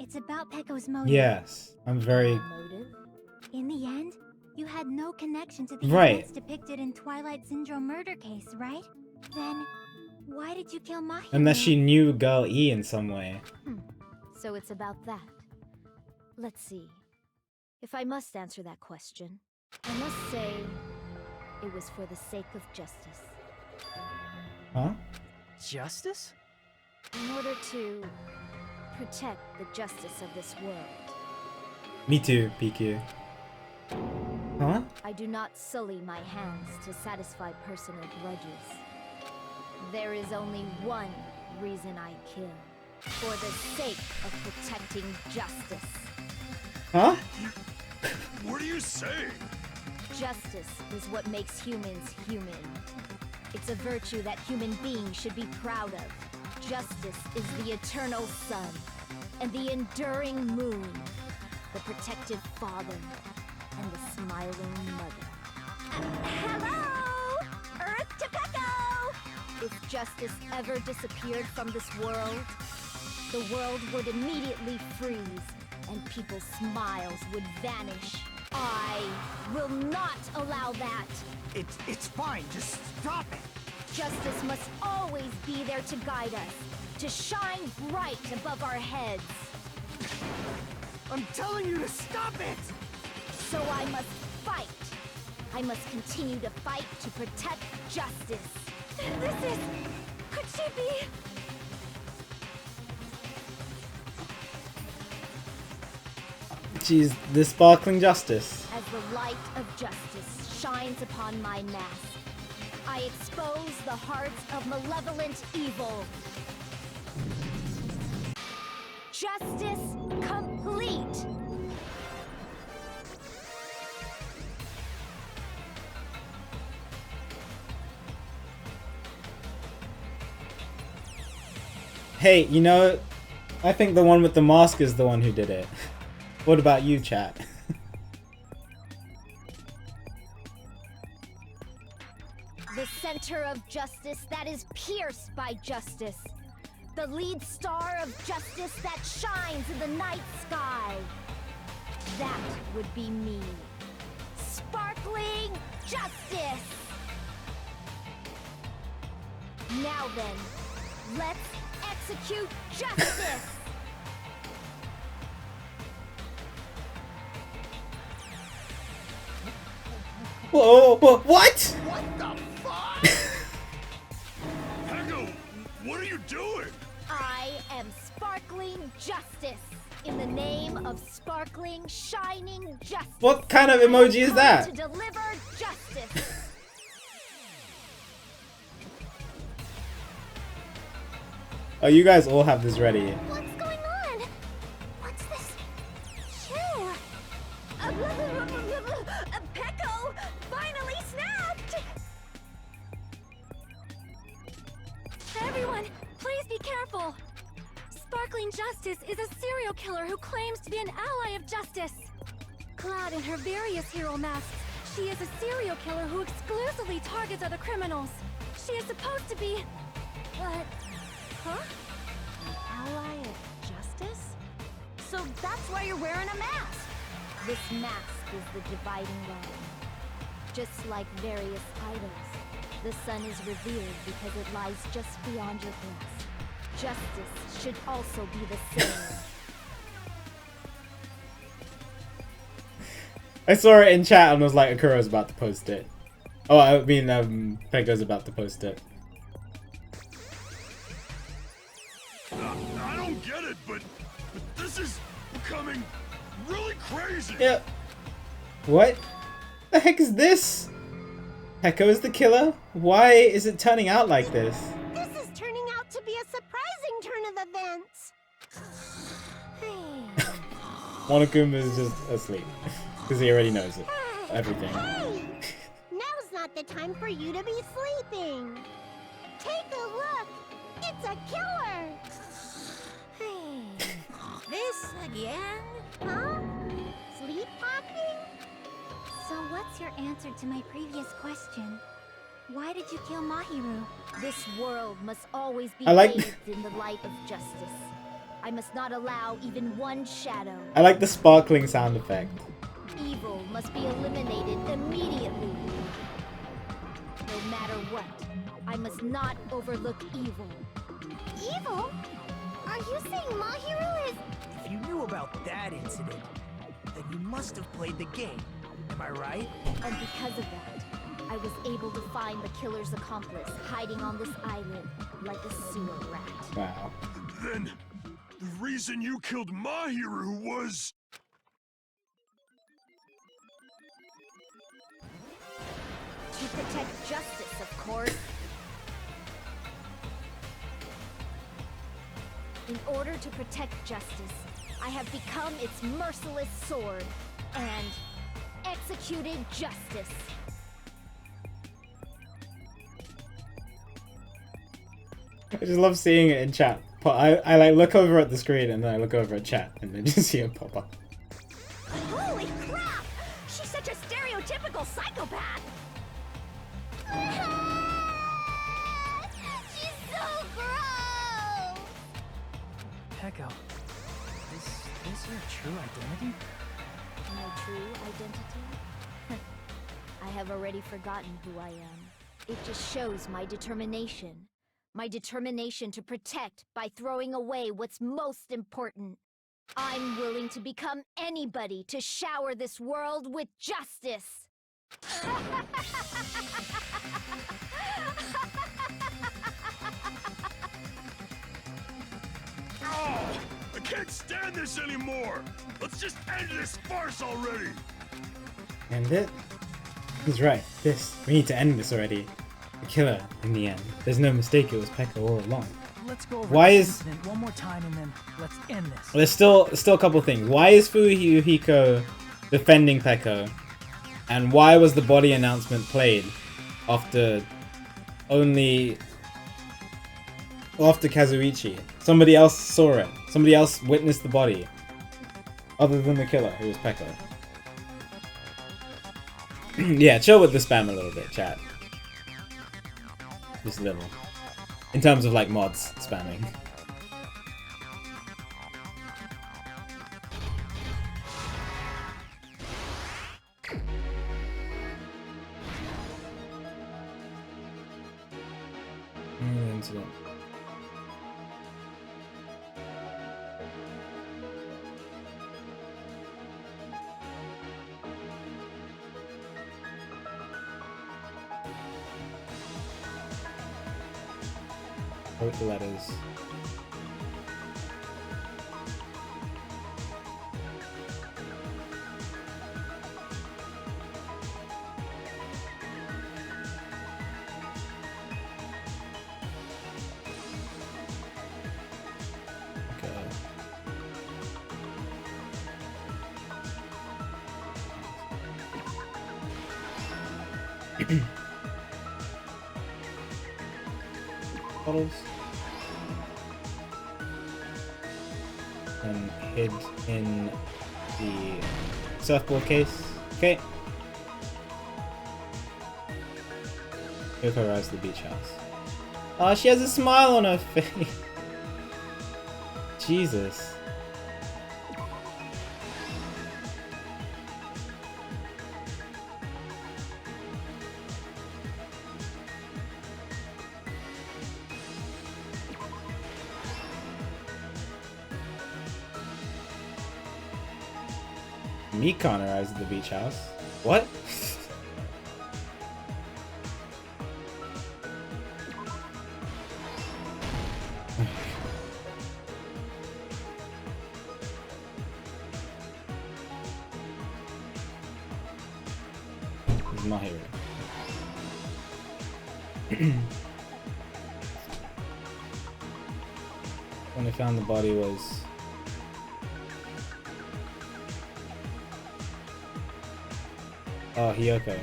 It's about Peko's motive. Yes, I'm very... Motive? In the end, you had no connection to the Right. events depicted in Twilight Syndrome murder case, right? Then, why did you kill Mahiru? Unless she knew Girl E in some way. So it's about that. Let's see. If I must answer that question, I must say it was for the sake of justice. Huh? Justice? In order to protect the justice of this world. Me too, PQ. Huh? I do not sully my hands to satisfy personal grudges. There is only one reason I kill. For the sake of protecting justice. Huh? What are you saying? Justice is what makes humans human. It's a virtue that human beings should be proud of. Justice is the eternal sun and the enduring moon, the protective father and the smiling mother. Hello! Earth to Peko! If justice ever disappeared from this world, the world would immediately freeze and people's smiles would vanish. I will not allow that. It's fine, just stop it. Justice must always be there to guide us, to shine bright above our heads. I'm telling you to stop it! So I must fight. I must continue to fight to protect justice. This is... Could she be... She's the sparkling justice. As the light of justice shines upon my mask, I expose the hearts of malevolent evil. Justice complete! Hey, you know, I think the one with the mask is the one who did it. What about you, chat? The center of justice that is pierced by justice. The lead star of justice that shines in the night sky. That would be me. Sparkling justice! Now then, let's execute justice! Whoa, what? you doing? I am sparkling justice. In the name of sparkling, shining justice. What kind of emoji is that? To deliver justice. Oh, you guys all have this ready. What's going on? What's this? Chill. Pecco finally snapped! Everyone, please be careful. Sparkling Justice is a serial killer who claims to be an ally of justice. Clad in her various hero masks, she is a serial killer who exclusively targets other criminals. She is supposed to be... But... Huh? An ally of justice? So that's why you're wearing a mask. This mask is the dividing line. Just like various idols, the sun is revered because it lies just beyond your grasp. Justice should also be the same. I saw it in chat and was like, Akuro's about to post it. Oh, I mean, Peggo's about to post it. I don't get it, but this is becoming really crazy. Yeah. What the heck is this? Pecco is the killer? Why is it turning out like this? This is turning out to be a surprising turn of events. Monokuma is just asleep because he already knows it. Everything. Hey! Now's not the time for you to be sleeping. Take a look. It's a killer. This again? Huh? Sleepwalking? So what's your answer to my previous question? Why did you kill Mahiru? This world must always be I like- bathed in the light of justice. I must not allow even one shadow. I like the sparkling sound effect. Evil must be eliminated immediately. No matter what, I must not overlook evil. Evil? Are you saying Mahiru is... If you knew about that incident, then you must have played the game. Am I right? And because of that, I was able to find the killer's accomplice hiding on this island like a sewer rat. Wow. Then the reason you killed Mahiru was... To protect justice, of course. In order to protect justice, I have become its merciless sword and executed justice. I just love seeing it in chat. I like look over at the screen and then I look over at chat and then just see it pop up. Holy crap! She's such a stereotypical psychopath! She's so gross! Pecco, is this your true identity? My true identity? I have already forgotten who I am. It just shows my determination. My determination to protect by throwing away what's most important. I'm willing to become anybody to shower this world with justice. Oh, I can't stand this anymore! Let's just end this farce already! End it? He's right. We need to end this already. The killer, in the end. There's no mistake, it was Pecco all along. Let's go over Why this is- incident one more time and then let's end this. Well, there's still a couple things. Why is Fuyuhiko defending Pecco? And why was the body announcement played after Kazuichi? Somebody else saw it. Somebody else witnessed the body. Other than the killer, who was Pecco. Yeah, chill with the spam a little bit, chat. Just a little. In terms of like mods spamming. Incident. Wrote the letters. Bottles and hid in the surfboard case. Okay. Yoko arrives at the beach house. Oh, she has a smile on her face. Jesus. Mikan arrives at the beach house. What? This is Mahiru. When they found the body was oh, Hiyoko.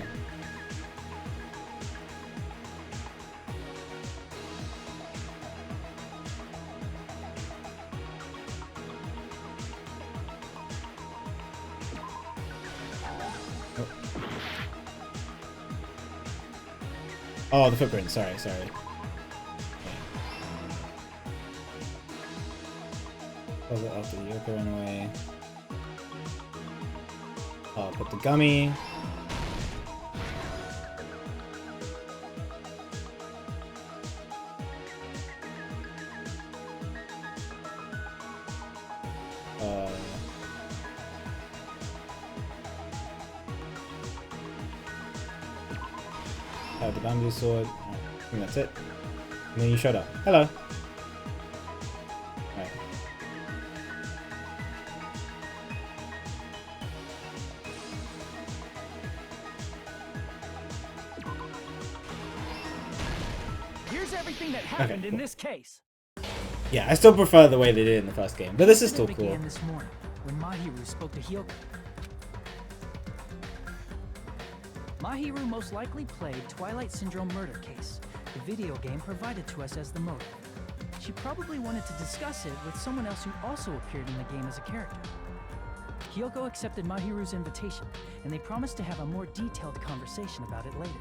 Oh, the footprint. Sorry. Was it after Hiyoko ran away? Oh, put the gummy. The bamboo sword. I think that's it. And then you showed up. Hello. Right. Here's everything that happened in this case. Yeah, I still prefer the way they did it in the first game, but this is still cool. Began this morning when Mahiru spoke to Hiyoko. Mahiru most likely played Twilight Syndrome Murder Case, the video game provided to us as the motive. She probably wanted to discuss it with someone else who also appeared in the game as a character. Hiyoko accepted Mahiru's invitation, and they promised to have a more detailed conversation about it later.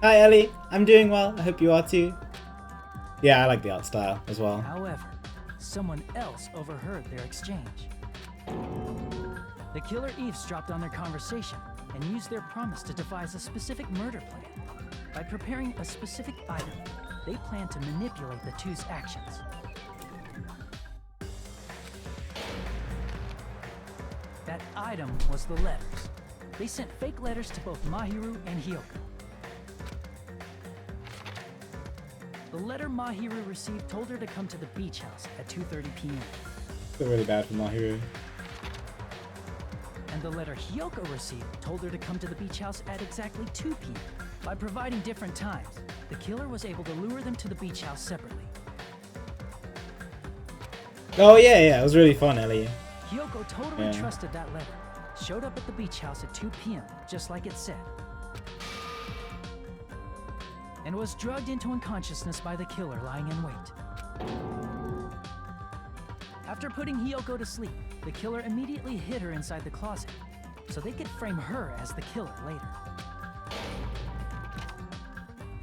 Hi Ellie, I'm doing well, I hope you are too. Yeah, I like the art style as well. However, someone else overheard their exchange. The killer eavesdropped on their conversation and used their promise to devise a specific murder plan. By preparing a specific item, they planned to manipulate the two's actions. That item was the letters. They sent fake letters to both Mahiru and Hiyoko. The letter Mahiru received told her to come to the beach house at 2:30 p.m. Feel really bad for Mahiru. And the letter Hiyoko received told her to come to the beach house at exactly 2 p.m. By providing different times, the killer was able to lure them to the beach house separately. Oh yeah, it was really fun, Ellie. Hiyoko totally trusted that letter, showed up at the beach house at 2 p.m., just like it said, and was drugged into unconsciousness by the killer lying in wait. After putting Hiyoko to sleep, the killer immediately hid her inside the closet, so they could frame her as the killer later.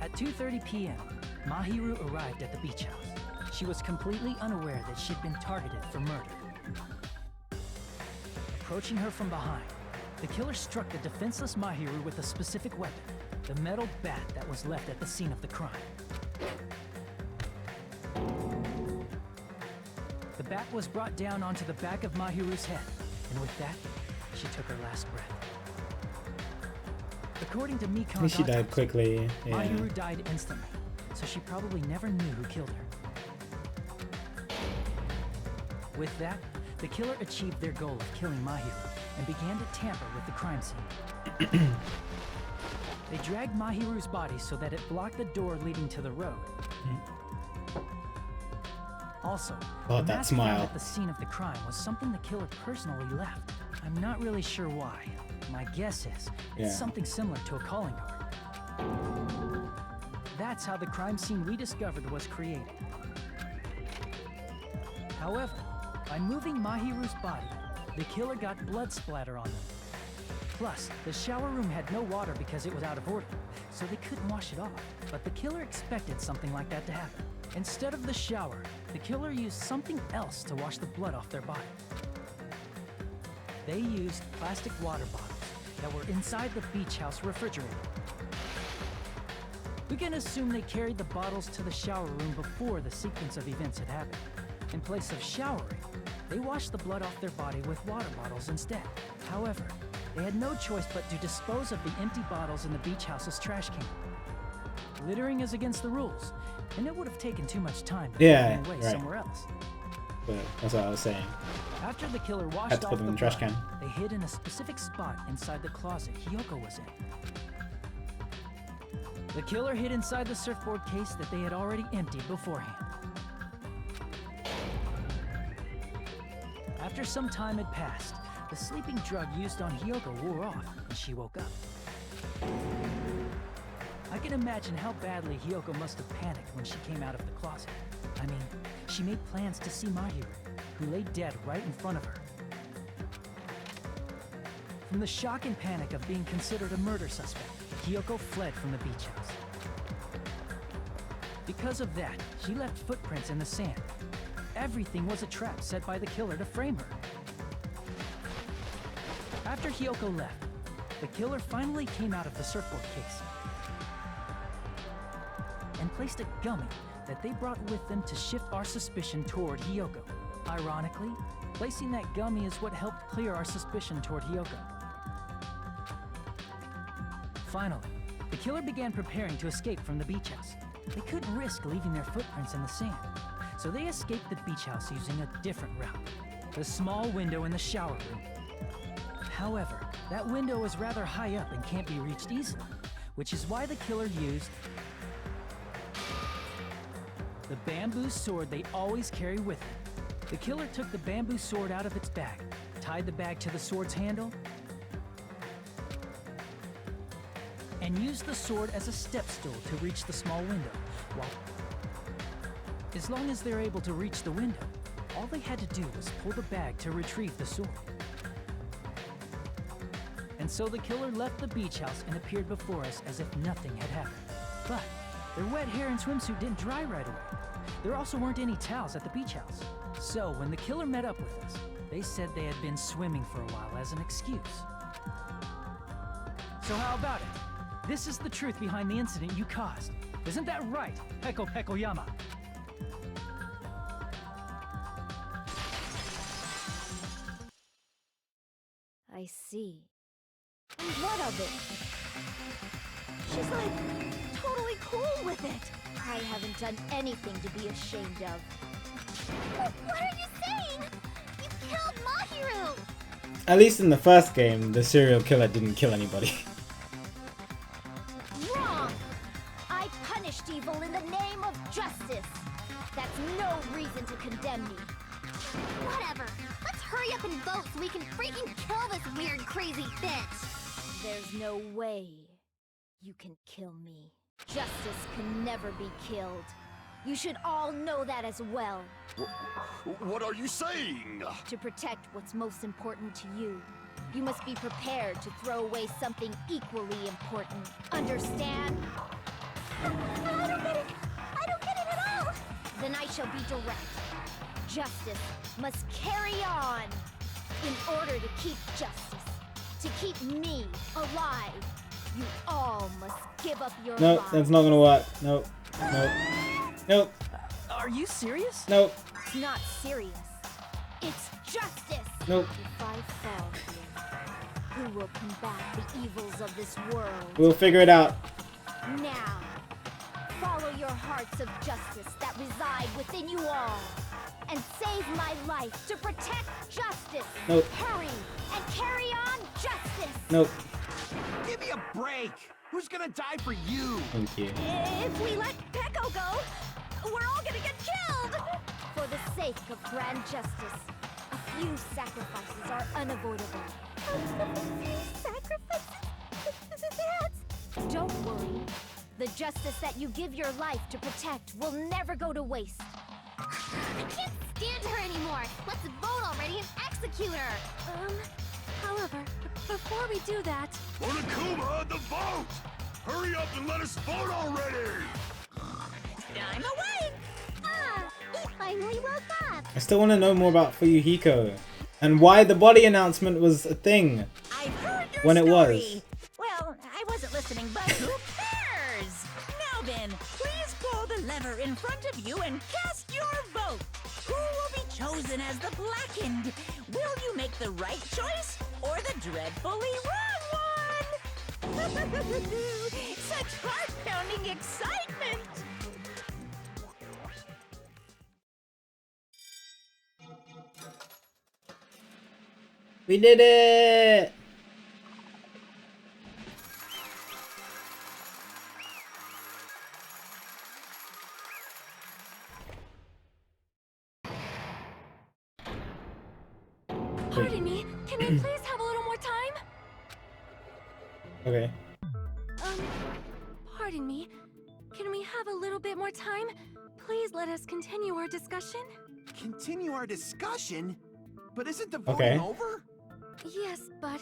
At 2:30 p.m., Mahiru arrived at the beach house. She was completely unaware that she'd been targeted for murder. Approaching her from behind, the killer struck the defenseless Mahiru with a specific weapon, the metal bat that was left at the scene of the crime. The bat was brought down onto the back of Mahiru's head, and with that, she took her last breath. According to Mikan, She died quickly. Yeah. Mahiru died instantly, so she probably never knew who killed her. With that, the killer achieved their goal of killing Mahiru and began to tamper with the crime scene. They dragged Mahiru's body so that it blocked the door leading to the road. Also, the that mask smile. found at the scene of the crime was something the killer personally left. I'm not really sure why. My guess is it's something similar to a calling card. That's how the crime scene we discovered was created. However, by moving Mahiru's body, the killer got blood splatter on them. Plus, the shower room had no water because it was out of order, so they couldn't wash it off. But the killer expected something like that to happen. Instead of the shower, the killer used something else to wash the blood off their body. They used plastic water bottles that were inside the beach house refrigerator. We can assume they carried the bottles to the shower room before the sequence of events had happened. In place of showering, they washed the blood off their body with water bottles instead. However, they had no choice but to dispose of the empty bottles in the beach house's trash can. Littering is against the rules, and it would have taken too much time to put them away somewhere else. But that's what I was saying. After the killer washed Had to off put them the in the trash blood, can. they hid in a specific spot inside the closet Hiyoko was in. The killer hid inside the surfboard case that they had already emptied beforehand. After some time had passed, the sleeping drug used on Hiyoko wore off and she woke up. I can imagine how badly Hiyoko must have panicked when she came out of the closet. I mean, she made plans to see Mahiru, who lay dead right in front of her. From the shock and panic of being considered a murder suspect, Hiyoko fled from the beach house. Because of that, she left footprints in the sand. Everything was a trap set by the killer to frame her. After Hiyoko left, the killer finally came out of the surfboard case and placed a gummy that they brought with them to shift our suspicion toward Hiyoko. Ironically, placing that gummy is what helped clear our suspicion toward Hiyoko. Finally, the killer began preparing to escape from the beach house. They couldn't risk leaving their footprints in the sand, so they escaped the beach house using a different route, the small window in the shower room. However, that window is rather high up and can't be reached easily, which is why the killer used the bamboo sword they always carry with them. The killer took the bamboo sword out of its bag, tied the bag to the sword's handle, and used the sword as a step stool to reach the small window. As long as they're able to reach the window, all they had to do was pull the bag to retrieve the sword. And so the killer left the beach house and appeared before us as if nothing had happened. But their wet hair and swimsuit didn't dry right away. There also weren't any towels at the beach house. So when the killer met up with us, they said they had been swimming for a while as an excuse. So how about it? This is the truth behind the incident you caused. Isn't that right, Peko Pekoyama? I see. And what of it? She's like totally cool with it. I haven't done anything to be ashamed of. What are you saying? You killed Mahiru! At least in the first game, the serial killer didn't kill anybody. Wrong! I punished evil in the name of justice. That's no reason to condemn me. Whatever. Let's hurry up and vote so we can freaking kill this weird, crazy bitch! There's no way you can kill me. Justice can never be killed. You should all know that as well. What are you saying? To protect what's most important to you, you must be prepared to throw away something equally important. Understand? I don't get it! I don't get it at all! Then I shall be direct. Justice must carry on. In order to keep justice, to keep me alive, you all must give up your Nope, lives. that's not gonna work. Nope. Nope. Nope. Are you serious? Nope. It's not serious. It's justice. Nope. If I fall here, who will combat the evils of this world? We'll figure it out. Now, follow your hearts of justice that reside within you all, and save my life to protect justice. Nope. Hurry and carry on justice. Nope. Give me a break! Who's gonna die for you? Thank you. If we let Peko go, we're all gonna get killed! For the sake of grand justice, a few sacrifices are unavoidable. Sacrifices? Don't worry. The justice that you give your life to protect will never go to waste. I can't stand her anymore. Let's vote already and execute her. However, before we do that... Onokuma, the vote! Hurry up and let us vote already! I'm awake! Ah, he finally woke up. I still want to know more about Fuyuhiko and why the body announcement was a thing I've heard your when it story. was. Well, I wasn't listening, but who cares? Now then, please pull the lever in front of you and cast your vote. Who will be chosen as the blackened? Will you make the right choice or the dreadfully wrong one? Such heart-pounding excitement! We did it! Pardon me, can we please have a little more time? Okay. Pardon me. Can we have a little bit more time? Please let us continue our discussion. Continue our discussion? But isn't the voting Okay. over? Yes, but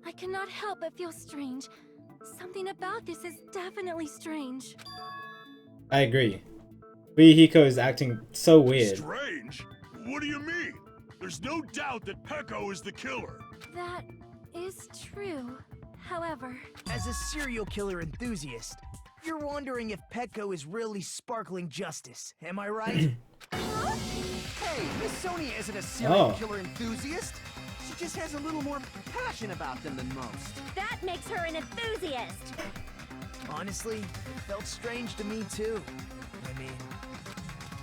I cannot help but feel strange. Something about this is definitely strange. I agree. Fuyuhiko is acting so weird. Strange? What do you mean? There's no doubt that Peko is the killer. That is true. However... As a serial killer enthusiast, you're wondering if Petco is really sparkling justice, am I right? Hey, Miss Sonia isn't a serial killer enthusiast. She just has a little more passion about them than most. That makes her an enthusiast. Honestly, it felt strange to me too. I mean,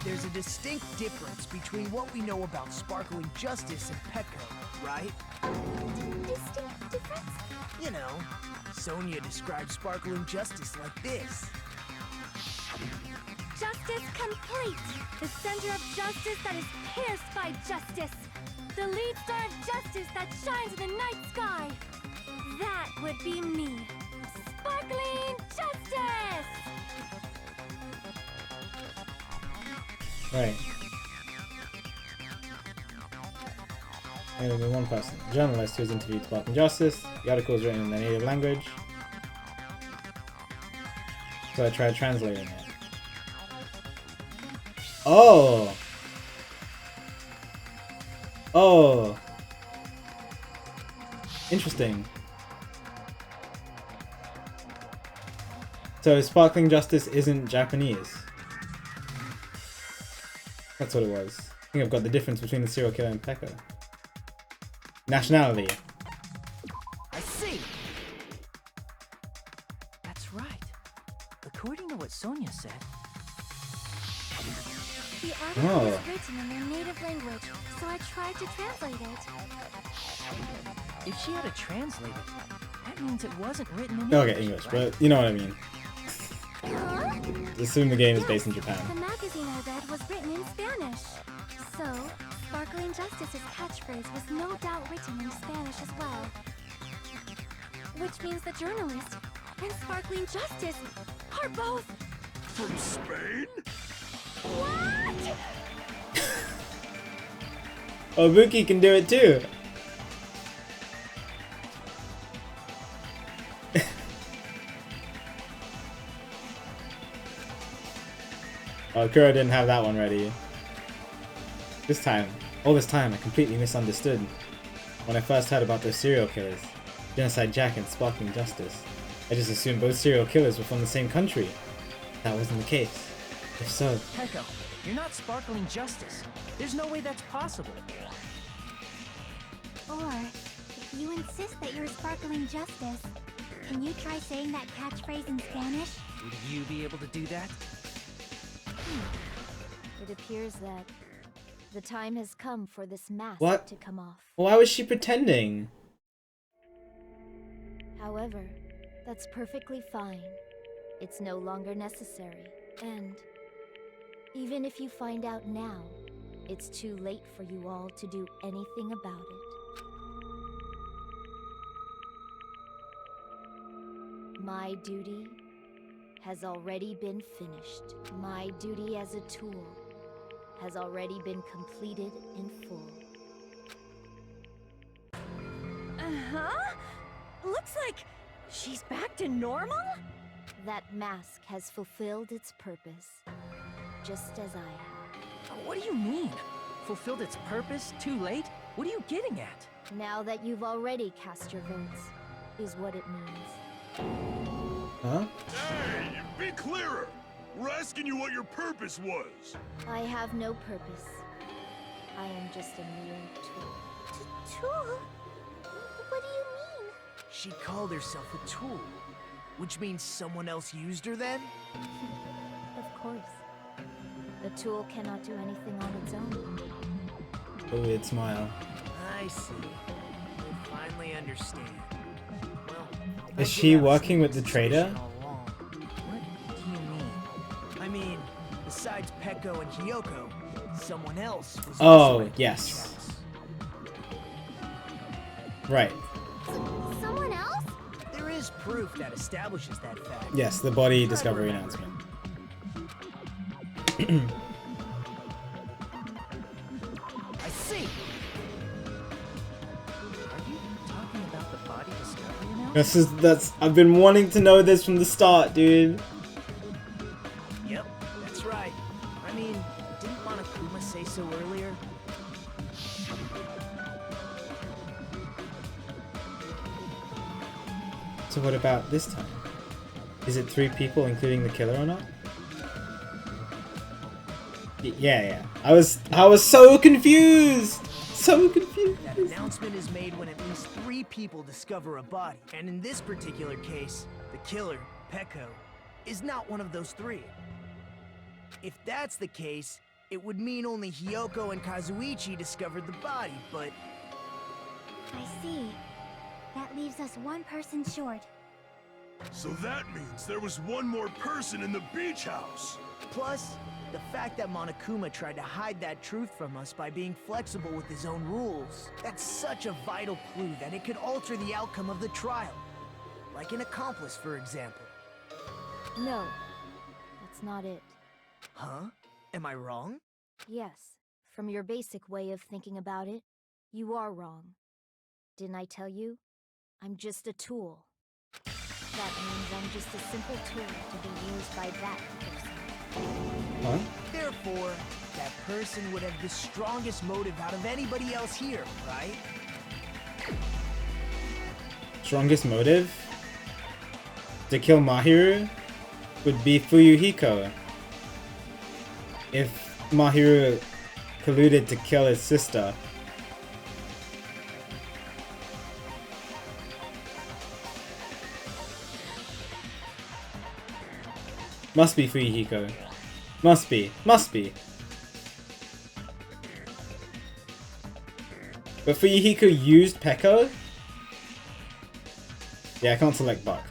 there's a distinct difference between what we know about sparkling justice and Petco, right? Distinct difference? You know, Sonia describes sparkling justice like this. Justice complete! The center of justice that is pierced by justice! The lead star of justice that shines in the night sky! That would be me! Sparkling justice! Right. And only one person. A journalist who has interviewed Spark and Justice. The article is written in their native language. So I tried translating it. Oh! Oh! Interesting. So Sparkling Justice isn't Japanese. That's what it was. I think I've got the difference between the serial killer and Peko. Nationality. I see. That's right. According to what Sonia said. The article was written in their native language, so I tried to translate it. If she had a translator, that means it wasn't written in Okay, English, right? but you know what I mean. Huh? Assume the game is Yes, based in Japan. The magazine I read was written in Spanish. So, Sparkling Justice's catchphrase was no doubt written in Spanish as well. Which means the journalist and Sparkling Justice are both... From Spain? What? Oh, Buki can do it too! Oh, Kuro didn't have that one ready. All this time, I completely misunderstood. When I first heard about those serial killers, Genocide Jack and Sparkling Justice, I just assumed both serial killers were from the same country. That wasn't the case. If so... Peko, you're not Sparkling Justice. There's no way that's possible. Or, if you insist that you're sparkling justice, can you try saying that catchphrase in Spanish? Would you be able to do that? It appears that the time has come for this mask What? to come off. Why was she pretending? However, that's perfectly fine. It's no longer necessary. And even if you find out now, it's too late for you all to do anything about it. My duty has already been finished. My duty as a tool has already been completed in full. Uh-huh. Looks like she's back to normal? That mask has fulfilled its purpose, just as I have. What do you mean? Fulfilled its purpose? Too late? What are you getting at? Now that you've already cast your votes, is what it means. Huh? Hey, be clearer! We're asking you what your purpose was! I have no purpose. I am just a mere tool. Tool? What do you mean? She called herself a tool, which means someone else used her then? Of course. A tool cannot do anything on its own. A weird smile. I see. I finally understand. Well, Is she working with the trader? what do you mean? I mean, besides Peko and Hiyoko, someone else was also at the yes. beach house. Right. Someone else? There is proof that establishes that fact. Yes, the body discovery announcement. I see. Are you talking about the body discovery now? I've been wanting to know this from the start, dude. Yep, that's right. I mean, didn't Monokuma say so earlier? So what about this time? Is it 3 people, including the killer, or not? Yeah. I was so confused. So confused. That announcement is made when at least 3 people discover a body, and in this particular case, the killer, Peko, is not one of those 3. If that's the case, it would mean only Hiyoko and Kazuichi discovered the body, but I see. That leaves us one person short. So that means there was one more person in the beach house! plus, the fact that Monokuma tried to hide that truth from us by being flexible with his own rules. That's such a vital clue that it could alter the outcome of the trial. Like an accomplice, for example. No, that's not it. Huh? Am I wrong? Yes, from your basic way of thinking about it, you are wrong. Didn't I tell you? I'm just a tool. That means I'm just a simple tool to be used by that person. Huh? Therefore, that person would have the strongest motive out of anybody else here, right? Strongest motive? To kill Mahiru would be Fuyuhiko. If Mahiru colluded to kill his sister. Must be Fuyuhiko. Must be. But Fuyuhiko used Peko? Yeah, I can't select Buck.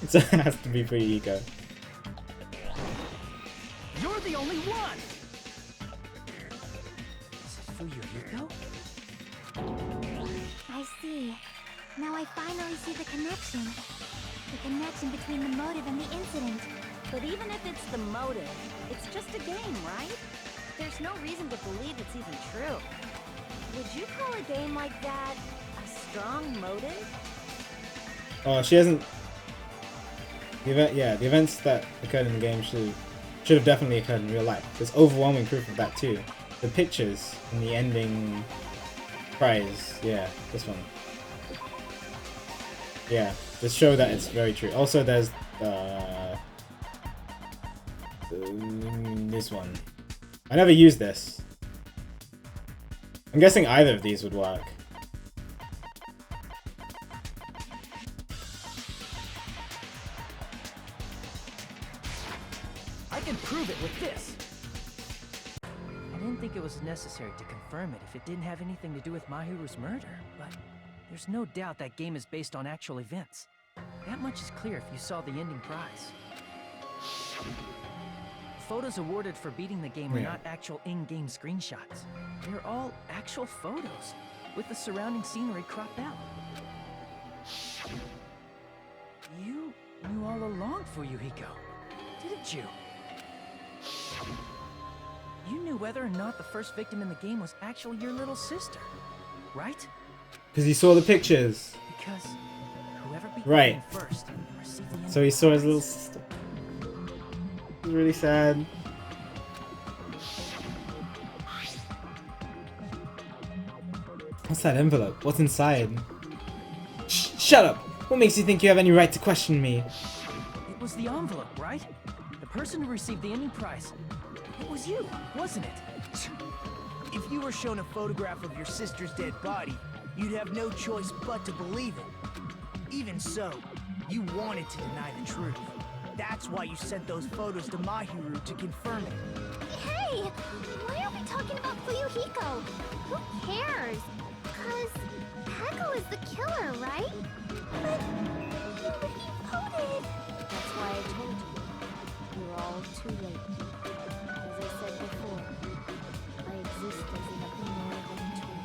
So it has to be Fuyuhiko. You're the only one! Is it Fuyuhiko? I see. Now I finally see the connection. The connection between the motive and the incident. But even if it's the motive, it's just a game, right? There's no reason to believe it's even true. Would you call a game like that a strong motive? Oh, she hasn't. The events that occurred in the game should have definitely occurred in real life. There's overwhelming proof of that too. The pictures in the ending prize, yeah, this one. Yeah, just show that it's very true. Also, there's this one. I never used this. I'm guessing either of these would work. I can prove think it was necessary to confirm it if it didn't have anything to do with Mahiru's murder, but there's no doubt that game is based on actual events. That much is clear if you saw the ending prize. Photos awarded for beating the game are not actual in-game screenshots. They're all actual photos, with the surrounding scenery cropped out. You knew all along, Fuyuhiko, didn't you? You knew whether or not the first victim in the game was actually your little sister, right? Because he saw the pictures. Because whoever beat Right. the game first received the end So he saw his prize. little sister. It was really sad. What's that envelope? What's inside? Shut up! What makes you think you have any right to question me? It was the envelope, right? The person who received the ending prize. It was you, wasn't it? If you were shown a photograph of your sister's dead body, you'd have no choice but to believe it. Even so, you wanted to deny the truth. That's why you sent those photos to Mahiru to confirm it. Hey! Why are we talking about Fuyuhiko? Who cares? Cause Peko is the killer, right? But you already voted! That's why I told you. You're all too late. As I said before, I exist as nothing more than a tool.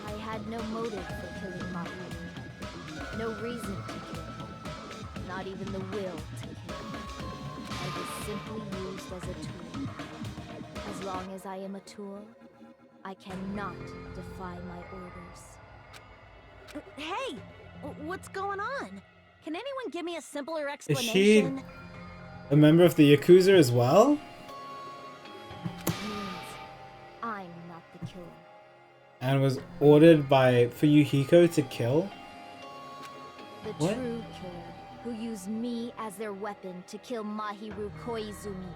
I had no motive for killing Mahiru. No reason to kill. Not even the will to kill. I was simply used as a tool. As long as I am a tool, I cannot defy my orders. Hey! What's going on? Can anyone give me a simpler Is she explanation? a member of the Yakuza as well? Means I'm not the killer. And was ordered by Fuyuhiko to kill? The What? true killer who used me as their weapon to kill Mahiru Koizumi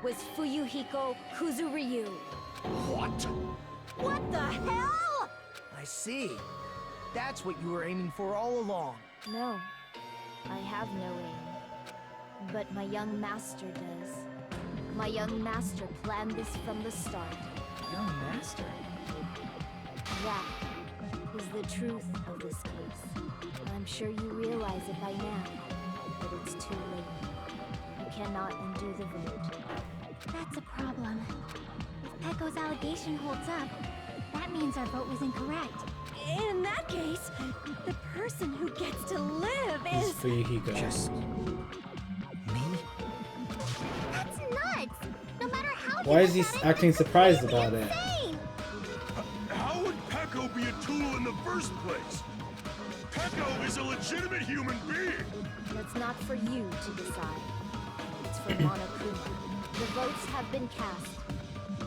was Fuyuhiko Kuzuryu. What? What the hell? I see. That's what you were aiming for all along. No, I have no aim. But my young master does. My young master planned this from the start. Young master? That is the truth of this case. I'm sure you realize it by now, but it's too late. You cannot undo the vote. That's a problem. If Peko's allegation holds up, that means our vote was incorrect. In that case, the person who gets to live It's is... Fuyuhiko. Just me? That's nuts! No matter how Why is he dramatic, acting it's surprised completely about it? insane! How would Peko be a tool in the first place? Peko is a legitimate human being! That's not for you to decide. It's for Monokuma. The votes have been cast.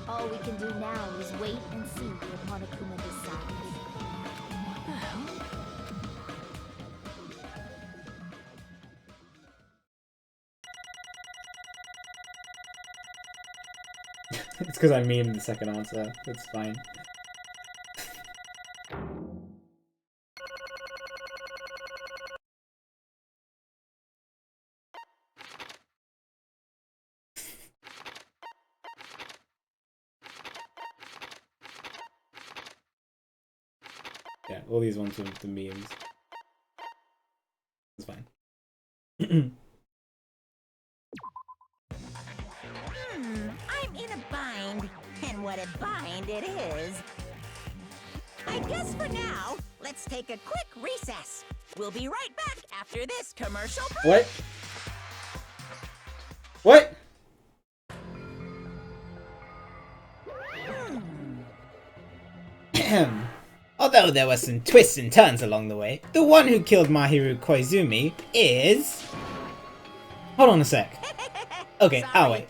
All we can do now is wait and see what Monokuma decides. What the hell? It's because I mean the second answer. It's fine. Yeah, all these ones are the memes. It's fine. I'm in a bind, and what a bind it is. I guess for now, let's take a quick recess. We'll be right back after this commercial break. What? What? Although there were some twists and turns along the way, the one who killed Mahiru Koizumi is... Hold on a sec. Okay, I'll wait.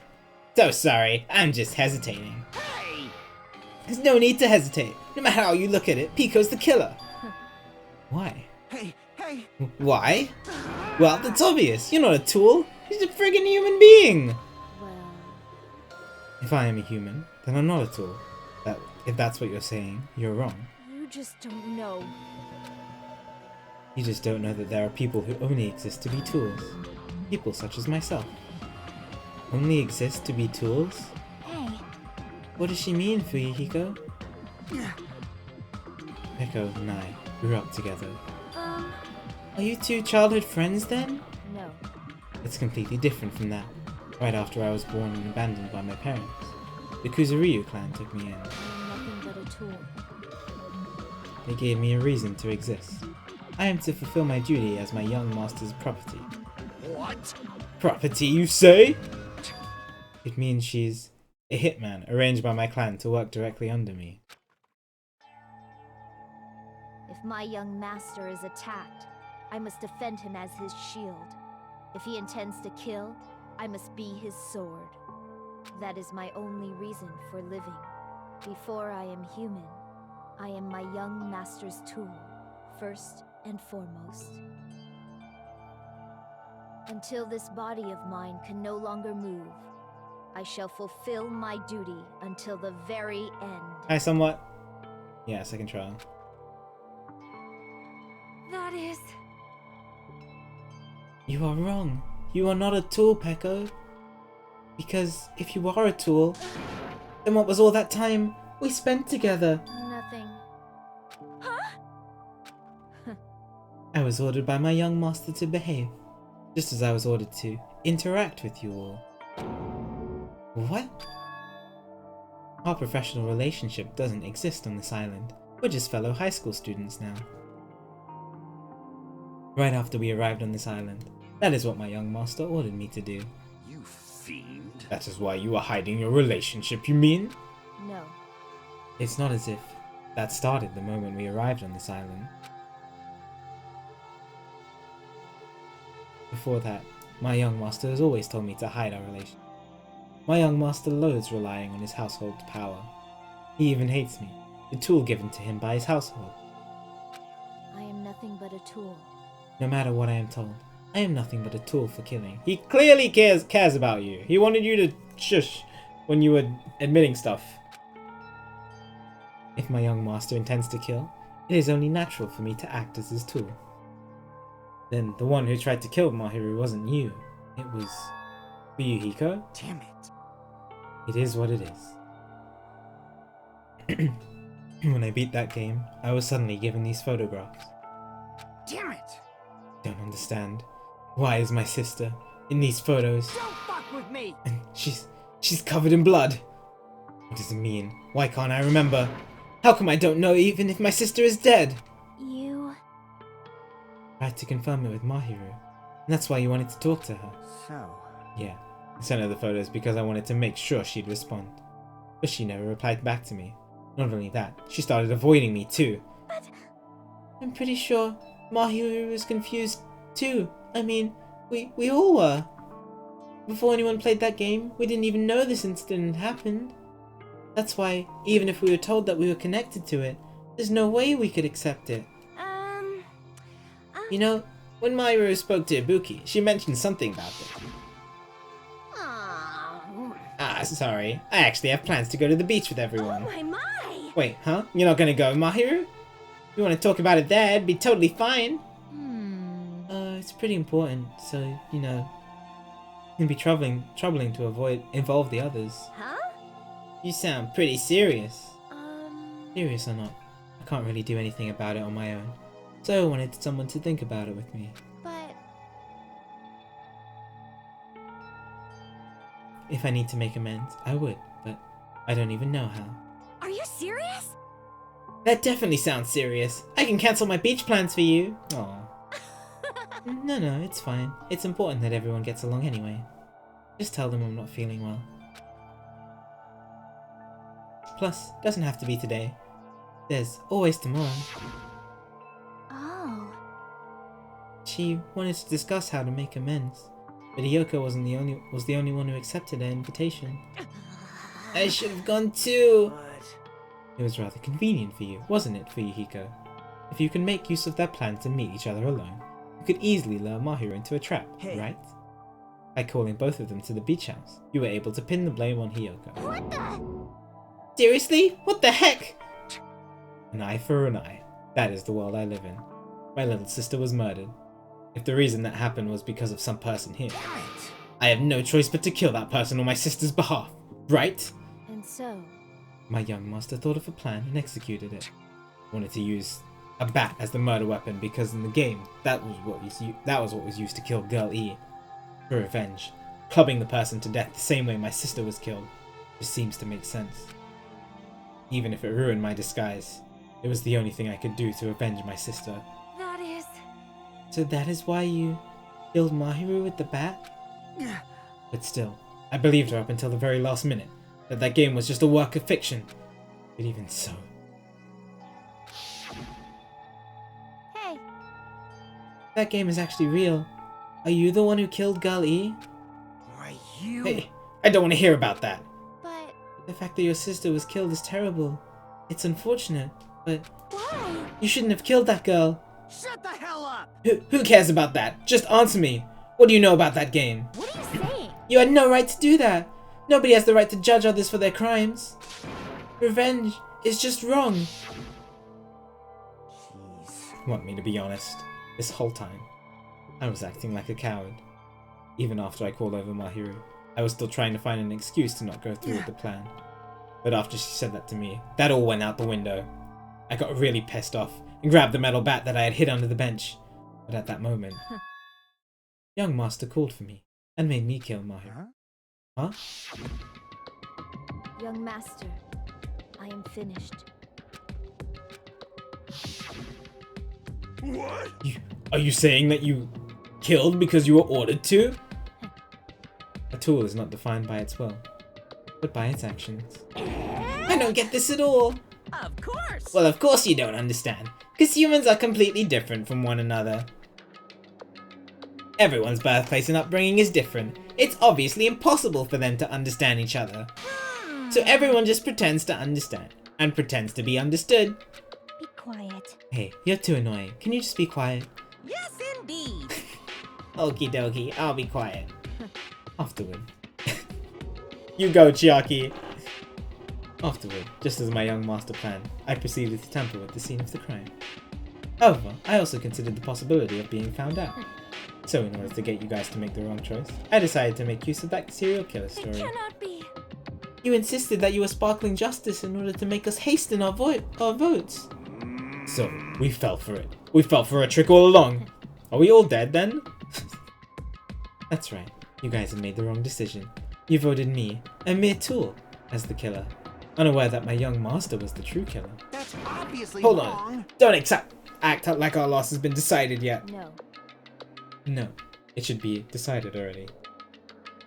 So sorry, I'm just hesitating. Hey! There's no need to hesitate. No matter how you look at it, Pico's the killer. Why? Hey! Why? Well, that's obvious. You're not a tool. He's a friggin' human being. Well, If I am a human, then I'm not a tool. If that's what you're saying, you're wrong. you just don't know. You just don't know that there are people who only exist to be tools. People such as myself. Only exist to be tools? Hey, What does she mean, Fuyuhiko? Peko and I grew up together. Are you two childhood friends then? No. It's completely different from that. Right after I was born and abandoned by my parents, the Kuzuryu clan took me in. I am nothing but a tool. They gave me a reason to exist. I am to fulfill my duty as my young master's property. What? Property, you say? It means she's a hitman arranged by my clan to work directly under me. If my young master is attacked, I must defend him as his shield. If he intends to kill, I must be his sword. That is my only reason for living. Before I am human, I am my young master's tool, first and foremost. Until this body of mine can no longer move, I shall fulfill my duty until the very end. I somewhat... Yeah, second trial. That is... You are wrong. You are not a tool, Peko. Because if you are a tool, then what was all that time we spent together? Nothing. I was ordered by my young master to behave, just as I was ordered to interact with you all. What? Our professional relationship doesn't exist on this island. We're just fellow high school students now. Right after we arrived on this island, that is what my young master ordered me to do. You fiend. That is why you are hiding your relationship, you mean? No. It's not as if that started the moment we arrived on this island. Before that, my young master has always told me to hide our relationship. My young master loathes relying on his household's power. He even hates me, the tool given to him by his household. I am nothing but a tool. No matter what I am told, I am nothing but a tool for killing. He clearly cares about you. He wanted you to shush when you were admitting stuff. If my young master intends to kill, it is only natural for me to act as his tool. Then the one who tried to kill Mahiru wasn't you. It was Fuyuhiko. Damn it. It is what it is. When I beat that game, I was suddenly given these photographs. Damn it. Don't understand. Why is my sister in these photos? Don't fuck with me. And she's covered in blood. What does it mean? Why can't I remember? How come I don't know even if my sister is dead? You... I had to confirm it with Mahiru. And that's why you wanted to talk to her. So... Yeah, I sent her the photos because I wanted to make sure she'd respond. But she never replied back to me. Not only that, she started avoiding me too. But... I'm pretty sure Mahiru was confused too. I mean, we all were. Before anyone played that game, we didn't even know this incident had happened. That's why, even if we were told that we were connected to it, there's no way we could accept it. You know, when Mahiru spoke to Ibuki, she mentioned something about it. Ah, sorry. I actually have plans to go to the beach with everyone. Oh my! Wait, huh? You're not gonna go, Mahiru? You want to talk about it there, it'd be totally fine. It's pretty important, so, you know, it can be troubling to involve the others. Huh? You sound pretty serious. Serious or not, I can't really do anything about it on my own. So I wanted someone to think about it with me. But... If I need to make amends, I would, but I don't even know how. Are you serious? That definitely sounds serious. I can cancel my beach plans for you. Aw. No, it's fine. It's important that everyone gets along anyway. Just tell them I'm not feeling well. Plus, doesn't have to be today. There's always tomorrow. Oh. She wanted to discuss how to make amends, but Hiyoko was the only one who accepted her invitation. I should have gone too! It was rather convenient for you, wasn't it, Fuyuhiko? If you can make use of that plan to meet each other alone, you could easily lure Mahiru into a trap, right? By calling both of them to the beach house, you were able to pin the blame on Hiyoko. What the? Seriously? What the heck? An eye for an eye. That is the world I live in. My little sister was murdered. If the reason that happened was because of some person here, I have no choice but to kill that person on my sister's behalf, right? And so, My young master thought of a plan and executed it. Wanted to use a bat as the murder weapon because in the game, that was what was used to kill Girl E. For revenge, clubbing the person to death the same way my sister was killed just seems to make sense. Even if it ruined my disguise, it was the only thing I could do to avenge my sister. That is... So that is why you killed Mahiru with the bat? But still, I believed her up until the very last minute, that game was just a work of fiction. But even so... Hey, That game is actually real. Are you the one who killed Girl E? Why, you... Hey, I don't want to hear about that. but The fact that your sister was killed is terrible. It's unfortunate, but why? you shouldn't have killed that girl. Shut the hell up! Who cares about that? Just answer me. What do you know about that game? What are you saying? You had no right to do that. Nobody has the right to judge others for their crimes. Revenge is just wrong. Jeez. Want me to be honest? This whole time, I was acting like a coward. Even after I called over Mahiru, I was still trying to find an excuse to not go through with the plan. But after she said that to me, that all went out the window. I got really pissed off and grabbed the metal bat that I had hid under the bench. But at that moment, young master called for me and made me kill Mahiru. Huh? Young master, I am finished. What? Are you saying that you killed because you were ordered to? A tool is not defined by its will, but by its actions. I don't get this at all. Of course! Well, of course you don't understand, because humans are completely different from one another. Everyone's birthplace and upbringing is different. It's obviously impossible for them to understand each other. So everyone just pretends to understand, and pretends to be understood. Be quiet. Hey, you're too annoying. Can you just be quiet? Yes, indeed! Okie dokie, I'll be quiet. Afterward. You go, Chiaki! Afterward, just as my young master planned, I proceeded to tamper with the scene of the crime. However, I also considered the possibility of being found out. So in order to get you guys to make the wrong choice, I decided to make use of that serial killer It story. cannot be. You insisted that you were sparkling justice in order to make us hasten our votes. So, we fell for it. We fell for a trick all along. Are we all dead then? That's right. You guys have made the wrong decision. You voted me, a mere tool, as the killer, unaware that my young master was the true killer. That's obviously Hold wrong. on. Don't act like our loss has been decided yet. No. No, it should be decided already.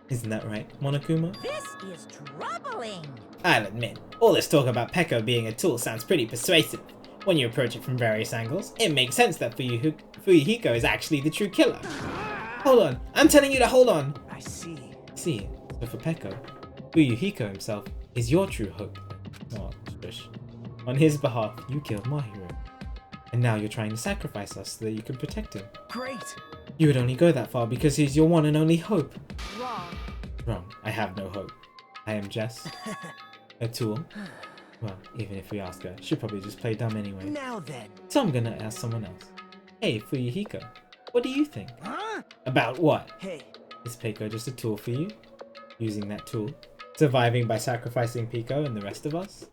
Isn't that right, Monokuma? This is troubling! I'll admit, all this talk about Peko being a tool sounds pretty persuasive. When you approach it from various angles, it makes sense that Fuyuhiko is actually the true killer. Hold on, I'm telling you to hold on! I see. See, so for Peko, Fuyuhiko himself is your true hope. Oh, shush. On his behalf, you killed Mahiru. And now you're trying to sacrifice us so that you can protect him. Great. You would only go that far because he's your one and only hope. Wrong. Wrong. I have no hope. I am just a tool. Well, even if we ask her, she'll probably just play dumb anyway. Now then. So I'm gonna ask someone else. Hey, Fuyuhiko, what do you think? Huh? About what? Hey, Is Peko just a tool for you? Using that tool? Surviving by sacrificing Peko and the rest of us?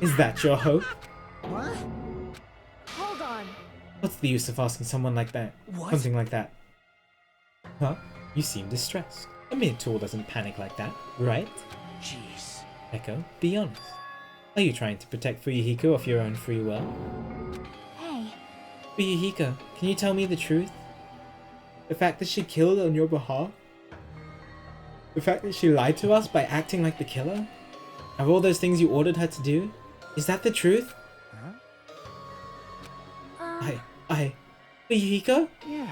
Is that your hope? what? Hold on. What's the use of asking someone like that? What? Something like that. Huh? You seem distressed. A mere tool doesn't panic like that, right? Jeez. Peko, be honest. Are you trying to protect Fuyuhiko of your own free will? Hey, Fuyuhiko, can you tell me the truth? The fact that she killed on your behalf? The fact that she lied to us by acting like the killer? Are all those things you ordered her to do? Is that the truth? Fuyuhiko? Yeah.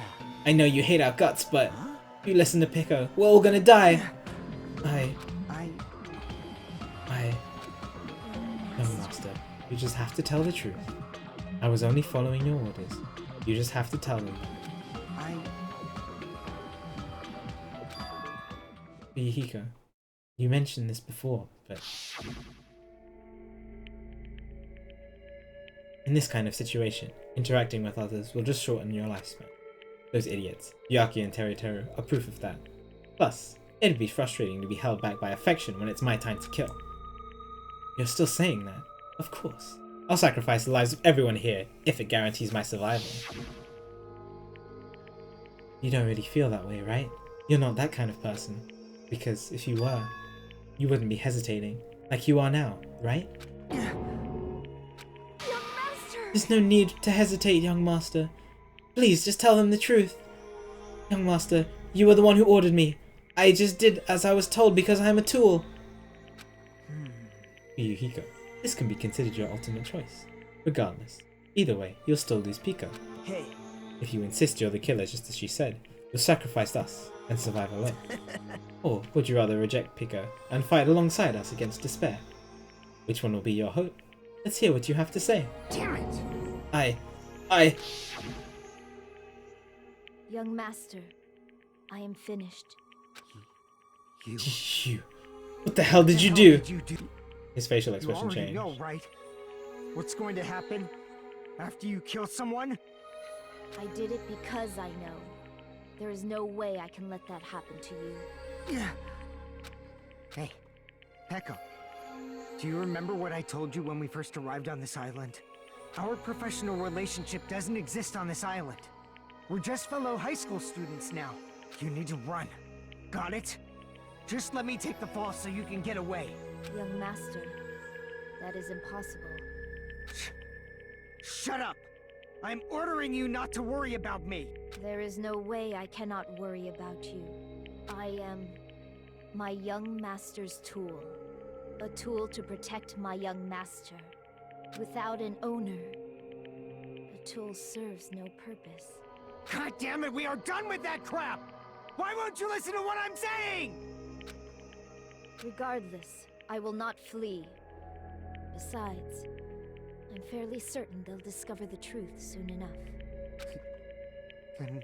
I know you hate our guts, but you listen to Peko. We're all gonna die. Young master, you just have to tell the truth. I was only following your orders. You just have to tell them. Fuyuhiko, you mentioned this before, but in this kind of situation, interacting with others will just shorten your lifespan. Those idiots, Yaki and Teruteru, are proof of that. Plus, it'd be frustrating to be held back by affection when it's my time to kill. You're still saying that? Of course. I'll sacrifice the lives of everyone here if it guarantees my survival. You don't really feel that way, right? You're not that kind of person. Because if you were, you wouldn't be hesitating, like you are now, right? Young Master! There's no need to hesitate, young master. Please, just tell them the truth. Young master, you were the one who ordered me. I just did as I was told because I am a tool. Fuyuhiko, this can be considered your ultimate choice. Regardless, either way, you'll still lose Pico. Hey. If you insist you're the killer just as she said, you'll sacrifice us and survive alone. Or would you rather reject Pico and fight alongside us against despair? Which one will be your hope? Let's hear what you have to say. Damn it! I... Young Master, I am finished. You... What the hell did you do? His facial expression you changed. know, right? What's going to happen after you kill someone? I did it because I know. There is no way I can let that happen to you. Yeah. Hey, Pekka. Do you remember what I told you when we first arrived on this island? Our professional relationship doesn't exist on this island. We're just fellow high school students now. You need to run. Got it? Just let me take the fall so you can get away. Young Master, that is impossible. Shut up! I'm ordering you not to worry about me! There is no way I cannot worry about you. I am my young master's tool. A tool to protect my young master. Without an owner, the tool serves no purpose. God damn it, we are done with that crap! Why won't you listen to what I'm saying? Regardless, I will not flee. Besides, I'm fairly certain they'll discover the truth soon enough. Then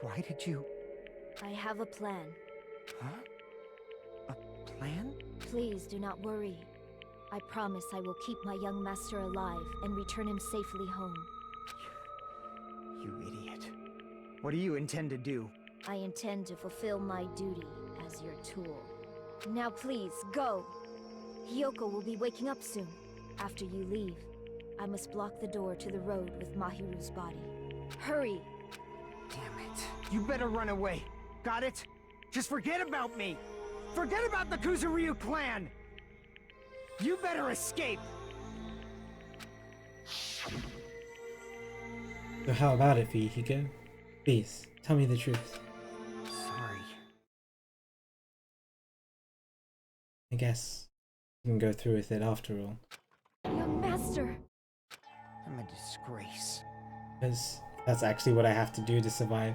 why did you... I have a plan. Huh? A plan? Please do not worry. I promise I will keep my young master alive and return him safely home. You idiot. What do you intend to do? I intend to fulfill my duty as your tool. Now please, go! Hiyoko will be waking up soon. After you leave, I must block the door to the road with Mahiru's body. Hurry! Damn it. You better run away. Got it? Just forget about me! Forget about the Kuzuryu clan! You better escape! So how about it, Fuyuhiko? Please, tell me the truth. Sorry. I guess you can go through with it after all. Young Master! I'm a disgrace. Because that's actually what I have to do to survive.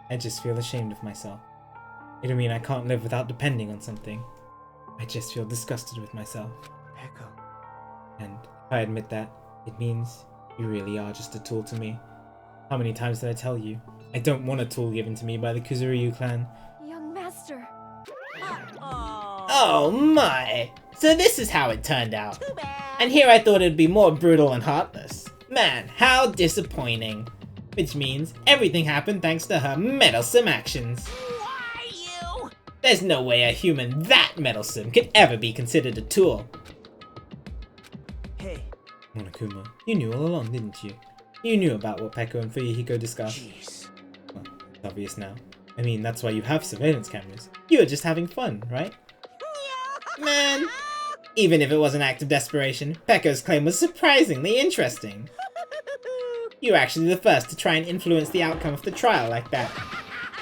I just feel ashamed of myself. It'll mean I can't live without depending on something. I just feel disgusted with myself. Echo. And if I admit that, it means you really are just a tool to me. How many times did I tell you? I don't want a tool given to me by the Kuzuryu clan. Young Master! Oh my! So this is how it turned out. And here I thought it'd be more brutal and heartless. Man, how disappointing. Which means everything happened thanks to her meddlesome actions. Why you? There's no way a human that meddlesome could ever be considered a tool. Hey. Monokuma, you knew all along, didn't you? You knew about what Pekko and Fuyuhiko discussed. Jeez. Well, it's obvious now. I mean, that's why you have surveillance cameras. You were just having fun, right? Man! Even if it was an act of desperation, Pekko's claim was surprisingly interesting. You were actually the first to try and influence the outcome of the trial like that.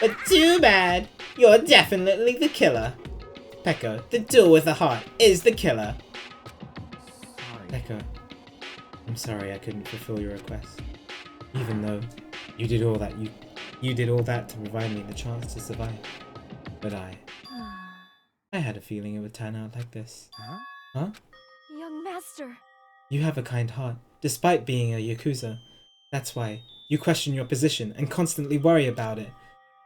But too bad! You're definitely the killer. Pekko, the duel with the heart, is the killer. Sorry. Pekko, I'm sorry I couldn't fulfill your request. Even though you did all that, you did all that to provide me the chance to survive. But I had a feeling it would turn out like this. Huh? Huh? Young Master! You have a kind heart, despite being a Yakuza. That's why you question your position and constantly worry about it.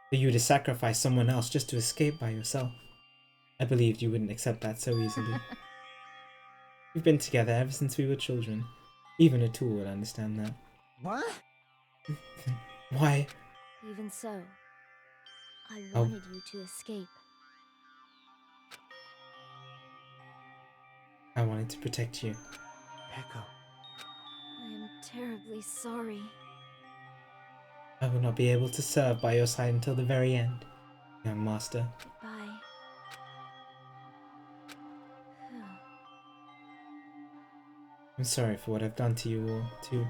For you to sacrifice someone else just to escape by yourself. I believed you wouldn't accept that so easily. We've been together ever since we were children. Even a tool would understand that. What? Why? Even so, I wanted you to escape. I I wanted to protect you. Echo. I am terribly sorry. I will not be able to serve by your side until the very end, young master. Bye. I'm sorry for what I've done to you all, too.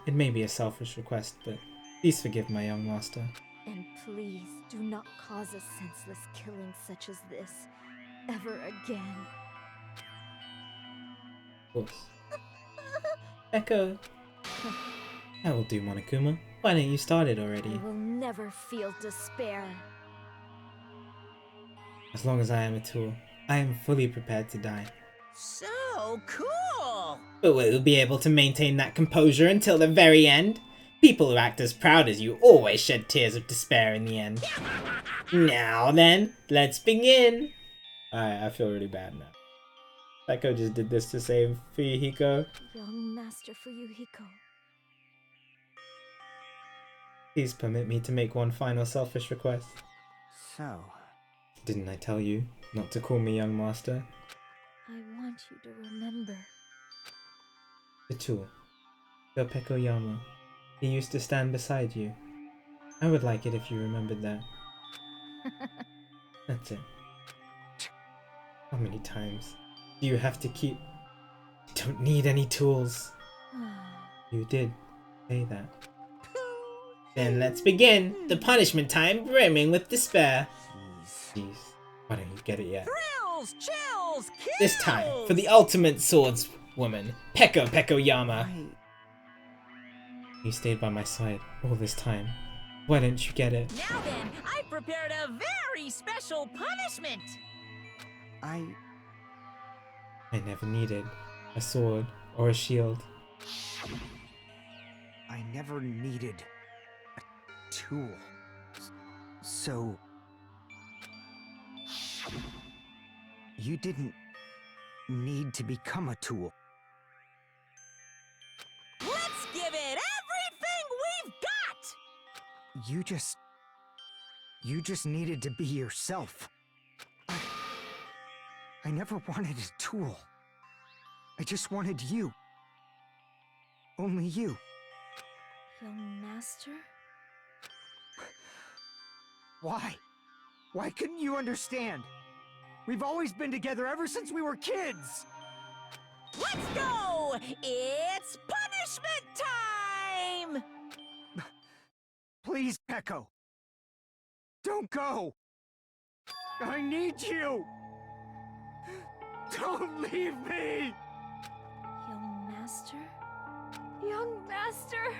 It may be a selfish request, but please forgive my young master. And please do not cause a senseless killing such as this ever again. Of course. Echo! That will do, Monokuma. Why don't you start it already? I will never feel despair. As long as I am a tool, I am fully prepared to die. So cool! But will you be able to maintain that composure until the very end? People who act as proud as you always shed tears of despair in the end. Now then, let's begin! I feel really bad now. Echo just did this to save Fuyuhiko. Young Master Fuyuhiko. Please permit me to make one final selfish request. So, Didn't I tell you not to call me young master? I want you to remember. The tool. Yo Pekoyama. He used to stand beside you. I would like it if you remembered that. That's it. How many times do you have to keep... You don't need any tools. You did say that. Then let's begin. The punishment time brimming with despair. Jeez. Why don't you get it yet? Thrills, chills, kills! This time, for the ultimate swordswoman, Peko Pekoyama. You stayed by my side all this time. Why don't you get it? Now then, I prepared a very special punishment! I never needed a sword or a shield. I never needed a tool. So... You didn't need to become a tool. Let's give it everything we've got! You just needed to be yourself. I never wanted a tool. I just wanted you. Only you. Young Master? Why? Why couldn't you understand? We've always been together ever since we were kids! Let's go! It's punishment time! Please, Peko. Don't go! I need you! Don't leave me! Young Master? Young Master!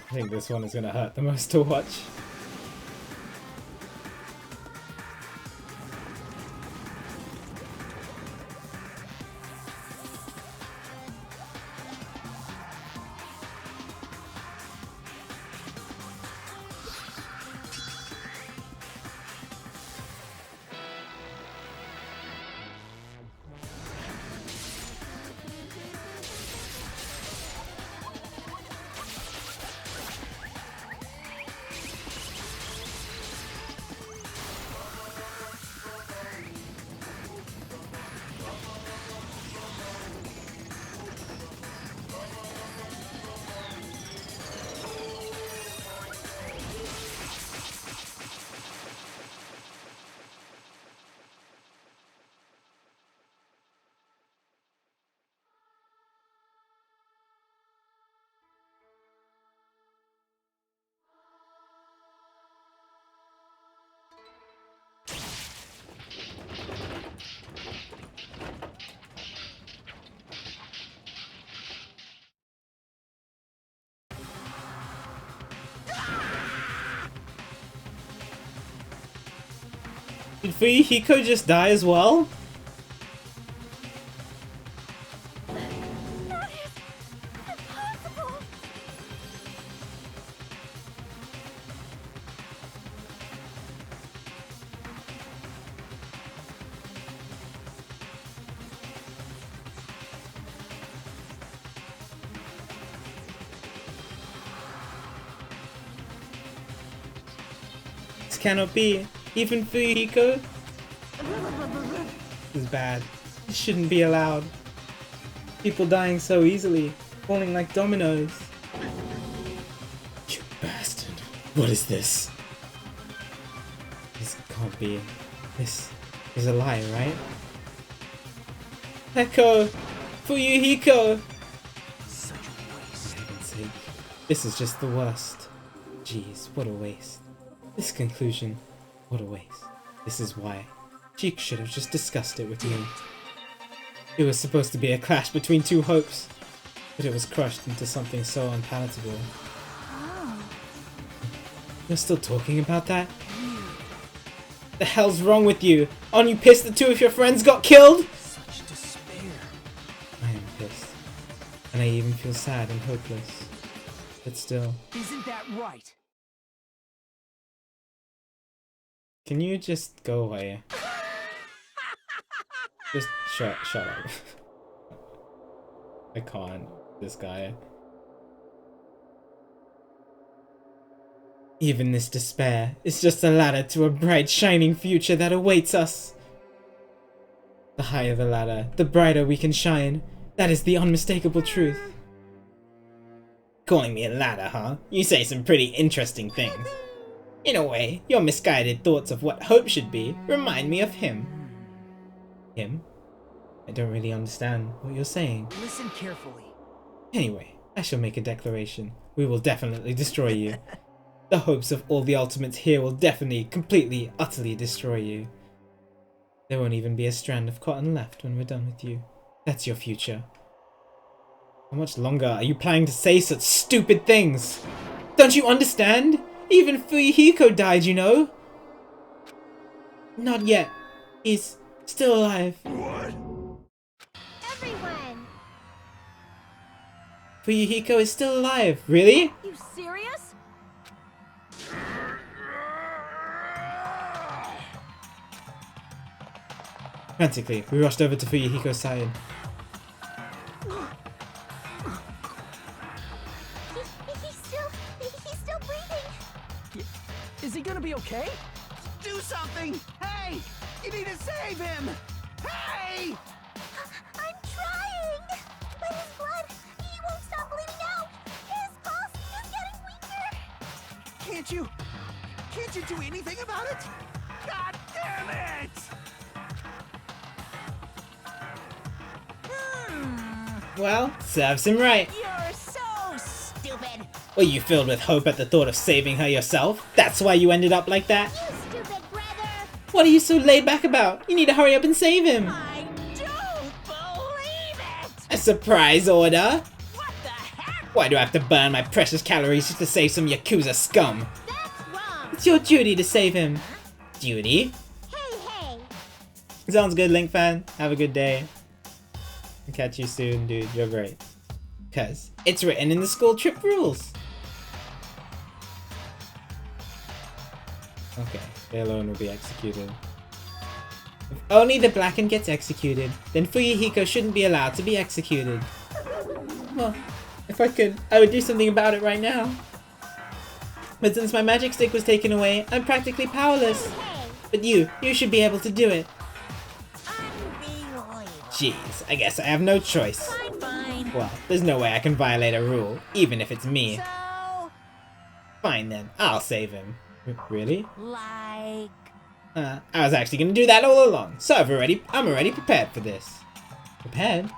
I think this one is gonna hurt the most to watch. Did Fuyuhiko just die as well? That is impossible! cannot be. Even Fuyuhiko? This is bad. This shouldn't be allowed. People dying so easily, falling like dominoes. You bastard. What is this? This can't be. This is a lie, right? Echo! Fuyuhiko! Such a waste. For heaven's sake. This is just the worst. Jeez, what a waste. This conclusion, what a waste. This is why. She should have just discussed it with me. It was supposed to be a clash between two hopes, but it was crushed into something so unpalatable. You're still talking about that? The hell's wrong with you? Aren't you pissed that two of your friends got killed? Such despair. I am pissed. And I even feel sad and hopeless. But still. Isn't that right? Can you just go away? Just shut up. I can't. This guy. Even this despair is just a ladder to a bright, shining future that awaits us. The higher the ladder, the brighter we can shine. That is the unmistakable truth. Calling me a ladder, huh? You say some pretty interesting things. In a way, your misguided thoughts of what hope should be remind me of him. Him? I don't really understand what you're saying. Listen carefully. Anyway, I shall make a declaration. We will definitely destroy you. The hopes of all the ultimates here will definitely, completely, utterly destroy you. There won't even be a strand of cotton left when we're done with you. That's your future. How much longer are you planning to say such stupid things? Don't you understand? Even Fuyuhiko died, you know? Not yet. He's still alive. What? Everyone! Fuyuhiko is still alive. Really? You serious? Frantically, we rushed over to Fuyuhiko's side. He's still breathing. Is he gonna be okay? Do something! Hey! You need to save him! Hey! I'm trying! But his blood, he won't stop bleeding out! His pulse is getting weaker! Can't you do anything about it? God damn it! Well, serves him right. You're so stupid. Were you filled with hope at the thought of saving her yourself? That's why you ended up like that? You stupid brother! What are you so laid back about? You need to hurry up and save him. I don't believe it. A surprise order? What the heck? Why do I have to burn my precious calories just to save some Yakuza scum? That's wrong! It's your duty to save him. Duty? Hey! Sounds good, Link fan. Have a good day. I'll catch you soon, dude. You're great. Cause it's written in the school trip rules. Okay, they alone will be executed. If only the Blackened gets executed, then Fuyuhiko shouldn't be allowed to be executed. Well, if I could, I would do something about it right now. But since my magic stick was taken away, I'm practically powerless. But you should be able to do it. Jeez, I guess I have no choice. Fine. Well, there's no way I can violate a rule, even if it's me. So, Fine then, I'll save him. Really? like... I was actually gonna do that all along, so I'm already prepared for this. Prepared?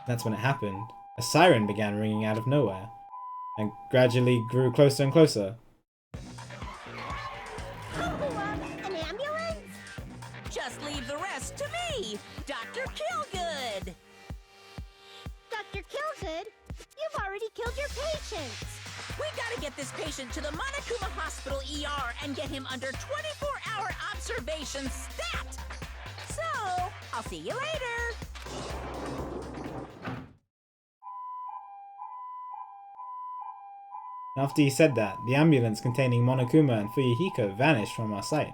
That's when it happened. A siren began ringing out of nowhere, and gradually grew closer and closer. An ambulance? Just leave the rest to me, Dr. Killgood. Dr. Killgood, you've already killed your patients. We gotta get this patient to the Monokuma Hospital ER and get him under 24-hour observation stat. So, I'll see you later. After he said that, the ambulance containing Monokuma and Fuyuhiko vanished from our sight.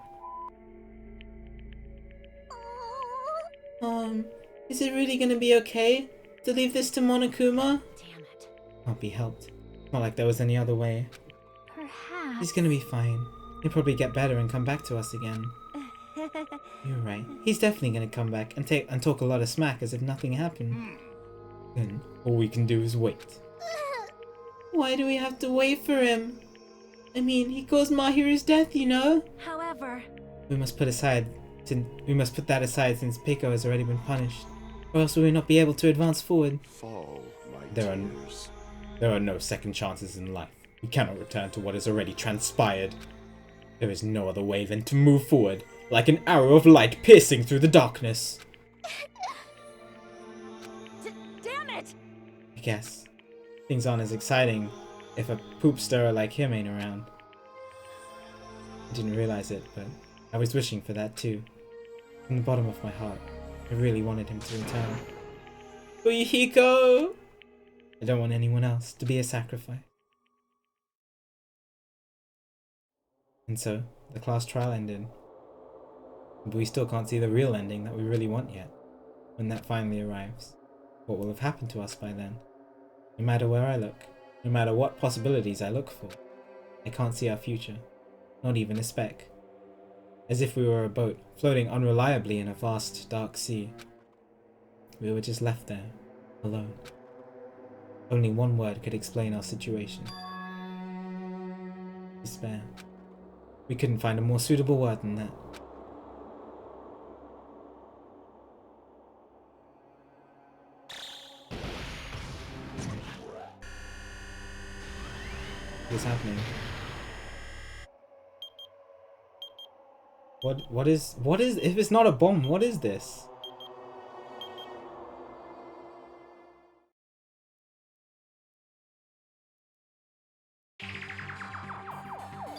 Is it really gonna be okay to leave this to Monokuma? Damn it. Can't be helped. Not like there was any other way. Perhaps. He's gonna be fine. He'll probably get better and come back to us again. You're right. He's definitely gonna come back and talk a lot of smack as if nothing happened. Then all we can do is wait. Why do we have to wait for him? I mean, he caused Mahiru's death, you know? However, We must put that aside since Pico has already been punished, or else we will not be able to advance forward. Fall, my There tears. are no second chances in life. We cannot return to what has already transpired. There is no other way than to move forward, like an arrow of light piercing through the darkness. damn it! I guess things aren't as exciting if a poop stirrer like him ain't around. I didn't realize it, but I was wishing for that too. From the bottom of my heart, I really wanted him to return. Hiko! I don't want anyone else to be a sacrifice. And so, the class trial ended. But we still can't see the real ending that we really want yet. When that finally arrives, what will have happened to us by then? No matter where I look, no matter what possibilities I look for, I can't see our future. Not even a speck. As if we were a boat, floating unreliably in a vast, dark sea. We were just left there, alone. Only one word could explain our situation. Despair. We couldn't find a more suitable word than that. What's happening? What is, if it's not a bomb, what is this?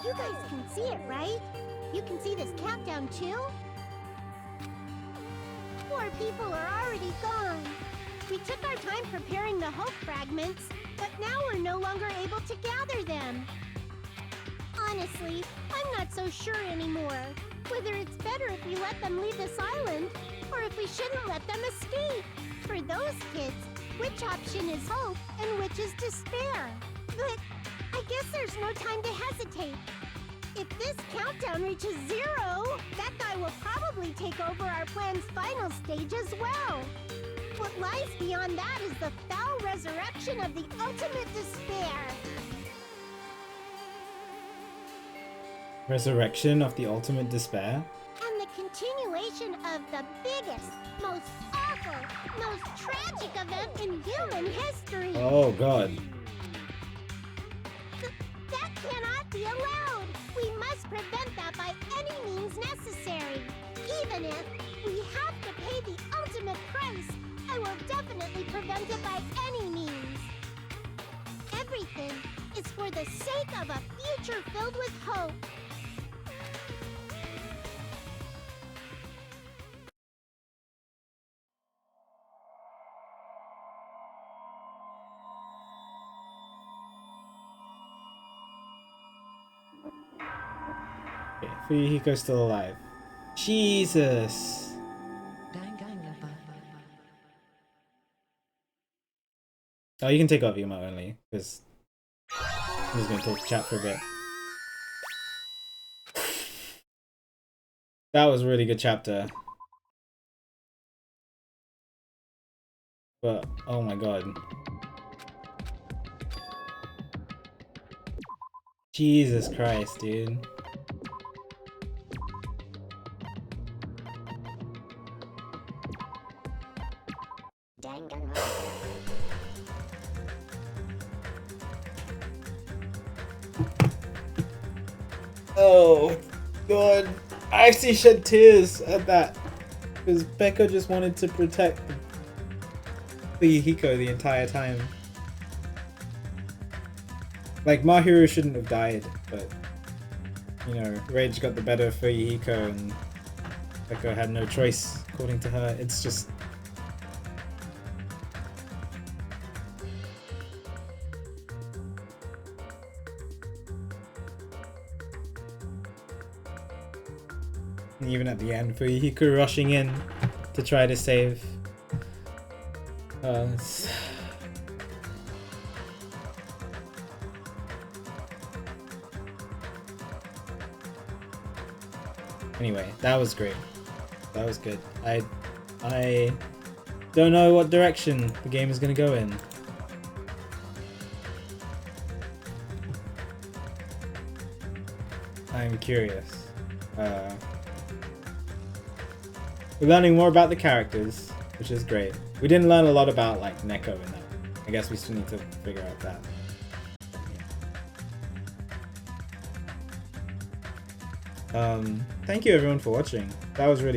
You guys can see it, right? You can see this countdown too? Poor people are already gone. We took our time preparing the hope fragments, but now we're no longer able to gather them. Honestly, I'm not so sure anymore. Whether it's better if we let them leave this island, or if we shouldn't let them escape. For those kids, which option is hope and which is despair? But I guess there's no time to hesitate. If this countdown reaches 0, that guy will probably take over our plan's final stage as well. What lies beyond that is the foul resurrection of the ultimate despair. Resurrection of the ultimate despair? And the continuation of the biggest, most awful, most tragic event in human history. Oh god. That cannot be allowed. We must prevent that by any means necessary. Even if we have to pay the ultimate price, I will definitely prevent it by any means. Everything is for the sake of a future filled with hope. Okay, Fuyuhiko's still alive. Jesus! Danganronpa. Oh, you can take off Yuma only, because I'm just gonna talk chat for a bit. That was a really good chapter. But, oh my god. Jesus Christ, dude. Oh god, I actually shed tears at that because Becca just wanted to protect Fuyuhiko the entire time. Like, Mahiru shouldn't have died, but you know, rage got the better of Fuyuhiko and Becca had no choice according to her. It's just even at the end, Fuyuhiko rushing in to try to save. It's... Anyway, that was great. That was good. I don't know what direction the game is gonna go in. I'm curious. We're learning more about the characters, which is great. We didn't learn a lot about like Neko in that. I guess we still need to figure out that. Thank you everyone for watching. That was really